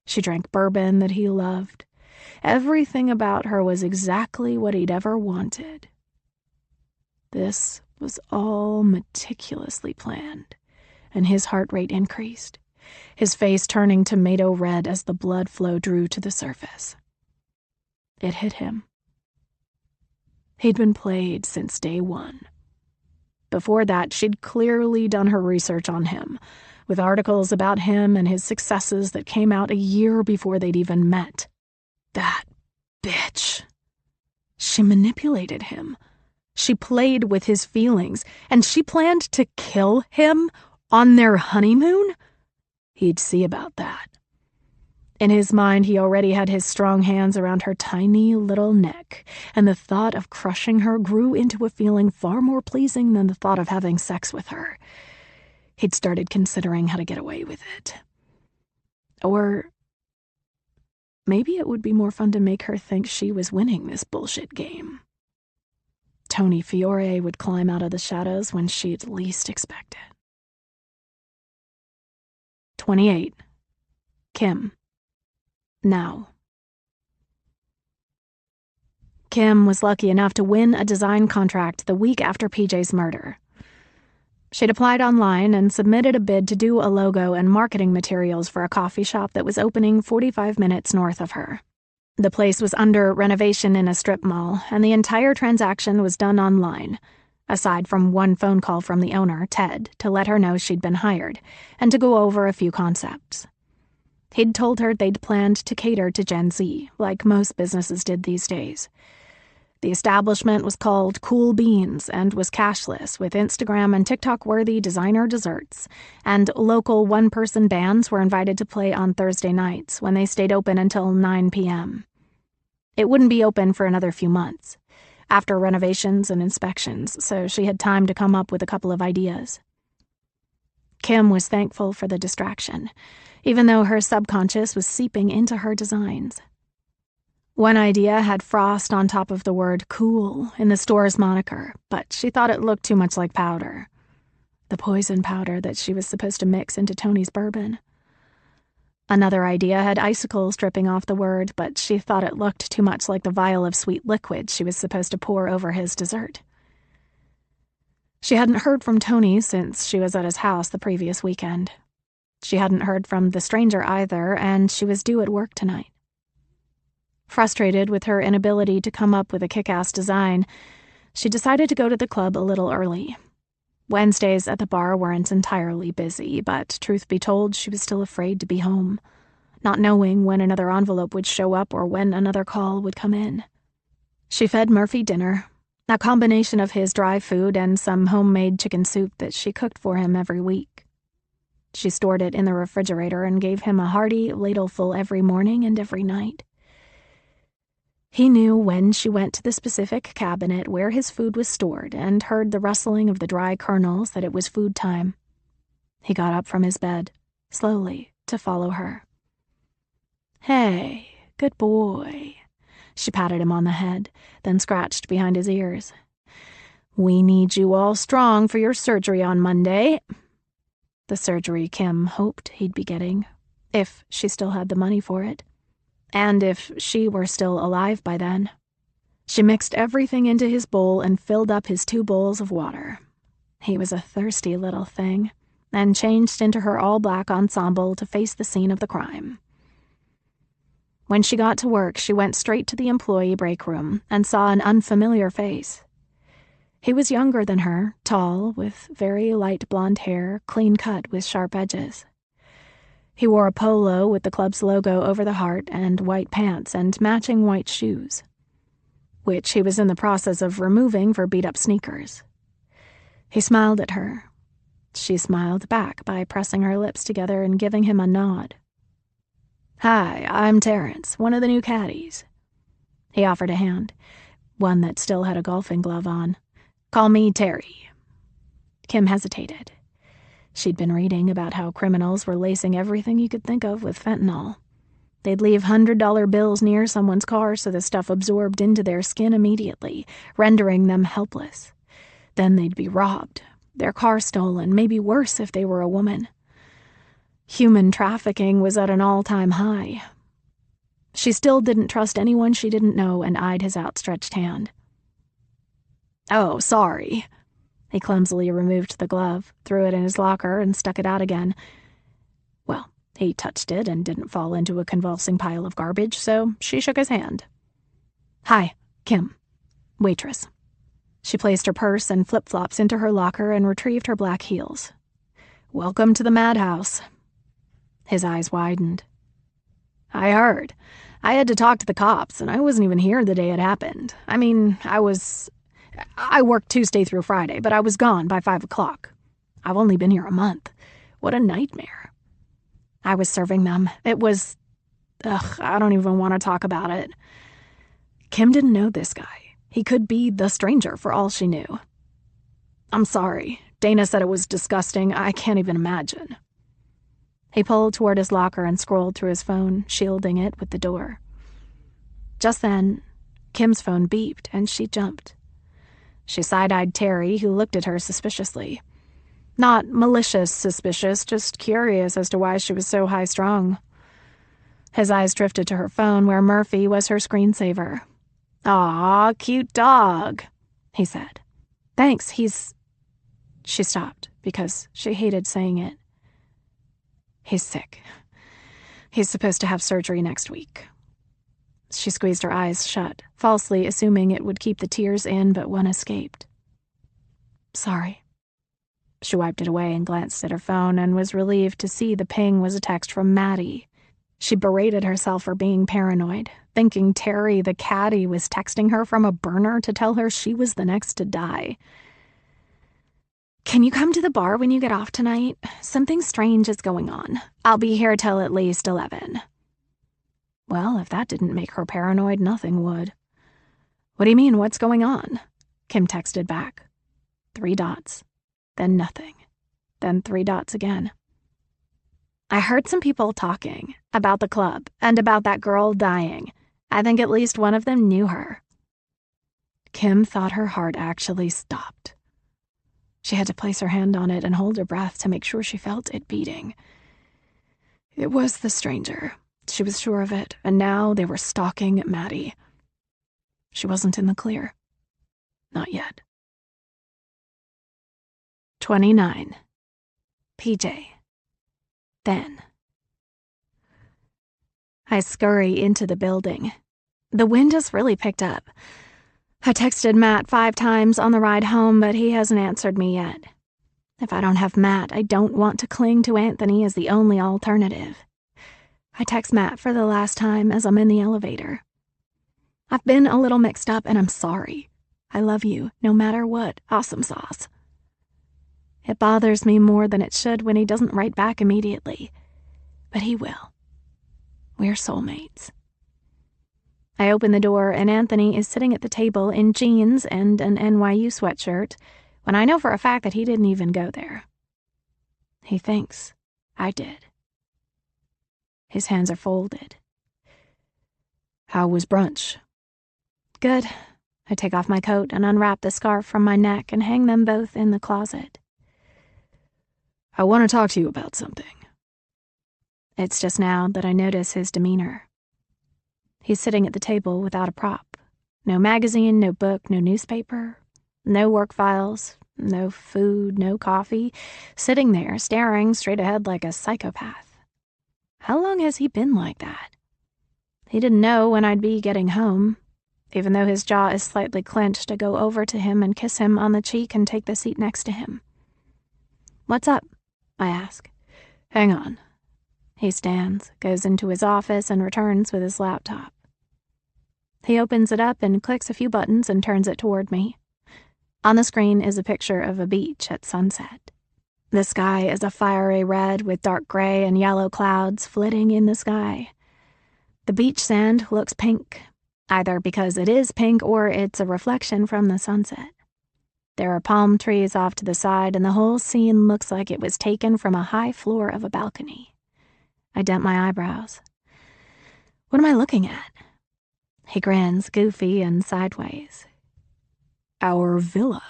She drank bourbon that he loved. Everything about her was exactly what he'd ever wanted. This was all meticulously planned, and his heart rate increased, his face turning tomato red as the blood flow drew to the surface. It hit him. He'd been played since day one. Before that, she'd clearly done her research on him, with articles about him and his successes that came out a year before they'd even met. That bitch. She manipulated him. She played with his feelings, and she planned to kill him on their honeymoon? He'd see about that. In his mind, he already had his strong hands around her tiny little neck, and the thought of crushing her grew into a feeling far more pleasing than the thought of having sex with her. He'd started considering how to get away with it. Or maybe it would be more fun to make her think she was winning this bullshit game. Tony Fiore would climb out of the shadows when she'd least expect it. 28. Kim. Now. Kim was lucky enough to win a design contract the week after PJ's murder. She'd applied online and submitted a bid to do a logo and marketing materials for a coffee shop that was opening 45 minutes north of her. The place was under renovation in a strip mall, and the entire transaction was done online, aside from one phone call from the owner, Ted, to let her know she'd been hired, and to go over a few concepts. He'd told her they'd planned to cater to Gen Z, like most businesses did these days. The establishment was called Cool Beans and was cashless, with Instagram and TikTok-worthy designer desserts, and local one-person bands were invited to play on Thursday nights when they stayed open until 9 p.m. It wouldn't be open for another few months, after renovations and inspections, so she had time to come up with a couple of ideas. Kim was thankful for the distraction, even though her subconscious was seeping into her designs. One idea had frost on top of the word cool in the store's moniker, but she thought it looked too much like powder. The poison powder that she was supposed to mix into Tony's bourbon. Another idea had icicles dripping off the word, but she thought it looked too much like the vial of sweet liquid she was supposed to pour over his dessert. She hadn't heard from Tony since she was at his house the previous weekend. She hadn't heard from the stranger either, and she was due at work tonight. Frustrated with her inability to come up with a kick-ass design, she decided to go to the club a little early. Wednesdays at the bar weren't entirely busy, but truth be told, she was still afraid to be home, not knowing when another envelope would show up or when another call would come in. She fed Murphy dinner, a combination of his dry food and some homemade chicken soup that she cooked for him every week. She stored it in the refrigerator and gave him a hearty ladleful every morning and every night. He knew when she went to the specific cabinet where his food was stored and heard the rustling of the dry kernels that it was food time. He got up from his bed, slowly, to follow her. "Hey, good boy." She patted him on the head, then scratched behind his ears. "We need you all strong for your surgery on Monday." The surgery Kim hoped he'd be getting, if she still had the money for it. And if she were still alive by then. She mixed everything into his bowl and filled up his 2 bowls of water. He was a thirsty little thing, and changed into her all-black ensemble to face the scene of the crime. When she got to work, she went straight to the employee break room and saw an unfamiliar face. He was younger than her, tall, with very light blonde hair, clean cut with sharp edges. He wore a polo with the club's logo over the heart and white pants and matching white shoes, which he was in the process of removing for beat-up sneakers. He smiled at her. She smiled back by pressing her lips together and giving him a nod. "Hi, I'm Terrence, one of the new caddies." He offered a hand, one that still had a golfing glove on. "Call me Terry." Kim hesitated. She'd been reading about how criminals were lacing everything you could think of with fentanyl. They'd leave $100 bills near someone's car so the stuff absorbed into their skin immediately, rendering them helpless. Then they'd be robbed, their car stolen, maybe worse if they were a woman. Human trafficking was at an all-time high. She still didn't trust anyone she didn't know and eyed his outstretched hand. "Oh, sorry." He clumsily removed the glove, threw it in his locker, and stuck it out again. Well, he touched it and didn't fall into a convulsing pile of garbage, so she shook his hand. "Hi, Kim. Waitress." She placed her purse and flip-flops into her locker and retrieved her black heels. "Welcome to the madhouse." His eyes widened. "I heard. I had to talk to the cops, and I wasn't even here the day it happened. I mean, I worked Tuesday through Friday, but I was gone by 5 o'clock. I've only been here a month. What a nightmare. I was serving them. It was... I don't even want to talk about it." Kim didn't know this guy. He could be the stranger for all she knew. "I'm sorry. Dana said it was disgusting. I can't even imagine." He pulled toward his locker and scrolled through his phone, shielding it with the door. Just then, Kim's phone beeped, and she jumped. She side-eyed Terry, who looked at her suspiciously. Not malicious suspicious, just curious as to why she was so high-strung. His eyes drifted to her phone, where Murphy was her screensaver. "Aw, cute dog," he said. "Thanks, he's..." She stopped, because she hated saying it. "He's sick. He's supposed to have surgery next week." She squeezed her eyes shut, falsely assuming it would keep the tears in, but one escaped. "Sorry." She wiped it away and glanced at her phone and was relieved to see the ping was a text from Maddie. She berated herself for being paranoid, thinking Terry the caddy was texting her from a burner to tell her she was the next to die. "Can you come to the bar when you get off tonight? Something strange is going on. I'll be here till at least 11. Well, if that didn't make her paranoid, nothing would. "What do you mean, what's going on?" Kim texted back. 3 dots. Then nothing. Then 3 dots again. "I heard some people talking about the club and about that girl dying. I think at least one of them knew her." Kim thought her heart actually stopped. She had to place her hand on it and hold her breath to make sure she felt it beating. It was the stranger. She was sure of it, and now they were stalking Maddie. She wasn't in the clear. Not yet. 29. PJ. Then. I scurry into the building. The wind has really picked up. I texted Matt 5 times on the ride home, but he hasn't answered me yet. If I don't have Matt, I don't want to cling to Anthony as the only alternative. I text Matt for the last time as I'm in the elevator. "I've been a little mixed up and I'm sorry. I love you, no matter what, awesome sauce." It bothers me more than it should when he doesn't write back immediately. But he will. We're soulmates. I open the door and Anthony is sitting at the table in jeans and an NYU sweatshirt when I know for a fact that he didn't even go there. He thinks I did. His hands are folded. "How was brunch?" "Good." I take off my coat and unwrap the scarf from my neck and hang them both in the closet. "I want to talk to you about something." It's just now that I notice his demeanor. He's sitting at the table without a prop. No magazine, no book, no newspaper, no work files, no food, no coffee, sitting there staring straight ahead like a psychopath. How long has he been like that? He didn't know when I'd be getting home. Even though his jaw is slightly clenched, I go over to him and kiss him on the cheek and take the seat next to him. "What's up?" I ask. "Hang on." He stands, goes into his office, and returns with his laptop. He opens it up and clicks a few buttons and turns it toward me. On the screen is a picture of a beach at sunset. The sky is a fiery red with dark gray and yellow clouds flitting in the sky. The beach sand looks pink, either because it is pink or it's a reflection from the sunset. There are palm trees off to the side, and the whole scene looks like it was taken from a high floor of a balcony. I dent my eyebrows. What am I looking at? He grins, goofy and sideways. "Our villa.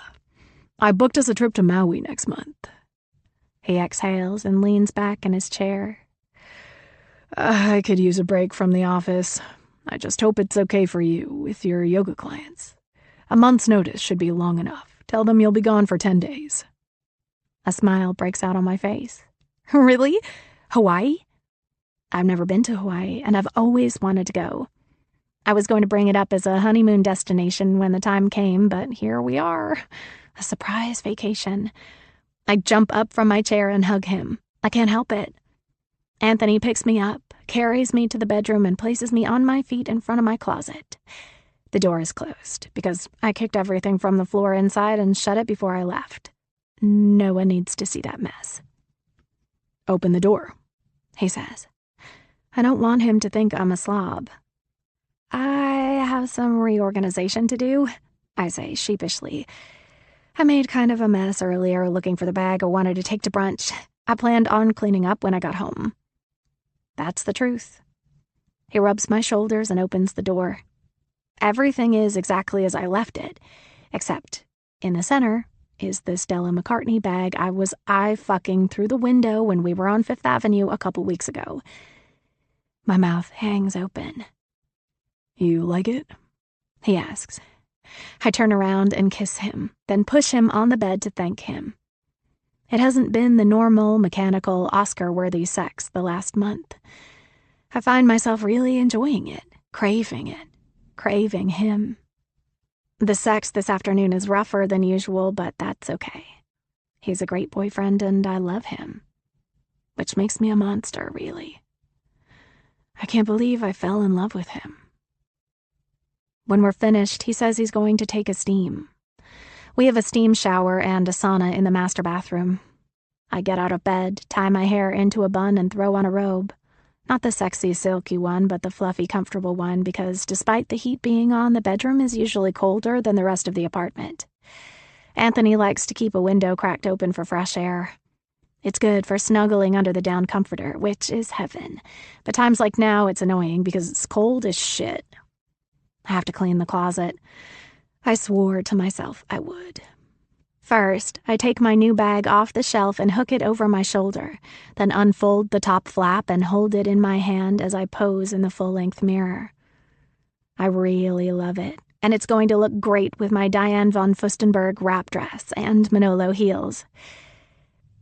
I booked us a trip to Maui next month." He exhales and leans back in his chair. I could use a break from the office. I just hope it's okay for you with your yoga clients. A month's notice should be long enough. Tell them you'll be gone for 10 days. A smile breaks out on my face. Really? Hawaii? I've never been to Hawaii, and I've always wanted to go. I was going to bring it up as a honeymoon destination when the time came, but here we are. A surprise vacation. I jump up from my chair and hug him. I can't help it. Anthony picks me up, carries me to the bedroom, and places me on my feet in front of my closet. The door is closed, because I kicked everything from the floor inside and shut it before I left. No one needs to see that mess. Open the door, he says. I don't want him to think I'm a slob. I have some reorganization to do, I say sheepishly. I made kind of a mess earlier looking for the bag I wanted to take to brunch. I planned on cleaning up when I got home. That's the truth. He rubs my shoulders and opens the door. Everything is exactly as I left it, except in the center is the Stella McCartney bag I was eye-fucking through the window when we were on Fifth Avenue a couple weeks ago. My mouth hangs open. You like it? He asks. I turn around and kiss him, then push him on the bed to thank him. It hasn't been the normal, mechanical, Oscar-worthy sex the last month. I find myself really enjoying it, craving him. The sex this afternoon is rougher than usual, but that's okay. He's a great boyfriend and I love him. Which makes me a monster, really. I can't believe I fell in love with him. When we're finished, he says he's going to take a steam. We have a steam shower and a sauna in the master bathroom. I get out of bed, tie my hair into a bun, and throw on a robe. Not the sexy, silky one, but the fluffy, comfortable one, because despite the heat being on, the bedroom is usually colder than the rest of the apartment. Anthony likes to keep a window cracked open for fresh air. It's good for snuggling under the down comforter, which is heaven. But times like now, it's annoying because it's cold as shit. I have to clean the closet. I swore to myself I would. First, I take my new bag off the shelf and hook it over my shoulder, then unfold the top flap and hold it in my hand as I pose in the full-length mirror. I really love it, and it's going to look great with my Diane von Furstenberg wrap dress and Manolo heels.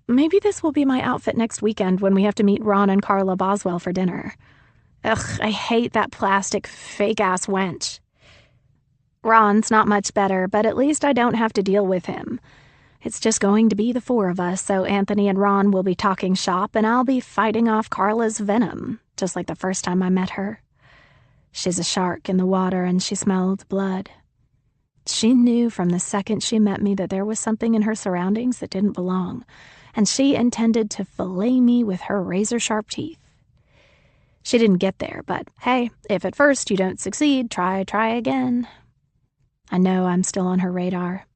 Maybe this will be my outfit next weekend when we have to meet Ron and Carla Boswell for dinner. Ugh, I hate that plastic, fake-ass wench. Ron's not much better, but at least I don't have to deal with him. It's just going to be the four of us, so Anthony and Ron will be talking shop, and I'll be fighting off Carla's venom, just like the first time I met her. She's a shark in the water, and she smelled blood. She knew from the second she met me that there was something in her surroundings that didn't belong, and she intended to fillet me with her razor-sharp teeth. She didn't get there, but hey, if at first you don't succeed, try again. I know I'm still on her radar.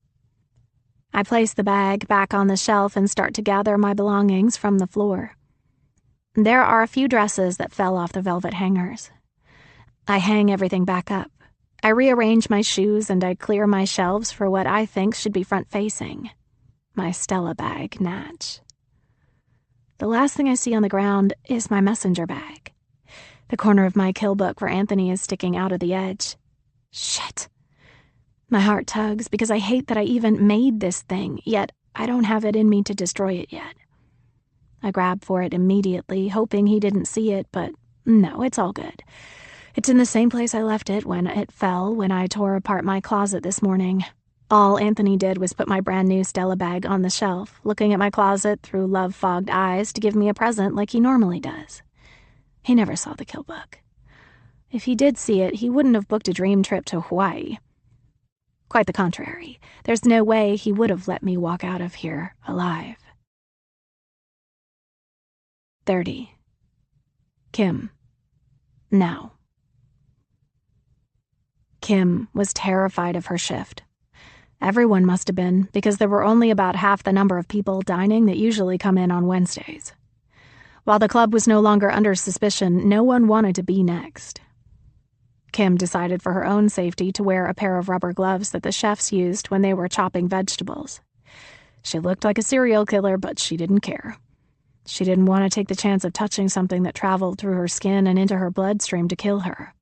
I place the bag back on the shelf and start to gather my belongings from the floor. There are a few dresses that fell off the velvet hangers. I hang everything back up. I rearrange my shoes and I clear my shelves for what I think should be front-facing. My Stella bag, Natch. The last thing I see on the ground is my messenger bag. The corner of my kill book for Anthony is sticking out of the edge. Shit. My heart tugs because I hate that I even made this thing, yet I don't have it in me to destroy it yet. I grab for it immediately, hoping he didn't see it, but no, it's all good. It's in the same place I left it when it fell when I tore apart my closet this morning. All Anthony did was put my brand new Stella bag on the shelf, looking at my closet through love-fogged eyes to give me a present like he normally does. He never saw the kill book. If he did see it, he wouldn't have booked a dream trip to Hawaii. Quite the contrary. There's no way he would have let me walk out of here alive. 30. Kim. Now. Kim was terrified of her shift. Everyone must have been, because there were only about half the number of people dining that usually come in on Wednesdays. While the club was no longer under suspicion, no one wanted to be next. Kim decided for her own safety to wear a pair of rubber gloves that the chefs used when they were chopping vegetables. She looked like a serial killer, but she didn't care. She didn't want to take the chance of touching something that traveled through her skin and into her bloodstream to kill her.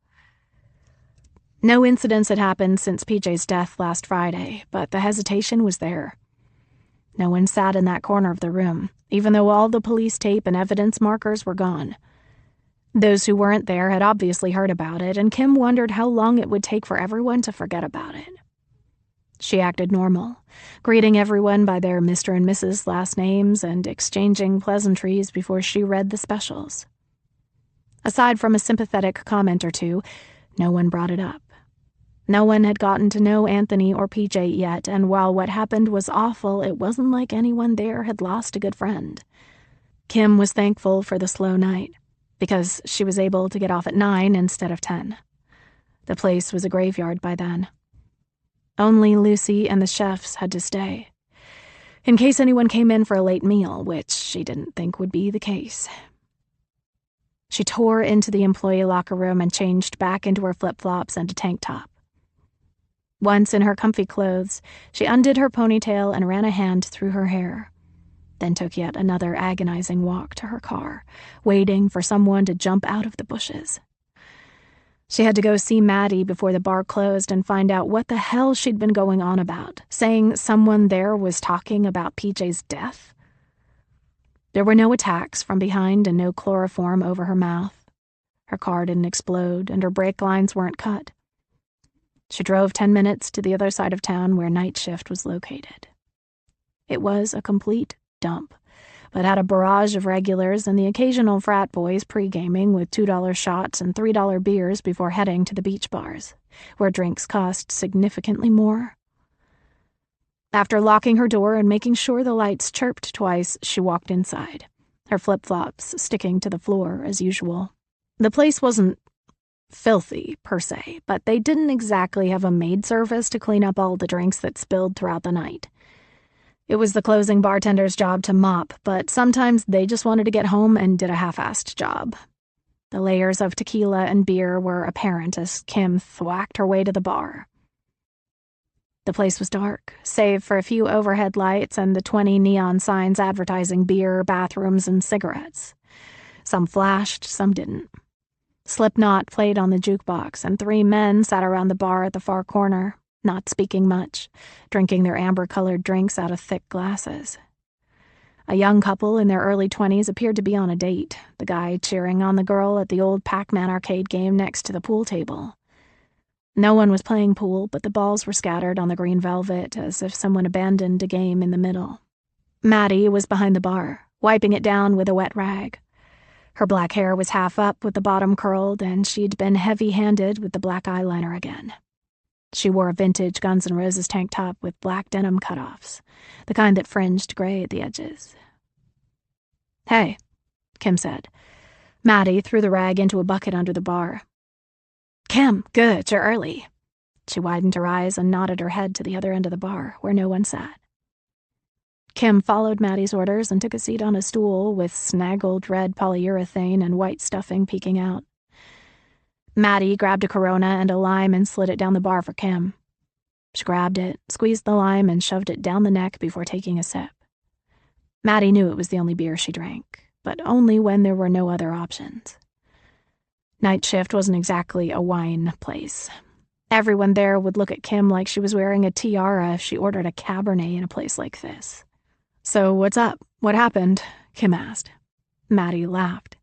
No incidents had happened since PJ's death last Friday, but the hesitation was there. No one sat in that corner of the room, even though all the police tape and evidence markers were gone. Those who weren't there had obviously heard about it, and Kim wondered how long it would take for everyone to forget about it. She acted normal, greeting everyone by their Mr. and Mrs. last names and exchanging pleasantries before she read the specials. Aside from a sympathetic comment or two, no one brought it up. No one had gotten to know Anthony or PJ yet, and while what happened was awful, it wasn't like anyone there had lost a good friend. Kim was thankful for the slow night, because she was able to get off at 9 instead of 10. The place was a graveyard by then. Only Lucy and the chefs had to stay, in case anyone came in for a late meal, which she didn't think would be the case. She tore into the employee locker room and changed back into her flip-flops and a tank top. Once in her comfy clothes, she undid her ponytail and ran a hand through her hair, then took yet another agonizing walk to her car, waiting for someone to jump out of the bushes. She had to go see Maddie before the bar closed and find out what the hell she'd been going on about, saying someone there was talking about PJ's death. There were no attacks from behind and no chloroform over her mouth. Her car didn't explode and her brake lines weren't cut. She drove 10 minutes to the other side of town where night shift was located. It was a complete dump, but had a barrage of regulars and the occasional frat boys pre-gaming with $2 shots and $3 beers before heading to the beach bars, where drinks cost significantly more. After locking her door and making sure the lights chirped twice, she walked inside, her flip-flops sticking to the floor as usual. The place wasn't filthy, per se, but they didn't exactly have a maid service to clean up all the drinks that spilled throughout the night. It was the closing bartender's job to mop, but sometimes they just wanted to get home and did a half-assed job. The layers of tequila and beer were apparent as Kim thwacked her way to the bar. The place was dark, save for a few overhead lights and the 20 neon signs advertising beer, bathrooms, and cigarettes. Some flashed, some didn't. Slipknot played on the jukebox, and 3 men sat around the bar at the far corner, not speaking much, drinking their amber-colored drinks out of thick glasses. A young couple in their early 20s appeared to be on a date, the guy cheering on the girl at the old Pac-Man arcade game next to the pool table. No one was playing pool, but the balls were scattered on the green velvet as if someone abandoned a game in the middle. Maddie was behind the bar, wiping it down with a wet rag. Her black hair was half up with the bottom curled, and she'd been heavy-handed with the black eyeliner again. She wore a vintage Guns N' Roses tank top with black denim cutoffs, the kind that fringed gray at the edges. "Hey," Kim said. Maddie threw the rag into a bucket under the bar. "Kim, good, you're early." She widened her eyes and nodded her head to the other end of the bar, where no one sat. Kim followed Maddie's orders and took a seat on a stool with snaggled red polyurethane and white stuffing peeking out. Maddie grabbed a Corona and a lime and slid it down the bar for Kim. She grabbed it, squeezed the lime, and shoved it down the neck before taking a sip. Maddie knew it was the only beer she drank, but only when there were no other options. Night shift wasn't exactly a wine place. Everyone there would look at Kim like she was wearing a tiara if she ordered a Cabernet in a place like this. "So what's up? What happened?" Kim asked. Maddie laughed.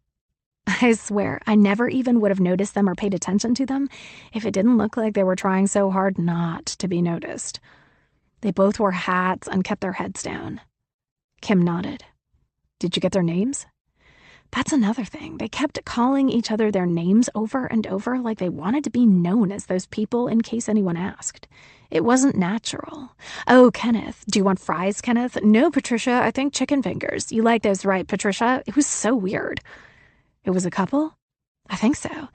"I swear, I never even would have noticed them or paid attention to them if it didn't look like they were trying so hard not to be noticed. They both wore hats and kept their heads down." Kim nodded. "Did you get their names?" "That's another thing. They kept calling each other their names over and over like they wanted to be known as those people in case anyone asked. It wasn't natural. 'Oh, Kenneth. Do you want fries, Kenneth?' 'No, Patricia. I think chicken fingers.' 'You like those, right, Patricia?' It was so weird." "It was a couple?" "I think so.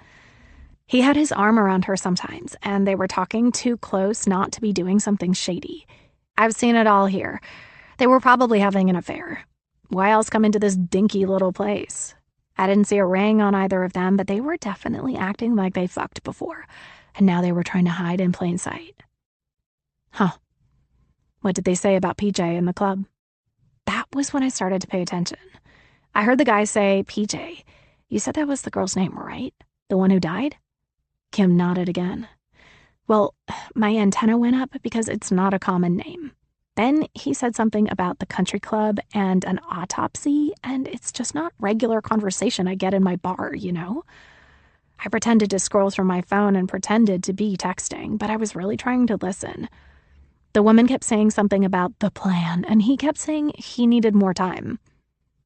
He had his arm around her sometimes, and they were talking too close not to be doing something shady. I've seen it all here. They were probably having an affair. Why else come into this dinky little place? I didn't see a ring on either of them, but they were definitely acting like they fucked before, and now they were trying to hide in plain sight." "Huh. What did they say about PJ in the club?" "That was when I started to pay attention. I heard the guy say PJ. You said that was the girl's name, right? The one who died? Kim nodded again. Well, my antenna went up because it's not a common name. Then he said something about the country club and an autopsy, and it's just not regular conversation I get in my bar, you know? I pretended to scroll through my phone and pretended to be texting, but I was really trying to listen. The woman kept saying something about the plan, and he kept saying he needed more time.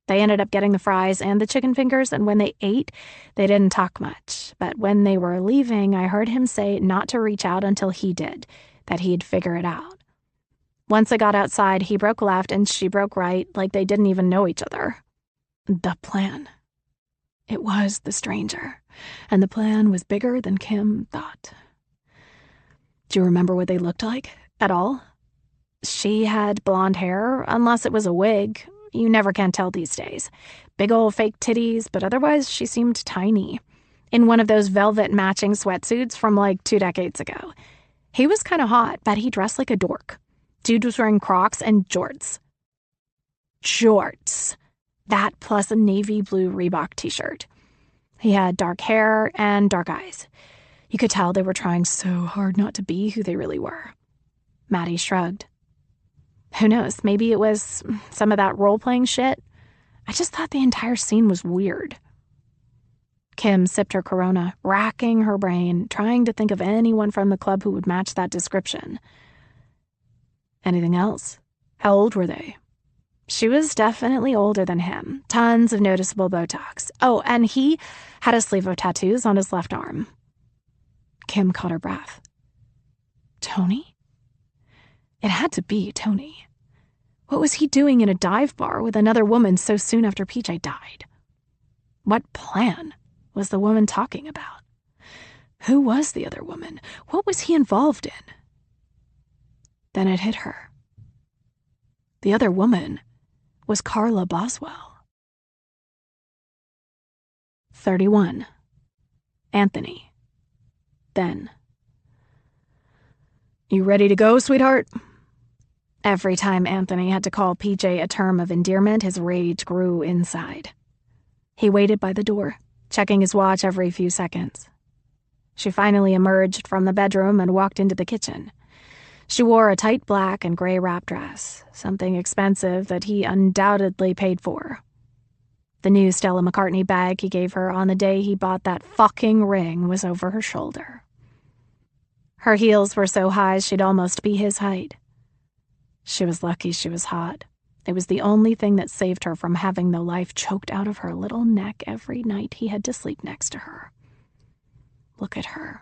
They ended up getting the fries and the chicken fingers, and when they ate, they didn't talk much. But when they were leaving, I heard him say not to reach out until he did, that he'd figure it out. Once I got outside, he broke left and she broke right, like they didn't even know each other. The plan. It was the stranger, and the plan was bigger than Kim thought. Do you remember what they looked like at all? She had blonde hair, unless it was a wig. You never can tell these days. Big old fake titties, but otherwise she seemed tiny. In one of those velvet matching sweatsuits from like 2 decades ago. He was kind of hot, but he dressed like a dork. Dude was wearing Crocs and jorts. Jorts. That plus a navy blue Reebok t-shirt. He had dark hair and dark eyes. You could tell they were trying so hard not to be who they really were. Maddie shrugged. Who knows, maybe it was some of that role-playing shit. I just thought the entire scene was weird. Kim sipped her Corona, racking her brain, trying to think of anyone from the club who would match that description. Anything else? How old were they? She was definitely older than him. Tons of noticeable Botox. Oh, and he had a sleeve of tattoos on his left arm. Kim caught her breath. Tony? It had to be Tony. What was he doing in a dive bar with another woman so soon after PJ died? What plan was the woman talking about? Who was the other woman? What was he involved in? Then it hit her. The other woman was Carla Boswell. 31. Anthony. Then. You ready to go, sweetheart? Every time Anthony had to call PJ a term of endearment, his rage grew inside. He waited by the door, checking his watch every few seconds. She finally emerged from the bedroom and walked into the kitchen. She wore a tight black and gray wrap dress, something expensive that he undoubtedly paid for. The new Stella McCartney bag he gave her on the day he bought that fucking ring was over her shoulder. Her heels were so high she'd almost be his height. She was lucky she was hot. It was the only thing that saved her from having the life choked out of her little neck every night he had to sleep next to her. Look at her,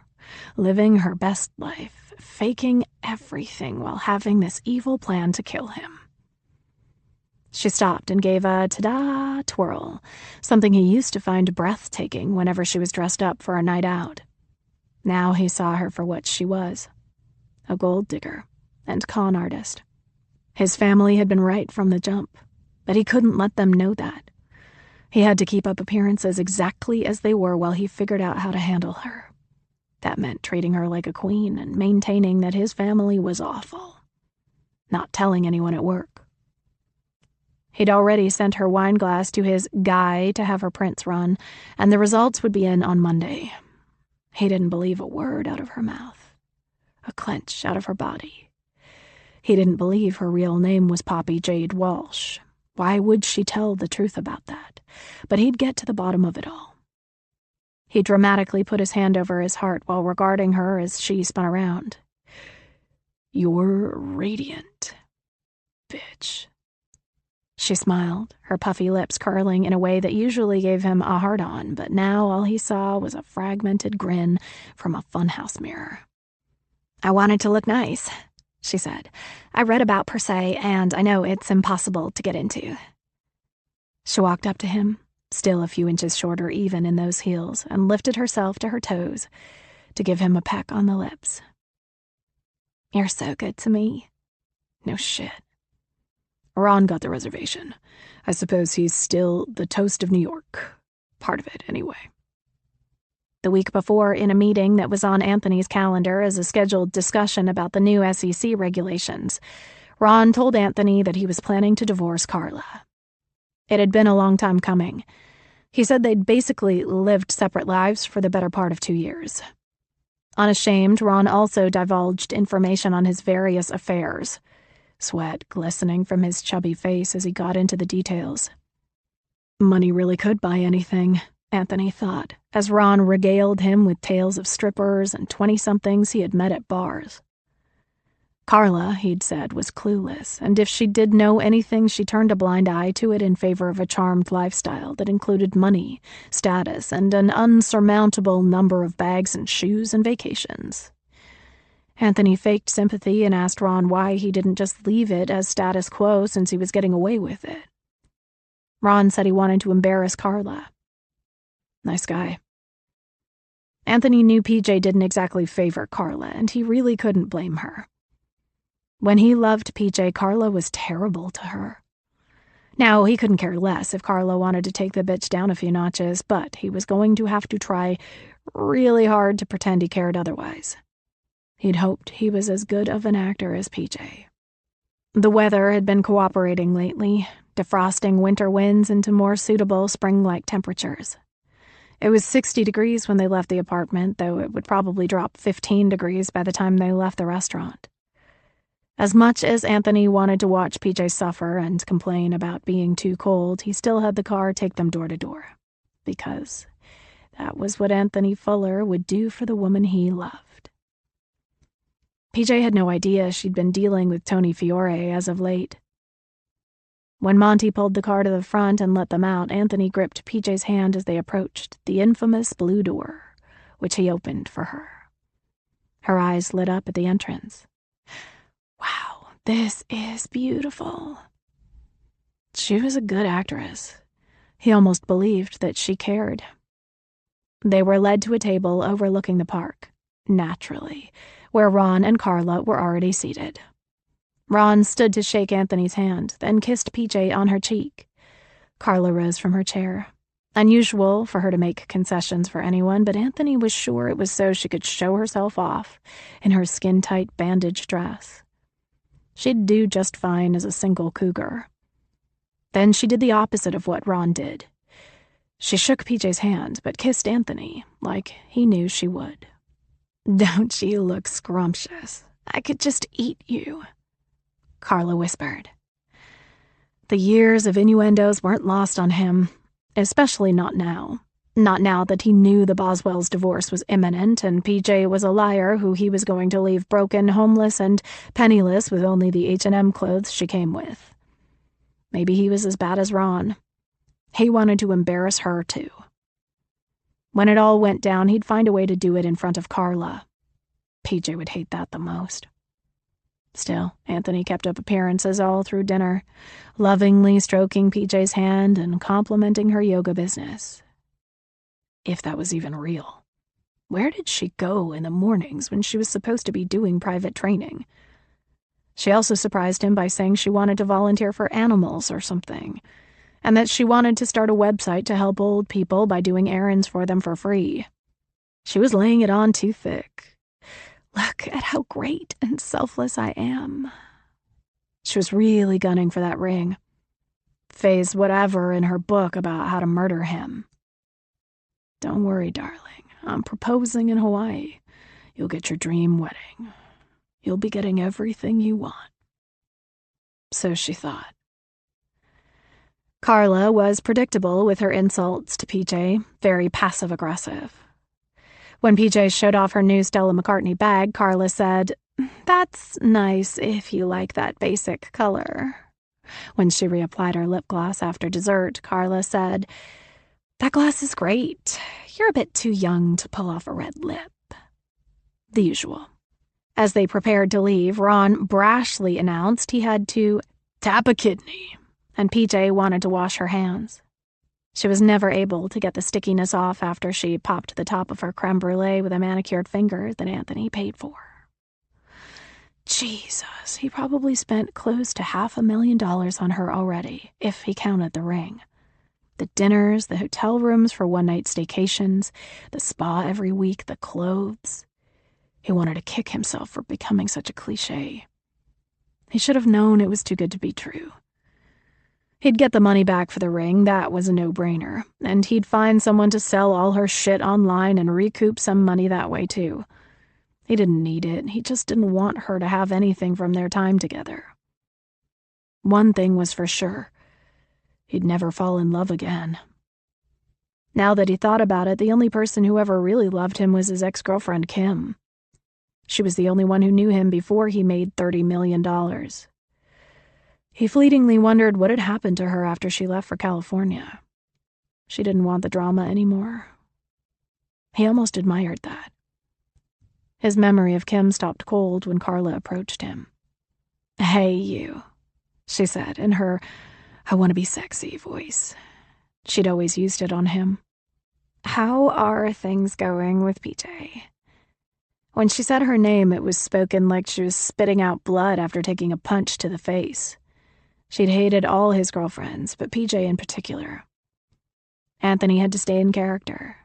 living her best life, faking everything while having this evil plan to kill him. She stopped and gave a ta-da twirl, something he used to find breathtaking whenever she was dressed up for a night out. Now he saw her for what she was, a gold digger and con artist. His family had been right from the jump, but he couldn't let them know that. He had to keep up appearances exactly as they were while he figured out how to handle her. That meant treating her like a queen and maintaining that his family was awful. Not telling anyone at work. He'd already sent her wine glass to his guy to have her prints run, and the results would be in on Monday. He didn't believe a word out of her mouth, a clench out of her body. He didn't believe her real name was Poppy Jade Walsh. Why would she tell the truth about that? But he'd get to the bottom of it all. He dramatically put his hand over his heart while regarding her as she spun around. You're radiant, bitch. She smiled, her puffy lips curling in a way that usually gave him a hard-on, but now all he saw was a fragmented grin from a funhouse mirror. I wanted to look nice, she said. I read about Per Se, and I know it's impossible to get into. She walked up to him, still a few inches shorter even in those heels, and lifted herself to her toes to give him a peck on the lips. You're so good to me. No shit. Ron got the reservation. I suppose he's still the toast of New York. Part of it, anyway. The week before, in a meeting that was on Anthony's calendar as a scheduled discussion about the new SEC regulations, Ron told Anthony that he was planning to divorce Carla. It had been a long time coming. He said they'd basically lived separate lives for the better part of 2 years. Unashamed, Ron also divulged information on his various affairs, sweat glistening from his chubby face as he got into the details. Money really could buy anything, Anthony thought, as Ron regaled him with tales of strippers and 20-somethings he had met at bars. Carla, he'd said, was clueless, and if she did know anything, she turned a blind eye to it in favor of a charmed lifestyle that included money, status, and an unsurmountable number of bags and shoes and vacations. Anthony faked sympathy and asked Ron why he didn't just leave it as status quo since he was getting away with it. Ron said he wanted to embarrass Carla. Nice guy. Anthony knew PJ didn't exactly favor Carla, and he really couldn't blame her. When he loved PJ, Carla was terrible to her. Now, he couldn't care less if Carla wanted to take the bitch down a few notches, but he was going to have to try really hard to pretend he cared otherwise. He'd hoped he was as good of an actor as PJ. The weather had been cooperating lately, defrosting winter winds into more suitable spring-like temperatures. It was 60 degrees when they left the apartment, though it would probably drop 15 degrees by the time they left the restaurant. As much as Anthony wanted to watch PJ suffer and complain about being too cold, he still had the car take them door to door, because that was what Anthony Fuller would do for the woman he loved. PJ had no idea she'd been dealing with Tony Fiore as of late. When Monty pulled the car to the front and let them out, Anthony gripped PJ's hand as they approached the infamous blue door, which he opened for her. Her eyes lit up at the entrance. Wow, this is beautiful. She was a good actress. He almost believed that she cared. They were led to a table overlooking the park, naturally, where Ron and Carla were already seated. Ron stood to shake Anthony's hand, then kissed PJ on her cheek. Carla rose from her chair. Unusual for her to make concessions for anyone, but Anthony was sure it was so she could show herself off in her skin-tight bandage dress. She'd do just fine as a single cougar. Then she did the opposite of what Ron did. She shook PJ's hand, but kissed Anthony, like he knew she would. "Don't you look scrumptious? I could just eat you," Carla whispered. The years of innuendos weren't lost on him, especially not now. Not now that he knew the Boswell's divorce was imminent and PJ was a liar who he was going to leave broken, homeless, and penniless with only the H&M clothes she came with. Maybe he was as bad as Ron. He wanted to embarrass her, too. When it all went down, he'd find a way to do it in front of Carla. PJ would hate that the most. Still, Anthony kept up appearances all through dinner, lovingly stroking PJ's hand and complimenting her yoga business. If that was even real. Where did she go in the mornings when she was supposed to be doing private training? She also surprised him by saying she wanted to volunteer for animals or something, and that she wanted to start a website to help old people by doing errands for them for free. She was laying it on too thick. Look at how great and selfless I am. She was really gunning for that ring. Phase whatever in her book about how to murder him. Don't worry, darling. I'm proposing in Hawaii. You'll get your dream wedding. You'll be getting everything you want. So she thought. Carla was predictable with her insults to PJ, very passive-aggressive. When PJ showed off her new Stella McCartney bag, Carla said, "That's nice if you like that basic color." When she reapplied her lip gloss after dessert, Carla said, "That gloss is great. You're a bit too young to pull off a red lip." The usual. As they prepared to leave, Ron brashly announced he had to tap a kidney, and PJ wanted to wash her hands. She was never able to get the stickiness off after she popped the top of her creme brulee with a manicured finger that Anthony paid for. Jesus, he probably spent close to $500,000 on her already, if he counted the ring. The dinners, the hotel rooms for one-night staycations, the spa every week, the clothes. He wanted to kick himself for becoming such a cliché. He should have known it was too good to be true. He'd get the money back for the ring, that was a no-brainer, and he'd find someone to sell all her shit online and recoup some money that way too. He didn't need it, he just didn't want her to have anything from their time together. One thing was for sure, he'd never fall in love again. Now that he thought about it, the only person who ever really loved him was his ex-girlfriend, Kim. She was the only one who knew him before he made $30 million. He fleetingly wondered what had happened to her after she left for California. She didn't want the drama anymore. He almost admired that. His memory of Kim stopped cold when Carla approached him. "Hey, you," she said in her "I want to be sexy" voice. She'd always used it on him. "How are things going with PJ?" When she said her name, it was spoken like she was spitting out blood after taking a punch to the face. She'd hated all his girlfriends, but PJ in particular. Anthony had to stay in character.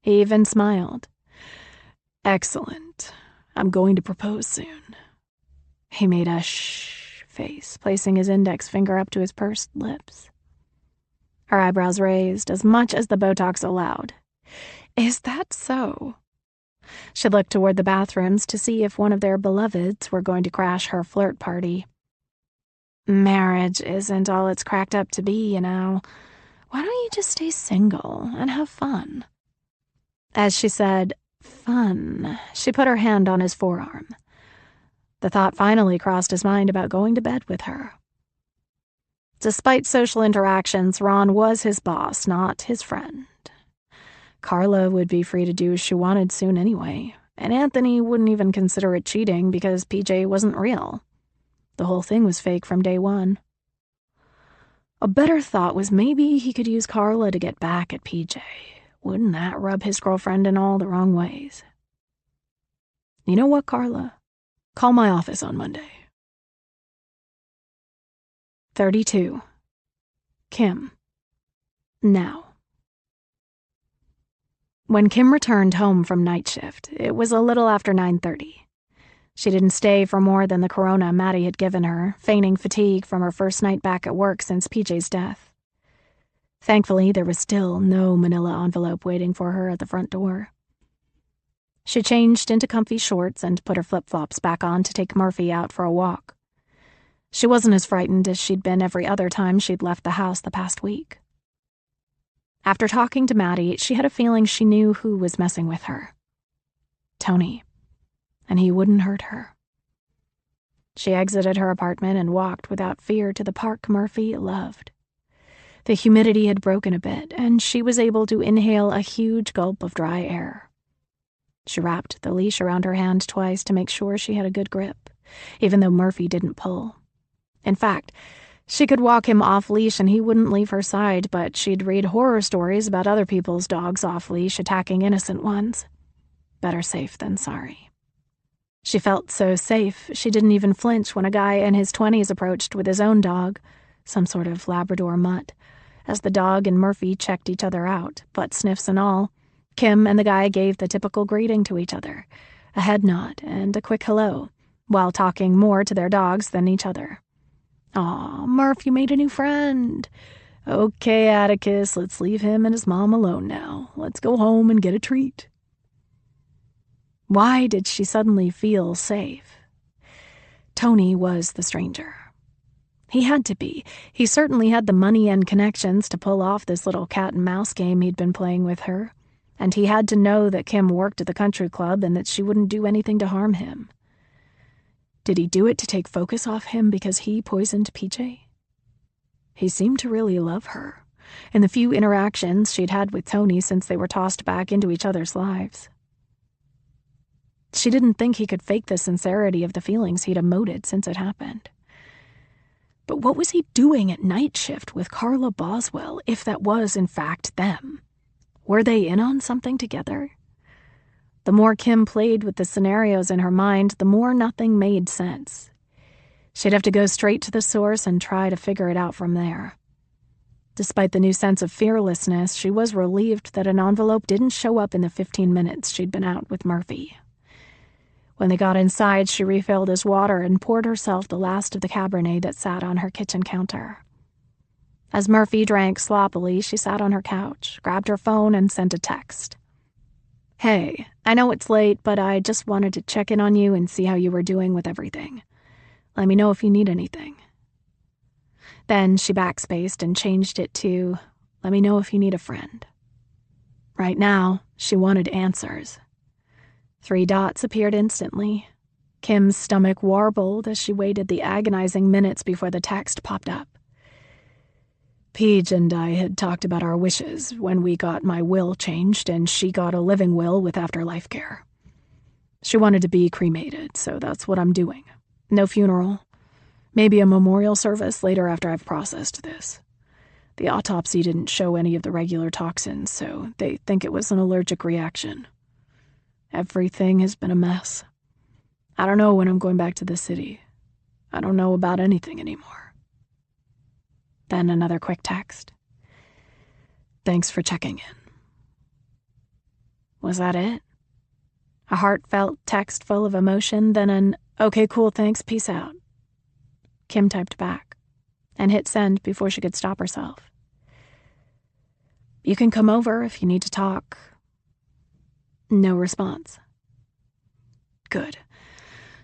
He even smiled. "Excellent. I'm going to propose soon." He made a shh face, placing his index finger up to his pursed lips. Her eyebrows raised as much as the Botox allowed. "Is that so?" She looked toward the bathrooms to see if one of their beloveds were going to crash her flirt party. "Marriage isn't all it's cracked up to be, you know. Why don't you just stay single and have fun?" As she said, "fun," she put her hand on his forearm. The thought finally crossed his mind about going to bed with her. Despite social interactions, Ron was his boss, not his friend. Carla would be free to do as she wanted soon anyway, and Anthony wouldn't even consider it cheating because PJ wasn't real. The whole thing was fake from day one. A better thought was maybe he could use Carla to get back at PJ. Wouldn't that rub his girlfriend in all the wrong ways? "You know what, Carla? Call my office on Monday." 32. Kim. Now. When Kim returned home from night shift, it was a little after 9:30. She didn't stay for more than the Corona Maddie had given her, feigning fatigue from her first night back at work since PJ's death. Thankfully, there was still no manila envelope waiting for her at the front door. She changed into comfy shorts and put her flip-flops back on to take Murphy out for a walk. She wasn't as frightened as she'd been every other time she'd left the house the past week. After talking to Maddie, she had a feeling she knew who was messing with her. Tony. And he wouldn't hurt her. She exited her apartment and walked without fear to the park Murphy loved. The humidity had broken a bit, and she was able to inhale a huge gulp of dry air. She wrapped the leash around her hand twice to make sure she had a good grip, even though Murphy didn't pull. In fact, she could walk him off-leash and he wouldn't leave her side, but she'd read horror stories about other people's dogs off-leash attacking innocent ones. Better safe than sorry. She felt so safe, she didn't even flinch when a guy in his 20s approached with his own dog, some sort of Labrador mutt. As the dog and Murphy checked each other out, butt sniffs and all, Kim and the guy gave the typical greeting to each other, a head nod and a quick hello, while talking more to their dogs than each other. "Aw, Murph, you made a new friend. Okay, Atticus, let's leave him and his mom alone now. Let's go home and get a treat." Why did she suddenly feel safe? Tony was the stranger. He had to be. He certainly had the money and connections to pull off this little cat-and-mouse game he'd been playing with her, and he had to know that Kim worked at the country club and that she wouldn't do anything to harm him. Did he do it to take focus off him because he poisoned PJ? He seemed to really love her, in the few interactions she'd had with Tony since they were tossed back into each other's lives. She didn't think he could fake the sincerity of the feelings he'd emoted since it happened. But what was he doing at night shift with Carla Boswell, if that was, in fact, them? Were they in on something together? The more Kim played with the scenarios in her mind, the more nothing made sense. She'd have to go straight to the source and try to figure it out from there. Despite the new sense of fearlessness, she was relieved that an envelope didn't show up in the 15 minutes she'd been out with Murphy. When they got inside, she refilled his water and poured herself the last of the Cabernet that sat on her kitchen counter. As Murphy drank sloppily, she sat on her couch, grabbed her phone, and sent a text. "Hey, I know it's late, but I just wanted to check in on you and see how you were doing with everything. Let me know if you need anything." Then she backspaced and changed it to, "Let me know if you need a friend." Right now, she wanted answers. 3 dots appeared instantly. Kim's stomach warbled as she waited the agonizing minutes before the text popped up. "Paige and I had talked about our wishes when we got my will changed, and she got a living will with afterlife care. She wanted to be cremated, so that's what I'm doing. No funeral. Maybe a memorial service later after I've processed this. The autopsy didn't show any of the regular toxins, so they think it was an allergic reaction. Everything has been a mess. I don't know when I'm going back to the city. I don't know about anything anymore." Then another quick text. "Thanks for checking in." Was that it? A heartfelt text full of emotion, then an, "Okay, cool, thanks, peace out." Kim typed back and hit send before she could stop herself. "You can come over if you need to talk." No response. Good.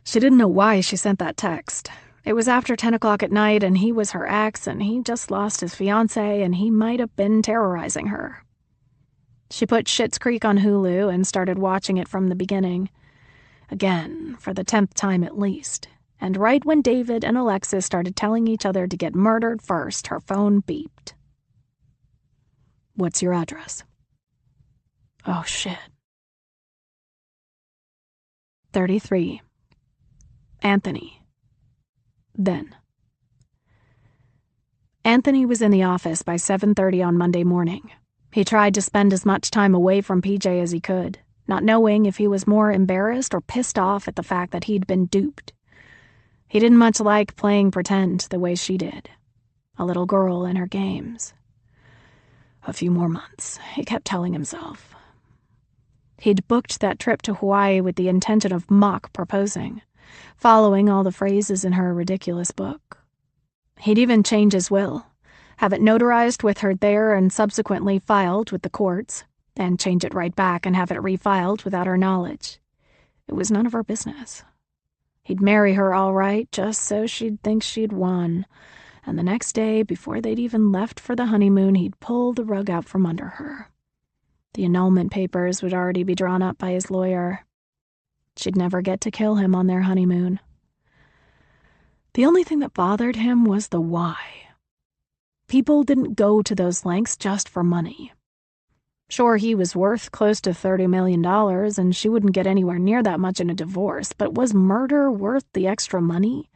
She didn't know why she sent that text. It was after 10 o'clock at night, and he was her ex, and he just lost his fiancée, and he might have been terrorizing her. She put Schitt's Creek on Hulu and started watching it from the beginning. Again, for the 10th time at least. And right when David and Alexis started telling each other to get murdered first, her phone beeped. "What's your address?" Oh, shit. 33. Anthony. Then. Anthony was in the office by 7:30 on Monday morning. He tried to spend as much time away from PJ as he could, not knowing if he was more embarrassed or pissed off at the fact that he'd been duped. He didn't much like playing pretend the way she did. A little girl in her games. A few more months, he kept telling himself. He'd booked that trip to Hawaii with the intention of mock proposing, following all the phrases in her ridiculous book. He'd even change his will, have it notarized with her there and subsequently filed with the courts, and change it right back and have it refiled without her knowledge. It was none of her business. He'd marry her all right, just so she'd think she'd won, and the next day, before they'd even left for the honeymoon, he'd pull the rug out from under her. The annulment papers would already be drawn up by his lawyer. She'd never get to kill him on their honeymoon. The only thing that bothered him was the why. People didn't go to those lengths just for money. Sure, he was worth close to $30 million, and she wouldn't get anywhere near that much in a divorce, but was murder worth the extra money?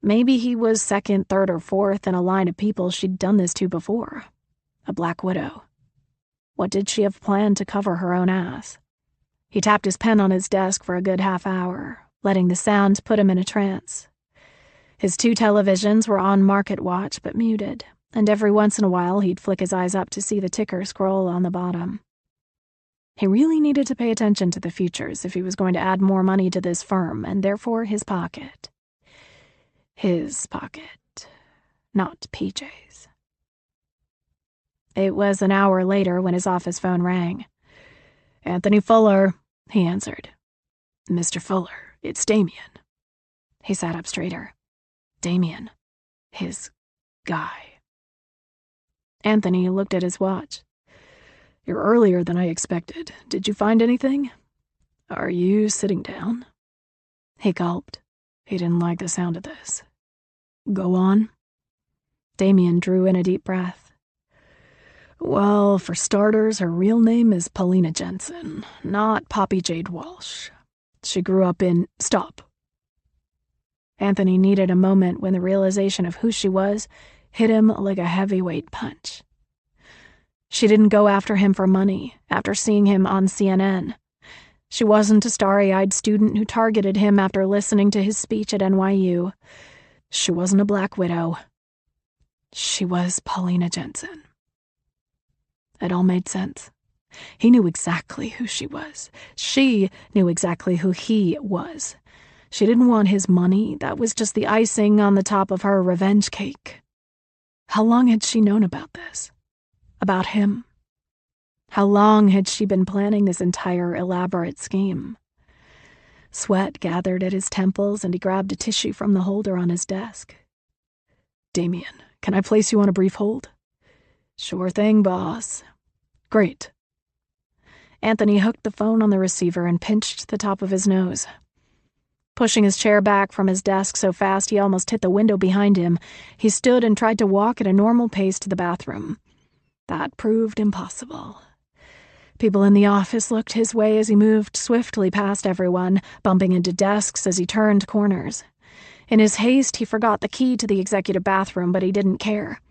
Maybe he was second, third, or fourth in a line of people she'd done this to before. A black widow. What did she have planned to cover her own ass? He tapped his pen on his desk for a good half hour, letting the sound put him in a trance. His 2 televisions were on market watch but muted, and every once in a while he'd flick his eyes up to see the ticker scroll on the bottom. He really needed to pay attention to the futures if he was going to add more money to this firm, and therefore his pocket. His pocket, not PJ's. It was an hour later when his office phone rang. "Anthony Fuller," he answered. "Mr. Fuller, it's Damien." He sat up straighter. Damien. His guy. Anthony looked at his watch. "You're earlier than I expected. Did you find anything? Are you sitting down?" He gulped. He didn't like the sound of this. "Go on." Damien drew in a deep breath. "Well, for starters, her real name is Paulina Jensen, not Poppy Jade Walsh. She grew up in— Stop." Anthony needed a moment when the realization of who she was hit him like a heavyweight punch. She didn't go after him for money after seeing him on CNN. She wasn't a starry-eyed student who targeted him after listening to his speech at NYU. She wasn't a black widow. She was Paulina Jensen. It all made sense. He knew exactly who she was. She knew exactly who he was. She didn't want his money. That was just the icing on the top of her revenge cake. How long had she known about this? About him? How long had she been planning this entire elaborate scheme? Sweat gathered at his temples, and he grabbed a tissue from the holder on his desk. Damien, can I place you on a brief hold? Sure thing, boss. Great. Anthony hooked the phone on the receiver and pinched the top of his nose. Pushing his chair back from his desk so fast he almost hit the window behind him, he stood and tried to walk at a normal pace to the bathroom. That proved impossible. People in the office looked his way as he moved swiftly past everyone, bumping into desks as he turned corners. In his haste, he forgot the key to the executive bathroom, but he didn't care.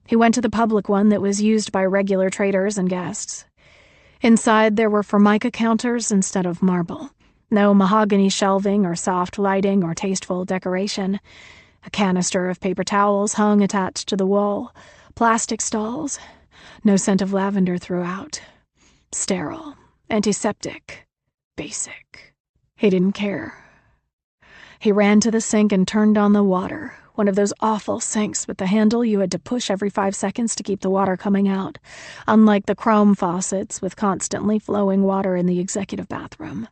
He went to the public one that was used by regular traders and guests. Inside, there were formica counters instead of marble. No mahogany shelving or soft lighting or tasteful decoration. A canister of paper towels hung attached to the wall. Plastic stalls. No scent of lavender throughout. Sterile. Antiseptic. Basic. He didn't care. He ran to the sink and turned on the water, one of those awful sinks with the handle you had to push every 5 seconds to keep the water coming out, unlike the chrome faucets with constantly flowing water in the executive bathroom.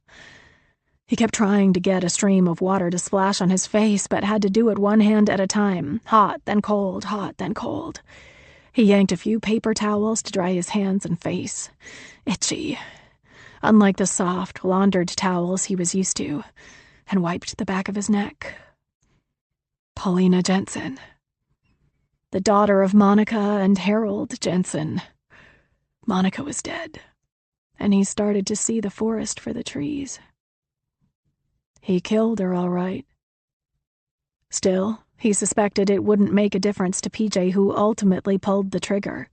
He kept trying to get a stream of water to splash on his face, but had to do it one hand at a time, hot, then cold, hot, then cold. He yanked a few paper towels to dry his hands and face. Itchy. Unlike the soft, laundered towels he was used to, and wiped the back of his neck. Paulina Jensen. The daughter of Monica and Harold Jensen. Monica was dead, and he started to see the forest for the trees. He killed her, all right. Still, he suspected it wouldn't make a difference to PJ, who ultimately pulled the trigger.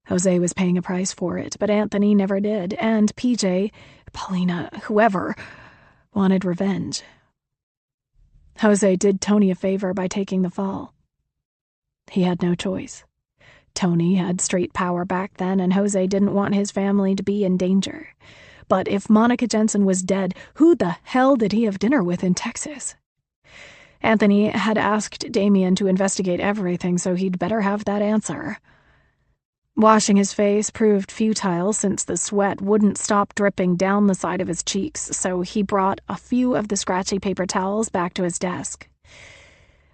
Jose was paying a price for it, but Anthony never did, and PJ, Paulina, whoever, wanted revenge. Jose did Tony a favor by taking the fall. He had no choice. Tony had straight power back then, and Jose didn't want his family to be in danger. But if Monica Jensen was dead, who the hell did he have dinner with in Texas? Anthony had asked Damien to investigate everything, so he'd better have that answer. Washing his face proved futile since the sweat wouldn't stop dripping down the side of his cheeks, so he brought a few of the scratchy paper towels back to his desk.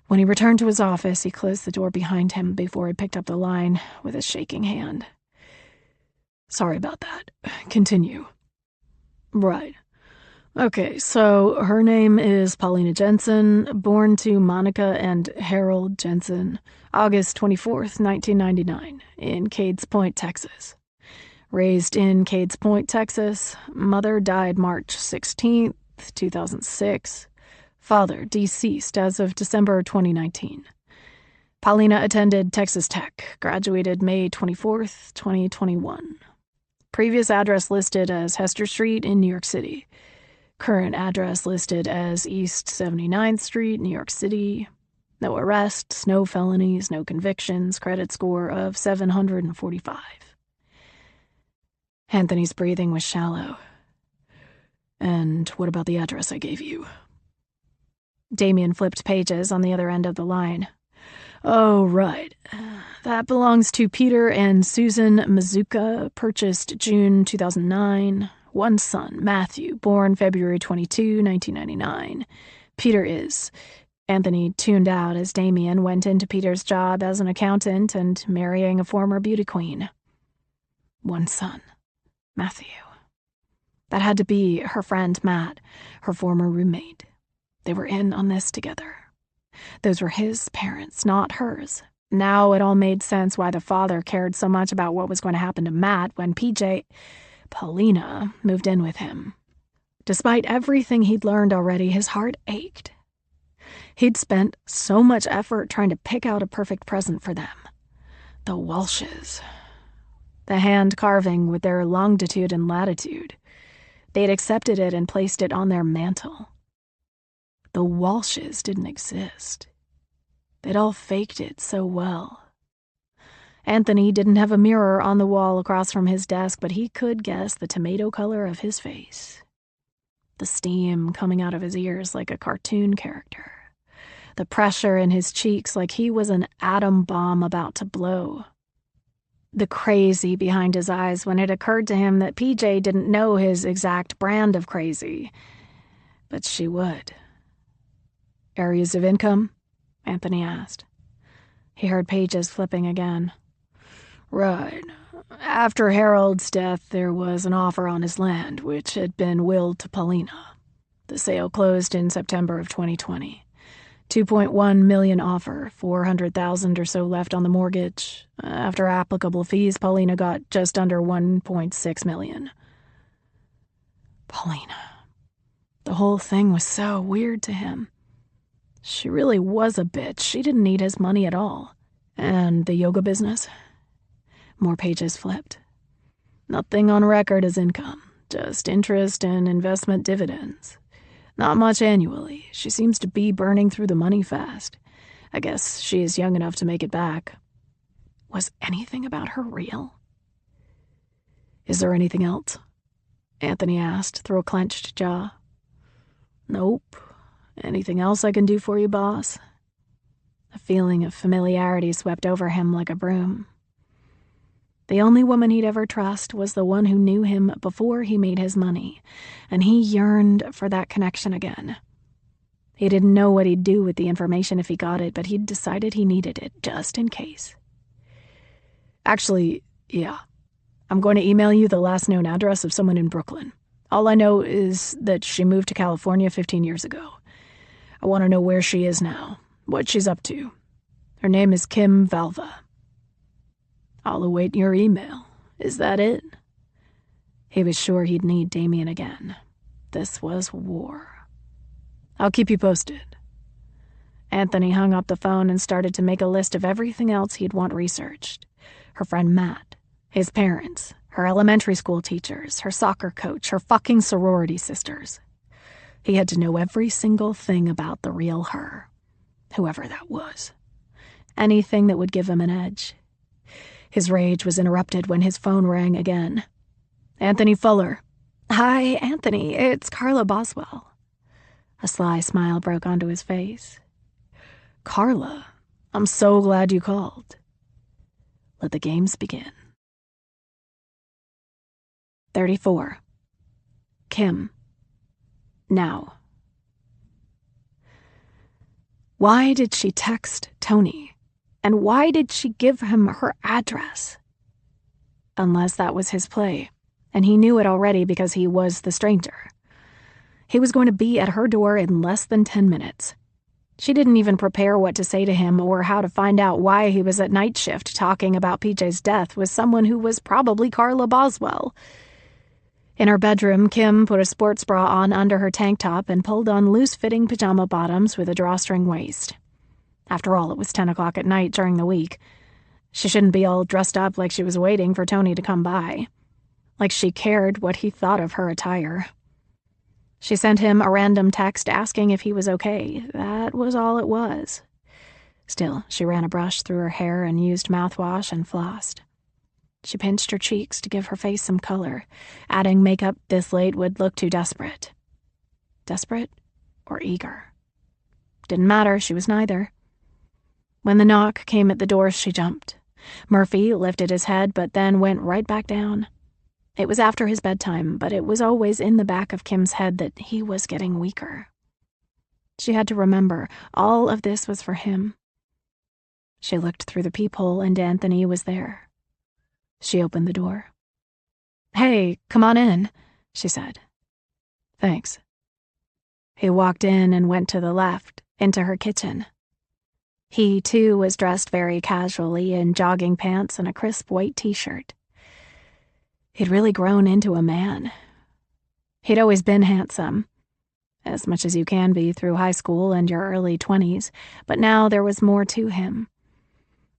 When he returned to his office, he closed the door behind him before he picked up the line with a shaking hand. Sorry about that. Continue. Right. Okay, so her name is Paulina Jensen, born to Monica and Harold Jensen, August 24th, 1999, in Cades Point, Texas. Raised in Cades Point, Texas, mother died March 16th, 2006, father deceased as of December 2019. Paulina attended Texas Tech, graduated May 24th, 2021. Previous address listed as Hester Street in New York City. Current address listed as East 79th Street, New York City. No arrests, no felonies, no convictions, credit score of 745. Anthony's breathing was shallow. And what about the address I gave you? Damien flipped pages on the other end of the line. Oh, right. That belongs to Peter and Susan Mazuka, purchased June 2009. One son, Matthew, born February 22, 1999. Peter is. Anthony tuned out as Damien went into Peter's job as an accountant and marrying a former beauty queen. One son, Matthew. That had to be her friend Matt, her former roommate. They were in on this together. Those were his parents, not hers. Now it all made sense why the father cared so much about what was going to happen to Matt when Paulina moved in with him. Despite everything he'd learned already, his heart ached. He'd spent so much effort trying to pick out a perfect present for them. The Walshes. The hand carving with their longitude and latitude. They'd accepted it and placed it on their mantle. The Walshes didn't exist. They'd all faked it so well. Anthony didn't have a mirror on the wall across from his desk, but he could guess the tomato color of his face. The steam coming out of his ears like a cartoon character. the pressure in his cheeks like he was an atom bomb about to blow. The crazy behind his eyes when it occurred to him that PJ didn't know his exact brand of crazy. But she would. "Areas of income?" Anthony asked. He heard pages flipping again. "Right. After Harold's death, there was an offer on his land, which had been willed to Paulina. The sale closed in September of 2020. $2.1 million offer, $400,000 or so left on the mortgage. After applicable fees, Paulina got just under $1.6 million. Paulina. The whole thing was so weird to him. She really was a bitch. She didn't need his money at all. And the yoga business? More pages flipped. Nothing on record as income, just interest and investment dividends. Not much annually. She seems to be burning through the money fast. I guess she is young enough to make it back." Was anything about her real? "Is there anything else?" Anthony asked through a clenched jaw. "Nope. Anything else I can do for you, boss?" A feeling of familiarity swept over him like a broom. The only woman he'd ever trust was the one who knew him before he made his money, and he yearned for that connection again. He didn't know what he'd do with the information if he got it, but he'd decided he needed it, just in case. "Actually, yeah. I'm going to email you the last known address of someone in Brooklyn. All I know is that she moved to California 15 years ago. I want to know where she is now, what she's up to. Her name is Kim Valva. I'll await your email. Is that it?" He was sure he'd need Damien again. This was war. "I'll keep you posted." Anthony hung up the phone and started to make a list of everything else he'd want researched. Her friend Matt, his parents, her elementary school teachers, her soccer coach, her fucking sorority sisters. He had to know every single thing about the real her, whoever that was. Anything that would give him an edge. His rage was interrupted when his phone rang again. "Anthony Fuller." "Hi, Anthony. It's Carla Boswell." A sly smile broke onto his face. "Carla, I'm so glad you called." Let the games begin. 34. Kim. Now. Why did she text Tony? And why did she give him her address? Unless that was his play, and he knew it already because he was the stranger. He was going to be at her door in less than 10 minutes. She didn't even prepare what to say to him or how to find out why he was at night shift talking about PJ's death with someone who was probably Carla Boswell. In her bedroom, Kim put a sports bra on under her tank top and pulled on loose-fitting pajama bottoms with a drawstring waist. After all, it was 10 o'clock at night during the week. She shouldn't be all dressed up like she was waiting for Tony to come by. Like she cared what he thought of her attire. She sent him a random text asking if he was okay. That was all it was. Still, she ran a brush through her hair and used mouthwash and flossed. She pinched her cheeks to give her face some color. Adding makeup this late would look too desperate. Desperate or eager? Didn't matter, she was neither. When the knock came at the door, she jumped. Murphy lifted his head, but then went right back down. It was after his bedtime, but it was always in the back of Kim's head that he was getting weaker. She had to remember, all of this was for him. She looked through the peephole, and Anthony was there. She opened the door. "Hey, come on in," she said. "Thanks." He walked in and went to the left, into her kitchen. He, too, was dressed very casually in jogging pants and a crisp white t-shirt. He'd really grown into a man. He'd always been handsome, as much as you can be through high school and your early 20s, but now there was more to him.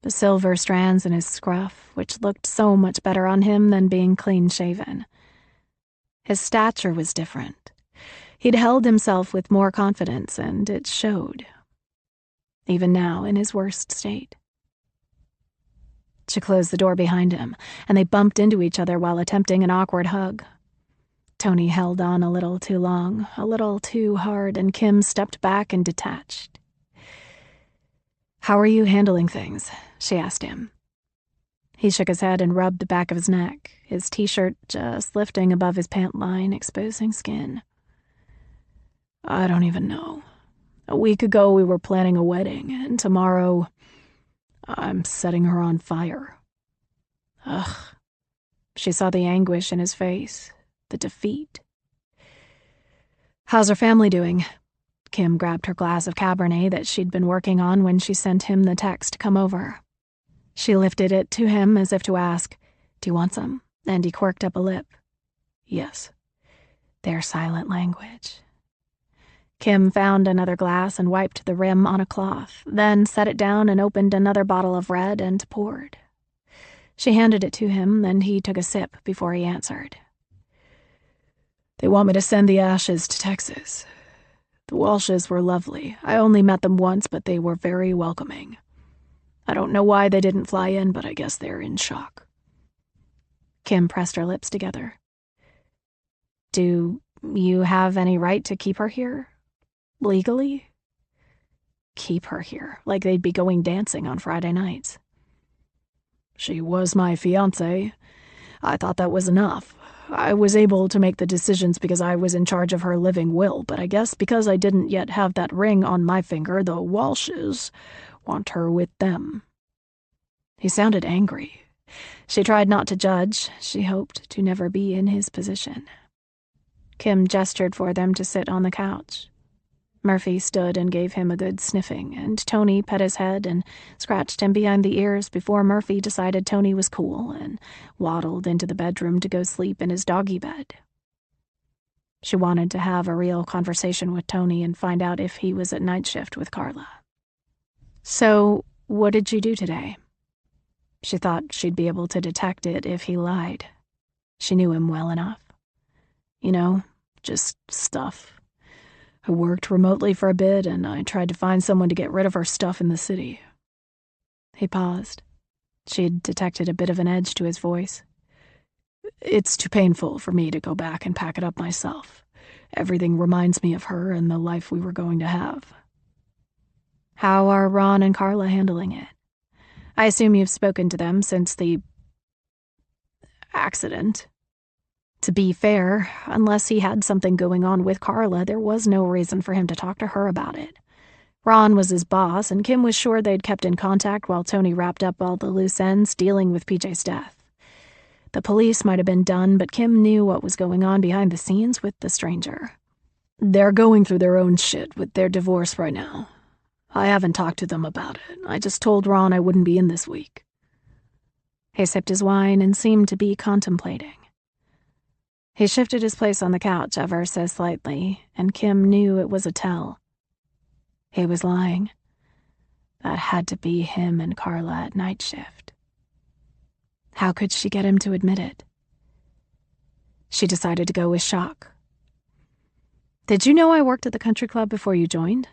The silver strands in his scruff, which looked so much better on him than being clean-shaven. His stature was different. He'd held himself with more confidence, and it showed. Even now, in his worst state. She closed the door behind him, and they bumped into each other while attempting an awkward hug. Tony held on a little too long, a little too hard, and Kim stepped back and detached. "How are you handling things?" she asked him. He shook his head and rubbed the back of his neck, his t-shirt just lifting above his pant line, exposing skin. "I don't even know. A week ago we were planning a wedding, and tomorrow I'm setting her on fire." Ugh. She saw the anguish in his face, the defeat. "How's her family doing?" Kim grabbed her glass of Cabernet that she'd been working on when she sent him the text to come over. She lifted it to him as if to ask, "Do you want some?" And he quirked up a lip. "Yes." Their silent language. Kim found another glass and wiped the rim on a cloth, then set it down and opened another bottle of red and poured. She handed it to him, and he took a sip before he answered. "They want me to send the ashes to Texas. The Walshes were lovely. I only met them once, but they were very welcoming. I don't know why they didn't fly in, but I guess they're in shock." Kim pressed her lips together. "Do you have any right to keep her here? Legally?" Keep her here, like they'd be going dancing on Friday nights. "She was my fiancée. I thought that was enough. I was able to make the decisions because I was in charge of her living will, but I guess because I didn't yet have that ring on my finger, the Walshes want her with them." He sounded angry. She tried not to judge. She hoped to never be in his position. Kim gestured for them to sit on the couch. Murphy stood and gave him a good sniffing, and Tony pet his head and scratched him behind the ears before Murphy decided Tony was cool and waddled into the bedroom to go sleep in his doggy bed. She wanted to have a real conversation with Tony and find out if he was at night shift with Carla. "So, what did you do today?" She thought she'd be able to detect it if he lied. She knew him well enough. "You know, just stuff. I worked remotely for a bit, and I tried to find someone to get rid of her stuff in the city." He paused. She'd detected a bit of an edge to his voice. "It's too painful for me to go back and pack it up myself. Everything reminds me of her and the life we were going to have." "How are Ron and Carla handling it? I assume you've spoken to them since the accident." To be fair, unless he had something going on with Carla, there was no reason for him to talk to her about it. Ron was his boss, and Kim was sure they'd kept in contact while Tony wrapped up all the loose ends dealing with PJ's death. The police might have been done, but Kim knew what was going on behind the scenes with the stranger. "They're going through their own shit with their divorce right now. I haven't talked to them about it. I just told Ron I wouldn't be in this week." He sipped his wine and seemed to be contemplating. He shifted his place on the couch ever so slightly, and Kim knew it was a tell. He was lying. That had to be him and Carla at night shift. How could she get him to admit it? She decided to go with shock. "Did you know I worked at the country club before you joined?"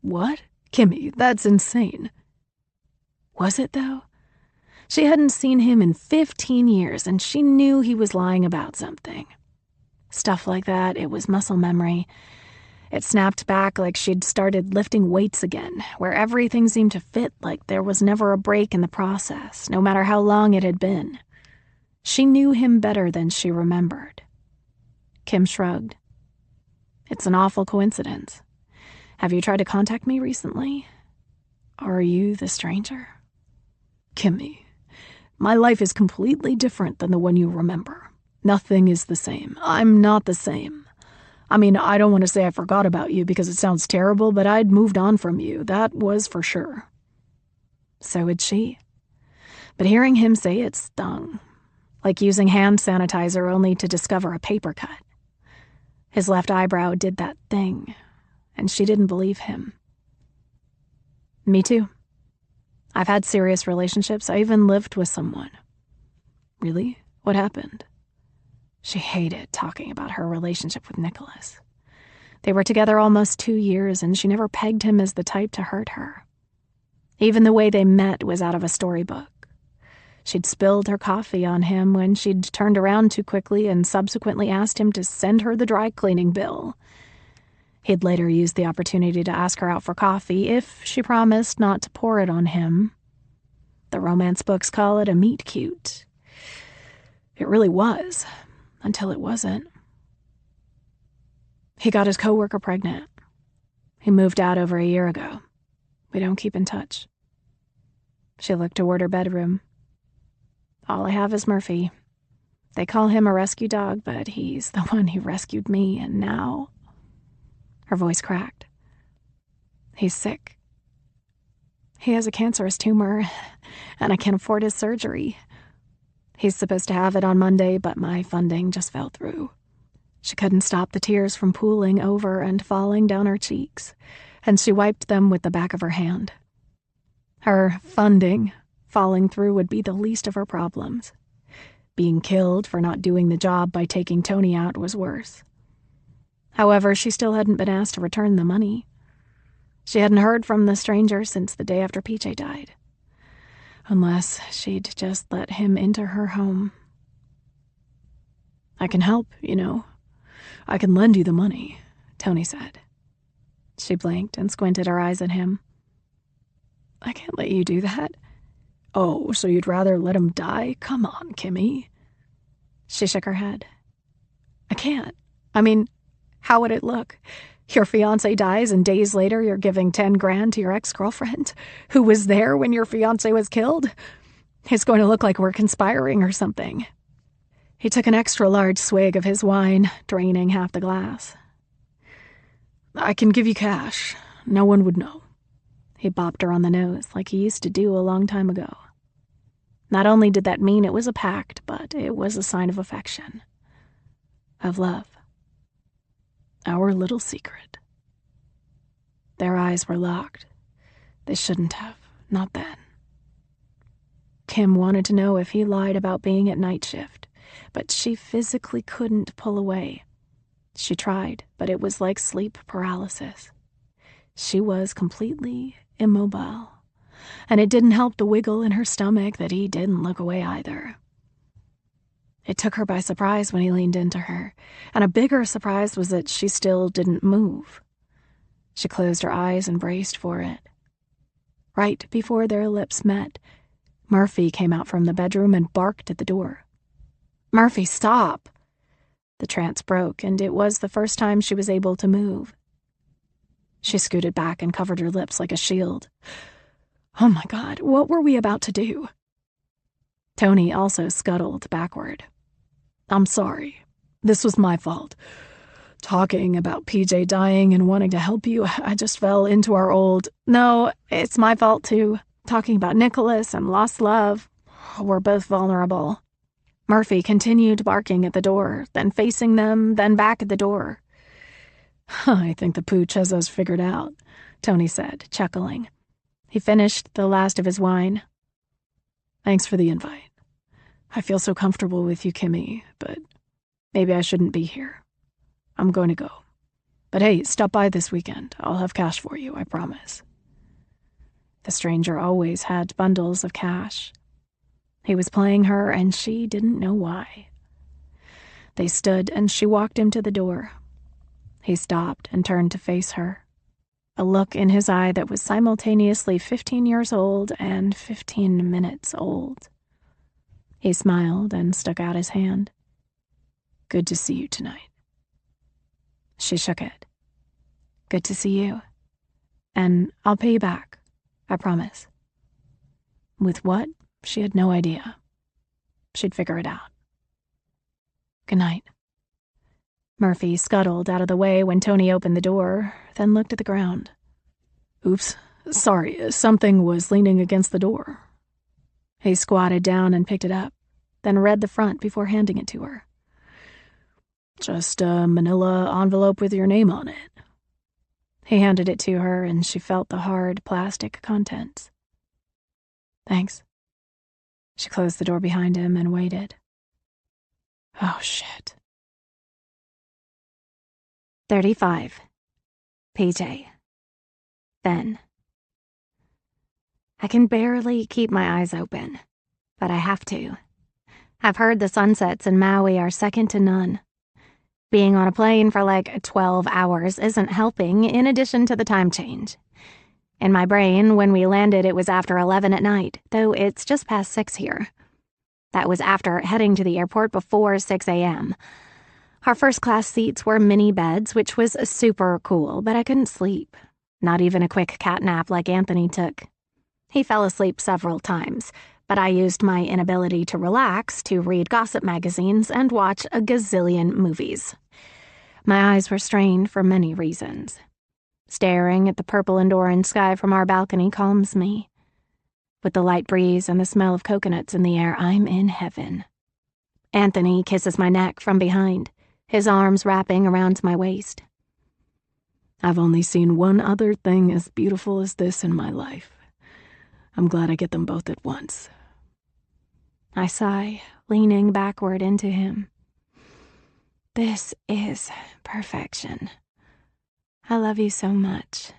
"What? Kimmy, that's insane." Was it, though? She hadn't seen him in 15 years, and she knew he was lying about something. Stuff like that, it was muscle memory. It snapped back like she'd started lifting weights again, where everything seemed to fit like there was never a break in the process, no matter how long it had been. She knew him better than she remembered. Kim shrugged. "It's an awful coincidence. Have you tried to contact me recently? Are you the stranger?" "Kimmy, my life is completely different than the one you remember. Nothing is the same. I'm not the same. I mean, I don't want to say I forgot about you because it sounds terrible, but I'd moved on from you, that was for sure." So had she. But hearing him say it stung, like using hand sanitizer only to discover a paper cut. His left eyebrow did that thing, and she didn't believe him. "Me too. I've had serious relationships. I even lived with someone." "Really? What happened?" She hated talking about her relationship with Nicholas. They were together almost 2 years, and she never pegged him as the type to hurt her. Even the way they met was out of a storybook. She'd spilled her coffee on him when she'd turned around too quickly and subsequently asked him to send her the dry cleaning bill. He'd later use the opportunity to ask her out for coffee if she promised not to pour it on him. The romance books call it a meet cute. It really was, until it wasn't. He got his coworker pregnant. He moved out over a year ago. We don't keep in touch. She looked toward her bedroom. All I have is Murphy. They call him a rescue dog, but he's the one who rescued me, and now... Her voice cracked. He's sick. He has a cancerous tumor, and I can't afford his surgery. He's supposed to have it on Monday, but my funding just fell through. She couldn't stop the tears from pooling over and falling down her cheeks, and she wiped them with the back of her hand. Her funding falling through would be the least of her problems. Being killed for not doing the job by taking Tony out was worse. However, she still hadn't been asked to return the money. She hadn't heard from the stranger since the day after PJ died. Unless she'd just let him into her home. I can help, you know. I can lend you the money, Tony said. She blinked and squinted her eyes at him. I can't let you do that. Oh, so you'd rather let him die? Come on, Kimmy. She shook her head. I can't. I mean, how would it look? Your fiancé dies and days later you're giving 10 grand to your ex-girlfriend who was there when your fiancé was killed? It's going to look like we're conspiring or something. He took an extra large swig of his wine, draining half the glass. I can give you cash. No one would know. He bopped her on the nose like he used to do a long time ago. Not only did that mean it was a pact, but it was a sign of affection. Of love. Our little secret. Their eyes were locked. They shouldn't have, not then. Kim wanted to know if he lied about being at night shift, but she physically couldn't pull away. She tried, but it was like sleep paralysis. She was completely immobile, and it didn't help the wiggle in her stomach that he didn't look away either. It took her by surprise when he leaned into her, and a bigger surprise was that she still didn't move. She closed her eyes and braced for it. Right before their lips met, Murphy came out from the bedroom and barked at the door. Murphy, stop! The trance broke, and it was the first time she was able to move. She scooted back and covered her lips like a shield. Oh my God, what were we about to do? Tony also scuttled backward. I'm sorry. This was my fault. Talking about PJ dying and wanting to help you, I just fell into our old... No, it's my fault too. Talking about Nicholas and lost love. We're both vulnerable. Murphy continued barking at the door, then facing them, then back at the door. I think the pooch has us figured out, Tony said, chuckling. He finished the last of his wine. Thanks for the invite. I feel so comfortable with you, Kimmy, but maybe I shouldn't be here. I'm going to go. But hey, stop by this weekend. I'll have cash for you, I promise. The stranger always had bundles of cash. He was playing her, and she didn't know why. They stood, and she walked him to the door. He stopped and turned to face her, a look in his eye that was simultaneously 15 years old and 15 minutes old. He smiled and stuck out his hand. Good to see you tonight. She shook it. Good to see you. And I'll pay you back, I promise. With what? She had no idea. She'd figure it out. Good night. Murphy scuttled out of the way when Tony opened the door, then looked at the ground. Oops, sorry, something was leaning against the door. He squatted down and picked it up, then read the front before handing it to her. Just a manila envelope with your name on it. He handed it to her, and she felt the hard plastic contents. Thanks. She closed the door behind him and waited. Oh, shit. 35. PJ. Ben. I can barely keep my eyes open, but I have to. I've heard the sunsets in Maui are second to none. Being on a plane for like 12 hours isn't helping, in addition to the time change. In my brain, when we landed, it was after 11 at night, though it's just past 6 here. That was after heading to the airport before 6 a.m. Our first-class seats were mini beds, which was super cool, but I couldn't sleep. Not even a quick cat nap like Anthony took. He fell asleep several times, but I used my inability to relax to read gossip magazines and watch a gazillion movies. My eyes were strained for many reasons. Staring at the purple and orange sky from our balcony calms me. With the light breeze and the smell of coconuts in the air, I'm in heaven. Anthony kisses my neck from behind, his arms wrapping around my waist. I've only seen one other thing as beautiful as this in my life. I'm glad I get them both at once. I sigh, leaning backward into him. This is perfection. I love you so much.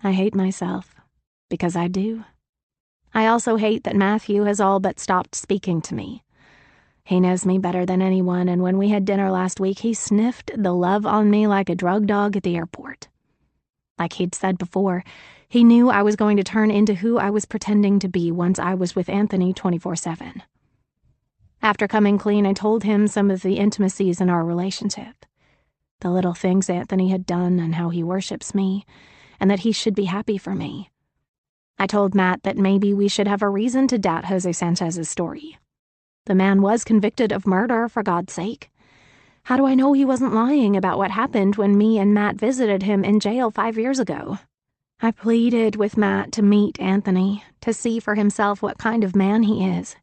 I hate myself, because I do. I also hate that Matthew has all but stopped speaking to me. He knows me better than anyone, and when we had dinner last week, he sniffed the love on me like a drug dog at the airport. Like he'd said before, he knew I was going to turn into who I was pretending to be once I was with Anthony 24/7. After coming clean, I told him some of the intimacies in our relationship. The little things Anthony had done and how he worships me, and that he should be happy for me. I told Matt that maybe we should have a reason to doubt Jose Sanchez's story. The man was convicted of murder, for God's sake. How do I know he wasn't lying about what happened when me and Matt visited him in jail 5 years ago? I pleaded with Matt to meet Anthony, to see for himself what kind of man he is,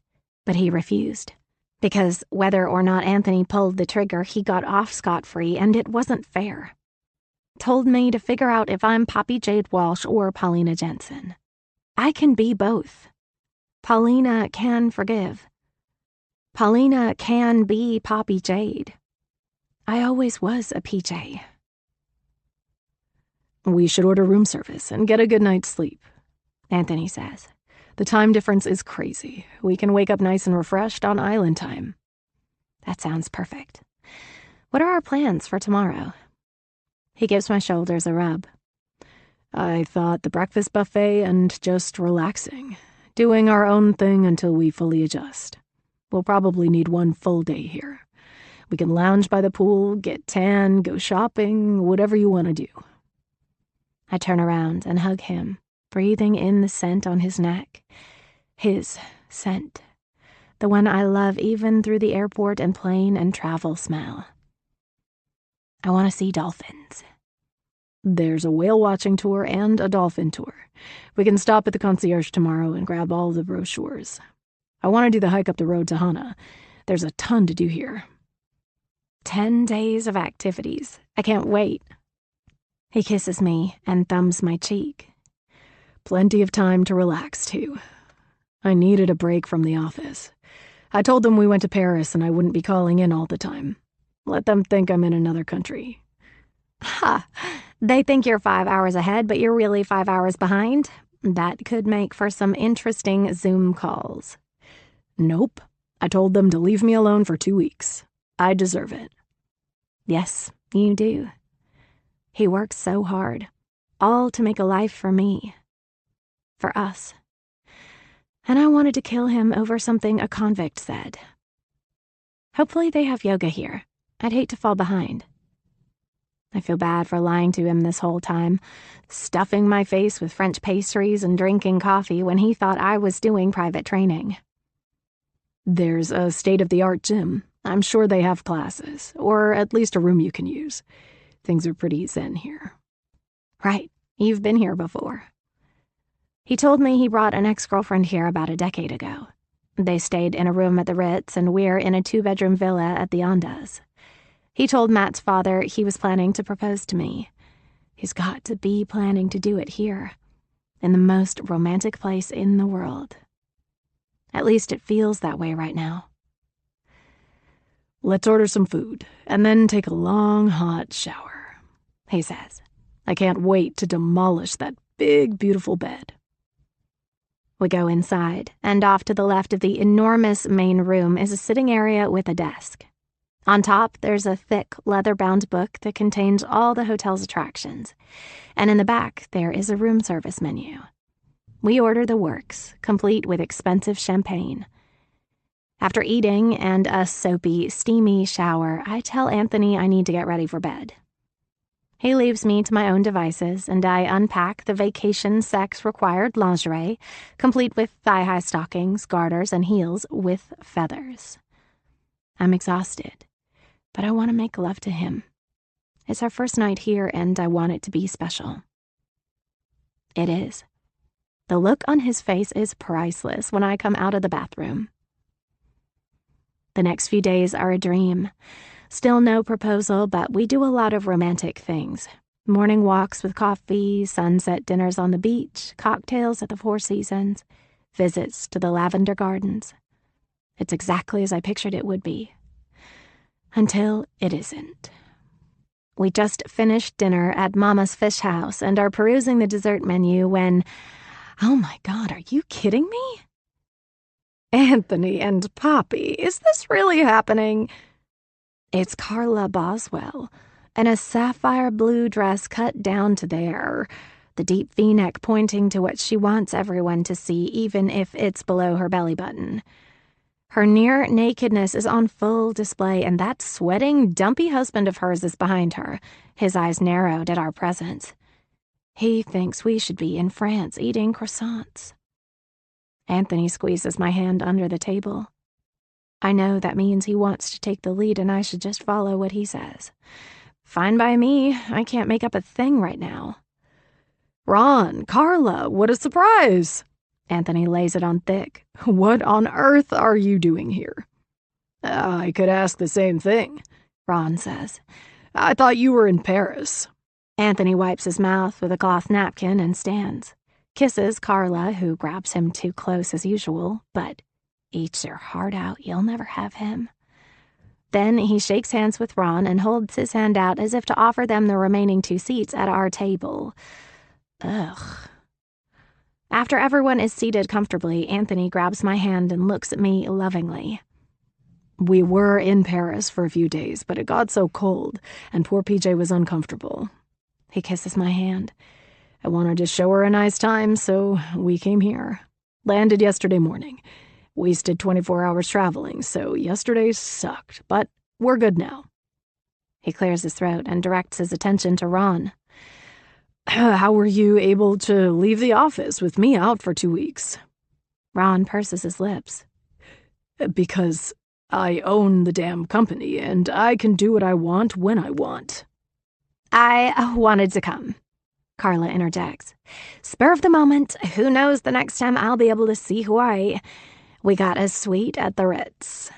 but he refused. Because whether or not Anthony pulled the trigger, he got off scot-free, and it wasn't fair. Told me to figure out if I'm Poppy Jade Walsh or Paulina Jensen. I can be both. Paulina can forgive. Paulina can be Poppy Jade. I always was a PJ. We should order room service and get a good night's sleep, Anthony says. The time difference is crazy. We can wake up nice and refreshed on island time. That sounds perfect. What are our plans for tomorrow? He gives my shoulders a rub. I thought the breakfast buffet and just relaxing, doing our own thing until we fully adjust. We'll probably need one full day here. We can lounge by the pool, get tan, go shopping, whatever you want to do. I turn around and hug him, breathing in the scent on his neck. His scent. The one I love even through the airport and plane and travel smell. I want to see dolphins. There's a whale watching tour and a dolphin tour. We can stop at the concierge tomorrow and grab all the brochures. I want to do the hike up the road to Hana. There's a ton to do here. 10 days of activities. I can't wait. He kisses me and thumbs my cheek. Plenty of time to relax, too. I needed a break from the office. I told them we went to Paris and I wouldn't be calling in all the time. Let them think I'm in another country. Ha! They think you're 5 hours ahead, but you're really 5 hours behind? That could make for some interesting Zoom calls. Nope. I told them to leave me alone for 2 weeks. I deserve it. Yes, you do. He works so hard, all to make a life for me. For us. And I wanted to kill him over something a convict said. Hopefully they have yoga here. I'd hate to fall behind. I feel bad for lying to him this whole time, stuffing my face with French pastries and drinking coffee when he thought I was doing private training. There's a state-of-the-art gym. I'm sure they have classes, or at least a room you can use. Things are pretty zen here. Right, you've been here before. He told me he brought an ex-girlfriend here about a decade ago. They stayed in a room at the Ritz, and we're in a 2-bedroom villa at the Ondas. He told Matt's father he was planning to propose to me. He's got to be planning to do it here, in the most romantic place in the world. At least it feels that way right now. Let's order some food, and then take a long, hot shower, he says. I can't wait to demolish that big, beautiful bed. We go inside, and off to the left of the enormous main room is a sitting area with a desk. On top, there's a thick, leather-bound book that contains all the hotel's attractions, and in the back, there is a room service menu. We order the works, complete with expensive champagne. After eating and a soapy, steamy shower, I tell Anthony I need to get ready for bed. He leaves me to my own devices, and I unpack the vacation sex-required lingerie, complete with thigh-high stockings, garters, and heels with feathers. I'm exhausted, but I want to make love to him. It's our first night here, and I want it to be special. It is. The look on his face is priceless when I come out of the bathroom. The next few days are a dream. Still no proposal, but we do a lot of romantic things. Morning walks with coffee, sunset dinners on the beach, cocktails at the Four Seasons, visits to the lavender gardens. It's exactly as I pictured it would be. Until it isn't. We just finished dinner at Mama's Fish House and are perusing the dessert menu when, oh my God, are you kidding me? Anthony and Poppy, is this really happening? It's Carla Boswell, in a sapphire blue dress cut down to there, the deep V-neck pointing to what she wants everyone to see, even if it's below her belly button. Her near nakedness is on full display, and that sweating, dumpy husband of hers is behind her, his eyes narrowed at our presence. He thinks we should be in France eating croissants. Anthony squeezes my hand under the table. I know that means he wants to take the lead and I should just follow what he says. Fine by me. I can't make up a thing right now. Ron, Carla, what a surprise! Anthony lays it on thick. What on earth are you doing here? I could ask the same thing, Ron says. I thought you were in Paris. Anthony wipes his mouth with a cloth napkin and stands. Kisses Carla, who grabs him too close as usual, but eats your heart out, you'll never have him. Then he shakes hands with Ron and holds his hand out as if to offer them the remaining 2 seats at our table. Ugh. After everyone is seated comfortably, Anthony grabs my hand and looks at me lovingly. We were in Paris for a few days, but it got so cold, and poor PJ was uncomfortable. He kisses my hand. I wanted to show her a nice time, so we came here. Landed yesterday morning. Wasted 24 hours traveling, so yesterday sucked, but we're good now. He clears his throat and directs his attention to Ron. How were you able to leave the office with me out for 2 weeks? Ron purses his lips. Because I own the damn company, and I can do what I want when I want. I wanted to come, Carla interjects. Spur of the moment, who knows the next time I'll be able to see Hawaii. We got a suite at the Ritz.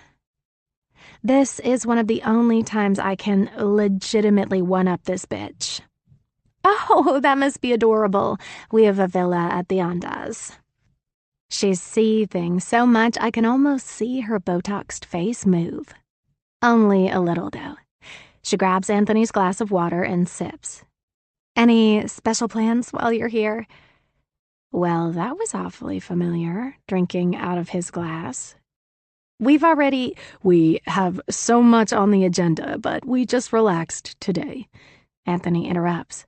This is one of the only times I can legitimately one-up this bitch. Oh, that must be adorable. We have a villa at the Andaz. She's seething so much I can almost see her Botoxed face move. Only a little, though. She grabs Anthony's glass of water and sips. Any special plans while you're here? Well, that was awfully familiar, drinking out of his glass. We have so much on the agenda, but we just relaxed today. Anthony interrupts.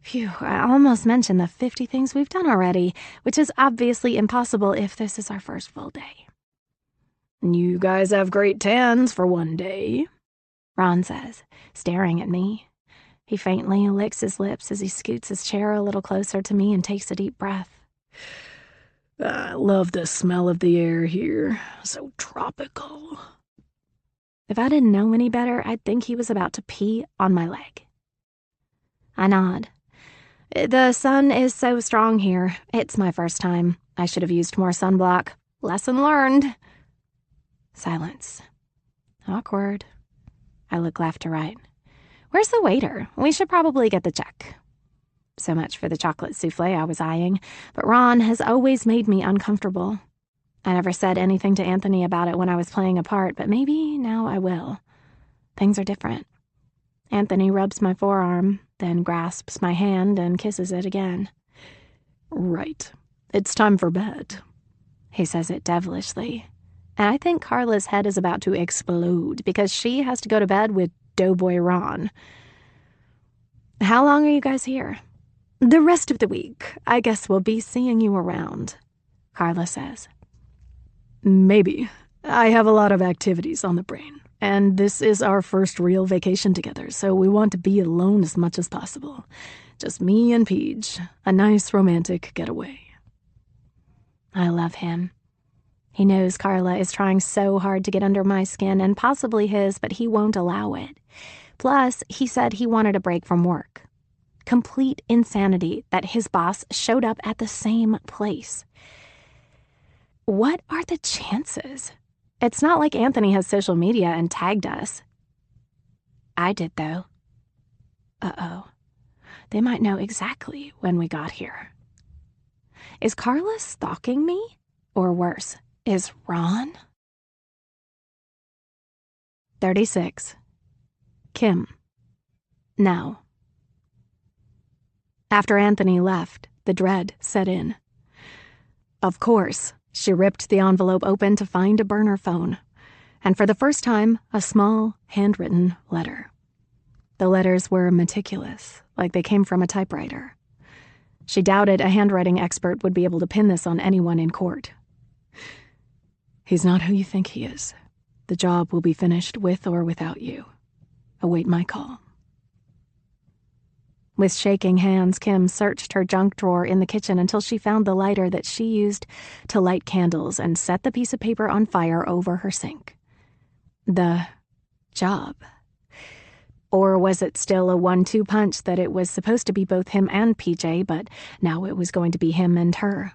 Phew, I almost mentioned the 50 things we've done already, which is obviously impossible if this is our first full day. You guys have great tans for one day, Ron says, staring at me. He faintly licks his lips as he scoots his chair a little closer to me and takes a deep breath. I love the smell of the air here. So tropical. If I didn't know any better, I'd think he was about to pee on my leg. I nod. The sun is so strong here. It's my first time. I should have used more sunblock. Lesson learned. Silence. Awkward. I look left to right. Where's the waiter? We should probably get the check. So much for the chocolate souffle I was eyeing, but Ron has always made me uncomfortable. I never said anything to Anthony about it when I was playing a part, but maybe now I will. Things are different. Anthony rubs my forearm, then grasps my hand and kisses it again. Right. It's time for bed. He says it devilishly. And I think Carla's head is about to explode because she has to go to bed with Doughboy Ron. How long are you guys here? The rest of the week. I guess we'll be seeing you around, Carla says. Maybe. I have a lot of activities on the brain, and this is our first real vacation together, so we want to be alone as much as possible. Just me and Peach. A nice romantic getaway. I love him. He knows Carla is trying so hard to get under my skin and possibly his, but he won't allow it. Plus, he said he wanted a break from work. Complete insanity that his boss showed up at the same place. What are the chances? It's not like Anthony has social media and tagged us. I did, though. Uh-oh. They might know exactly when we got here. Is Carla stalking me? Or worse, is Ron? 36. Kim. Now. After Anthony left, the dread set in. Of course, she ripped the envelope open to find a burner phone, and for the first time, a small, handwritten letter. The letters were meticulous, like they came from a typewriter. She doubted a handwriting expert would be able to pin this on anyone in court. He's not who you think he is. The job will be finished with or without you. Await my call. With shaking hands, Kim searched her junk drawer in the kitchen until she found the lighter that she used to light candles and set the piece of paper on fire over her sink. The job. Or was it still a 1-2 punch that it was supposed to be both him and PJ, but now it was going to be him and her?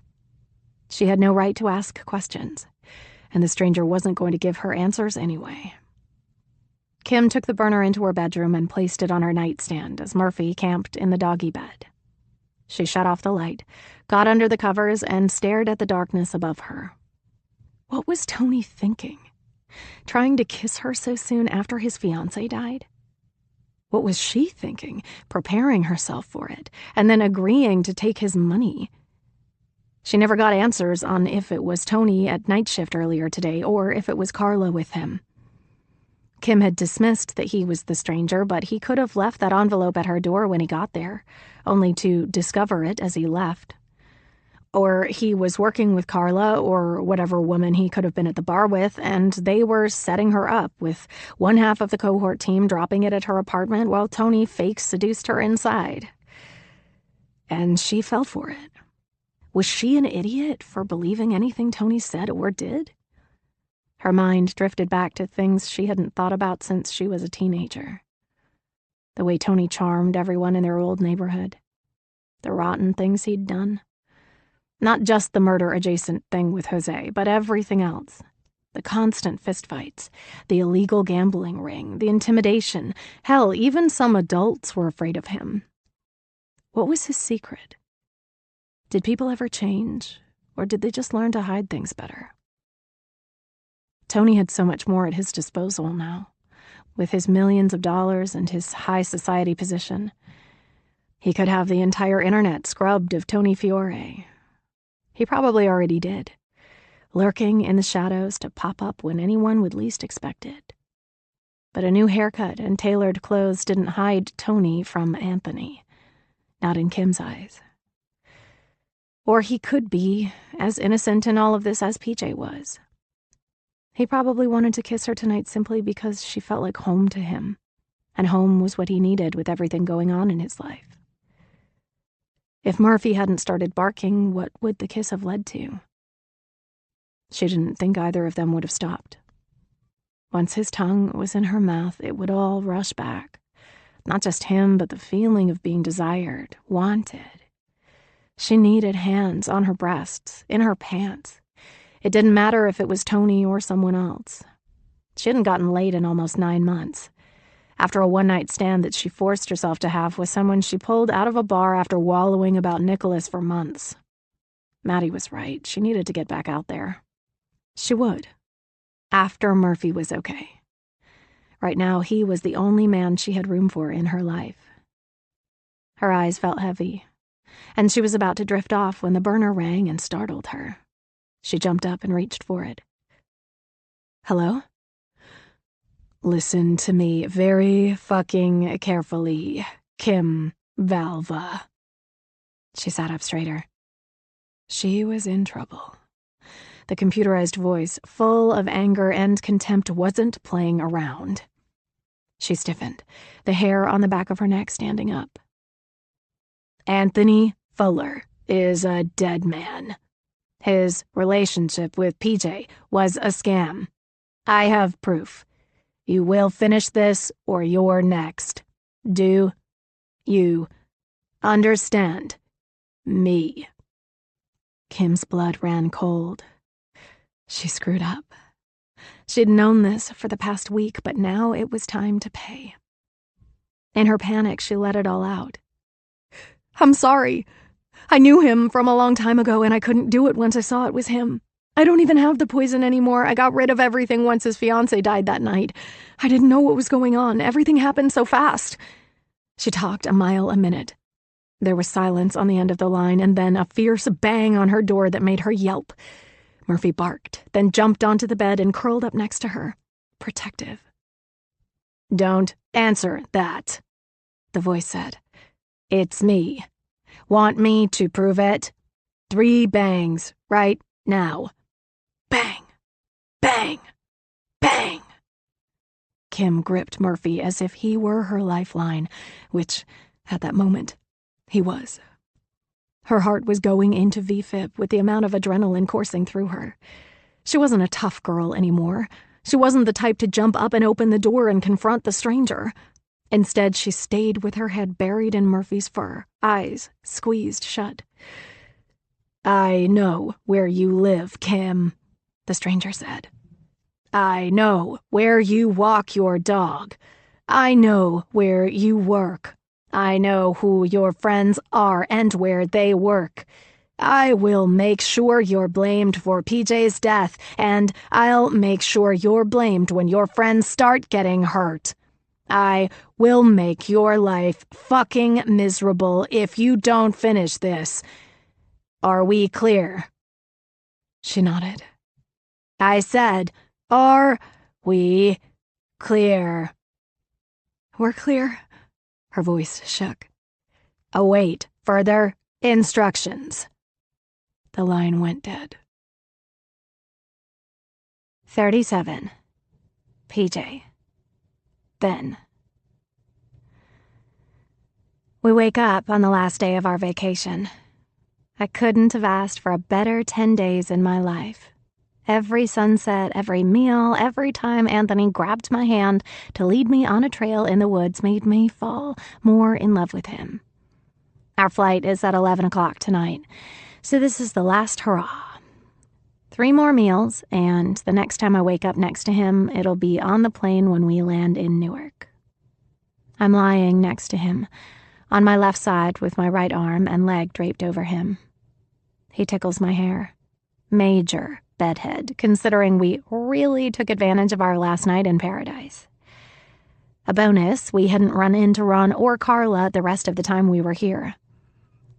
She had no right to ask questions, and the stranger wasn't going to give her answers anyway. Kim took the burner into her bedroom and placed it on her nightstand as Murphy camped in the doggy bed. She shut off the light, got under the covers, and stared at the darkness above her. What was Tony thinking? Trying to kiss her so soon after his fiancé died? What was she thinking, preparing herself for it, and then agreeing to take his money? She never got answers on if it was Tony at night shift earlier today or if it was Carla with him. Kim had dismissed that he was the stranger, but he could have left that envelope at her door when he got there, only to discover it as he left. Or he was working with Carla or whatever woman he could have been at the bar with, and they were setting her up, with one half of the cohort team dropping it at her apartment while Tony fake seduced her inside. And she fell for it. Was she an idiot for believing anything Tony said or did? Her mind drifted back to things she hadn't thought about since she was a teenager. The way Tony charmed everyone in their old neighborhood. The rotten things he'd done. Not just the murder-adjacent thing with Jose, but everything else. The constant fistfights, the illegal gambling ring, the intimidation. Hell, even some adults were afraid of him. What was his secret? Did people ever change, or did they just learn to hide things better? Tony had so much more at his disposal now, with his millions of dollars and his high society position. He could have the entire internet scrubbed of Tony Fiore. He probably already did, lurking in the shadows to pop up when anyone would least expect it. But a new haircut and tailored clothes didn't hide Tony from Anthony, not in Kim's eyes. Or he could be as innocent in all of this as PJ was. He probably wanted to kiss her tonight simply because she felt like home to him, and home was what he needed with everything going on in his life. If Murphy hadn't started barking, what would the kiss have led to? She didn't think either of them would have stopped. Once his tongue was in her mouth, it would all rush back. Not just him, but the feeling of being desired, wanted. She needed hands on her breasts, in her pants. It didn't matter if it was Tony or someone else. She hadn't gotten laid in almost 9 months. After a one-night stand that she forced herself to have with someone she pulled out of a bar after wallowing about Nicholas for months. Maddie was right. She needed to get back out there. She would. After Murphy was okay. Right now, he was the only man she had room for in her life. Her eyes felt heavy, and she was about to drift off when the burner rang and startled her. She jumped up and reached for it. Hello? Listen to me very fucking carefully, Kim Valva. She sat up straighter. She was in trouble. The computerized voice, full of anger and contempt, wasn't playing around. She stiffened, the hair on the back of her neck standing up. Anthony Fuller is a dead man. His relationship with PJ was a scam. I have proof. You will finish this or you're next. Do you understand me? Kim's blood ran cold. She screwed up. She'd known this for the past week, but now it was time to pay. In her panic, she let it all out. I'm sorry. I knew him from a long time ago, and I couldn't do it once I saw it was him. I don't even have the poison anymore. I got rid of everything once his fiancé died that night. I didn't know what was going on. Everything happened so fast. She talked a mile a minute. There was silence on the end of the line, and then a fierce bang on her door that made her yelp. Murphy barked, then jumped onto the bed and curled up next to her, protective. Don't answer that, the voice said. It's me. Want me to prove it? 3 bangs, right now. Bang! Bang! Bang! Kim gripped Murphy as if he were her lifeline, which, at that moment, he was. Her heart was going into VFib with the amount of adrenaline coursing through her. She wasn't a tough girl anymore. She wasn't the type to jump up and open the door and confront the stranger. Instead, she stayed with her head buried in Murphy's fur, eyes squeezed shut. I know where you live, Kim, the stranger said. I know where you walk your dog. I know where you work. I know who your friends are and where they work. I will make sure you're blamed for PJ's death, and I'll make sure you're blamed when your friends start getting hurt. I will make your life fucking miserable if you don't finish this. Are we clear? She nodded. I said, are we clear? We're clear. Her voice shook. Await further instructions. The line went dead. 37. PJ. Then. We wake up on the last day of our vacation. I couldn't have asked for a better 10 days in my life. Every sunset, every meal, every time Anthony grabbed my hand to lead me on a trail in the woods made me fall more in love with him. Our flight is at 11 o'clock tonight, so this is the last hurrah. 3 more meals, and the next time I wake up next to him, it'll be on the plane when we land in Newark. I'm lying next to him, on my left side with my right arm and leg draped over him. He tickles my hair. Major bedhead, considering we really took advantage of our last night in paradise. A bonus, we hadn't run into Ron or Carla the rest of the time we were here.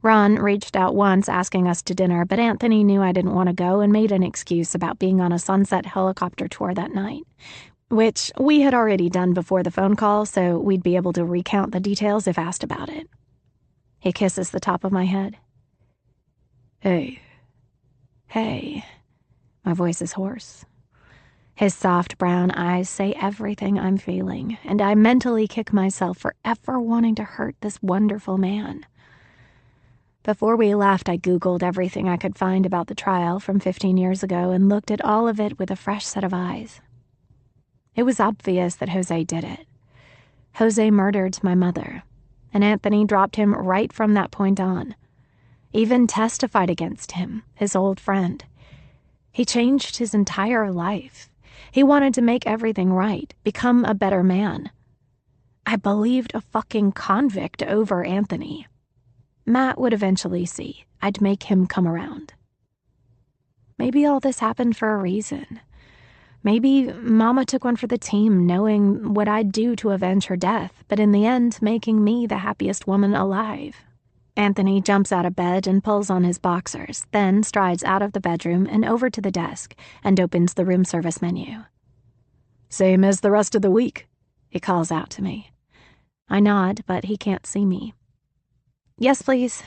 Ron reached out once asking us to dinner, but Anthony knew I didn't want to go and made an excuse about being on a sunset helicopter tour that night, which we had already done before the phone call, so we'd be able to recount the details if asked about it. He kisses the top of my head. Hey. Hey. My voice is hoarse. His soft brown eyes say everything I'm feeling, and I mentally kick myself for ever wanting to hurt this wonderful man. Before we left, I Googled everything I could find about the trial from 15 years ago and looked at all of it with a fresh set of eyes. It was obvious that Jose did it. Jose murdered my mother, and Anthony dropped him right from that point on. Even testified against him, his old friend. He changed his entire life. He wanted to make everything right, become a better man. I believed a fucking convict over Anthony. Matt would eventually see. I'd make him come around. Maybe all this happened for a reason. Maybe Mama took one for the team, knowing what I'd do to avenge her death, but in the end, making me the happiest woman alive. Anthony jumps out of bed and pulls on his boxers, then strides out of the bedroom and over to the desk and opens the room service menu. Same as the rest of the week, he calls out to me. I nod, but he can't see me. Yes, please.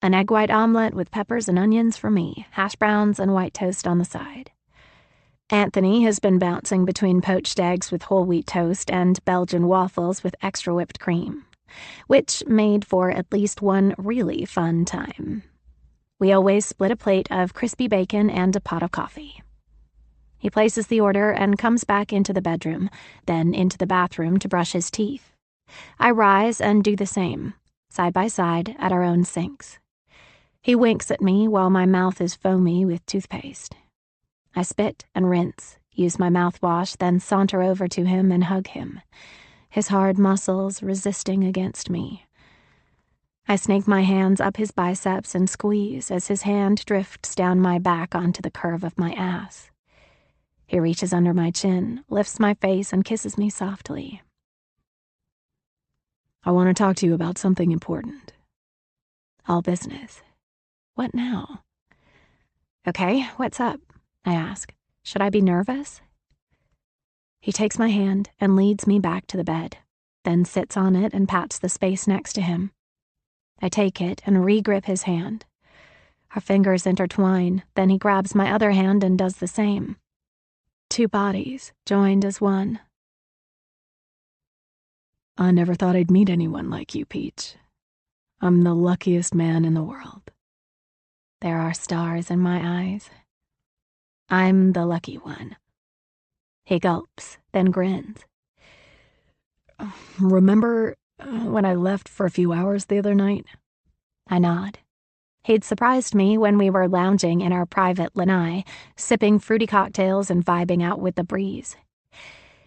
An egg white omelet with peppers and onions for me, hash browns and white toast on the side. Anthony has been bouncing between poached eggs with whole wheat toast and Belgian waffles with extra whipped cream, which made for at least one really fun time. We always split a plate of crispy bacon and a pot of coffee. He places the order and comes back into the bedroom, then into the bathroom to brush his teeth. I rise and do the same, side by side at our own sinks. He winks at me while my mouth is foamy with toothpaste. I spit and rinse, use my mouthwash, then saunter over to him and hug him, his hard muscles resisting against me. I snake my hands up his biceps and squeeze as his hand drifts down my back onto the curve of my ass. He reaches under my chin, lifts my face, and kisses me softly. I want to talk to you about something important. All business. What now? Okay, what's up? I ask. Should I be nervous? He takes my hand and leads me back to the bed, then sits on it and pats the space next to him. I take it and re-grip his hand. Our fingers intertwine, then he grabs my other hand and does the same. Two bodies joined as one. I never thought I'd meet anyone like you, Peach. I'm the luckiest man in the world. There are stars in my eyes. I'm the lucky one. He gulps, then grins. Remember when I left for a few hours the other night? I nod. He'd surprised me when we were lounging in our private lanai, sipping fruity cocktails and vibing out with the breeze.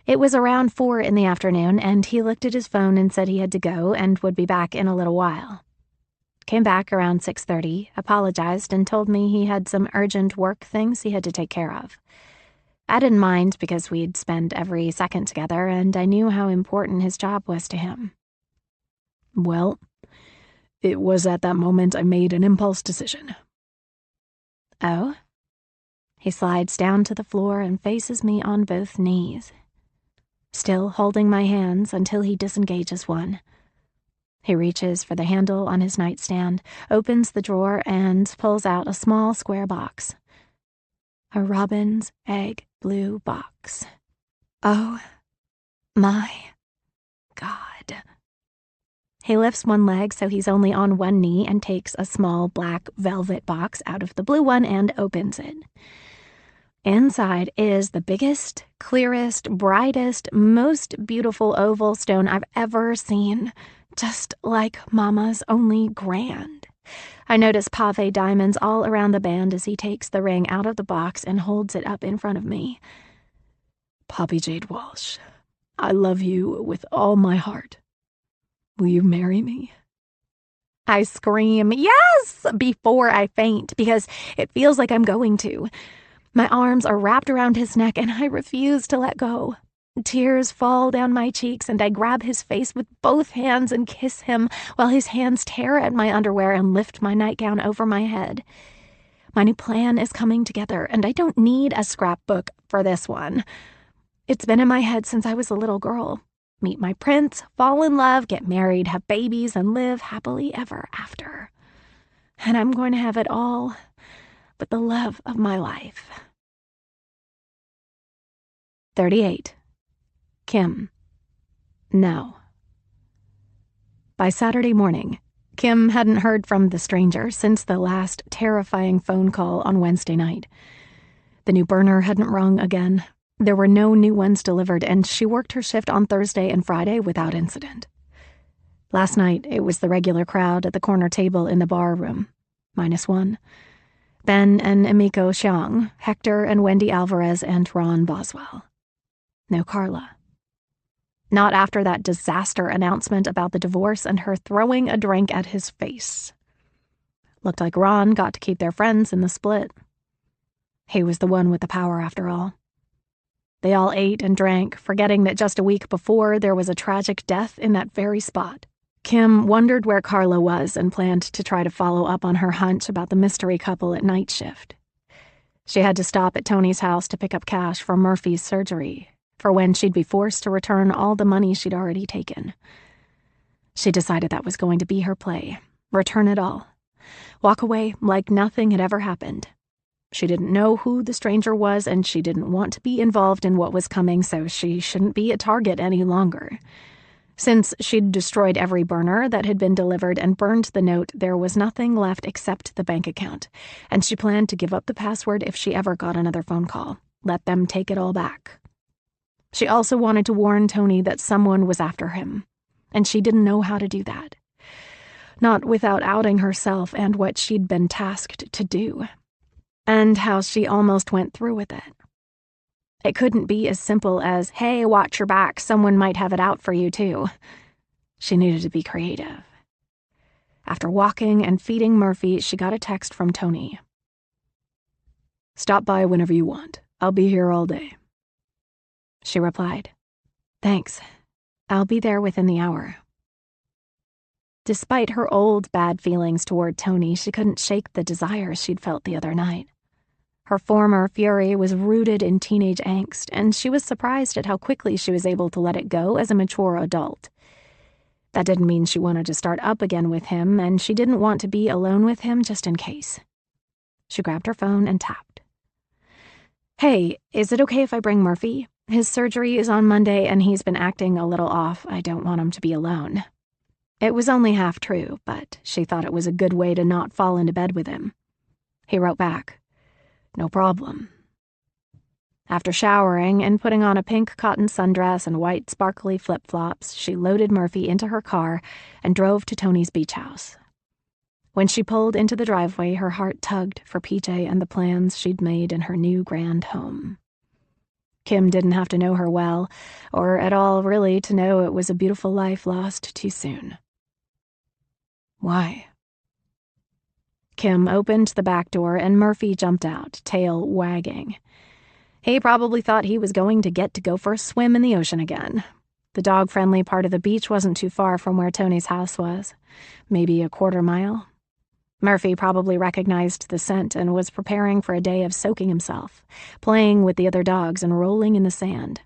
It was around 4 in the afternoon, and he looked at his phone and said he had to go and would be back in a little while. Came back around 6:30, apologized, and told me he had some urgent work things he had to take care of. I didn't mind because we'd spent every second together, and I knew how important his job was to him. Well, it was at that moment I made an impulse decision. Oh? He slides down to the floor and faces me on both knees, still holding my hands until he disengages one. He reaches for the handle on his nightstand, opens the drawer, and pulls out a small square box. A robin's egg blue box. Oh my God. He lifts one leg so he's only on one knee and takes a small black velvet box out of the blue one and opens it. Inside is the biggest, clearest, brightest, most beautiful oval stone I've ever seen. Just like Mama's, only grand. I notice pave diamonds all around the band as he takes the ring out of the box and holds it up in front of me. Poppy Jade Walsh, I love you with all my heart. Will you marry me? I scream, yes, before I faint, because it feels like I'm going to. My arms are wrapped around his neck and I refuse to let go. Tears fall down my cheeks and I grab his face with both hands and kiss him while his hands tear at my underwear and lift my nightgown over my head. My new plan is coming together and I don't need a scrapbook for this one. It's been in my head since I was a little girl. Meet my prince, fall in love, get married, have babies, and live happily ever after. And I'm going to have it all, but the love of my life. 38. Kim. No. By Saturday morning, Kim hadn't heard from the stranger since the last terrifying phone call on Wednesday night. The new burner hadn't rung again. There were no new ones delivered, and she worked her shift on Thursday and Friday without incident. Last night, it was the regular crowd at the corner table in the bar room, -1. Ben and Emiko Xiang, Hector and Wendy Alvarez, and Ron Boswell. No Carla. Not after that disaster announcement about the divorce and her throwing a drink at his face. Looked like Ron got to keep their friends in the split. He was the one with the power after all. They all ate and drank, forgetting that just a week before there was a tragic death in that very spot. Kim wondered where Carla was and planned to try to follow up on her hunch about the mystery couple at night shift. She had to stop at Tony's house to pick up cash for Murphy's surgery, for when she'd be forced to return all the money she'd already taken. She decided that was going to be her play. Return it all. Walk away like nothing had ever happened. She didn't know who the stranger was, and she didn't want to be involved in what was coming, so she shouldn't be a target any longer. Since she'd destroyed every burner that had been delivered and burned the note, there was nothing left except the bank account, and she planned to give up the password if she ever got another phone call. Let them take it all back. She also wanted to warn Tony that someone was after him, and she didn't know how to do that. Not without outing herself and what she'd been tasked to do, and how she almost went through with it. It couldn't be as simple as, hey, watch your back, someone might have it out for you too. She needed to be creative. After walking and feeding Murphy, she got a text from Tony. Stop by whenever you want. I'll be here all day. She replied, Thanks. I'll be there within the hour. Despite her old bad feelings toward Tony, she couldn't shake the desire she'd felt the other night. Her former fury was rooted in teenage angst, and she was surprised at how quickly she was able to let it go as a mature adult. That didn't mean she wanted to start up again with him, and she didn't want to be alone with him just in case. She grabbed her phone and tapped. Hey, is it okay if I bring Murphy? His surgery is on Monday, and he's been acting a little off. I don't want him to be alone. It was only half true, but she thought it was a good way to not fall into bed with him. He wrote back, No problem. After showering and putting on a pink cotton sundress and white sparkly flip-flops, she loaded Murphy into her car and drove to Tony's beach house. When she pulled into the driveway, her heart tugged for PJ and the plans she'd made in her new grand home. Kim didn't have to know her well, or at all really to know it was a beautiful life lost too soon. Why? Kim opened the back door and Murphy jumped out, tail wagging. He probably thought he was going to get to go for a swim in the ocean again. The dog-friendly part of the beach wasn't too far from where Tony's house was, maybe a quarter mile. Murphy probably recognized the scent and was preparing for a day of soaking himself, playing with the other dogs and rolling in the sand.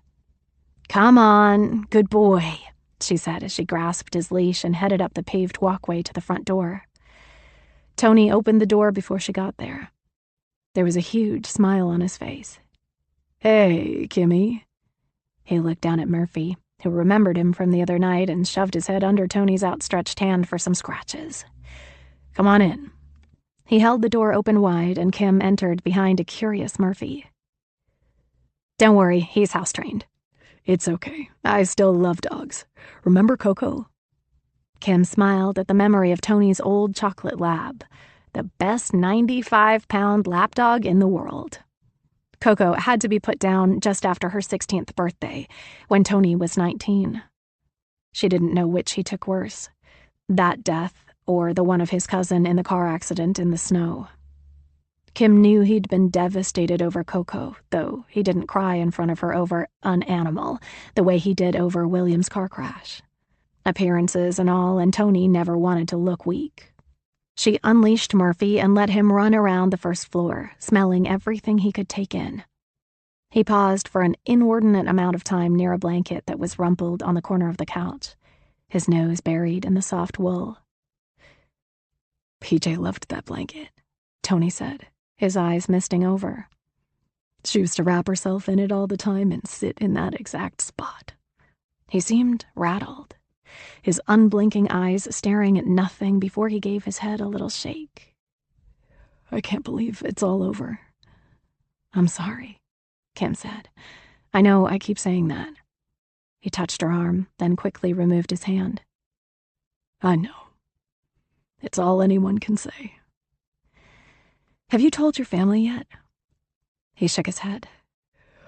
Come on, good boy, she said as she grasped his leash and headed up the paved walkway to the front door. Tony opened the door before she got there. There was a huge smile on his face. Hey, Kimmy. He looked down at Murphy, who remembered him from the other night, and shoved his head under Tony's outstretched hand for some scratches. Come on in. He held the door open wide, and Kim entered behind a curious Murphy. Don't worry, he's house-trained. It's okay. I still love dogs. Remember Coco? Kim smiled at the memory of Tony's old chocolate lab, the best 95-pound lapdog in the world. Coco had to be put down just after her 16th birthday, when Tony was 19. She didn't know which he took worse, that death or the one of his cousin in the car accident in the snow. Kim knew he'd been devastated over Coco, though he didn't cry in front of her over an animal the way he did over William's car crash. Appearances and all, and Tony never wanted to look weak. She unleashed Murphy and let him run around the first floor, smelling everything he could take in. He paused for an inordinate amount of time near a blanket that was rumpled on the corner of the couch, his nose buried in the soft wool. PJ loved that blanket, Tony said, his eyes misting over. She used to wrap herself in it all the time and sit in that exact spot. He seemed rattled, his unblinking eyes staring at nothing before he gave his head a little shake. I can't believe it's all over. I'm sorry, Kim said. I know I keep saying that. He touched her arm, then quickly removed his hand. I know. It's all anyone can say. Have you told your family yet? He shook his head.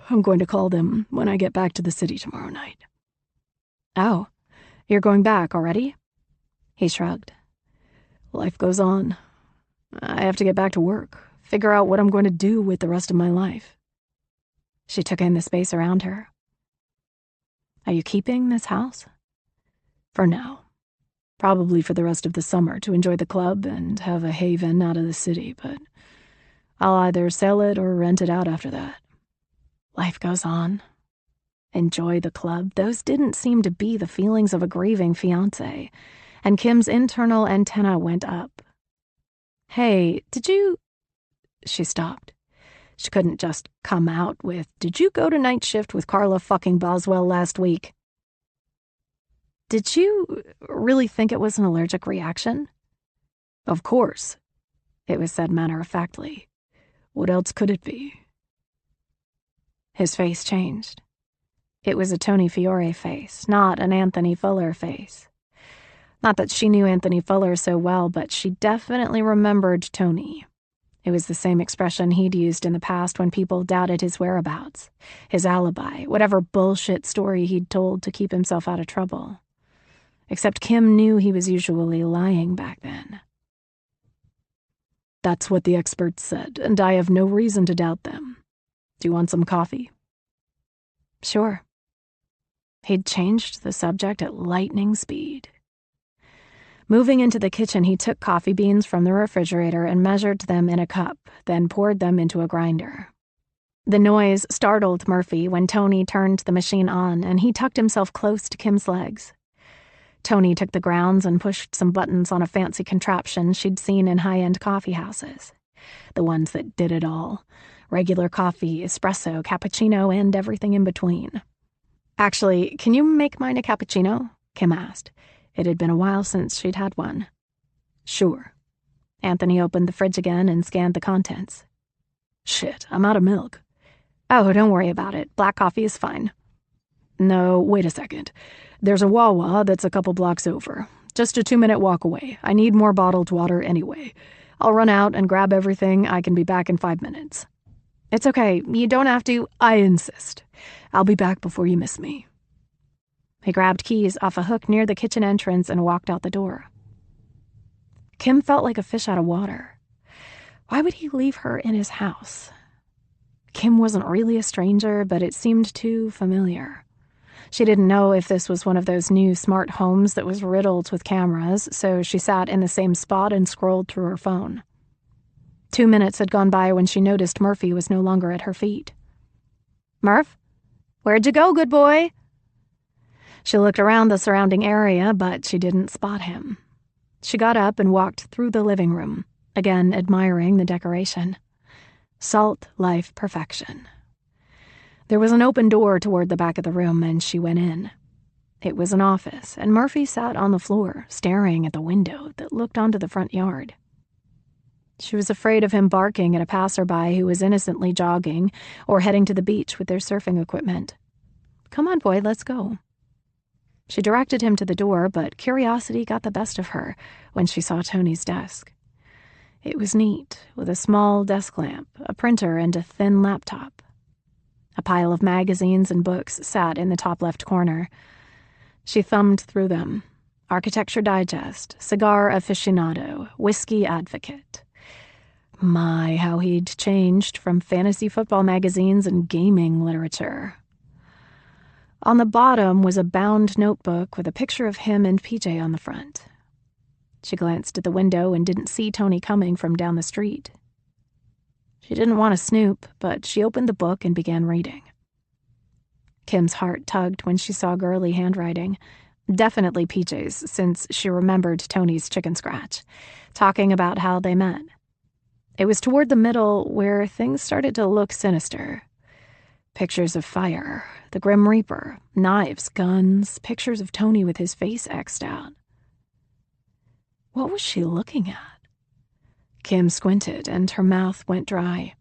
I'm going to call them when I get back to the city tomorrow night. Oh, you're going back already? He shrugged. Life goes on. I have to get back to work, figure out what I'm going to do with the rest of my life. She took in the space around her. Are you keeping this house? For now. Probably for the rest of the summer to enjoy the club and have a haven out of the city, but I'll either sell it or rent it out after that. Life goes on. Enjoy the club? Those didn't seem to be the feelings of a grieving fiancé, and Kim's internal antenna went up. Hey, did you... She stopped. She couldn't just come out with, did you go to night shift with Carla fucking Boswell last week? Did you really think it was an allergic reaction? Of course, it was said matter-of-factly. What else could it be? His face changed. It was a Tony Fiore face, not an Anthony Fuller face. Not that she knew Anthony Fuller so well, but she definitely remembered Tony. It was the same expression he'd used in the past when people doubted his whereabouts, his alibi, whatever bullshit story he'd told to keep himself out of trouble. Except Kim knew he was usually lying back then. That's what the experts said, and I have no reason to doubt them. Do you want some coffee? Sure. He'd changed the subject at lightning speed. Moving into the kitchen, he took coffee beans from the refrigerator and measured them in a cup, then poured them into a grinder. The noise startled Murphy when Tony turned the machine on, and he tucked himself close to Kim's legs. Tony took the grounds and pushed some buttons on a fancy contraption she'd seen in high-end coffee houses. The ones that did it all. Regular coffee, espresso, cappuccino, and everything in between. Actually, can you make mine a cappuccino? Kim asked. It had been a while since she'd had one. Sure. Anthony opened the fridge again and scanned the contents. Shit, I'm out of milk. Oh, don't worry about it. Black coffee is fine. No, wait a second. There's a Wawa that's a couple blocks over. Just a 2-minute walk away. I need more bottled water anyway. I'll run out and grab everything. I can be back in 5 minutes. It's okay. You don't have to. I insist. I'll be back before you miss me. He grabbed keys off a hook near the kitchen entrance and walked out the door. Kim felt like a fish out of water. Why would he leave her in his house? Kim wasn't really a stranger, but it seemed too familiar. She didn't know if this was one of those new smart homes that was riddled with cameras, so she sat in the same spot and scrolled through her phone. 2 minutes had gone by when she noticed Murphy was no longer at her feet. Murph? Where'd you go, good boy? She looked around the surrounding area, but she didn't spot him. She got up and walked through the living room, again admiring the decoration. Salt life perfection. There was an open door toward the back of the room, and she went in. It was an office, and Murphy sat on the floor, staring at the window that looked onto the front yard. She was afraid of him barking at a passerby who was innocently jogging or heading to the beach with their surfing equipment. Come on, boy, let's go. She directed him to the door, but curiosity got the best of her when she saw Tony's desk. It was neat, with a small desk lamp, a printer, and a thin laptop. A pile of magazines and books sat in the top left corner. She thumbed through them. Architecture Digest, Cigar Aficionado, Whiskey Advocate. My, how he'd changed from fantasy football magazines and gaming literature. On the bottom was a bound notebook with a picture of him and PJ on the front. She glanced at the window and didn't see Tony coming from down the street. She didn't want to snoop, but she opened the book and began reading. Kim's heart tugged when she saw girly handwriting, definitely PJ's, since she remembered Tony's chicken scratch, talking about how they met. It was toward the middle where things started to look sinister. Pictures of fire, the Grim Reaper, knives, guns, pictures of Tony with his face X'd out. What was she looking at? Kim squinted, and her mouth went dry.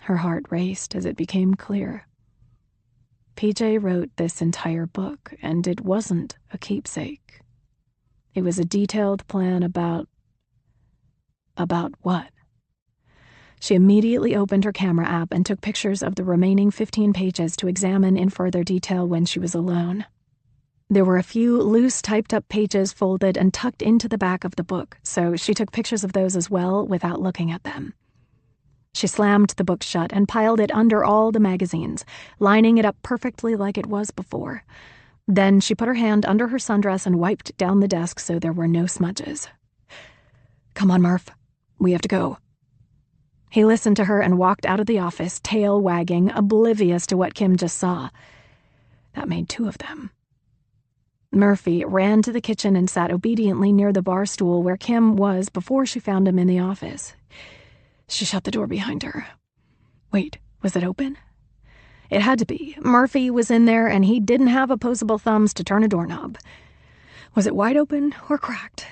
Her heart raced as it became clear. PJ wrote this entire book, and it wasn't a keepsake. It was a detailed plan about what? She immediately opened her camera app and took pictures of the remaining 15 pages to examine in further detail when she was alone. There were a few loose typed-up pages folded and tucked into the back of the book, so she took pictures of those as well without looking at them. She slammed the book shut and piled it under all the magazines, lining it up perfectly like it was before. Then she put her hand under her sundress and wiped down the desk so there were no smudges. Come on, Murph. We have to go. He listened to her and walked out of the office, tail wagging, oblivious to what Kim just saw. That made two of them. Murphy ran to the kitchen and sat obediently near the bar stool where Kim was before she found him in the office. She shut the door behind her. Wait, was it open? It had to be. Murphy was in there, and he didn't have opposable thumbs to turn a doorknob. Was it wide open or cracked?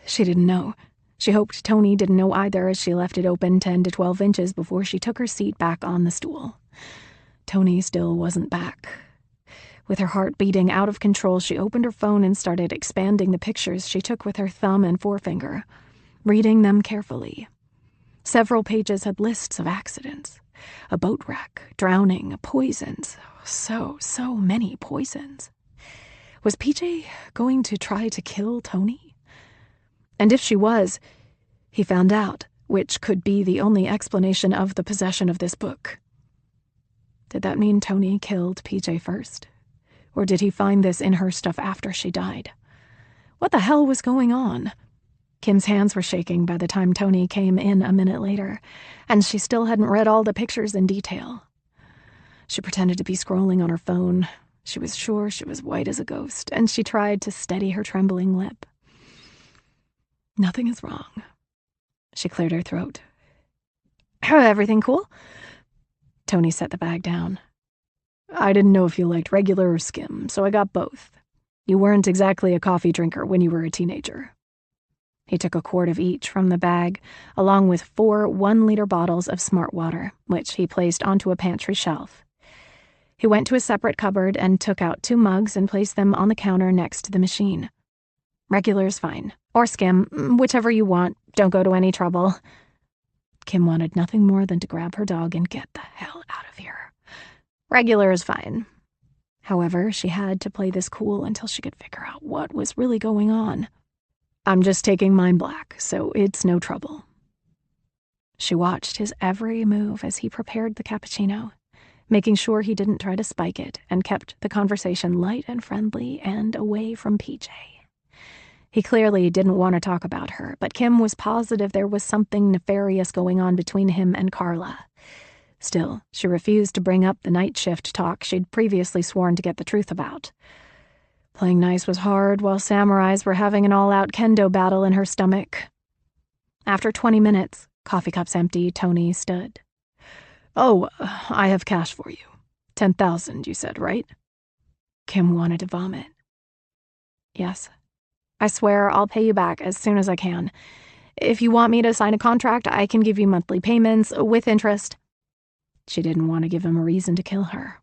She didn't know. She hoped Tony didn't know either as she left it open 10 to 12 inches before she took her seat back on the stool. Tony still wasn't back. With her heart beating out of control, she opened her phone and started expanding the pictures she took with her thumb and forefinger, reading them carefully. Several pages had lists of accidents. A boat wreck, drowning, poisons. So many poisons. Was PJ going to try to kill Tony? And if she was, he found out, which could be the only explanation of the possession of this book. Did that mean Tony killed PJ first? Or did he find this in her stuff after she died? What the hell was going on? Kim's hands were shaking by the time Tony came in a minute later, and she still hadn't read all the pictures in detail. She pretended to be scrolling on her phone. She was sure she was white as a ghost, and she tried to steady her trembling lip. Nothing is wrong. She cleared her throat. Everything cool? Tony set the bag down. I didn't know if you liked regular or skim, so I got both. You weren't exactly a coffee drinker when you were a teenager. He took a quart of each from the bag, along with 4 one-liter bottles of Smart Water, which he placed onto a pantry shelf. He went to a separate cupboard and took out 2 mugs and placed them on the counter next to the machine. Regular is fine. Or skim, whichever you want. Don't go to any trouble. Kim wanted nothing more than to grab her dog and get the hell out of here. Regular is fine. However, she had to play this cool until she could figure out what was really going on. I'm just taking mine black, so it's no trouble. She watched his every move as he prepared the cappuccino, making sure he didn't try to spike it, and kept the conversation light and friendly and away from PJ. He clearly didn't want to talk about her, but Kim was positive there was something nefarious going on between him and Carla. Still, she refused to bring up the night shift talk she'd previously sworn to get the truth about. Playing nice was hard while samurais were having an all-out kendo battle in her stomach. After 20 minutes, coffee cups empty, Tony stood. Oh, I have cash for you. 10,000, you said, right? Kim wanted to vomit. Yes. I swear I'll pay you back as soon as I can. If you want me to sign a contract, I can give you monthly payments with interest. She didn't want to give him a reason to kill her.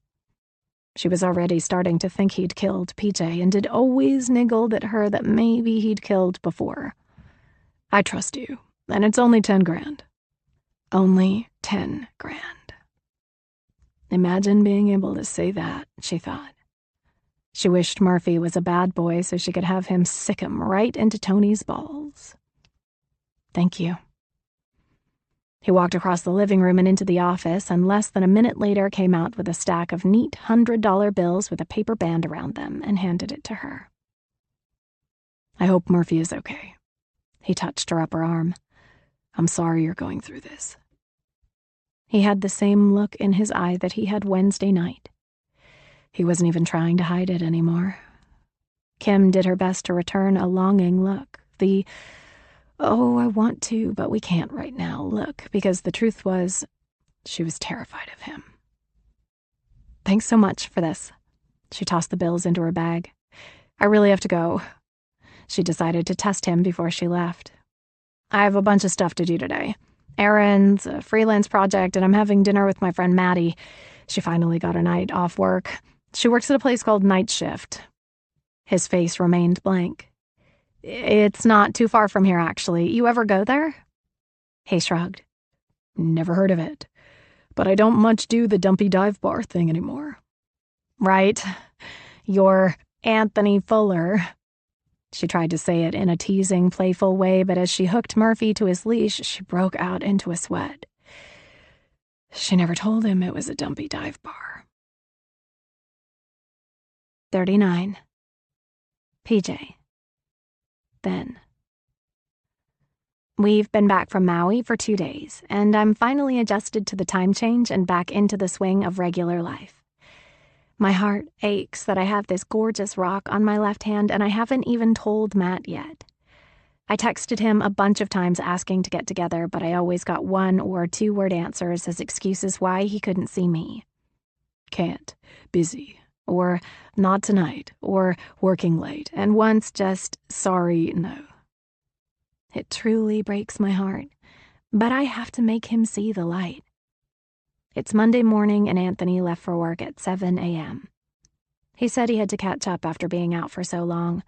She was already starting to think he'd killed PJ and had always niggled at her that maybe he'd killed before. I trust you, and it's only 10 grand. Only 10 grand. Imagine being able to say that, she thought. She wished Murphy was a bad boy so she could have him sick him right into Tony's balls. Thank you. He walked across the living room and into the office, and less than a minute later came out with a stack of neat $100 bills with a paper band around them and handed it to her. I hope Murphy is okay. He touched her upper arm. I'm sorry you're going through this. He had the same look in his eye that he had Wednesday night. He wasn't even trying to hide it anymore. Kim did her best to return a longing look, the, oh, I want to, but we can't right now look, because the truth was, she was terrified of him. Thanks so much for this. She tossed the bills into her bag. I really have to go. She decided to test him before she left. I have a bunch of stuff to do today. Errands, a freelance project, and I'm having dinner with my friend Maddie. She finally got a night off work. She works at a place called Night Shift. His face remained blank. It's not too far from here, actually. You ever go there? He shrugged. Never heard of it. But I don't much do the dumpy dive bar thing anymore. Right. You're Anthony Fuller. She tried to say it in a teasing, playful way, but as she hooked Murphy to his leash, she broke out into a sweat. She never told him it was a dumpy dive bar. 39. PJ. Then. We've been back from Maui for 2 days, and I'm finally adjusted to the time change and back into the swing of regular life. My heart aches that I have this gorgeous rock on my left hand, and I haven't even told Matt yet. I texted him a bunch of times asking to get together, but I always got 1 or 2-word answers as excuses why he couldn't see me. Can't, busy, or not tonight, or working late, and once just sorry, no. It truly breaks my heart, but I have to make him see the light. It's Monday morning and Anthony left for work at 7 a.m. He said he had to catch up after being out for so long.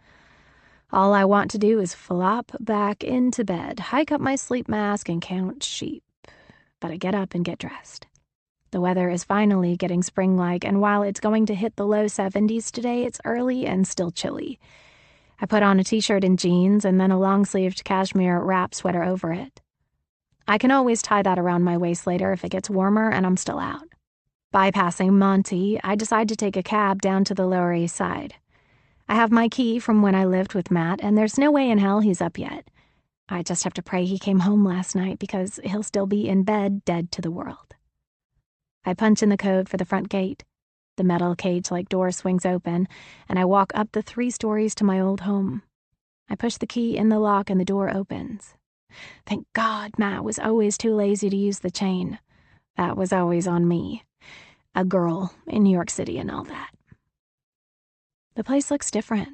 All I want to do is flop back into bed, hike up my sleep mask, and count sheep. But I get up and get dressed. The weather is finally getting spring-like, and while it's going to hit the low 70s today, it's early and still chilly. I put on a t-shirt and jeans and then a long-sleeved cashmere wrap sweater over it. I can always tie that around my waist later if it gets warmer and I'm still out. Bypassing Monty, I decide to take a cab down to the Lower East Side. I have my key from when I lived with Matt, and there's no way in hell he's up yet. I just have to pray he came home last night because he'll still be in bed, dead to the world. I punch in the code for the front gate. The metal cage-like door swings open, and I walk up the 3 stories to my old home. I push the key in the lock and the door opens. Thank God Matt was always too lazy to use the chain. That was always on me. A girl in New York City and all that. The place looks different.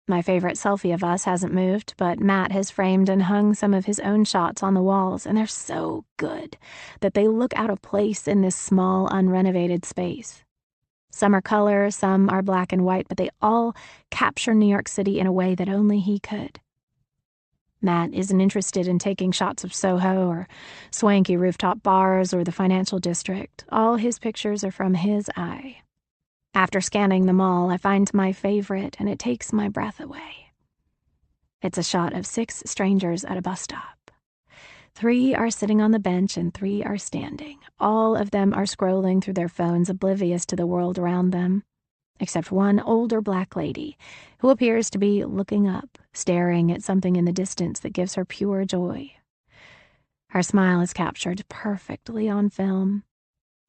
My favorite selfie of us hasn't moved, but Matt has framed and hung some of his own shots on the walls, and they're so good that they look out of place in this small, unrenovated space. Some are color, some are black and white, but they all capture New York City in a way that only he could. Matt isn't interested in taking shots of Soho or swanky rooftop bars or the financial district. All his pictures are from his eye. After scanning them all, I find my favorite, and it takes my breath away. It's a shot of 6 strangers at a bus stop. 3 are sitting on the bench and 3 are standing. All of them are scrolling through their phones, oblivious to the world around them, except one older black lady who appears to be looking up, staring at something in the distance that gives her pure joy. Her smile is captured perfectly on film.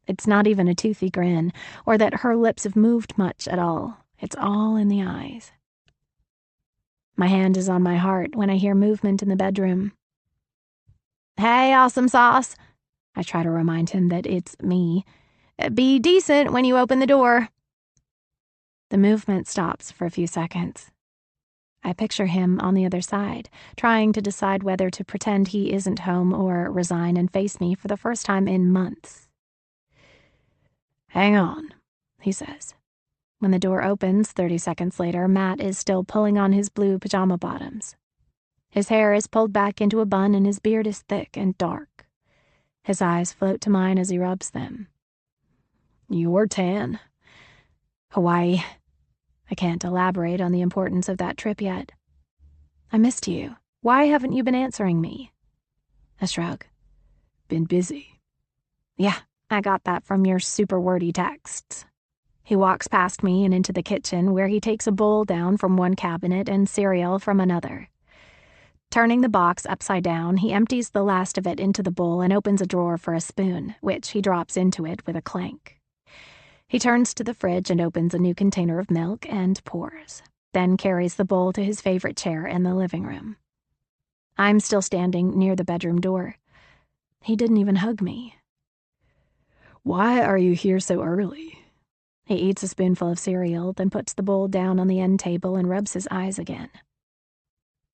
It's not even a toothy grin, or that her lips have moved much at all. It's all in the eyes. My hand is on my heart when I hear movement in the bedroom. Hey, awesome sauce. I try to remind him that it's me. Be decent when you open the door. The movement stops for a few seconds. I picture him on the other side, trying to decide whether to pretend he isn't home or resign and face me for the first time in months. Hang on, he says. When the door opens 30 seconds later, Matt is still pulling on his blue pajama bottoms. His hair is pulled back into a bun and his beard is thick and dark. His eyes float to mine as he rubs them. You're tan. Hawaii. I can't elaborate on the importance of that trip yet. I missed you. Why haven't you been answering me? A shrug. Been busy. Yeah, I got that from your super wordy texts. He walks past me and into the kitchen, where he takes a bowl down from one cabinet and cereal from another. Turning the box upside down, he empties the last of it into the bowl and opens a drawer for a spoon, which he drops into it with a clank. He turns to the fridge and opens a new container of milk and pours, then carries the bowl to his favorite chair in the living room. I'm still standing near the bedroom door. He didn't even hug me. Why are you here so early? He eats a spoonful of cereal, then puts the bowl down on the end table and rubs his eyes again.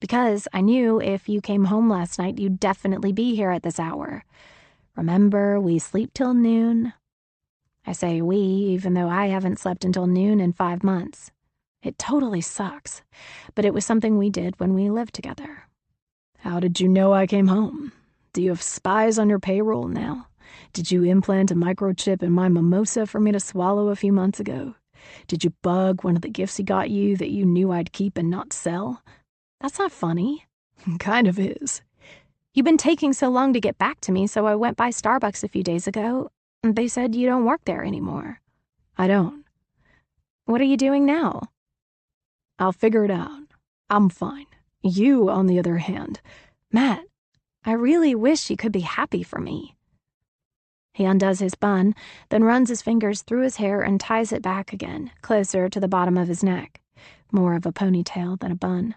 Because I knew if you came home last night, you'd definitely be here at this hour. Remember, we sleep till noon? I say we, even though I haven't slept until noon in 5 months. It totally sucks, but it was something we did when we lived together. How did you know I came home? Do you have spies on your payroll now? Did you implant a microchip in my mimosa for me to swallow a few months ago? Did you bug one of the gifts he got you that you knew I'd keep and not sell? That's not funny. Kind of is. You've been taking so long to get back to me, so I went by Starbucks a few days ago. They said you don't work there anymore. I don't. What are you doing now? I'll figure it out. I'm fine. You, on the other hand, Matt, I really wish you could be happy for me. He undoes his bun, then runs his fingers through his hair and ties it back again, closer to the bottom of his neck. More of a ponytail than a bun.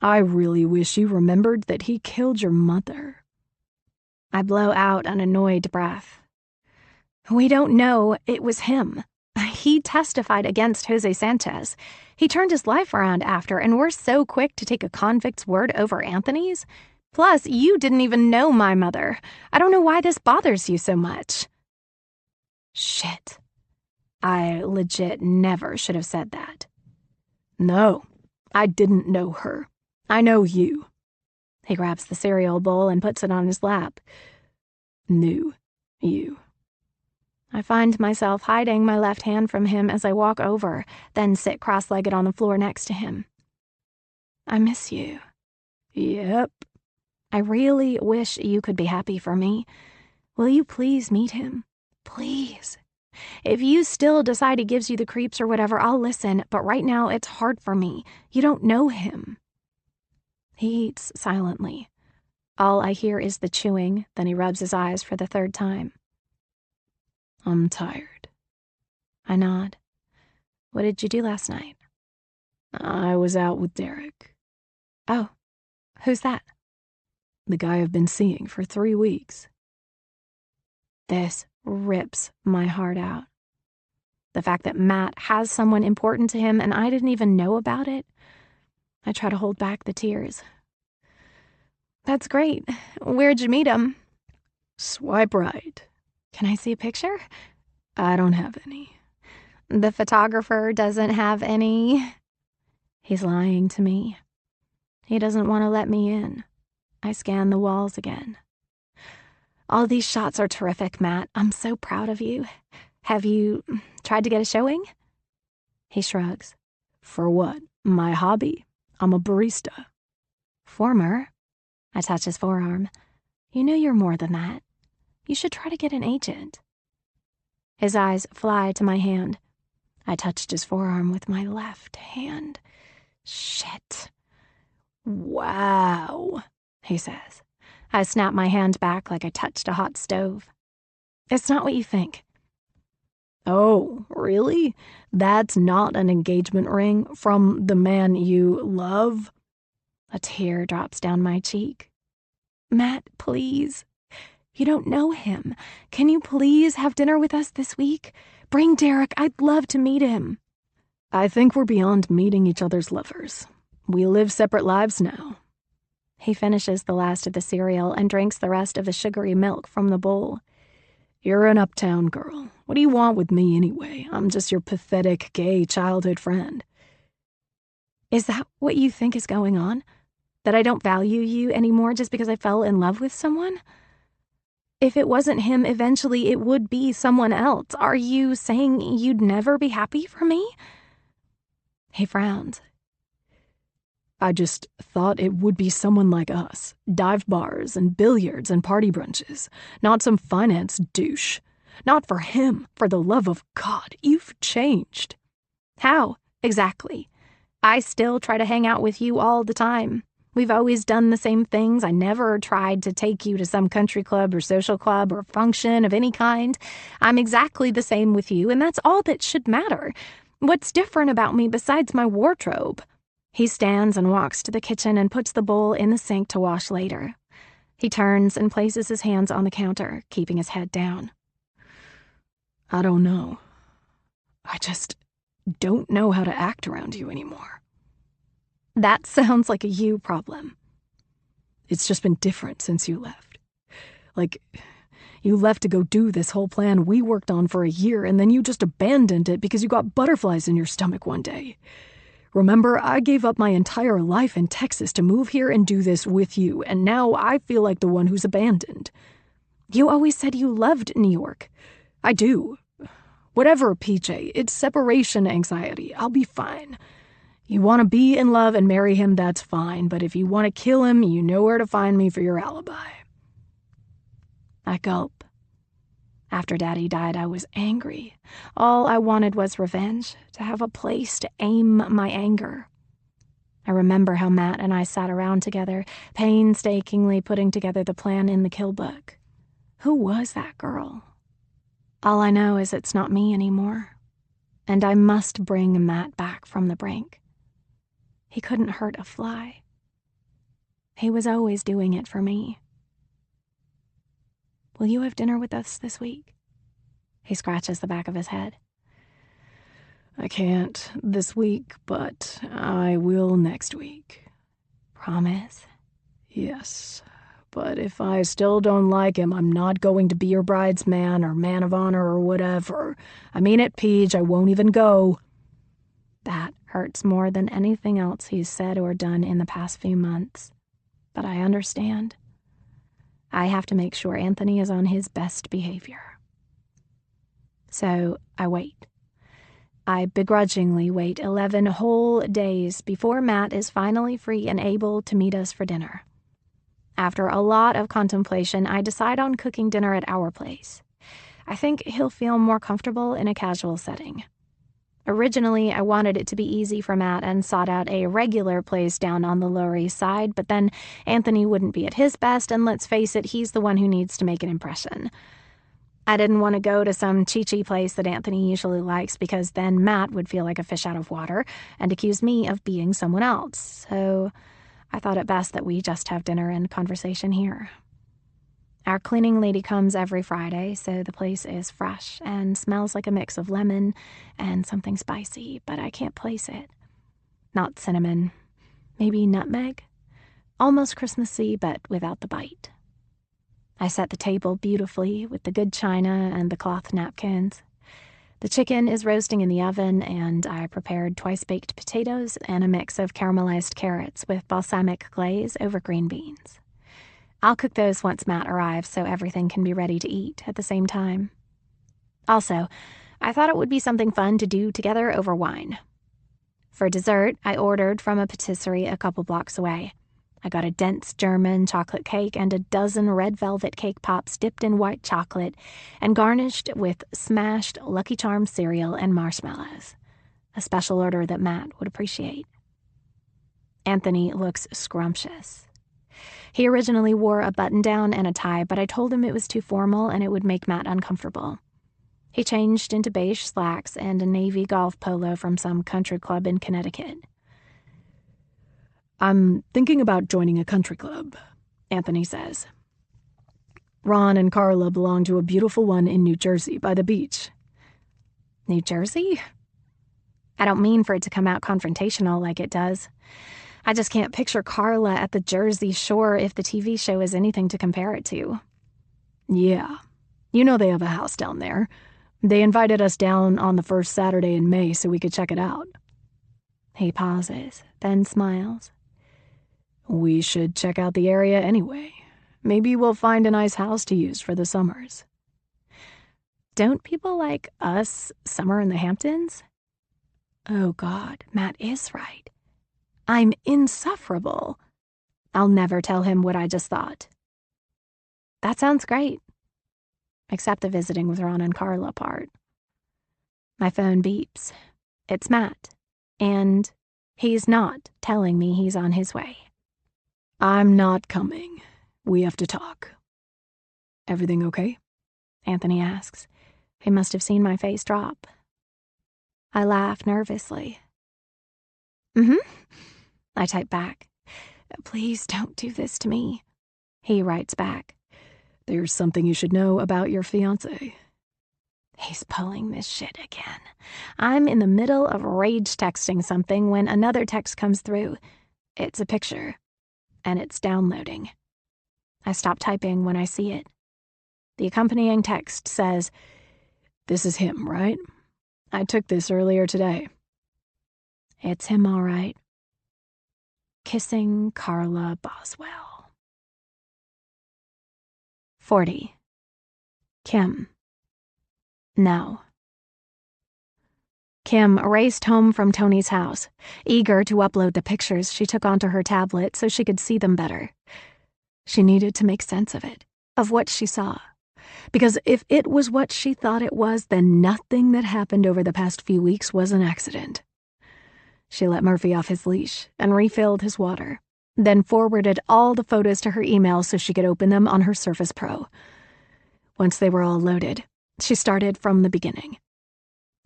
I really wish you remembered that he killed your mother. I blow out an annoyed breath. We don't know it was him. He testified against Jose Sanchez. He turned his life around after, and we're so quick to take a convict's word over Anthony's. Plus, you didn't even know my mother. I don't know why this bothers you so much. Shit. I legit never should have said that. No, I didn't know her. I know you. He grabs the cereal bowl and puts it on his lap. Knew you. I find myself hiding my left hand from him as I walk over, then sit cross-legged on the floor next to him. I miss you. Yep. I really wish you could be happy for me. Will you please meet him? Please. If you still decide he gives you the creeps or whatever, I'll listen, but right now it's hard for me. You don't know him. He eats silently. All I hear is the chewing, then he rubs his eyes for the third time. I'm tired. I nod. What did you do last night? I was out with Derek. Oh, who's that? The guy I've been seeing for 3 weeks. This rips my heart out. The fact that Matt has someone important to him and I didn't even know about it. I try to hold back the tears. That's great. Where'd you meet him? Swipe right. Can I see a picture? I don't have any. The photographer doesn't have any. He's lying to me. He doesn't want to let me in. I scan the walls again. All these shots are terrific, Matt. I'm so proud of you. Have you tried to get a showing? He shrugs. For what? My hobby? I'm a barista. Former? I touch his forearm. You know you're more than that. You should try to get an agent. His eyes fly to my hand. I touched his forearm with my left hand. Shit. Wow, he says. I snap my hand back like I touched a hot stove. It's not what you think. Oh, really? That's not an engagement ring from the man you love? A tear drops down my cheek. Matt, please. You don't know him. Can you please have dinner with us this week? Bring Derek. I'd love to meet him. I think we're beyond meeting each other's lovers. We live separate lives now. He finishes the last of the cereal and drinks the rest of the sugary milk from the bowl. You're an uptown girl. What do you want with me anyway? I'm just your pathetic gay childhood friend. Is that what you think is going on? That I don't value you anymore just because I fell in love with someone? If it wasn't him, eventually it would be someone else. Are you saying you'd never be happy for me? He frowns. I just thought it would be someone like us. Dive bars and billiards and party brunches. Not some finance douche. Not for him, for the love of God. You've changed. How? Exactly. I still try to hang out with you all the time. We've always done the same things. I never tried to take you to some country club or social club or function of any kind. I'm exactly the same with you, and that's all that should matter. What's different about me besides my wardrobe? He stands and walks to the kitchen and puts the bowl in the sink to wash later. He turns and places his hands on the counter, keeping his head down. I don't know. I just don't know how to act around you anymore. That sounds like a you problem. It's just been different since you left. Like, you left to go do this whole plan we worked on for a year, and then you just abandoned it because you got butterflies in your stomach one day. Remember, I gave up my entire life in Texas to move here and do this with you, and now I feel like the one who's abandoned. You always said you loved New York. I do. Whatever, PJ, it's separation anxiety. I'll be fine. You want to be in love and marry him, that's fine, but if you want to kill him, you know where to find me for your alibi. I gulp. After Daddy died, I was angry. All I wanted was revenge, to have a place to aim my anger. I remember how Matt and I sat around together, painstakingly putting together the plan in the kill book. Who was that girl? All I know is it's not me anymore, and I must bring Matt back from the brink. He couldn't hurt a fly. He was always doing it for me. Will you have dinner with us this week? He scratches the back of his head. I can't this week, but I will next week. Promise? Yes, but if I still don't like him, I'm not going to be your bridesman or man of honor or whatever. I mean it, Peach, I won't even go. That hurts more than anything else he's said or done in the past few months. But I understand. I have to make sure Anthony is on his best behavior. So I wait. I begrudgingly wait 11 whole days before Matt is finally free and able to meet us for dinner. After a lot of contemplation, I decide on cooking dinner at our place. I think he'll feel more comfortable in a casual setting. Originally, I wanted it to be easy for Matt and sought out a regular place down on the Lower East Side, but then Anthony wouldn't be at his best, and let's face it, he's the one who needs to make an impression. I didn't want to go to some chi-chi place that Anthony usually likes because then Matt would feel like a fish out of water and accuse me of being someone else, so I thought it best that we just have dinner and conversation here. Our cleaning lady comes every Friday, so the place is fresh and smells like a mix of lemon and something spicy, but I can't place it. Not cinnamon. Maybe nutmeg? Almost Christmassy, but without the bite. I set the table beautifully with the good china and the cloth napkins. The chicken is roasting in the oven, and I prepared twice-baked potatoes and a mix of caramelized carrots with balsamic glaze over green beans. I'll cook those once Matt arrives so everything can be ready to eat at the same time. Also, I thought it would be something fun to do together over wine. For dessert, I ordered from a patisserie a couple blocks away. I got a dense German chocolate cake and a dozen red velvet cake pops dipped in white chocolate and garnished with smashed Lucky Charms cereal and marshmallows, a special order that Matt would appreciate. Anthony looks scrumptious. He originally wore a button-down and a tie, but I told him it was too formal and it would make Matt uncomfortable. He changed into beige slacks and a navy golf polo from some country club in Connecticut. I'm thinking about joining a country club, Anthony says. Ron and Carla belong to a beautiful one in New Jersey by the beach. New Jersey? I don't mean for it to come out confrontational like it does. I just can't picture Carla at the Jersey Shore if the TV show is anything to compare it to. Yeah, you know they have a house down there. They invited us down on the first Saturday in May so we could check it out. He pauses, then smiles. We should check out the area anyway. Maybe we'll find a nice house to use for the summers. Don't people like us summer in the Hamptons? Oh God, Matt is right. I'm insufferable. I'll never tell him what I just thought. That sounds great. Except the visiting with Ron and Carla part. My phone beeps. It's Matt. And he's not telling me he's on his way. I'm not coming. We have to talk. Everything okay? Anthony asks. He must have seen my face drop. I laugh nervously. Mm-hmm. I type back. Please don't do this to me. He writes back. There's something you should know about your fiancé. He's pulling this shit again. I'm in the middle of rage texting something when another text comes through. It's a picture, and it's downloading. I stop typing when I see it. The accompanying text says, "This is him, right? I took this earlier today." It's him, all right. Kissing Carla Boswell. 40. Kim. No. Kim raced home from Tony's house, eager to upload the pictures she took onto her tablet so she could see them better. She needed to make sense of it, of what she saw. Because if it was what she thought it was, then nothing that happened over the past few weeks was an accident. She let Murphy off his leash and refilled his water, then forwarded all the photos to her email so she could open them on her Surface Pro. Once they were all loaded, she started from the beginning.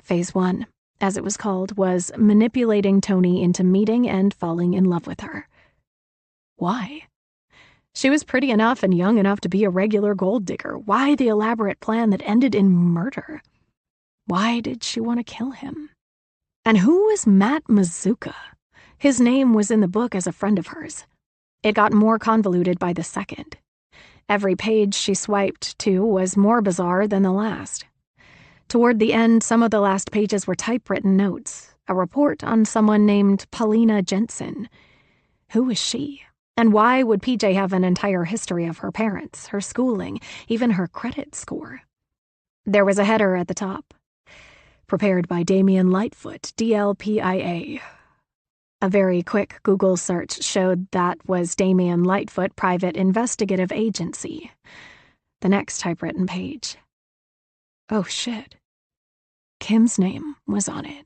Phase 1, as it was called, was manipulating Tony into meeting and falling in love with her. Why? She was pretty enough and young enough to be a regular gold digger. Why the elaborate plan that ended in murder? Why did she want to kill him? And who was Matt Mazuka? His name was in the book as a friend of hers. It got more convoluted by the second. Every page she swiped to was more bizarre than the last. Toward the end, some of the last pages were typewritten notes, a report on someone named Paulina Jensen. Who was she? And why would PJ have an entire history of her parents, her schooling, even her credit score? There was a header at the top. Prepared by Damien Lightfoot, DLPIA. A very quick Google search showed that was Damien Lightfoot Private Investigative Agency. The next typewritten page. Oh shit. Kim's name was on it.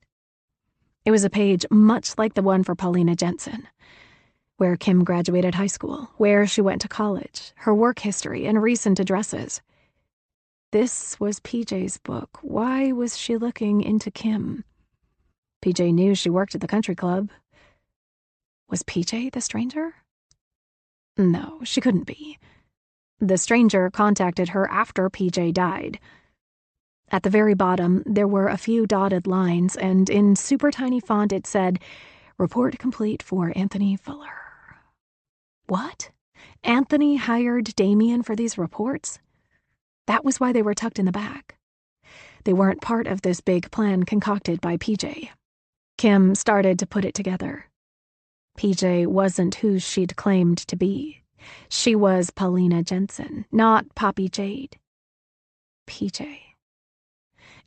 It was a page much like the one for Paulina Jensen. Where Kim graduated high school, where she went to college, her work history, and recent addresses. This was PJ's book. Why was she looking into Kim? PJ knew she worked at the country club. Was PJ the stranger? No, she couldn't be. The stranger contacted her after PJ died. At the very bottom, there were a few dotted lines, and in super tiny font it said, "Report complete for Anthony Fuller." What? Anthony hired Damien for these reports? That was why they were tucked in the back. They weren't part of this big plan concocted by PJ. Kim started to put it together. PJ wasn't who she'd claimed to be. She was Paulina Jensen, not Poppy Jade. PJ.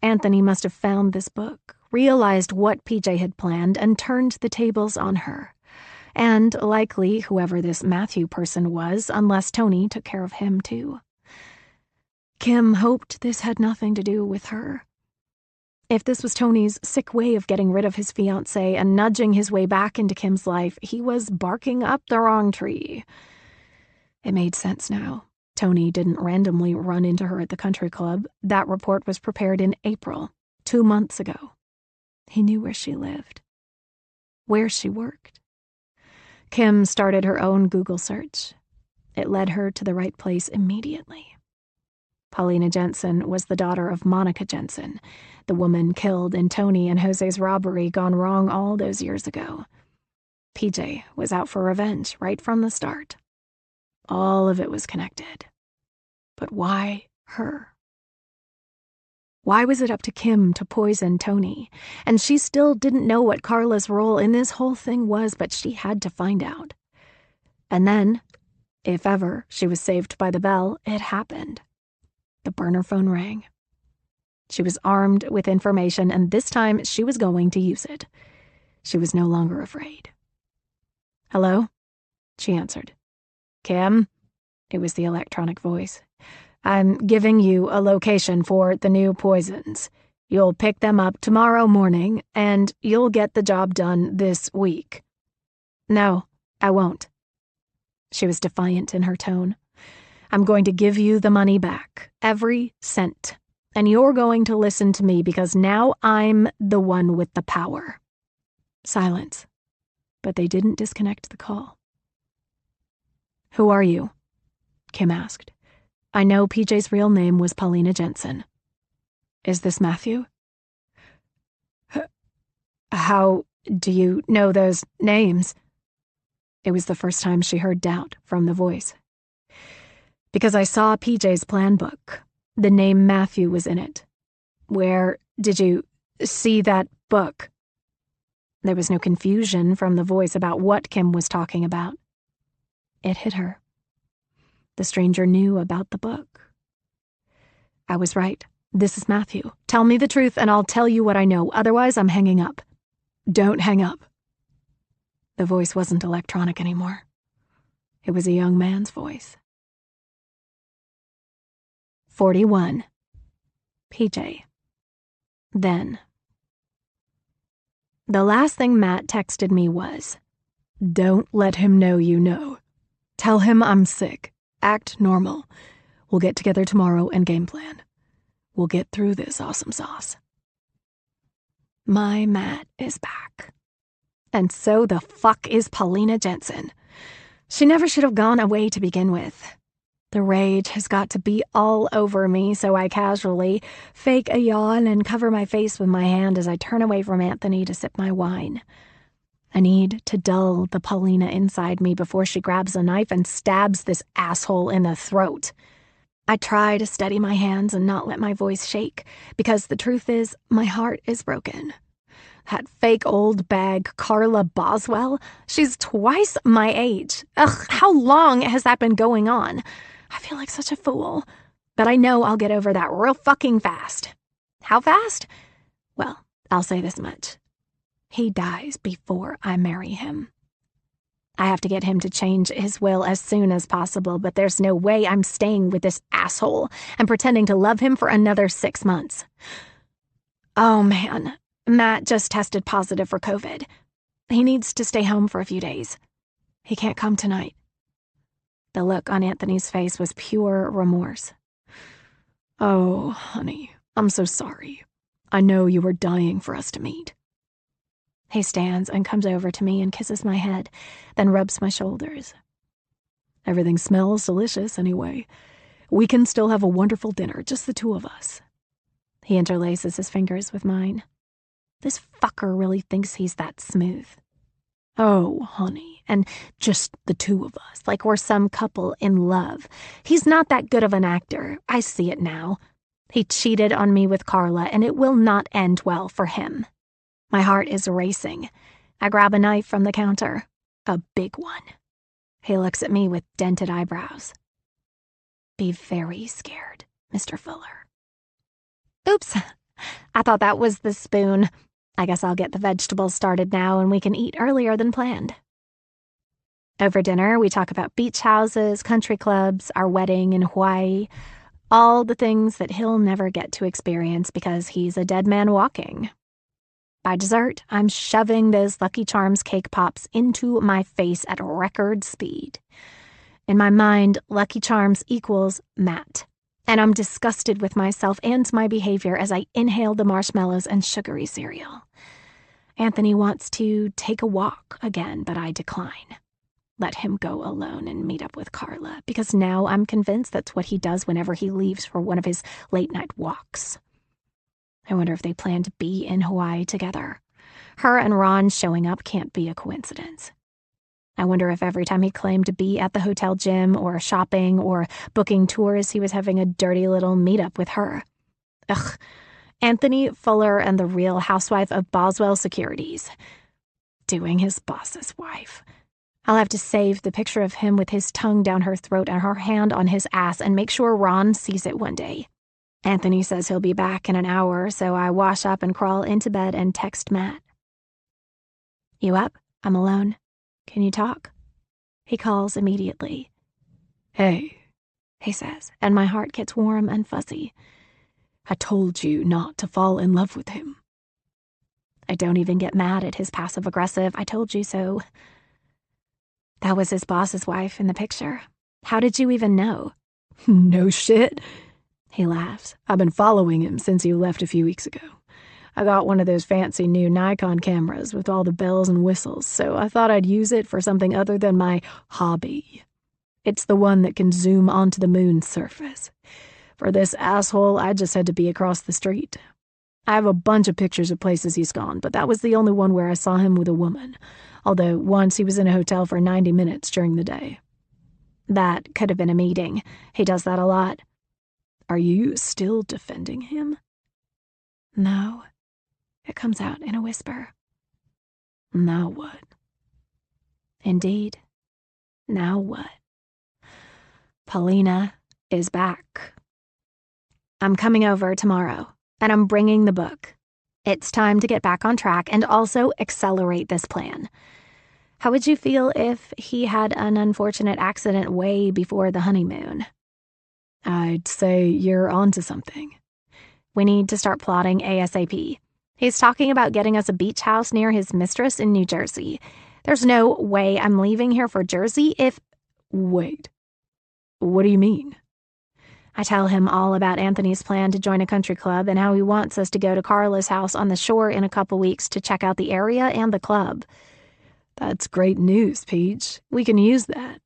Anthony must have found this book, realized what PJ had planned, and turned the tables on her. And likely whoever this Matthew person was, unless Tony took care of him too. Kim hoped this had nothing to do with her. If this was Tony's sick way of getting rid of his fiancée and nudging his way back into Kim's life, he was barking up the wrong tree. It made sense now. Tony didn't randomly run into her at the country club. That report was prepared in April, 2 months ago. He knew where she lived, where she worked. Kim started her own Google search. It led her to the right place immediately. Paulina Jensen was the daughter of Monica Jensen, the woman killed in Tony and Jose's robbery gone wrong all those years ago. PJ was out for revenge right from the start. All of it was connected. But why her? Why was it up to Kim to poison Tony? And she still didn't know what Carla's role in this whole thing was, but she had to find out. And then, if ever she was saved by the bell, it happened. The burner phone rang. She was armed with information, and this time she was going to use it. She was no longer afraid. "Hello?" She answered. "Kim?" It was the electronic voice. "I'm giving you a location for the new poisons. You'll pick them up tomorrow morning, and you'll get the job done this week." "No, I won't." She was defiant in her tone. "I'm going to give you the money back, every cent, and you're going to listen to me because now I'm the one with the power." Silence, but they didn't disconnect the call. "Who are you?" Kim asked. "I know PJ's real name was Paulina Jensen. Is this Matthew?" How do you know those names?" It was the first time she heard doubt from the voice. "Because I saw PJ's plan book. The name Matthew was in it." "Where did you see that book?" There was no confusion from the voice about what Kim was talking about. It hit her. The stranger knew about the book. "I was right. This is Matthew. Tell me the truth and I'll tell you what I know. Otherwise, I'm hanging up." "Don't hang up." The voice wasn't electronic anymore. It was a young man's voice. 41. PJ. Then. The last thing Matt texted me was, "Don't let him know you know. Tell him I'm sick. Act normal. We'll get together tomorrow and game plan. We'll get through this, awesome sauce." My Matt is back. And so the fuck is Paulina Jensen. She never should have gone away to begin with. The rage has got to be all over me, so I casually fake a yawn and cover my face with my hand as I turn away from Anthony to sip my wine. I need to dull the Paulina inside me before she grabs a knife and stabs this asshole in the throat. I try to steady my hands and not let my voice shake, because the truth is, my heart is broken. That fake old bag, Carla Boswell, she's twice my age. Ugh, how long has that been going on? I feel like such a fool. But I know I'll get over that real fucking fast. How fast? Well, I'll say this much. He dies before I marry him. I have to get him to change his will as soon as possible, but there's no way I'm staying with this asshole and pretending to love him for another 6 months. Oh man, Matt just tested positive for COVID. He needs to stay home for a few days. He can't come tonight. The look on Anthony's face was pure remorse. "Oh, honey, I'm so sorry. I know you were dying for us to meet." He stands and comes over to me and kisses my head, then rubs my shoulders. "Everything smells delicious anyway. We can still have a wonderful dinner, just the two of us." He interlaces his fingers with mine. This fucker really thinks he's that smooth. "Oh, honey, and just the two of us, like we're some couple in love. He's not that good of an actor. I see it now. He cheated on me with Carla, and it will not end well for him." My heart is racing. I grab a knife from the counter. A big one. He looks at me with dented eyebrows. "Be very scared, Mr. Fuller." Oops, I thought that was the spoon. I guess I'll get the vegetables started now and we can eat earlier than planned. Over dinner, we talk about beach houses, country clubs, our wedding in Hawaii, all the things that he'll never get to experience because he's a dead man walking. By dessert, I'm shoving those Lucky Charms cake pops into my face at record speed. In my mind, Lucky Charms equals Matt, and I'm disgusted with myself and my behavior as I inhale the marshmallows and sugary cereal. Anthony wants to take a walk again, but I decline. Let him go alone and meet up with Carla, because now I'm convinced that's what he does whenever he leaves for one of his late-night walks. I wonder if they plan to be in Hawaii together. Her and Ron showing up can't be a coincidence. I wonder if every time he claimed to be at the hotel gym or shopping or booking tours, he was having a dirty little meetup with her. Ugh, Anthony Fuller and the Real Housewife of Boswell Securities. Doing his boss's wife. I'll have to save the picture of him with his tongue down her throat and her hand on his ass and make sure Ron sees it one day. Anthony says he'll be back in an hour, so I wash up and crawl into bed and text Matt. "You up? I'm alone. Can you talk?" He calls immediately. "Hey," he says, and my heart gets warm and fuzzy. "I told you not to fall in love with him." I don't even get mad at his passive-aggressive, "I told you so." That was his boss's wife in the picture. How did you even know? "No shit." He laughs. "I've been following him since you left a few weeks ago. I got one of those fancy new Nikon cameras with all the bells and whistles, so I thought I'd use it for something other than my hobby. It's the one that can zoom onto the moon's surface. For this asshole, I just had to be across the street. I have a bunch of pictures of places he's gone, but that was the only one where I saw him with a woman, although once he was in a hotel for 90 minutes during the day." That could have been a meeting. He does that a lot. "Are you still defending him?" "No." It comes out in a whisper. "Now what?" Indeed. Now what? Paulina is back. I'm coming over tomorrow, and I'm bringing the book. It's time to get back on track and also accelerate this plan. How would you feel if he had an unfortunate accident way before the honeymoon? "I'd say you're onto something." We need to start plotting ASAP. He's talking about getting us a beach house near his mistress in New Jersey. There's no way I'm leaving here for Jersey if... Wait, what do you mean? I tell him all about Anthony's plan to join a country club and how he wants us to go to Carla's house on the shore in a couple weeks to check out the area and the club. That's great news, Peach. We can use that,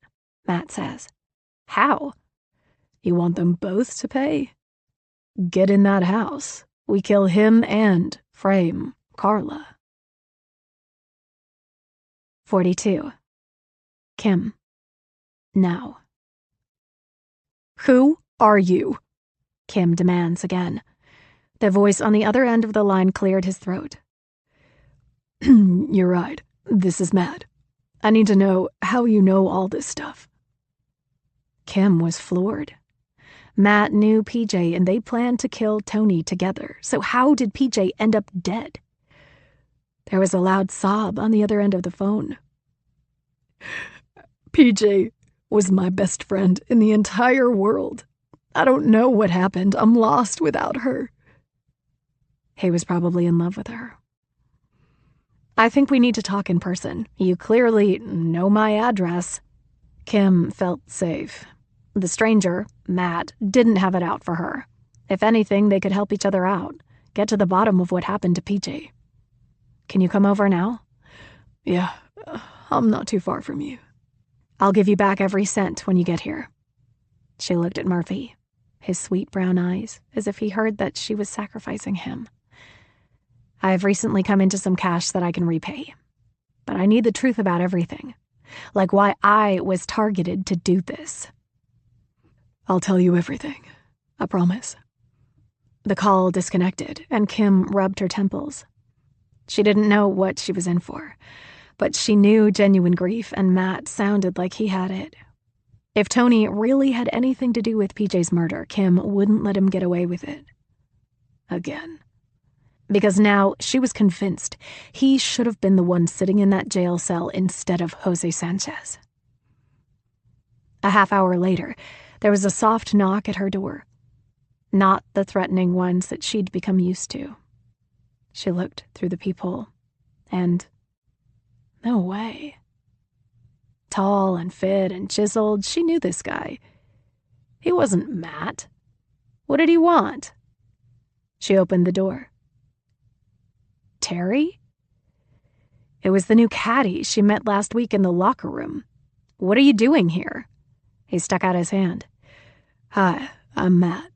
Matt says. How? You want them both to pay? Get in that house. We kill him and frame Carla. 42. Kim. Now. Who are you? Kim demands again. The voice on the other end of the line cleared his throat. You're right. This is Matt. I need to know how you know all this stuff. Kim was floored. Matt knew PJ and they planned to kill Tony together, so how did PJ end up dead? There was a loud sob on the other end of the phone. PJ was my best friend in the entire world. I don't know what happened. I'm lost without her. He was probably in love with her. I think we need to talk in person. You clearly know my address. Kim felt safe. The stranger, Matt, didn't have it out for her. If anything, they could help each other out, get to the bottom of what happened to PJ. Can you come over now? Yeah, I'm not too far from you. I'll give you back every cent when you get here. She looked at Murphy, his sweet brown eyes, as if he heard that she was sacrificing him. I've recently come into some cash that I can repay, but I need the truth about everything, like why I was targeted to do this. I'll tell you everything. I promise. The call disconnected, and Kim rubbed her temples. She didn't know what she was in for, but she knew genuine grief, and Matt sounded like he had it. If Tony really had anything to do with PJ's murder, Kim wouldn't let him get away with it. Again. Because now she was convinced he should have been the one sitting in that jail cell instead of Jose Sanchez. A half hour later, there was a soft knock at her door. Not the threatening ones that she'd become used to. She looked through the peephole, and no way. Tall and fit and chiseled, she knew this guy. He wasn't Matt. What did he want? She opened the door. Terry? It was the new caddy she met last week in the locker room. What are you doing here? He stuck out his hand. Hi, I'm Matt.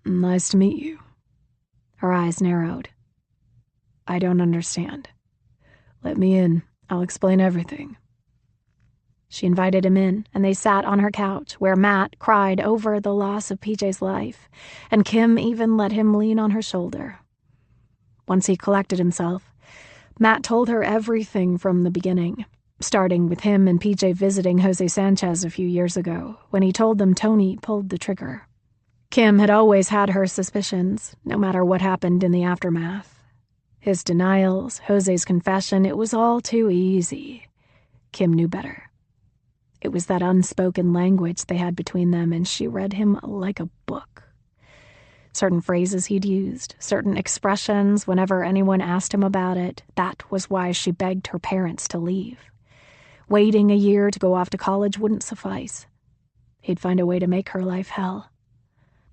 Nice to meet you. Her eyes narrowed. I don't understand. Let me in. I'll explain everything. She invited him in, and they sat on her couch, where Matt cried over the loss of PJ's life, and Kim even let him lean on her shoulder. Once he collected himself, Matt told her everything from the beginning, starting with him and PJ visiting Jose Sanchez a few years ago, when he told them Tony pulled the trigger. Kim had always had her suspicions, no matter what happened in the aftermath. His denials, Jose's confession, it was all too easy. Kim knew better. It was that unspoken language they had between them, and she read him like a book. Certain phrases he'd used, certain expressions whenever anyone asked him about it, that was why she begged her parents to leave. Waiting a year to go off to college wouldn't suffice. He'd find a way to make her life hell.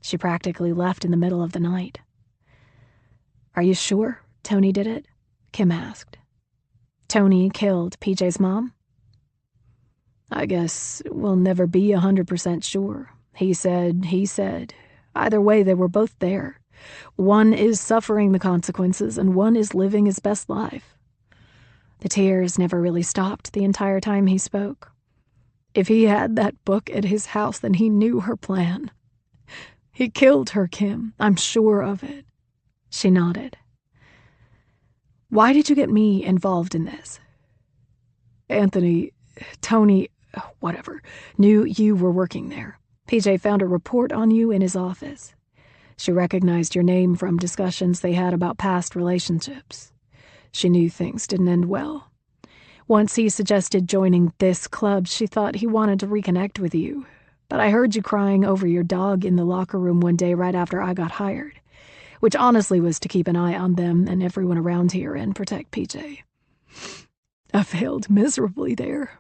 She practically left in the middle of the night. Are you sure Tony did it? Kim asked. Tony killed PJ's mom? I guess we'll never be 100% sure. He said. Either way, they were both there. One is suffering the consequences, and one is living his best life. The tears never really stopped the entire time he spoke. If he had that book at his house, then he knew her plan. He killed her, Kim. I'm sure of it. She nodded. Why did you get me involved in this? Tony, whatever, knew you were working there. PJ found a report on you in his office. She recognized your name from discussions they had about past relationships. She knew things didn't end well. Once he suggested joining this club, she thought he wanted to reconnect with you. But I heard you crying over your dog in the locker room one day right after I got hired. which honestly was to keep an eye on them and everyone around here and protect PJ. I failed miserably there.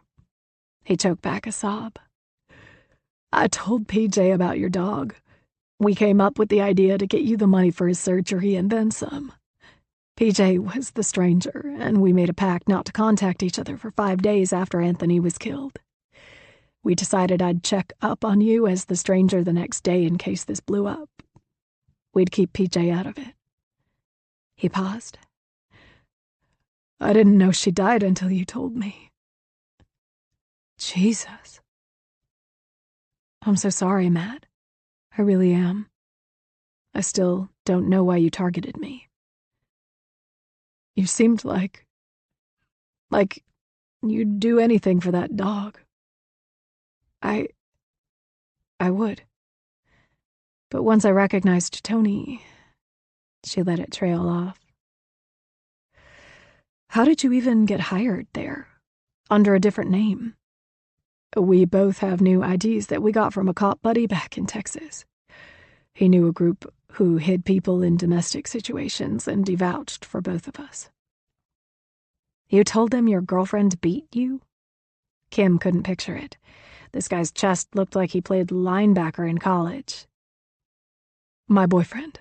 He choked back a sob. I told PJ about your dog. We came up with the idea to get you the money for his surgery and then some. PJ was the stranger, and we made a pact not to contact each other for 5 days after Anthony was killed. We decided I'd check up on you as the stranger the next day in case this blew up. We'd keep PJ out of it. He paused. I didn't know she died until you told me. Jesus. I'm so sorry, Matt. I really am. I still don't know why you targeted me. You seemed like you'd do anything for that dog. I would. But once I recognized Tony, she let it trail off. How did you even get hired there? Under a different name? We both have new IDs that we got from a cop buddy back in Texas. He knew a group who hid people in domestic situations, and he vouched for both of us. You told them your girlfriend beat you? Kim couldn't picture it. This guy's chest looked like he played linebacker in college. My boyfriend.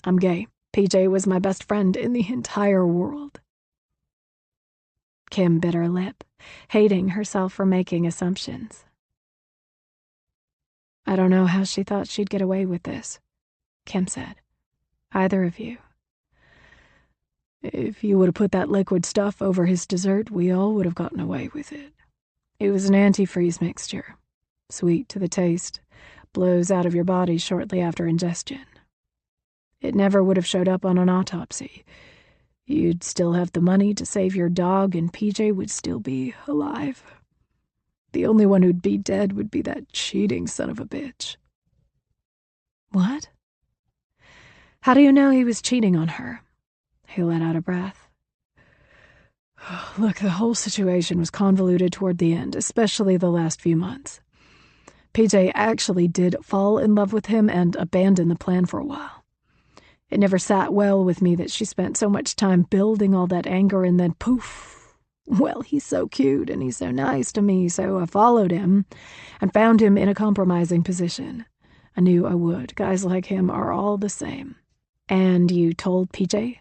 I'm gay. PJ was my best friend in the entire world. Kim bit her lip, hating herself for making assumptions. I don't know how she thought she'd get away with this, Kim said. Either of you. If you would have put that liquid stuff over his dessert, we all would have gotten away with it. It was an antifreeze mixture. Sweet to the taste, blows out of your body shortly after ingestion. It never would have showed up on an autopsy. You'd still have the money to save your dog, and PJ would still be alive. The only one who'd be dead would be that cheating son of a bitch. What? How do you know he was cheating on her? He let out a breath. Look, the whole situation was convoluted toward the end, especially the last few months. PJ actually did fall in love with him and abandon the plan for a while. It never sat well with me that she spent so much time building all that anger and then poof. Well, he's so cute and he's so nice to me, so I followed him and found him in a compromising position. I knew I would. Guys like him are all the same. And you told PJ?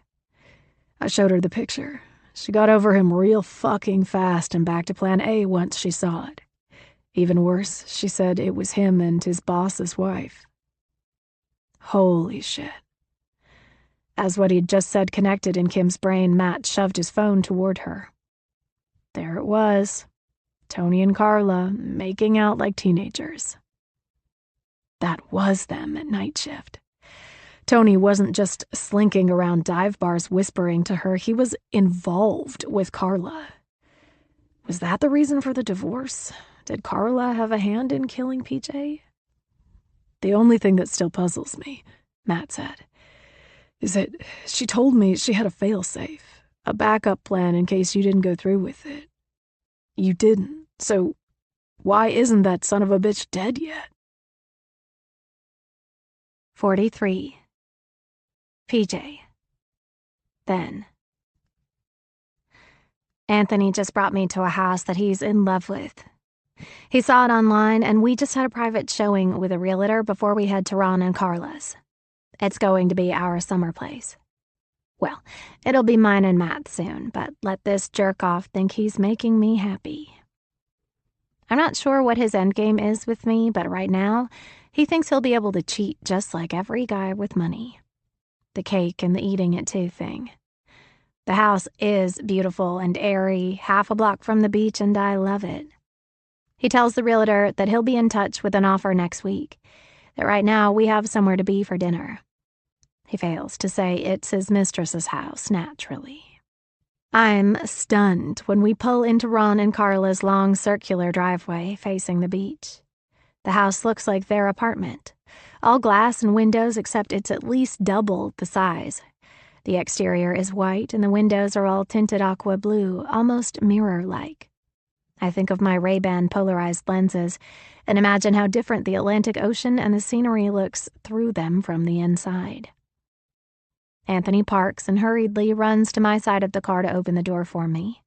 I showed her the picture. She got over him real fucking fast and back to plan A once she saw it. Even worse, she said it was him and his boss's wife. Holy shit. As what he'd just said connected in Kim's brain, Matt shoved his phone toward her. There it was. Tony and Carla making out like teenagers. That was them at night shift. Tony wasn't just slinking around dive bars whispering to her, he was involved with Carla. Was that the reason for the divorce? Did Carla have a hand in killing PJ? The only thing that still puzzles me, Matt said, is that she told me she had a failsafe, a backup plan in case you didn't go through with it. You didn't, so why isn't that son of a bitch dead yet? 43. PJ. Then. Anthony just brought me to a house that he's in love with. He saw it online, and we just had a private showing with a realtor before we head to Ron and Carla's. It's going to be our summer place. Well, it'll be mine and Matt's soon, but let this jerk-off think he's making me happy. I'm not sure what his endgame is with me, but right now, he thinks he'll be able to cheat just like every guy with money. The cake and the eating it too thing. The house is beautiful and airy, half a block from the beach, and I love it. He tells the realtor that he'll be in touch with an offer next week, that right now we have somewhere to be for dinner. He fails to say it's his mistress's house, naturally. I'm stunned when we pull into Ron and Carla's long circular driveway facing the beach. The house looks like their apartment. All glass and windows except it's at least double the size. The exterior is white and the windows are all tinted aqua blue, almost mirror-like. I think of my Ray-Ban polarized lenses and imagine how different the Atlantic Ocean and the scenery looks through them from the inside. Anthony parks and hurriedly runs to my side of the car to open the door for me.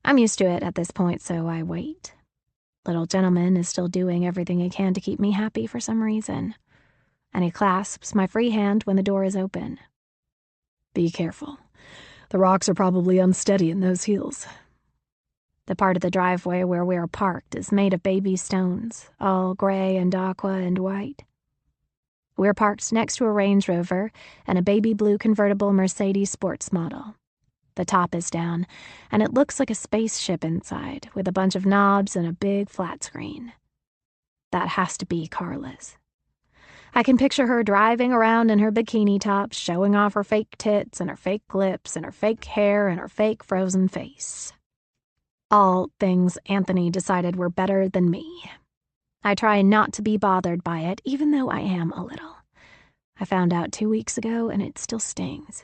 I'm used to it at this point, so I wait. Little gentleman is still doing everything he can to keep me happy for some reason, and he clasps my free hand when the door is open. Be careful. The rocks are probably unsteady in those heels. The part of the driveway where we are parked is made of baby stones, all gray and aqua and white. We're parked next to a Range Rover and a baby blue convertible Mercedes sports model. The top is down, and it looks like a spaceship inside, with a bunch of knobs and a big flat screen. That has to be Carla's. I can picture her driving around in her bikini top, showing off her fake tits and her fake lips and her fake hair and her fake frozen face. All things Anthony decided were better than me. I try not to be bothered by it, even though I am a little. I found out 2 weeks ago, and it still stings.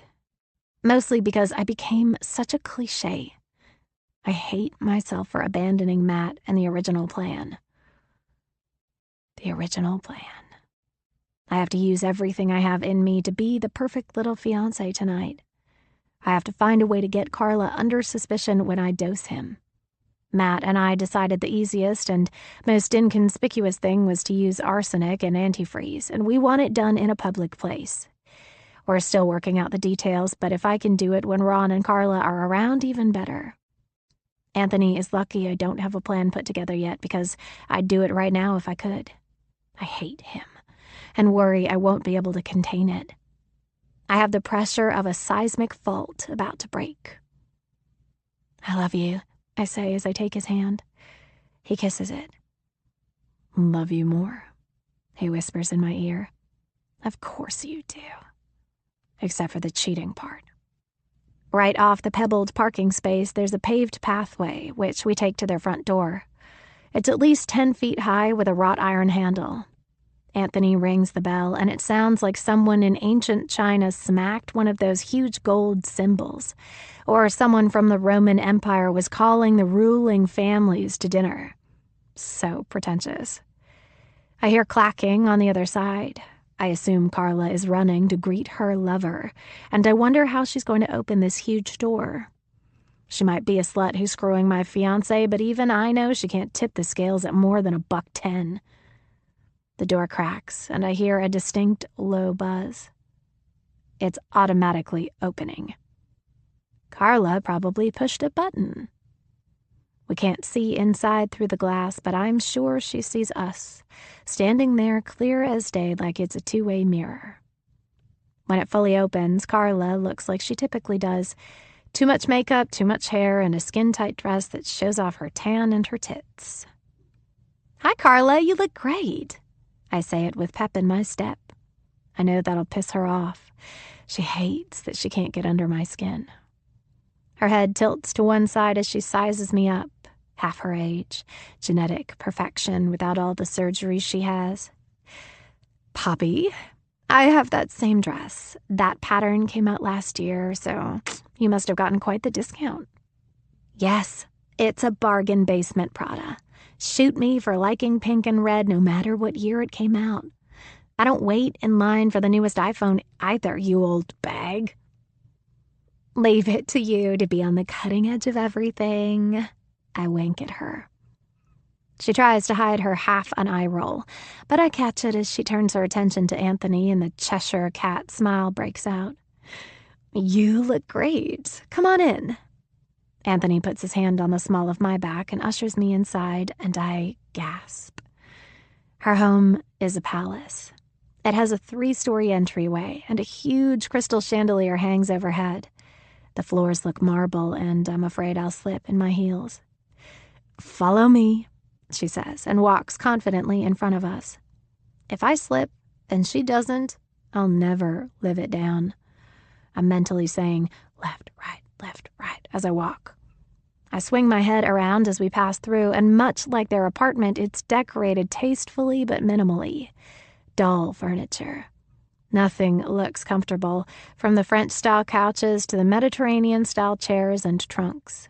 Mostly because I became such a cliché. I hate myself for abandoning Matt and the original plan. The original plan. I have to use everything I have in me to be the perfect little fiancé tonight. I have to find a way to get Carla under suspicion when I dose him. Matt and I decided the easiest and most inconspicuous thing was to use arsenic and antifreeze, and we want it done in a public place. We're still working out the details, but if I can do it when Ron and Carla are around, even better. Anthony is lucky I don't have a plan put together yet because I'd do it right now if I could. I hate him and worry I won't be able to contain it. I have the pressure of a seismic fault about to break. I love you, I say as I take his hand. He kisses it. Love you more, he whispers in my ear. Of course you do. Except for the cheating part. Right off the pebbled parking space, there's a paved pathway, which we take to their front door. It's at least 10 feet high with a wrought iron handle. Anthony rings the bell, and it sounds like someone in ancient China smacked one of those huge gold cymbals, or someone from the Roman Empire was calling the ruling families to dinner. So pretentious. I hear clacking on the other side. I assume Carla is running to greet her lover, and I wonder how she's going to open this huge door. She might be a slut who's screwing my fiancé, but even I know she can't tip the scales at more than $1.10. The door cracks, and I hear a distinct low buzz. It's automatically opening. Carla probably pushed a button. We can't see inside through the glass, but I'm sure she sees us, standing there clear as day like it's a two-way mirror. When it fully opens, Carla looks like she typically does. Too much makeup, too much hair, and a skin-tight dress that shows off her tan and her tits. "Hi, Carla, you look great." I say it with pep in my step. I know that'll piss her off. She hates that she can't get under my skin. Her head tilts to one side as she sizes me up, half her age, genetic perfection without all the surgery she has. "Poppy, I have that same dress. That pattern came out last year, so you must have gotten quite the discount." "Yes, it's a bargain basement Prada. Shoot me for liking pink and red no matter what year it came out. I don't wait in line for the newest iPhone either, you old bag." "Leave it to you to be on the cutting edge of everything." I wink at her. She tries to hide her half an eye roll, but I catch it as she turns her attention to Anthony and the Cheshire cat smile breaks out. "You look great. Come on in." Anthony puts his hand on the small of my back and ushers me inside, and I gasp. Her home is a palace. It has a 3-story entryway, and a huge crystal chandelier hangs overhead. The floors look marble, and I'm afraid I'll slip in my heels. "Follow me," she says, and walks confidently in front of us. If I slip, and she doesn't, I'll never live it down. I'm mentally saying, left, right, as I walk. I swing my head around as we pass through, and much like their apartment, it's decorated tastefully but minimally. Dull furniture. Nothing looks comfortable, from the French-style couches to the Mediterranean-style chairs and trunks.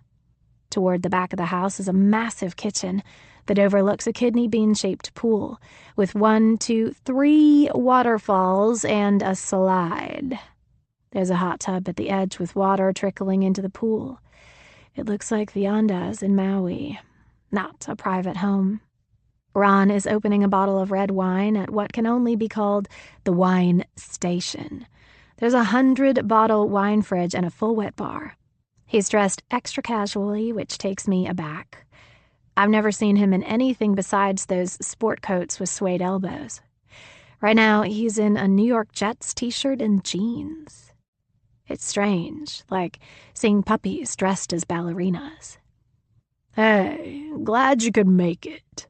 Toward the back of the house is a massive kitchen that overlooks a kidney bean-shaped pool, with 1, 2, 3 waterfalls and a slide. There's a hot tub at the edge with water trickling into the pool. It looks like the Andaz in Maui, not a private home. Ron is opening a bottle of red wine at what can only be called the wine station. There's a 100-bottle wine fridge and a full wet bar. He's dressed extra casually, which takes me aback. I've never seen him in anything besides those sport coats with suede elbows. Right now, he's in a New York Jets t-shirt and jeans. It's strange, like seeing puppies dressed as ballerinas. Hey, glad you could make it.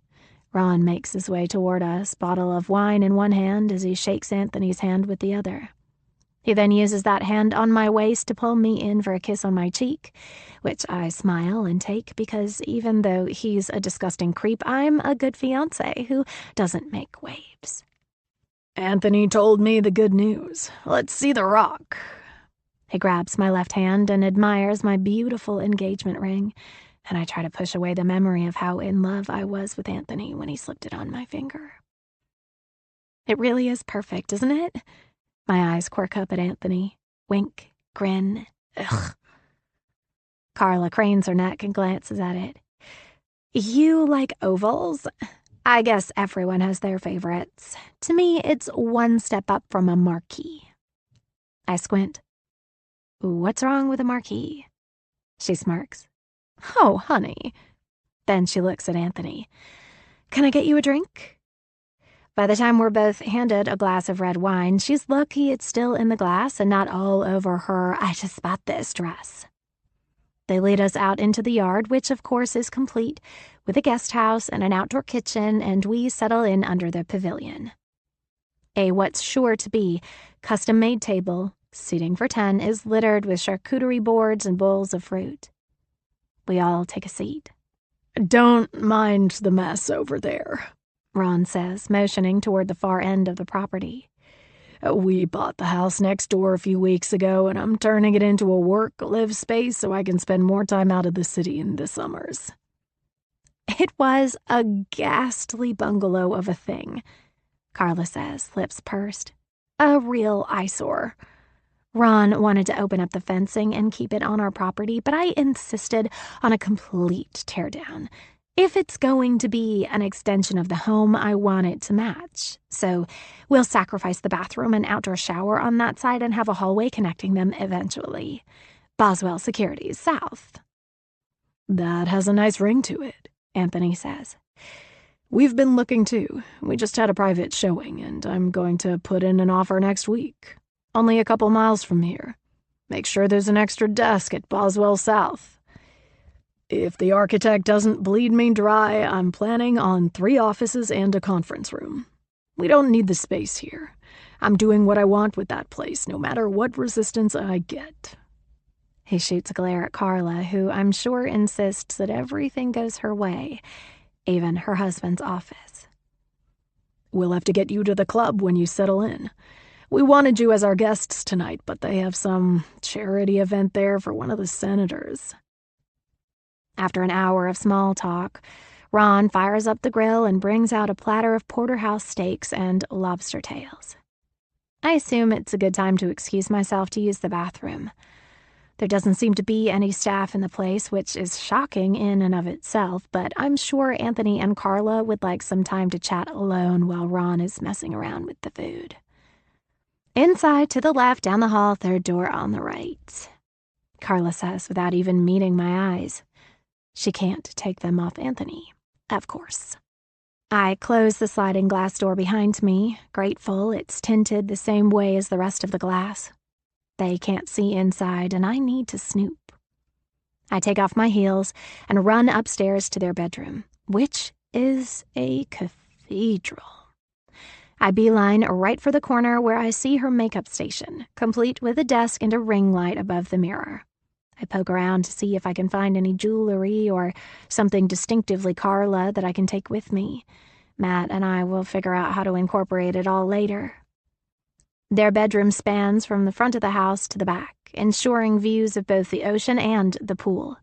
Ron makes his way toward us, bottle of wine in one hand as he shakes Anthony's hand with the other. He then uses that hand on my waist to pull me in for a kiss on my cheek, which I smile and take because even though he's a disgusting creep, I'm a good fiancé who doesn't make waves. Anthony told me the good news. Let's see the rock. He grabs my left hand and admires my beautiful engagement ring, and I try to push away the memory of how in love I was with Anthony when he slipped it on my finger. It really is perfect, isn't it? My eyes quirk up at Anthony. Wink, grin, ugh. Carla cranes her neck and glances at it. You like ovals? I guess everyone has their favorites. To me, it's one step up from a marquee. I squint. What's wrong with a marquee? She smirks. Oh, honey. Then she looks at Anthony. Can I get you a drink? By the time we're both handed a glass of red wine, she's lucky it's still in the glass and not all over her I just bought this dress. They lead us out into the yard, which of course is complete, with a guest house and an outdoor kitchen, and we settle in under the pavilion. A what's sure to be custom-made table, seating for 10, is littered with charcuterie boards and bowls of fruit. We all take a seat. Don't mind the mess over there, Ron says, motioning toward the far end of the property. We bought the house next door a few weeks ago, and I'm turning it into a work-live space so I can spend more time out of the city in the summers. It was a ghastly bungalow of a thing, Carla says, lips pursed. A real eyesore. Ron wanted to open up the fencing and keep it on our property, but I insisted on a complete teardown. If it's going to be an extension of the home, I want it to match. So we'll sacrifice the bathroom and outdoor shower on that side and have a hallway connecting them eventually. Boswell Securities South. That has a nice ring to it, Anthony says. We've been looking too. We just had a private showing, and I'm going to put in an offer next week. Only a couple miles from here. Make sure there's an extra desk at Boswell South. If the architect doesn't bleed me dry, I'm planning on 3 offices and a conference room. We don't need the space here. I'm doing what I want with that place, no matter what resistance I get. He shoots a glare at Carla, who I'm sure insists that everything goes her way, even her husband's office. We'll have to get you to the club when you settle in. We wanted you as our guests tonight, but they have some charity event there for one of the senators. After an hour of small talk, Ron fires up the grill and brings out a platter of porterhouse steaks and lobster tails. I assume it's a good time to excuse myself to use the bathroom. There doesn't seem to be any staff in the place, which is shocking in and of itself, but I'm sure Anthony and Carla would like some time to chat alone while Ron is messing around with the food. Inside to the left, down the hall, third door on the right, Carla says without even meeting my eyes. She can't take them off Anthony, of course. I close the sliding glass door behind me, grateful it's tinted the same way as the rest of the glass. They can't see inside, and I need to snoop. I take off my heels and run upstairs to their bedroom, which is a cathedral. I beeline right for the corner where I see her makeup station, complete with a desk and a ring light above the mirror. I poke around to see if I can find any jewelry or something distinctively Carla that I can take with me. Matt and I will figure out how to incorporate it all later. Their bedroom spans from the front of the house to the back, ensuring views of both the ocean and the pool.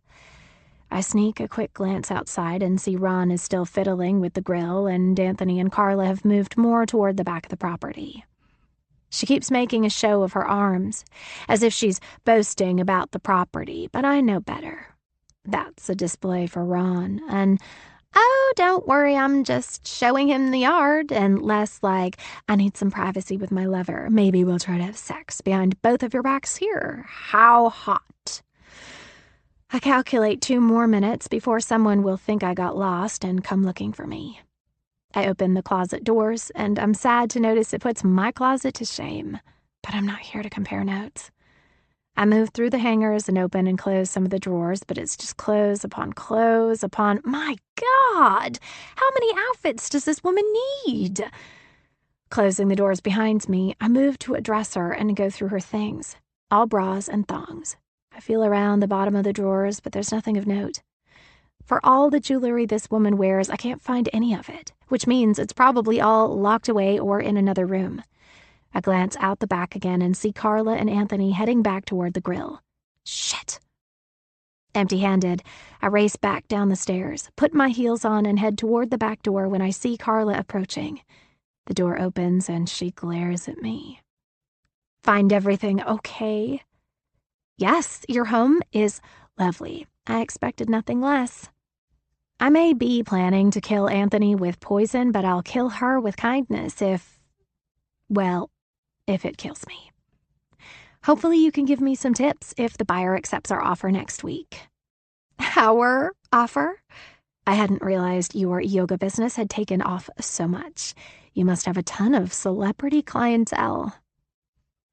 I sneak a quick glance outside and see Ron is still fiddling with the grill, and Anthony and Carla have moved more toward the back of the property. She keeps making a show of her arms, as if she's boasting about the property, but I know better. That's a display for Ron, and oh, don't worry, I'm just showing him the yard, and less like, I need some privacy with my lover. Maybe we'll try to have sex behind both of your backs here. How hot? I calculate 2 more minutes before someone will think I got lost and come looking for me. I open the closet doors, and I'm sad to notice it puts my closet to shame, but I'm not here to compare notes. I move through the hangers and open and close some of the drawers, but it's just clothes upon clothes upon... My God! How many outfits does this woman need? Closing the doors behind me, I move to a dresser and go through her things, all bras and thongs. I feel around the bottom of the drawers, but there's nothing of note. For all the jewelry this woman wears, I can't find any of it, which means it's probably all locked away or in another room. I glance out the back again and see Carla and Anthony heading back toward the grill. Shit! Empty-handed, I race back down the stairs, put my heels on, and head toward the back door when I see Carla approaching. The door opens and she glares at me. Find everything okay? Yes, your home is lovely. I expected nothing less. I may be planning to kill Anthony with poison, but I'll kill her with kindness if it kills me. Hopefully you can give me some tips if the buyer accepts our offer next week. Our offer? I hadn't realized your yoga business had taken off so much. You must have a ton of celebrity clientele.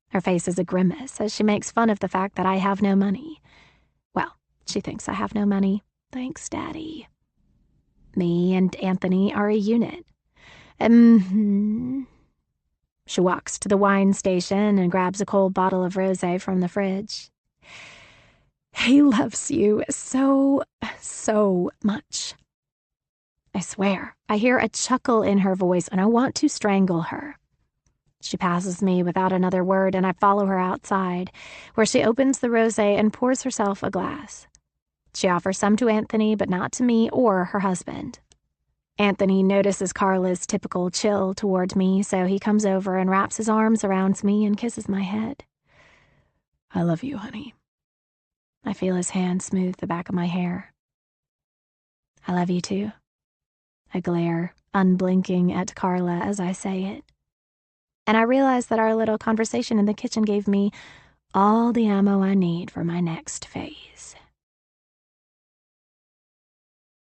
Her face is a grimace as she makes fun of the fact that I have no money. Well, she thinks I have no money. Thanks, Daddy. Me and Anthony are a unit. She walks to the wine station and grabs a cold bottle of rosé from the fridge. He loves you so much. I swear, I hear a chuckle in her voice and I want to strangle her. She passes me without another word and I follow her outside, where she opens the rosé and pours herself a glass. She offers some to Anthony, but not to me or her husband. Anthony notices Carla's typical chill toward me, so he comes over and wraps his arms around me and kisses my head. I love you, honey. I feel his hand smooth the back of my hair. I love you too. I glare, unblinking at Carla as I say it. And I realize that our little conversation in the kitchen gave me all the ammo I need for my next phase.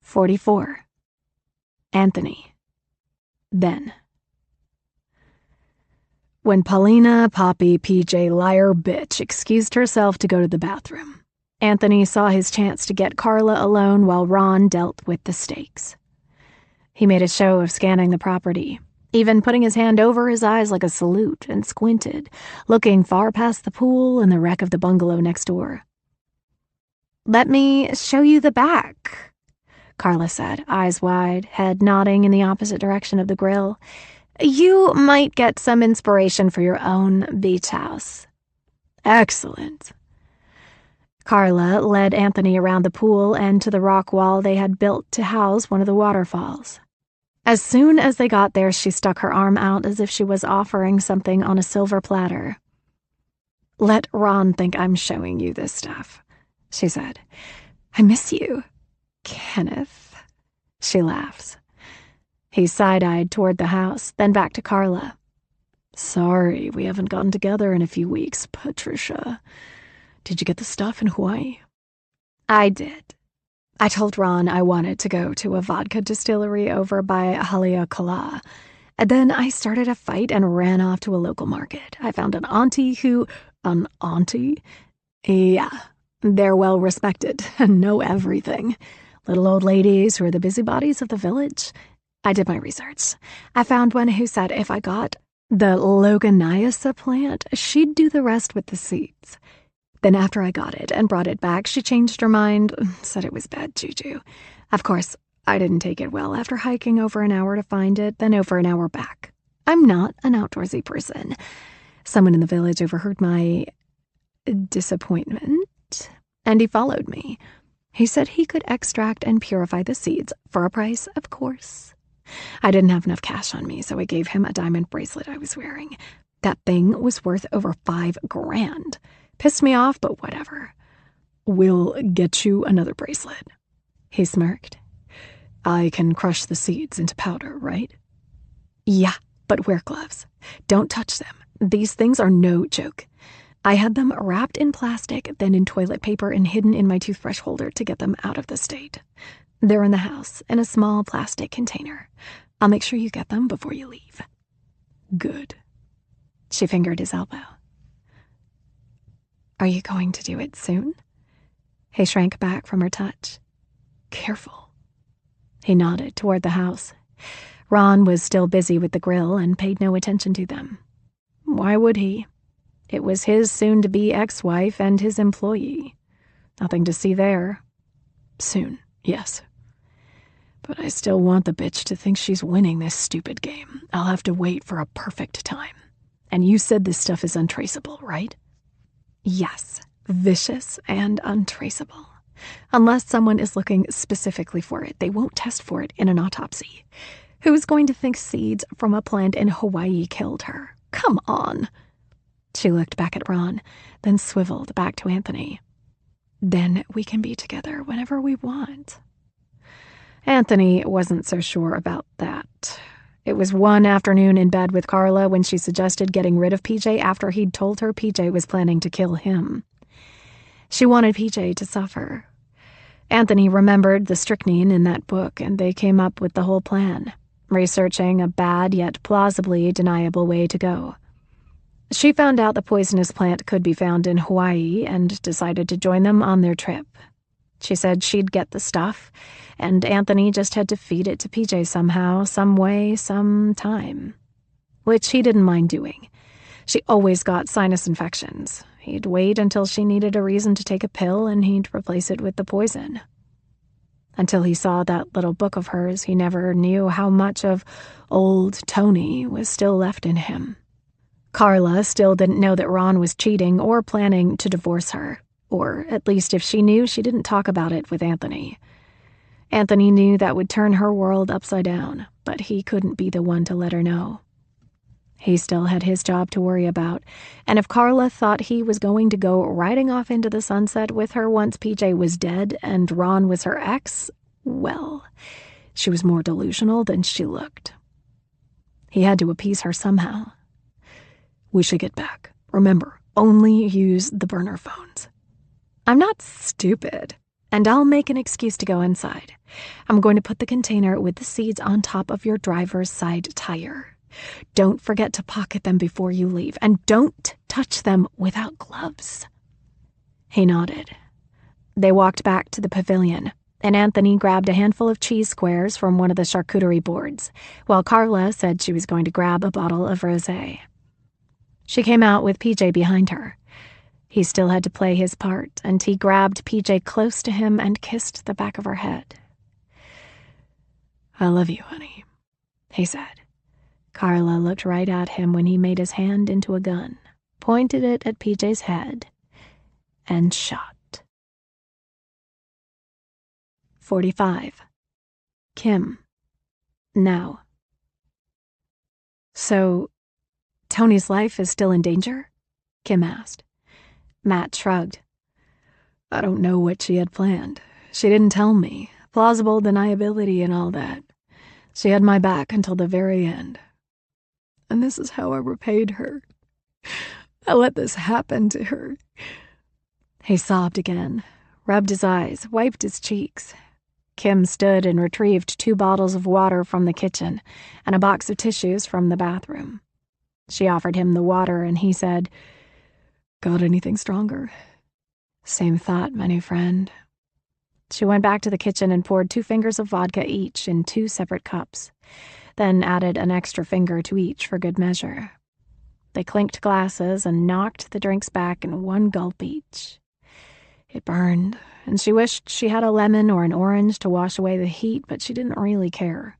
44. Anthony. Then. When Paulina, Poppy, PJ, liar, bitch excused herself to go to the bathroom, Anthony saw his chance to get Carla alone while Ron dealt with the stakes. He made a show of scanning the property, even putting his hand over his eyes like a salute, and squinted, looking far past the pool and the wreck of the bungalow next door. Let me show you the back, Carla said, eyes wide, head nodding in the opposite direction of the grill. You might get some inspiration for your own beach house. Excellent. Carla led Anthony around the pool and to the rock wall they had built to house one of the waterfalls. As soon as they got there, she stuck her arm out as if she was offering something on a silver platter. Let Ron think I'm showing you this stuff, she said. I miss you, Kenneth. She laughs. He side-eyed toward the house, then back to Carla. Sorry, we haven't gotten together in a few weeks, Patricia. Did you get the stuff in Hawaii? I did. I told Ron I wanted to go to a vodka distillery over by Haleakala. And then I started a fight and ran off to a local market. I found an auntie who... An auntie? Yeah, they're well respected and know everything. Little old ladies who are the busybodies of the village. I did my research. I found one who said if I got the Logoniasa plant, she'd do the rest with the seeds. Then after I got it and brought it back, she changed her mind, said it was bad juju. Of course, I didn't take it well after hiking over an hour to find it, then over an hour back. I'm not an outdoorsy person. Someone in the village overheard my disappointment, and he followed me. He said he could extract and purify the seeds, for a price, of course. I didn't have enough cash on me, so I gave him a diamond bracelet I was wearing. That thing was worth over $5,000. Pissed me off, but whatever. We'll get you another bracelet. He smirked. I can crush the seeds into powder, right? Yeah, but wear gloves. Don't touch them. These things are no joke. I had them wrapped in plastic, then in toilet paper and hidden in my toothbrush holder to get them out of the state. They're in the house, in a small plastic container. I'll make sure you get them before you leave. Good. She fingered his elbow. Are you going to do it soon? He shrank back from her touch. Careful. He nodded toward the house. Ron was still busy with the grill and paid no attention to them. Why would he? It was his soon-to-be ex-wife and his employee. Nothing to see there. Soon, yes. But I still want the bitch to think she's winning this stupid game. I'll have to wait for a perfect time. And you said this stuff is untraceable, right? Yes, vicious and untraceable. Unless someone is looking specifically for it, they won't test for it in an autopsy. Who's going to think seeds from a plant in Hawaii killed her? Come on. She looked back at Ron, then swiveled back to Anthony. Then we can be together whenever we want. Anthony wasn't so sure about that. It was one afternoon in bed with Carla when she suggested getting rid of PJ after he'd told her PJ was planning to kill him. She wanted PJ to suffer. Anthony remembered the strychnine in that book, and they came up with the whole plan, researching a bad yet plausibly deniable way to go. She found out the poisonous plant could be found in Hawaii and decided to join them on their trip. She said she'd get the stuff, and Anthony just had to feed it to PJ somehow, some way, some time. Which he didn't mind doing. She always got sinus infections. He'd wait until she needed a reason to take a pill, and he'd replace it with the poison. Until he saw that little book of hers, he never knew how much of old Tony was still left in him. Carla still didn't know that Ron was cheating or planning to divorce her, or at least if she knew, she didn't talk about it with Anthony. Anthony knew that would turn her world upside down, but he couldn't be the one to let her know. He still had his job to worry about, and if Carla thought he was going to go riding off into the sunset with her once PJ was dead and Ron was her ex, well, she was more delusional than she looked. He had to appease her somehow. We should get back. Remember, only use the burner phones. I'm not stupid, and I'll make an excuse to go inside. I'm going to put the container with the seeds on top of your driver's side tire. Don't forget to pocket them before you leave, and don't touch them without gloves. He nodded. They walked back to the pavilion, and Anthony grabbed a handful of cheese squares from one of the charcuterie boards, while Carla said she was going to grab a bottle of rosé. She came out with PJ behind her. He still had to play his part, and he grabbed PJ close to him and kissed the back of her head. I love you, honey, he said. Carla looked right at him when he made his hand into a gun, pointed it at PJ's head, and shot. 45. Kim. Now. So, Tony's life is still in danger? Kim asked. Matt shrugged. I don't know what she had planned. She didn't tell me. Plausible deniability and all that. She had my back until the very end. And this is how I repaid her. I let this happen to her. He sobbed again, rubbed his eyes, wiped his cheeks. Kim stood and retrieved 2 bottles of water from the kitchen and a box of tissues from the bathroom. She offered him the water, and he said, Got anything stronger? Same thought, my new friend. She went back to the kitchen and poured 2 fingers of vodka each in 2 separate cups, then added an extra finger to each for good measure. They clinked glasses and knocked the drinks back in 1 gulp each. It burned, and she wished she had a lemon or an orange to wash away the heat, but she didn't really care.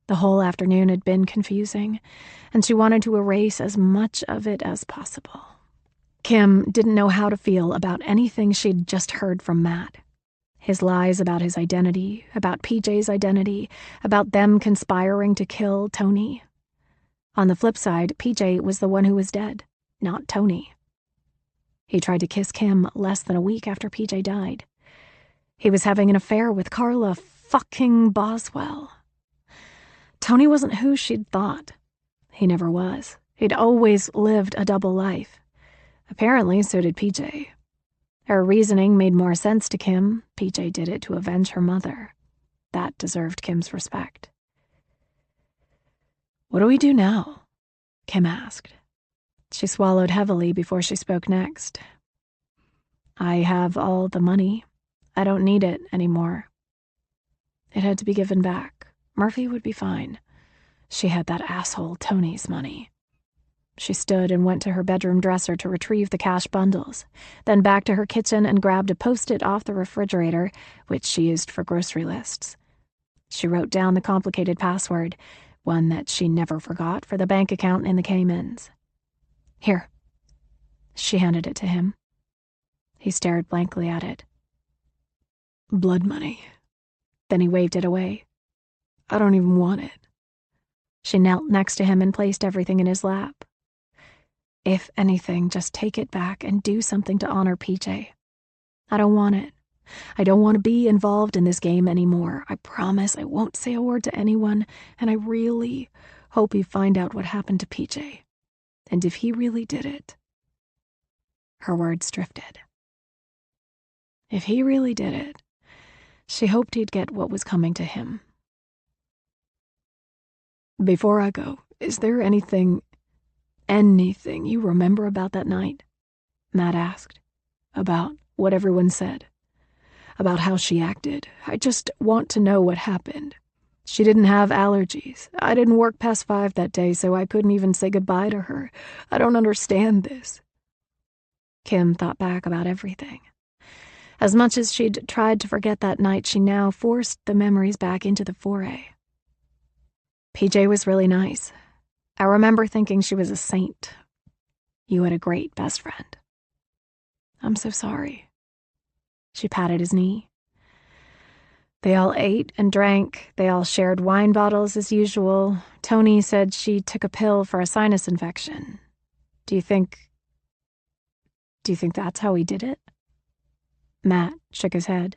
The whole afternoon had been confusing, and she wanted to erase as much of it as possible. Kim didn't know how to feel about anything she'd just heard from Matt. His lies about his identity, about PJ's identity, about them conspiring to kill Tony. On the flip side, PJ was the one who was dead, not Tony. He tried to kiss Kim less than a week after PJ died. He was having an affair with Carla fucking Boswell. Tony wasn't who she'd thought. He never was. He'd always lived a double life. Apparently, so did PJ. Her reasoning made more sense to Kim. PJ did it to avenge her mother. That deserved Kim's respect. "What do we do now?" Kim asked. She swallowed heavily before she spoke next. "I have all the money. I don't need it anymore. It had to be given back. Murphy would be fine. She had that asshole Tony's money." She stood and went to her bedroom dresser to retrieve the cash bundles, then back to her kitchen and grabbed a Post-it off the refrigerator, which she used for grocery lists. She wrote down the complicated password, one that she never forgot, for the bank account in the Caymans. "Here." She handed it to him. He stared blankly at it. "Blood money." Then he waved it away. "I don't even want it." She knelt next to him and placed everything in his lap. "If anything, just take it back and do something to honor PJ. I don't want it. I don't want to be involved in this game anymore. I promise I won't say a word to anyone, and I really hope you find out what happened to PJ. And if he really did it..." Her words drifted. If he really did it, she hoped he'd get what was coming to him. "Before I go, is there anything you remember about that night?" Matt asked. "About what everyone said? About how she acted? I just want to know what happened. She didn't have allergies. I didn't work past 5 that day, so I couldn't even say goodbye to her. I don't understand this." Kim thought back about everything. As much as she'd tried to forget that night, she now forced the memories back into the foray. "PJ was really nice. I remember thinking she was a saint. You had a great best friend." "I'm so sorry." She patted his knee. "They all ate and drank. They all shared wine bottles as usual. Tony said she took a pill for a sinus infection. Do you think that's how he did it?" Matt shook his head.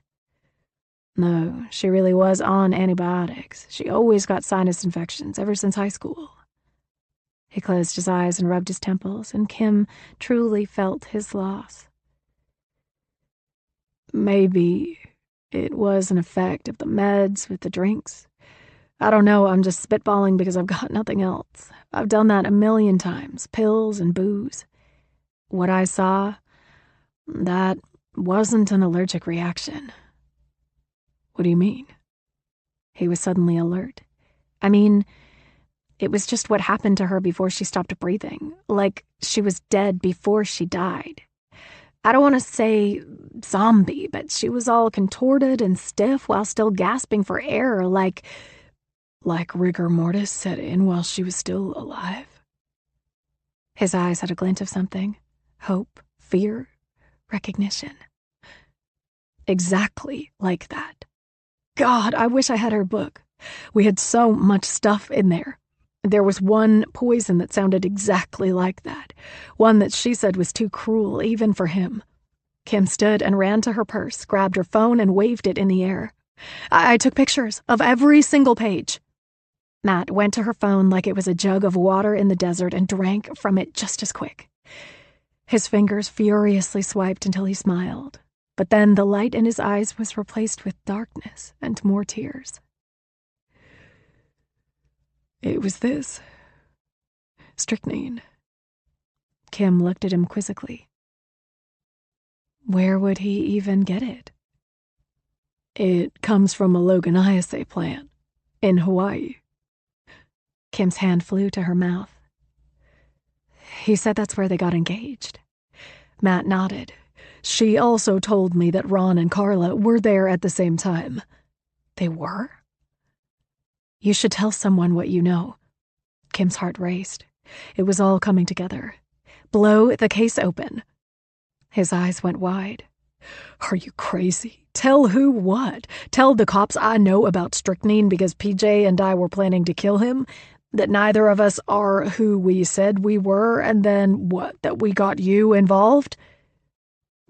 "No, she really was on antibiotics. She always got sinus infections ever since high school." He closed his eyes and rubbed his temples, and Kim truly felt his loss. "Maybe it was an effect of the meds with the drinks. I don't know, I'm just spitballing because I've got nothing else. I've done that a million times, pills and booze. What I saw, that wasn't an allergic reaction." "What do you mean?" He was suddenly alert. "I mean, it was just what happened to her before she stopped breathing, like she was dead before she died. I don't want to say zombie, but she was all contorted and stiff while still gasping for air, like rigor mortis set in while she was still alive." His eyes had a glint of something. Hope, fear, recognition. "Exactly like that. God, I wish I had her book. We had so much stuff in there. There was one poison that sounded exactly like that. One that she said was too cruel, even for him." Kim stood and ran to her purse, grabbed her phone, and waved it in the air. I took pictures of every single page." Matt went to her phone like it was a jug of water in the desert and drank from it just as quick. His fingers furiously swiped until he smiled, but then the light in his eyes was replaced with darkness and more tears. "It was this. Strychnine." Kim looked at him quizzically. "Where would he even get it?" "It comes from a Loganiaceae plant in Hawaii." Kim's hand flew to her mouth. "He said that's where they got engaged." Matt nodded. "She also told me that Ron and Carla were there at the same time." "They were?" "You should tell someone what you know." Kim's heart raced. It was all coming together. "Blow the case open." His eyes went wide. "Are you crazy? Tell who what? Tell the cops I know about strychnine because PJ and I were planning to kill him? That neither of us are who we said we were, and then what, that we got you involved?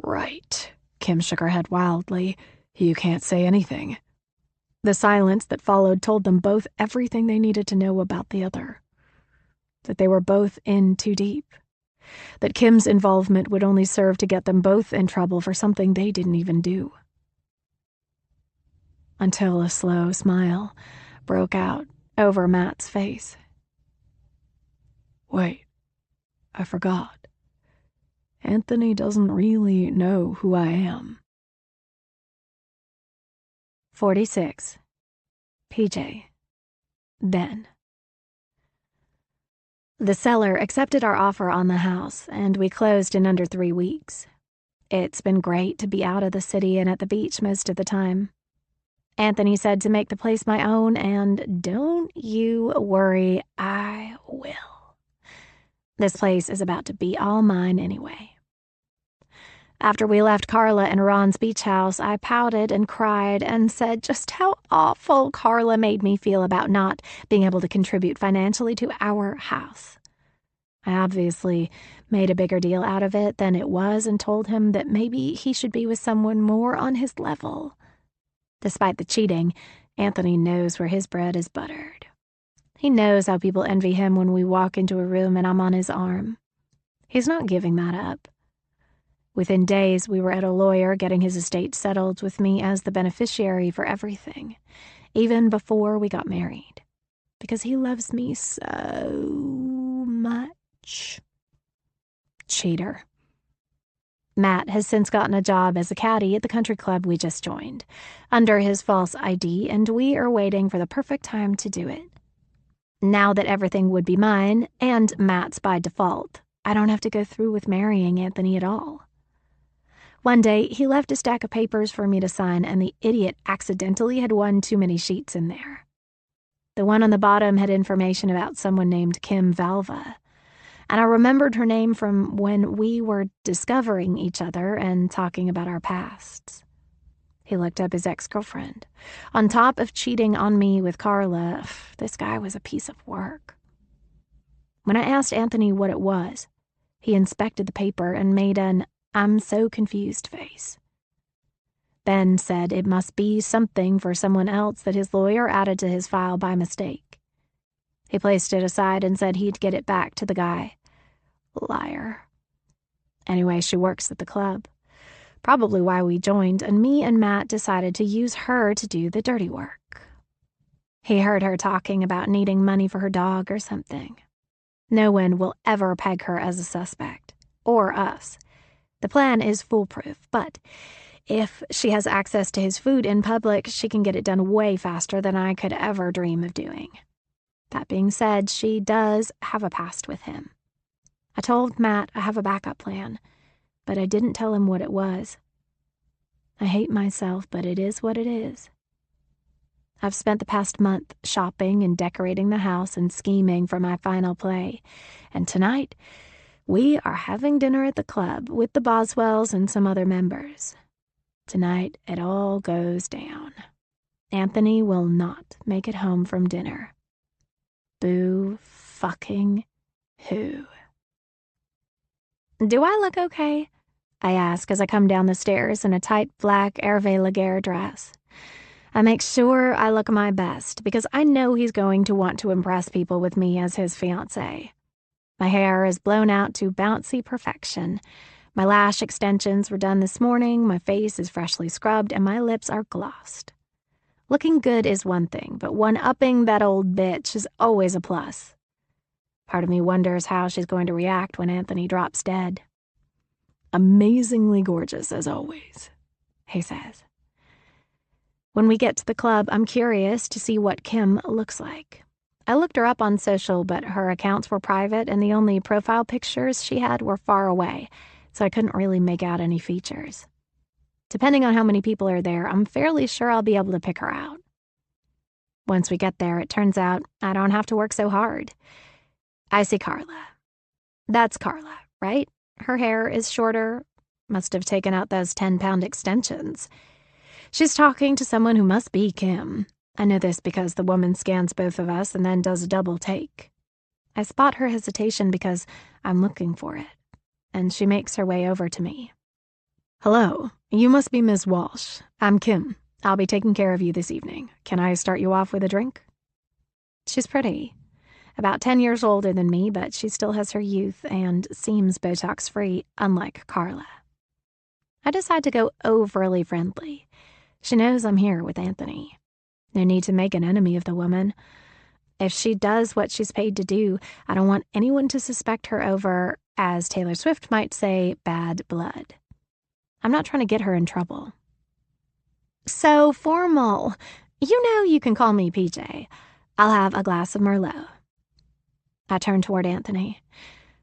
Right. Kim shook her head wildly. You can't say anything. The silence that followed told them both everything they needed to know about the other. That they were both in too deep. That Kim's involvement would only serve to get them both in trouble for something they didn't even do. Until a slow smile broke out over Matt's face. Wait, I forgot. Anthony doesn't really know who I am. 46. PJ. Ben. The seller accepted our offer on the house, and we closed in under 3 weeks. It's been great to be out of the city and at the beach most of the time. Anthony said to make the place my own, and don't you worry, I will. This place is about to be all mine anyway. After we left Carla and Ron's beach house, I pouted and cried and said just how awful Carla made me feel about not being able to contribute financially to our house. I obviously made a bigger deal out of it than it was and told him that maybe he should be with someone more on his level. Despite the cheating, Anthony knows where his bread is buttered. He knows how people envy him when we walk into a room and I'm on his arm. He's not giving that up. Within days, we were at a lawyer getting his estate settled with me as the beneficiary for everything, even before we got married, because he loves me so much. Cheater. Matt has since gotten a job as a caddy at the country club we just joined, under his false ID, and we are waiting for the perfect time to do it. Now that everything would be mine, and Matt's by default, I don't have to go through with marrying Anthony at all. One day, he left a stack of papers for me to sign, and the idiot accidentally had one too many sheets in there. The one on the bottom had information about someone named Kim Valva, and I remembered her name from when we were discovering each other and talking about our pasts. He looked up his ex-girlfriend. On top of cheating on me with Carla, this guy was a piece of work. When I asked Anthony what it was, he inspected the paper and made an "I'm so confused" face. Ben said it must be something for someone else that his lawyer added to his file by mistake. He placed it aside and said he'd get it back to the guy. Liar. Anyway, she works at the club. Probably why we joined, and me and Matt decided to use her to do the dirty work. He heard her talking about needing money for her dog or something. No one will ever peg her as a suspect. Or us. The plan is foolproof, but if she has access to his food in public, she can get it done way faster than I could ever dream of doing. That being said, she does have a past with him. I told Matt I have a backup plan, but I didn't tell him what it was. I hate myself, but it is what it is. I've spent the past month shopping and decorating the house and scheming for my final play, and tonight we are having dinner at the club with the Boswells and some other members. Tonight it all goes down. Anthony will not make it home from dinner. Boo fucking who. Do I look okay? I ask as I come down the stairs in a tight black Hervé Laguerre dress. I make sure I look my best because I know he's going to want to impress people with me as his fiancée. My hair is blown out to bouncy perfection. My lash extensions were done this morning, my face is freshly scrubbed, and my lips are glossed. Looking good is one thing, but one-upping that old bitch is always a plus. Part of me wonders how she's going to react when Anthony drops dead. Amazingly gorgeous, as always, he says. When we get to the club, I'm curious to see what Kim looks like. I looked her up on social, but her accounts were private, and the only profile pictures she had were far away, so I couldn't really make out any features. Depending on how many people are there, I'm fairly sure I'll be able to pick her out. Once we get there, it turns out I don't have to work so hard. I see Carla. That's Carla, right? Her hair is shorter. Must have taken out those 10-pound extensions. She's talking to someone who must be Kim. I know this because the woman scans both of us and then does a double take. I spot her hesitation because I'm looking for it, and she makes her way over to me. Hello, you must be Miss Walsh. I'm Kim. I'll be taking care of you this evening. Can I start you off with a drink? She's pretty. About 10 years older than me, but she still has her youth and seems Botox-free, unlike Carla. I decide to go overly friendly. She knows I'm here with Anthony. No need to make an enemy of the woman. If she does what she's paid to do, I don't want anyone to suspect her over, as Taylor Swift might say, bad blood. I'm not trying to get her in trouble. So formal. You know you can call me PJ. I'll have a glass of Merlot. I turn toward Anthony.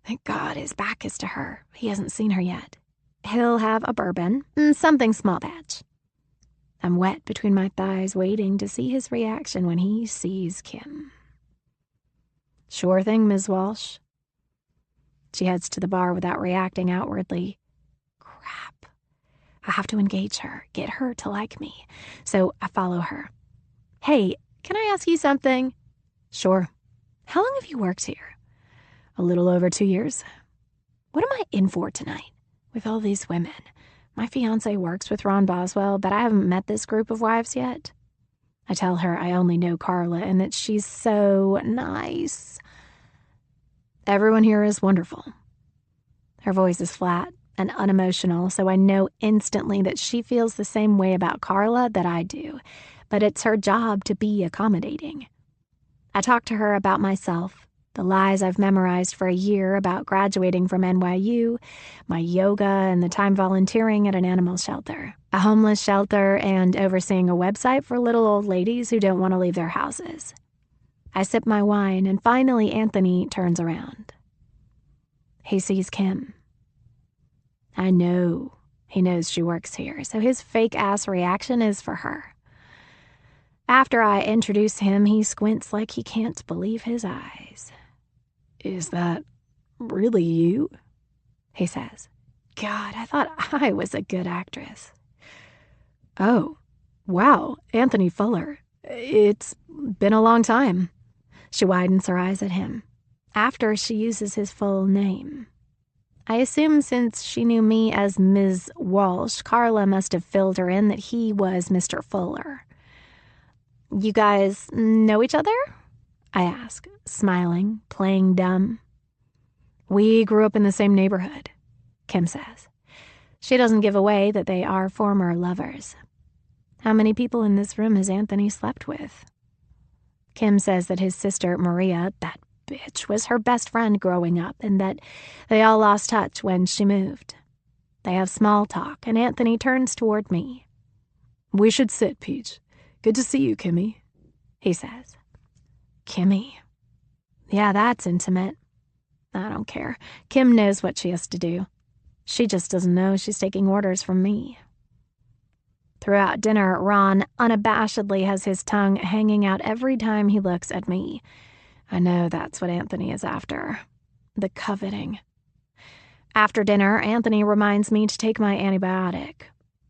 Thank God his back is to her. He hasn't seen her yet. He'll have a bourbon, something small batch. I'm wet between my thighs, waiting to see his reaction when he sees Kim. Sure thing, Ms. Walsh. She heads to the bar without reacting outwardly. Crap. I have to engage her, get her to like me. So I follow her. Hey, can I ask you something? Sure. How long have you worked here? A little over 2 years. What am I in for tonight? With all these women. My fiancé works with Ron Boswell, but I haven't met this group of wives yet. I tell her I only know Carla and that she's so nice. Everyone here is wonderful. Her voice is flat and unemotional, so I know instantly that she feels the same way about Carla that I do, but it's her job to be accommodating. I talk to her about myself, the lies I've memorized for a year about graduating from NYU, my yoga, and the time volunteering at an animal shelter, a homeless shelter, and overseeing a website for little old ladies who don't want to leave their houses. I sip my wine, and finally Anthony turns around. He sees Kim. I know he knows she works here, so his fake-ass reaction is for her. After I introduce him, he squints like he can't believe his eyes. Is that really you? He says. God, I thought I was a good actress. Oh, wow, Anthony Fuller. It's been a long time. She widens her eyes at him, after she uses his full name. I assume since she knew me as Ms. Walsh, Carla must have filled her in that he was Mr. Fuller. You guys know each other? I ask, smiling, playing dumb. We grew up in the same neighborhood, Kim says. She doesn't give away that they are former lovers. How many people in this room has Anthony slept with? Kim says that his sister, Maria, that bitch, was her best friend growing up and that they all lost touch when she moved. They have small talk, and Anthony turns toward me. We should sit, Peach. Good to see you, Kimmy, he says. Kimmy. Yeah, that's intimate. I don't care. Kim knows what she has to do. She just doesn't know she's taking orders from me. Throughout dinner, Ron unabashedly has his tongue hanging out every time he looks at me. I know that's what Anthony is after. The coveting. After dinner, Anthony reminds me to take my antibiotic.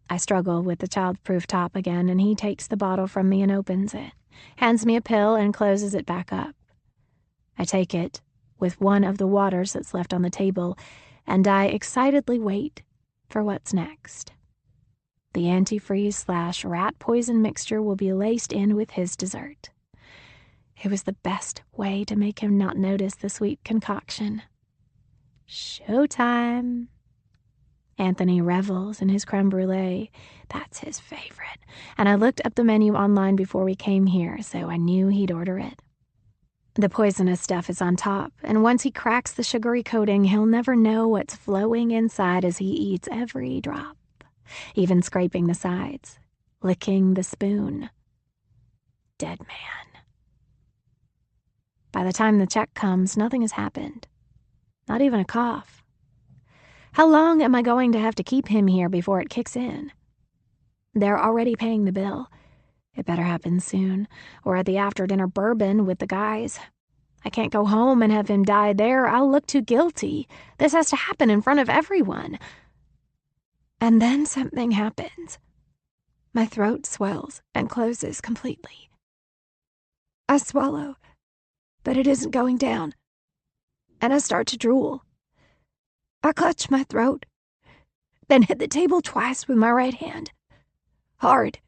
I struggle with the child-proof top again, and he takes the bottle from me and opens it, hands me a pill, and closes it back up. I take it with one of the waters that's left on the table, and I excitedly wait for what's next. The antifreeze/rat poison mixture will be laced in with his dessert. It was the best way to make him not notice the sweet concoction. Showtime. Anthony revels in his creme brulee. That's his favorite. And I looked up the menu online before we came here, so I knew he'd order it. The poisonous stuff is on top, and once he cracks the sugary coating, he'll never know what's flowing inside as he eats every drop, even scraping the sides, licking the spoon. Dead man. By the time the check comes, nothing has happened. Not even a cough. How long am I going to have to keep him here before it kicks in? They're already paying the bill. It better happen soon, or at the after-dinner bourbon with the guys. I can't go home and have him die there. I'll look too guilty. This has to happen in front of everyone. And then something happens. My throat swells and closes completely. I swallow, but it isn't going down, and I start to drool. I clutch my throat, then hit the table twice with my right hand. Hard.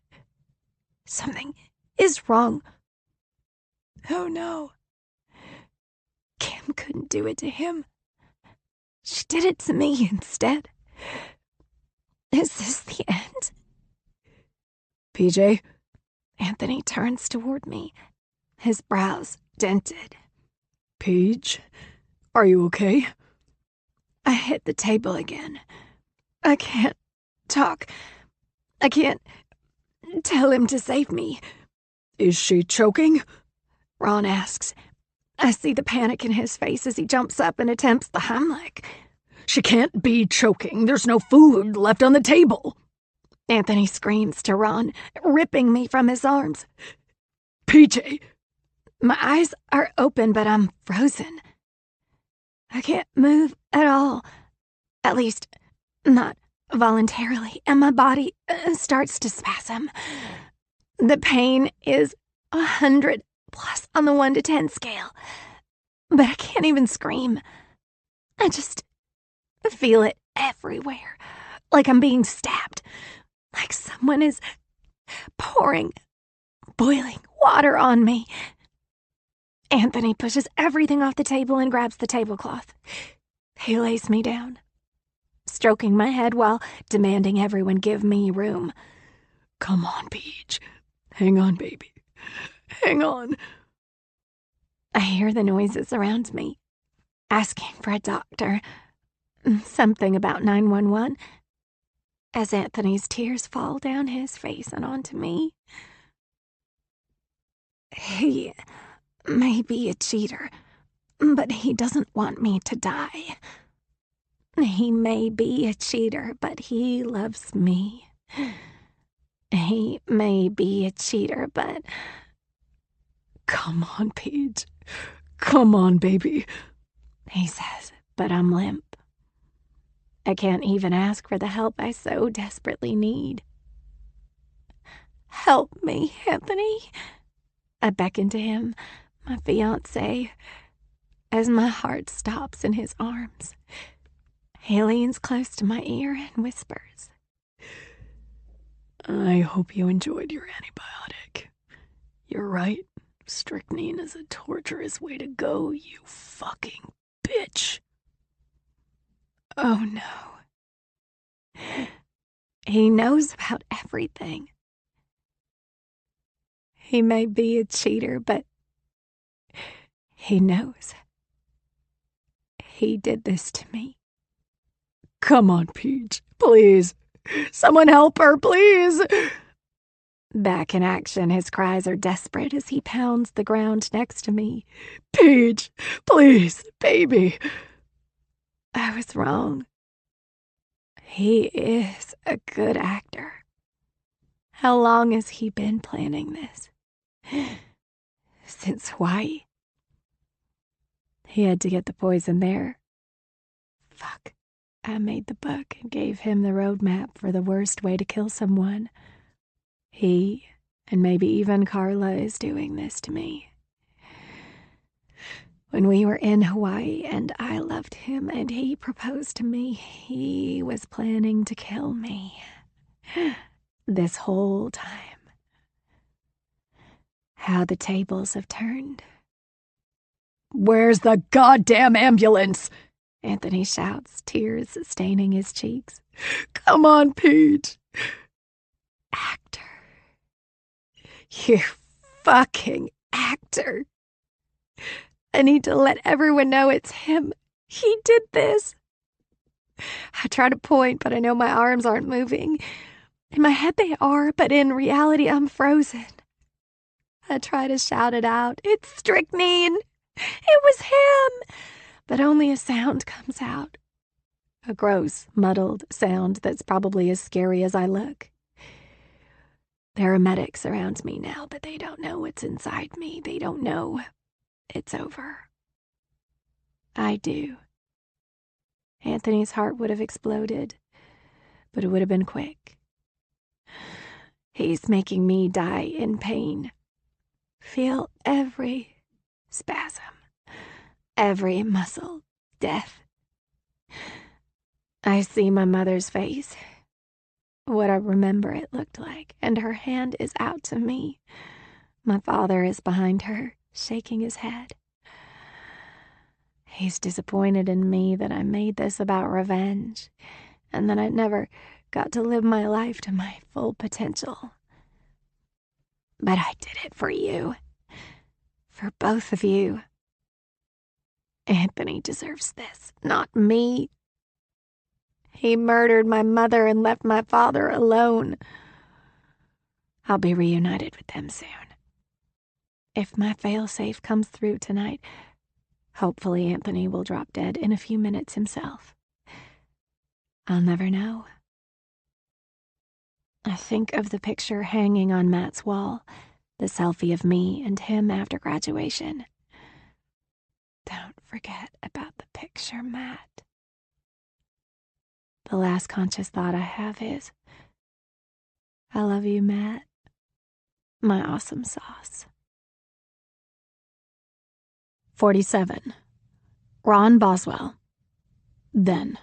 Something is wrong. Oh no. Kim couldn't do it to him. She did it to me instead. Is this the end? PJ? Anthony turns toward me, his brows dented. Paige? Are you okay? I hit the table again. I can't talk. I can't tell him to save me. Is she choking? Ron asks. I see the panic in his face as he jumps up and attempts the Heimlich. She can't be choking. There's no food left on the table. Anthony screams to Ron, ripping me from his arms. PJ! My eyes are open, but I'm frozen. I can't move at all. At least, not voluntarily, and my body starts to spasm. The pain is 100+ on the 1 to 10 scale, but I can't even scream. I just feel it everywhere, like I'm being stabbed, like someone is pouring boiling water on me. Anthony pushes everything off the table and grabs the tablecloth. He lays me down, stroking my head while demanding everyone give me room. Come on, Paige. Hang on, baby. Hang on. I hear the noises around me, asking for a doctor. Something about 911. As Anthony's tears fall down his face and onto me. He may be a cheater, but he doesn't want me to die. He may be a cheater, but he loves me. He may be a cheater, but... Come on, Paige. Come on, baby. He says, but I'm limp. I can't even ask for the help I so desperately need. Help me, Anthony. I beckon to him, my fiancé, as my heart stops in his arms. He leans close to my ear and whispers, I hope you enjoyed your antibiotic. You're right. Strychnine is a torturous way to go, you fucking bitch. Oh no. He knows about everything. He may be a cheater, but he knows. He did this to me. Come on, Paige, please. Someone help her, please. Back in action, his cries are desperate as he pounds the ground next to me. Paige, please, baby. I was wrong. He is a good actor. How long has he been planning this? Since Hawaii. He had to get the poison there. Fuck. I made the book and gave him the roadmap for the worst way to kill someone. He, and maybe even Carla, is doing this to me. When we were in Hawaii and I loved him and he proposed to me, he was planning to kill me. This whole time. How the tables have turned. Where's the goddamn ambulance? Anthony shouts, tears staining his cheeks. Come on, Paige. Actor. You fucking actor. I need to let everyone know it's him. He did this. I try to point, but I know my arms aren't moving. In my head they are, but in reality I'm frozen. I try to shout it out. It's strychnine. It was him. But only a sound comes out. A gross, muddled sound that's probably as scary as I look. There are medics around me now, but they don't know what's inside me. They don't know it's over. I do. Anthony's heart would have exploded, but it would have been quick. He's making me die in pain. feel every spasm, every muscle death. I see my mother's face, what I remember it looked like, and her hand is out to me. My father is behind her, shaking his head. He's disappointed in me that I made this about revenge, and that I never got to live my life to my full potential. But I did it for you. For both of you. Anthony deserves this, not me. He murdered my mother and left my father alone. I'll be reunited with them soon. If my failsafe comes through tonight, hopefully Anthony will drop dead in a few minutes himself. I'll never know. I think of the picture hanging on Matt's wall, the selfie of me and him after graduation. Don't forget about the picture, Matt. The last conscious thought I have is, I love you, Matt. My awesome sauce. 47. Ron Boswell. Then.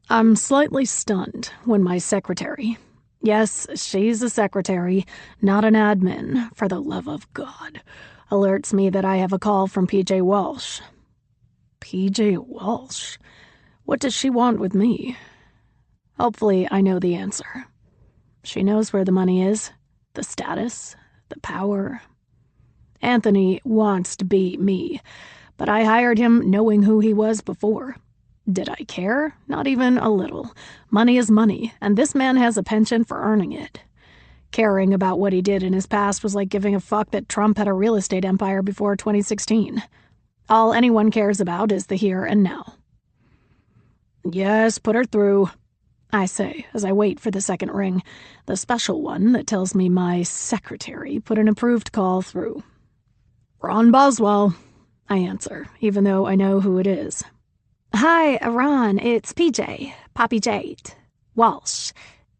I'm slightly stunned when my secretary, yes, she's a secretary, not an admin, for the love of God, alerts me that I have a call from PJ Walsh. PJ Walsh? What does she want with me? Hopefully I know the answer. She knows where the money is, the status, the power. Anthony wants to be me, but I hired him knowing who he was before. Did I care? Not even a little. Money is money, and this man has a penchant for earning it. Caring about what he did in his past was like giving a fuck that Trump had a real estate empire before 2016. All anyone cares about is the here and now. Yes, put her through, I say as I wait for the second ring, the special one that tells me my secretary put an approved call through. Ron Boswell, I answer, even though I know who it is. Hi, Ron, it's PJ, Poppy Jade, Walsh,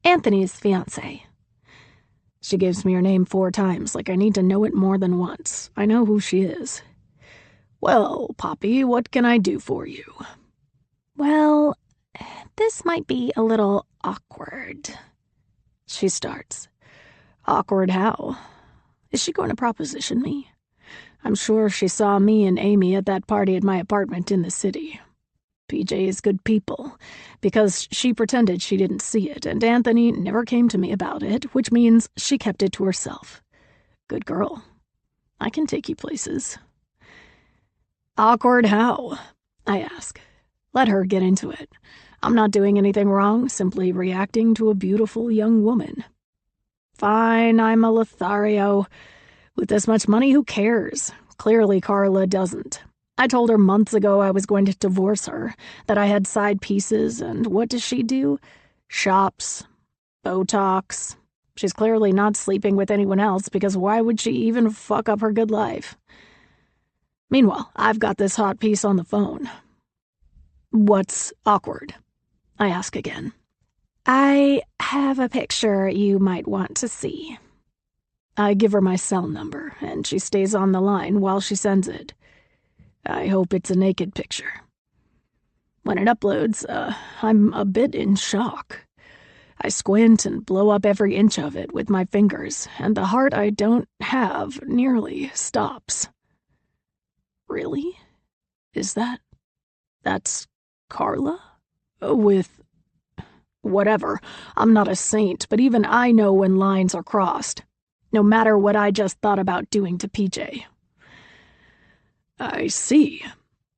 Anthony's fiancé. She gives me her name 4 times, like I need to know it more than once. I know who she is. Well, Poppy, what can I do for you? Well, this might be a little awkward. She starts. Awkward how? Is she going to proposition me? I'm sure she saw me and Amy at that party at my apartment in the city. PJ is good people, because she pretended she didn't see it, and Anthony never came to me about it, which means she kept it to herself. Good girl. I can take you places. Awkward how? I ask. Let her get into it. I'm not doing anything wrong, simply reacting to a beautiful young woman. Fine, I'm a Lothario. With this much money, who cares? Clearly Carla doesn't. I told her months ago I was going to divorce her, that I had side pieces, and what does she do? Shops. Botox. She's clearly not sleeping with anyone else, because why would she even fuck up her good life? Meanwhile, I've got this hot piece on the phone. What's awkward? I ask again. I have a picture you might want to see. I give her my cell number, and she stays on the line while she sends it. I hope it's a naked picture. When it uploads, I'm a bit in shock. I squint and blow up every inch of it with my fingers, and the heart I don't have nearly stops. Really? That's Carla? With... Whatever. I'm not a saint, but even I know when lines are crossed. No matter what I just thought about doing to PJ. I see,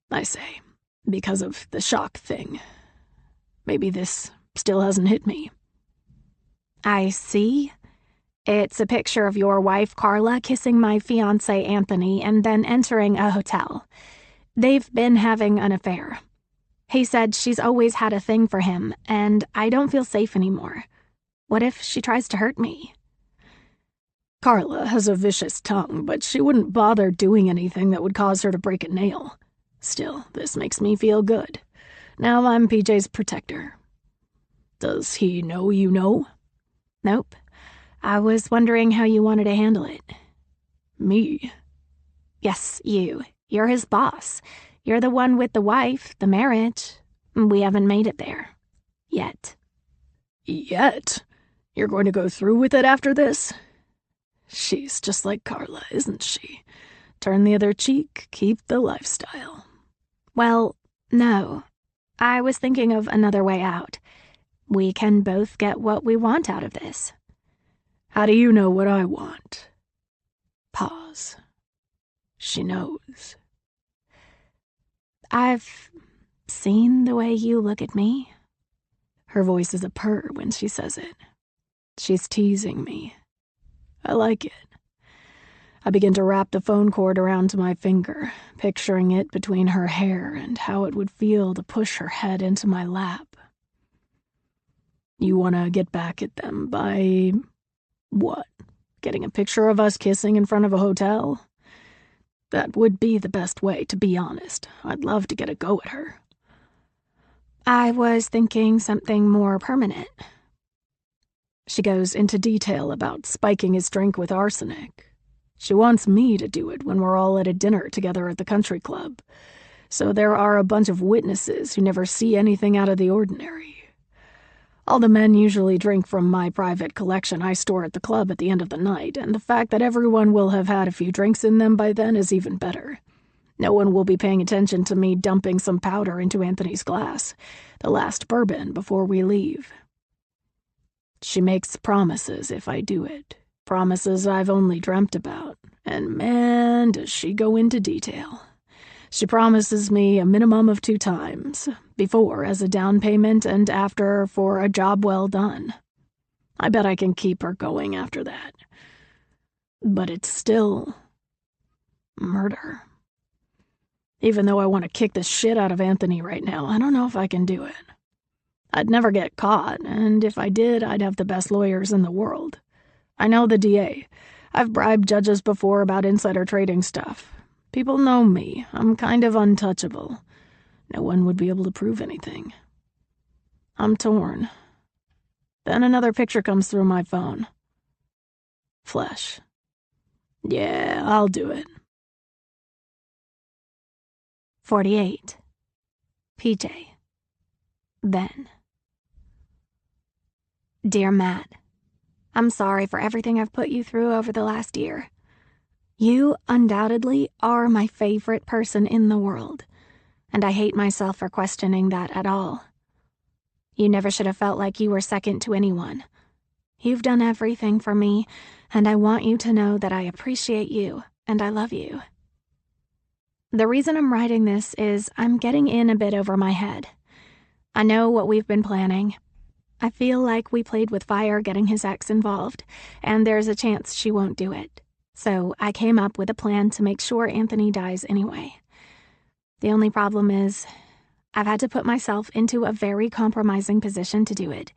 I say, because of the shock thing. Maybe this still hasn't hit me. I see. It's a picture of your wife, Carla, kissing my fiancé, Anthony, and then entering a hotel. They've been having an affair. He said she's always had a thing for him, and I don't feel safe anymore. What if she tries to hurt me? Carla has a vicious tongue, but she wouldn't bother doing anything that would cause her to break a nail. Still, this makes me feel good. Now I'm PJ's protector. Does he know you know? Nope. I was wondering how you wanted to handle it. Me? Yes, you. You're his boss. You're the one with the wife, the marriage. We haven't made it there. Yet. Yet? You're going to go through with it after this? She's just like Carla, isn't she? Turn the other cheek, keep the lifestyle. Well, no. I was thinking of another way out. We can both get what we want out of this. How do you know what I want? Pause. She knows. I've seen the way you look at me. Her voice is a purr when she says it. She's teasing me. I like it. I begin to wrap the phone cord around my finger, picturing it between her hair and how it would feel to push her head into my lap. You want to get back at them by... what? Getting a picture of us kissing in front of a hotel? That would be the best way, to be honest. I'd love to get a go at her. I was thinking something more permanent. She goes into detail about spiking his drink with arsenic. She wants me to do it when we're all at a dinner together at the country club. So there are a bunch of witnesses who never see anything out of the ordinary. All the men usually drink from my private collection I store at the club at the end of the night, and the fact that everyone will have had a few drinks in them by then is even better. No one will be paying attention to me dumping some powder into Anthony's glass, the last bourbon before we leave. She makes promises if I do it, promises I've only dreamt about, and man, does she go into detail. She promises me a minimum of 2 times, before as a down payment and after for a job well done. I bet I can keep her going after that. But it's still murder. Even though I want to kick the shit out of Anthony right now, I don't know if I can do it. I'd never get caught, and if I did, I'd have the best lawyers in the world. I know the DA. I've bribed judges before about insider trading stuff. People know me. I'm kind of untouchable. No one would be able to prove anything. I'm torn. Then another picture comes through my phone. Flesh. Yeah, I'll do it. 48. PJ. Ben. Dear Matt, I'm sorry for everything I've put you through over the last year. You undoubtedly are my favorite person in the world, and I hate myself for questioning that at all. You never should have felt like you were second to anyone. You've done everything for me, and I want you to know that I appreciate you and I love you. The reason I'm writing this is I'm getting in a bit over my head. I know what we've been planning. I feel like we played with fire getting his ex involved, and there's a chance she won't do it. So I came up with a plan to make sure Anthony dies anyway. The only problem is, I've had to put myself into a very compromising position to do it,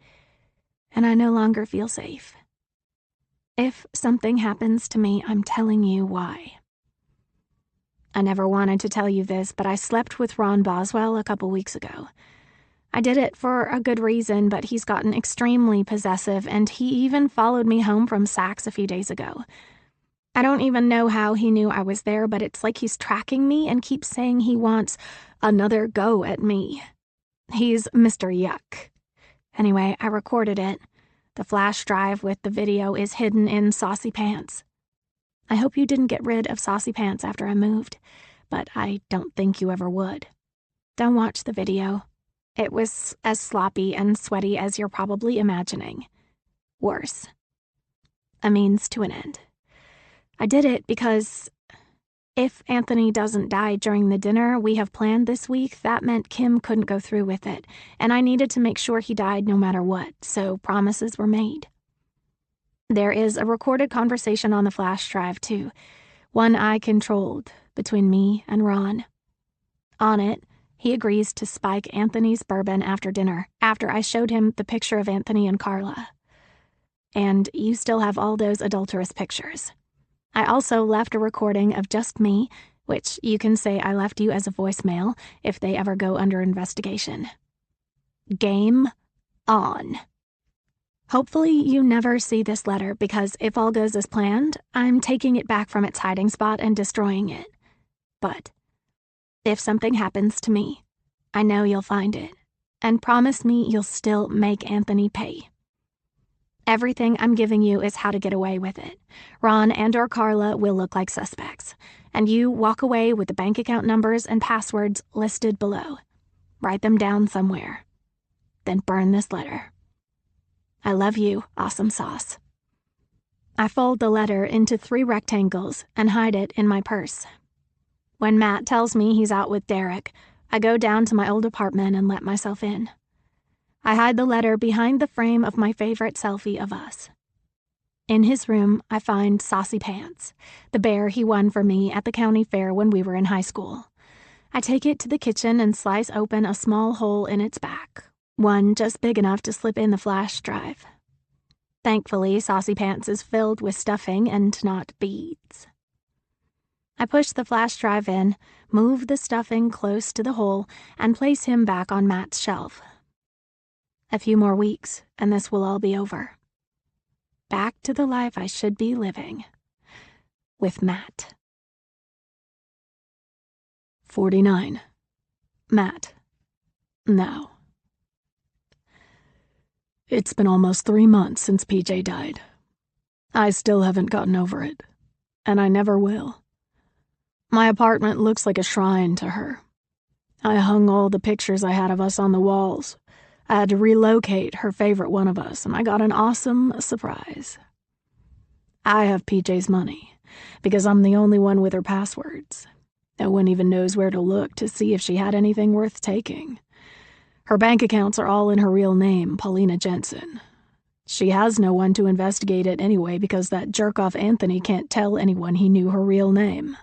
and I no longer feel safe. If something happens to me, I'm telling you why. I never wanted to tell you this, but I slept with Ron Boswell a couple weeks ago. I did it for a good reason, but he's gotten extremely possessive, and he even followed me home from Saks a few days ago. I don't even know how he knew I was there, but it's like he's tracking me and keeps saying he wants another go at me. He's Mr. Yuck. Anyway, I recorded it. The flash drive with the video is hidden in Saucy Pants. I hope you didn't get rid of Saucy Pants after I moved, but I don't think you ever would. Don't watch the video. It was as sloppy and sweaty as you're probably imagining. Worse. A means to an end. I did it because if Anthony doesn't die during the dinner we have planned this week, that meant Kim couldn't go through with it, and I needed to make sure he died no matter what, so promises were made. There is a recorded conversation on the flash drive, too, one I controlled between me and Ron. On it, he agrees to spike Anthony's bourbon after dinner, after I showed him the picture of Anthony and Carla. And you still have all those adulterous pictures. I also left a recording of just me, which you can say I left you as a voicemail if they ever go under investigation. Game on. Hopefully you never see this letter because if all goes as planned, I'm taking it back from its hiding spot and destroying it. But if something happens to me, I know you'll find it, and promise me you'll still make Anthony pay. Everything I'm giving you is how to get away with it. Ron and or Carla will look like suspects, and you walk away with the bank account numbers and passwords listed below. Write them down somewhere. Then burn this letter. I love you, Awesome Sauce. I fold the letter into 3 rectangles and hide it in my purse. When Matt tells me he's out with Derek, I go down to my old apartment and let myself in. I hide the letter behind the frame of my favorite selfie of us. In his room, I find Saucy Pants, the bear he won for me at the county fair when we were in high school. I take it to the kitchen and slice open a small hole in its back, one just big enough to slip in the flash drive. Thankfully, Saucy Pants is filled with stuffing and not beads. I push the flash drive in, move the stuffing close to the hole, and place him back on Matt's shelf. A few more weeks, and this will all be over. Back to the life I should be living. With Matt. 49. Matt. Now. It's been almost 3 months since PJ died. I still haven't gotten over it, and I never will. My apartment looks like a shrine to her. I hung all the pictures I had of us on the walls. I had to relocate her favorite one of us, and I got an awesome surprise. I have PJ's money, because I'm the only one with her passwords. No one even knows where to look to see if she had anything worth taking. Her bank accounts are all in her real name, Paulina Jensen. She has no one to investigate it anyway because that jerk-off Anthony can't tell anyone he knew her real name.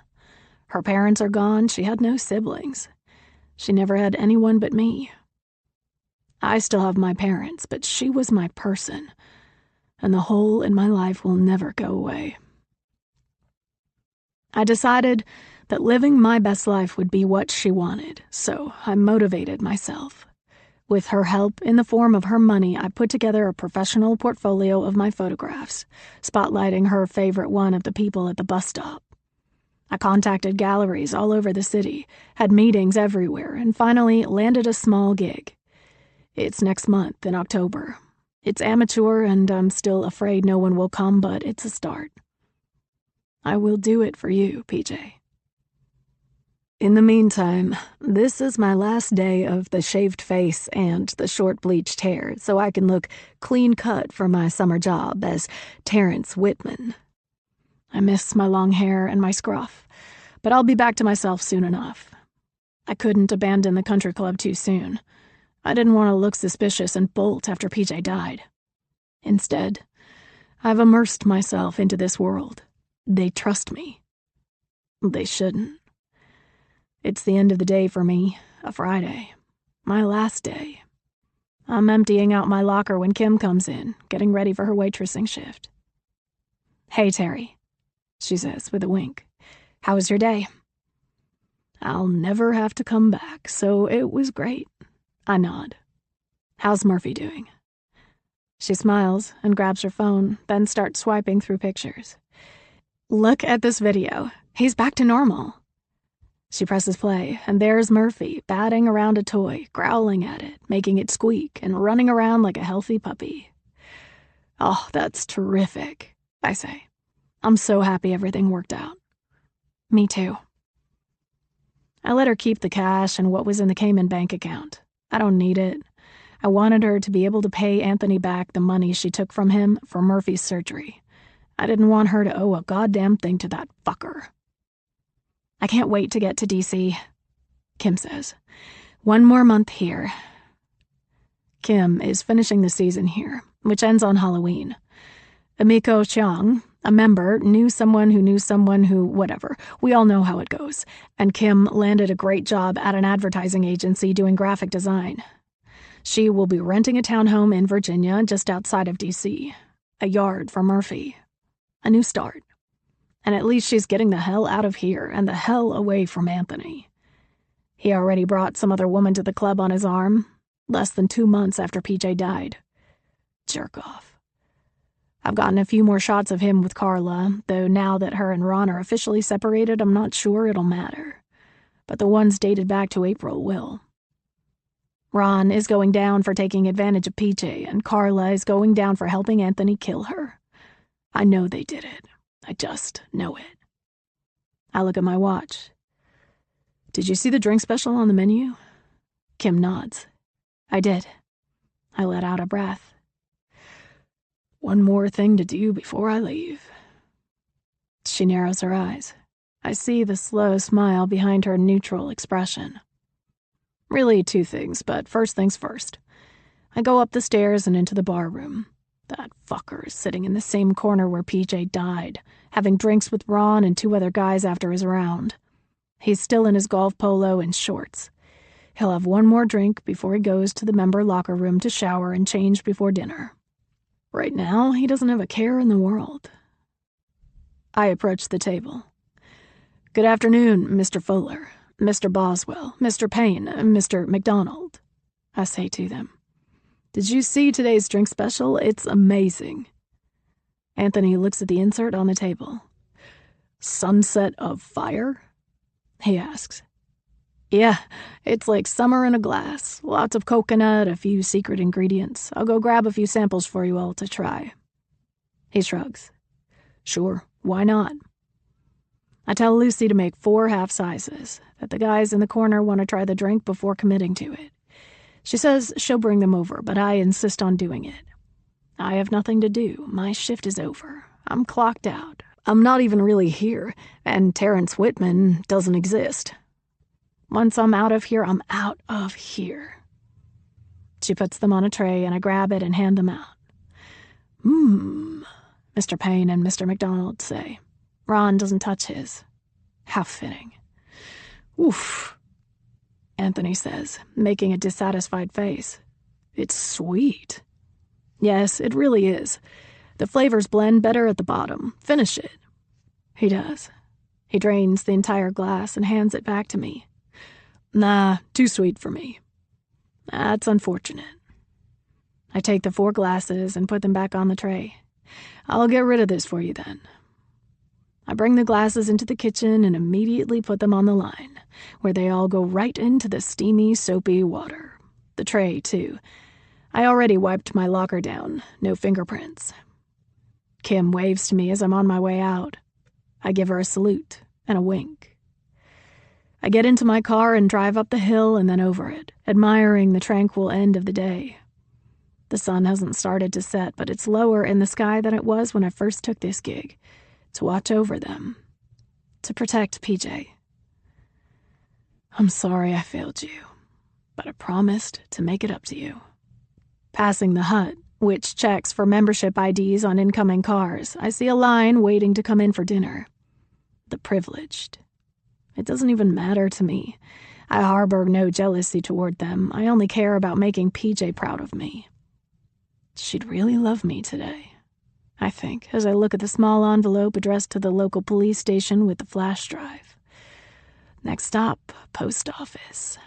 Her parents are gone, she had no siblings. She never had anyone but me. I still have my parents, but she was my person, and the hole in my life will never go away. I decided that living my best life would be what she wanted, so I motivated myself. With her help in the form of her money, I put together a professional portfolio of my photographs, spotlighting her favorite one of the people at the bus stop. I contacted galleries all over the city, had meetings everywhere, and finally landed a small gig. It's next month in October. It's amateur, and I'm still afraid no one will come, but it's a start. I will do it for you, PJ. In the meantime, this is my last day of the shaved face and the short bleached hair, so I can look clean-cut for my summer job as Terrence Whitman. I miss my long hair and my scruff, but I'll be back to myself soon enough. I couldn't abandon the country club too soon. I didn't want to look suspicious and bolt after PJ died. Instead, I've immersed myself into this world. They trust me. They shouldn't. It's the end of the day for me, a Friday. My last day. I'm emptying out my locker when Kim comes in, getting ready for her waitressing shift. "Hey, Terry," she says with a wink. "How was your day?" I'll never have to come back, so it was great. I nod. "How's Murphy doing?" She smiles and grabs her phone, then starts swiping through pictures. "Look at this video. He's back to normal." She presses play, and there's Murphy batting around a toy, growling at it, making it squeak, and running around like a healthy puppy. "Oh, that's terrific," I say. "I'm so happy everything worked out." "Me too." I let her keep the cash and what was in the Cayman bank account. I don't need it. I wanted her to be able to pay Anthony back the money she took from him for Murphy's surgery. I didn't want her to owe a goddamn thing to that fucker. "I can't wait to get to DC, Kim says. "One more month here." Kim is finishing the season here, which ends on Halloween. Emiko Chiang, a member, knew someone who, whatever. We all know how it goes. And Kim landed a great job at an advertising agency doing graphic design. She will be renting a townhome in Virginia just outside of DC. A yard for Murphy. A new start. And at least she's getting the hell out of here and the hell away from Anthony. He already brought some other woman to the club on his arm, less than 2 months after PJ died. Jerk off. I've gotten a few more shots of him with Carla, though now that her and Ron are officially separated, I'm not sure it'll matter. But the ones dated back to April will. Ron is going down for taking advantage of PJ, and Carla is going down for helping Anthony kill her. I know they did it. I just know it. I look at my watch. Did you see the drink special on the menu? Kim nods. I did. I let out a breath. One more thing to do before I leave. She narrows her eyes. I see the slow smile behind her neutral expression. Really 2 things, but first things first. I go up the stairs and into the bar room. That fucker is sitting in the same corner where PJ died, having drinks with Ron and 2 other guys after his round. He's still in his golf polo and shorts. He'll have 1 more drink before he goes to the member locker room to shower and change before dinner. Right now, he doesn't have a care in the world. I approach the table. Good afternoon, Mr. Fuller, Mr. Boswell, Mr. Payne, Mr. McDonald, I say to them. Did you see today's drink special? It's amazing. Anthony looks at the insert on the table. Sunset of Fire? He asks. Yeah, it's like summer in a glass. Lots of coconut, a few secret ingredients. I'll go grab a few samples for you all to try. He shrugs. Sure, why not? I tell Lucy to make 4 half sizes, that the guys in the corner want to try the drink before committing to it. She says she'll bring them over, but I insist on doing it. I have nothing to do. My shift is over. I'm clocked out. I'm not even really here, and Terrence Whitman doesn't exist. Once I'm out of here, I'm out of here. She puts them on a tray, and I grab it and hand them out. Mr. Payne and Mr. McDonald say. Ron doesn't touch his. How fitting. Oof, Anthony says, making a dissatisfied face. It's sweet. Yes, it really is. The flavors blend better at the bottom. Finish it. He does. He drains the entire glass and hands it back to me. Nah, too sweet for me. That's unfortunate. I take the 4 glasses and put them back on the tray. I'll get rid of this for you then. I bring the glasses into the kitchen and immediately put them on the line, where they all go right into the steamy, soapy water. The tray, too. I already wiped my locker down. No fingerprints. Kim waves to me as I'm on my way out. I give her a salute and a wink. I get into my car and drive up the hill and then over it, admiring the tranquil end of the day. The sun hasn't started to set, but it's lower in the sky than it was when I first took this gig. To watch over them. To protect PJ. I'm sorry I failed you, but I promised to make it up to you. Passing the hut, which checks for membership IDs on incoming cars, I see a line waiting to come in for dinner. The privileged. It doesn't even matter to me. I harbor no jealousy toward them. I only care about making PJ proud of me. She'd really love me today, I think, as I look at the small envelope addressed to the local police station with the flash drive. Next stop, post office.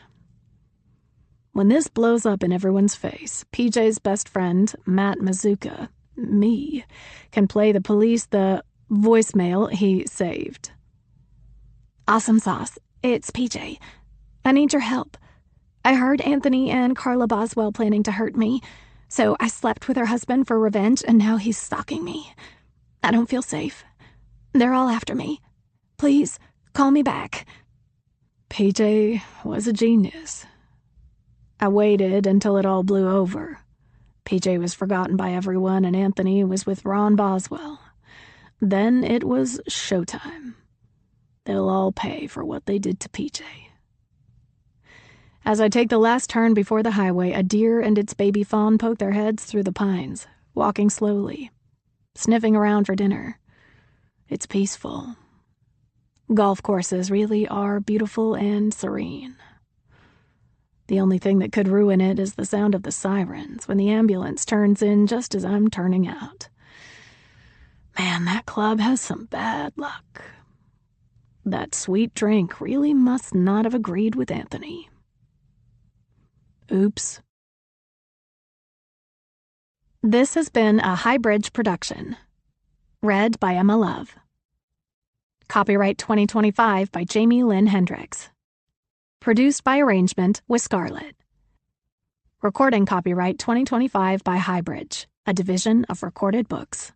When this blows up in everyone's face, PJ's best friend, Matt Mazuka, me, can play the police the voicemail he saved. Awesome sauce. It's PJ. I need your help. I heard Anthony and Carla Boswell planning to hurt me, so I slept with her husband for revenge, and now he's stalking me. I don't feel safe. They're all after me. Please, call me back. PJ was a genius. I waited until it all blew over. PJ was forgotten by everyone, and Anthony was with Ron Boswell. Then it was showtime. They'll all pay for what they did to PJ. As I take the last turn before the highway, a deer and its baby fawn poke their heads through the pines, walking slowly, sniffing around for dinner. It's peaceful. Golf courses really are beautiful and serene. The only thing that could ruin it is the sound of the sirens when the ambulance turns in just as I'm turning out. Man, that club has some bad luck. That sweet drink really must not have agreed with Anthony. Oops. This has been a Highbridge production. Read by Emma Love. Copyright 2025 by Jamie Lynn Hendricks. Produced by arrangement with Scarlett. Recording copyright 2025 by Highbridge, a division of Recorded Books.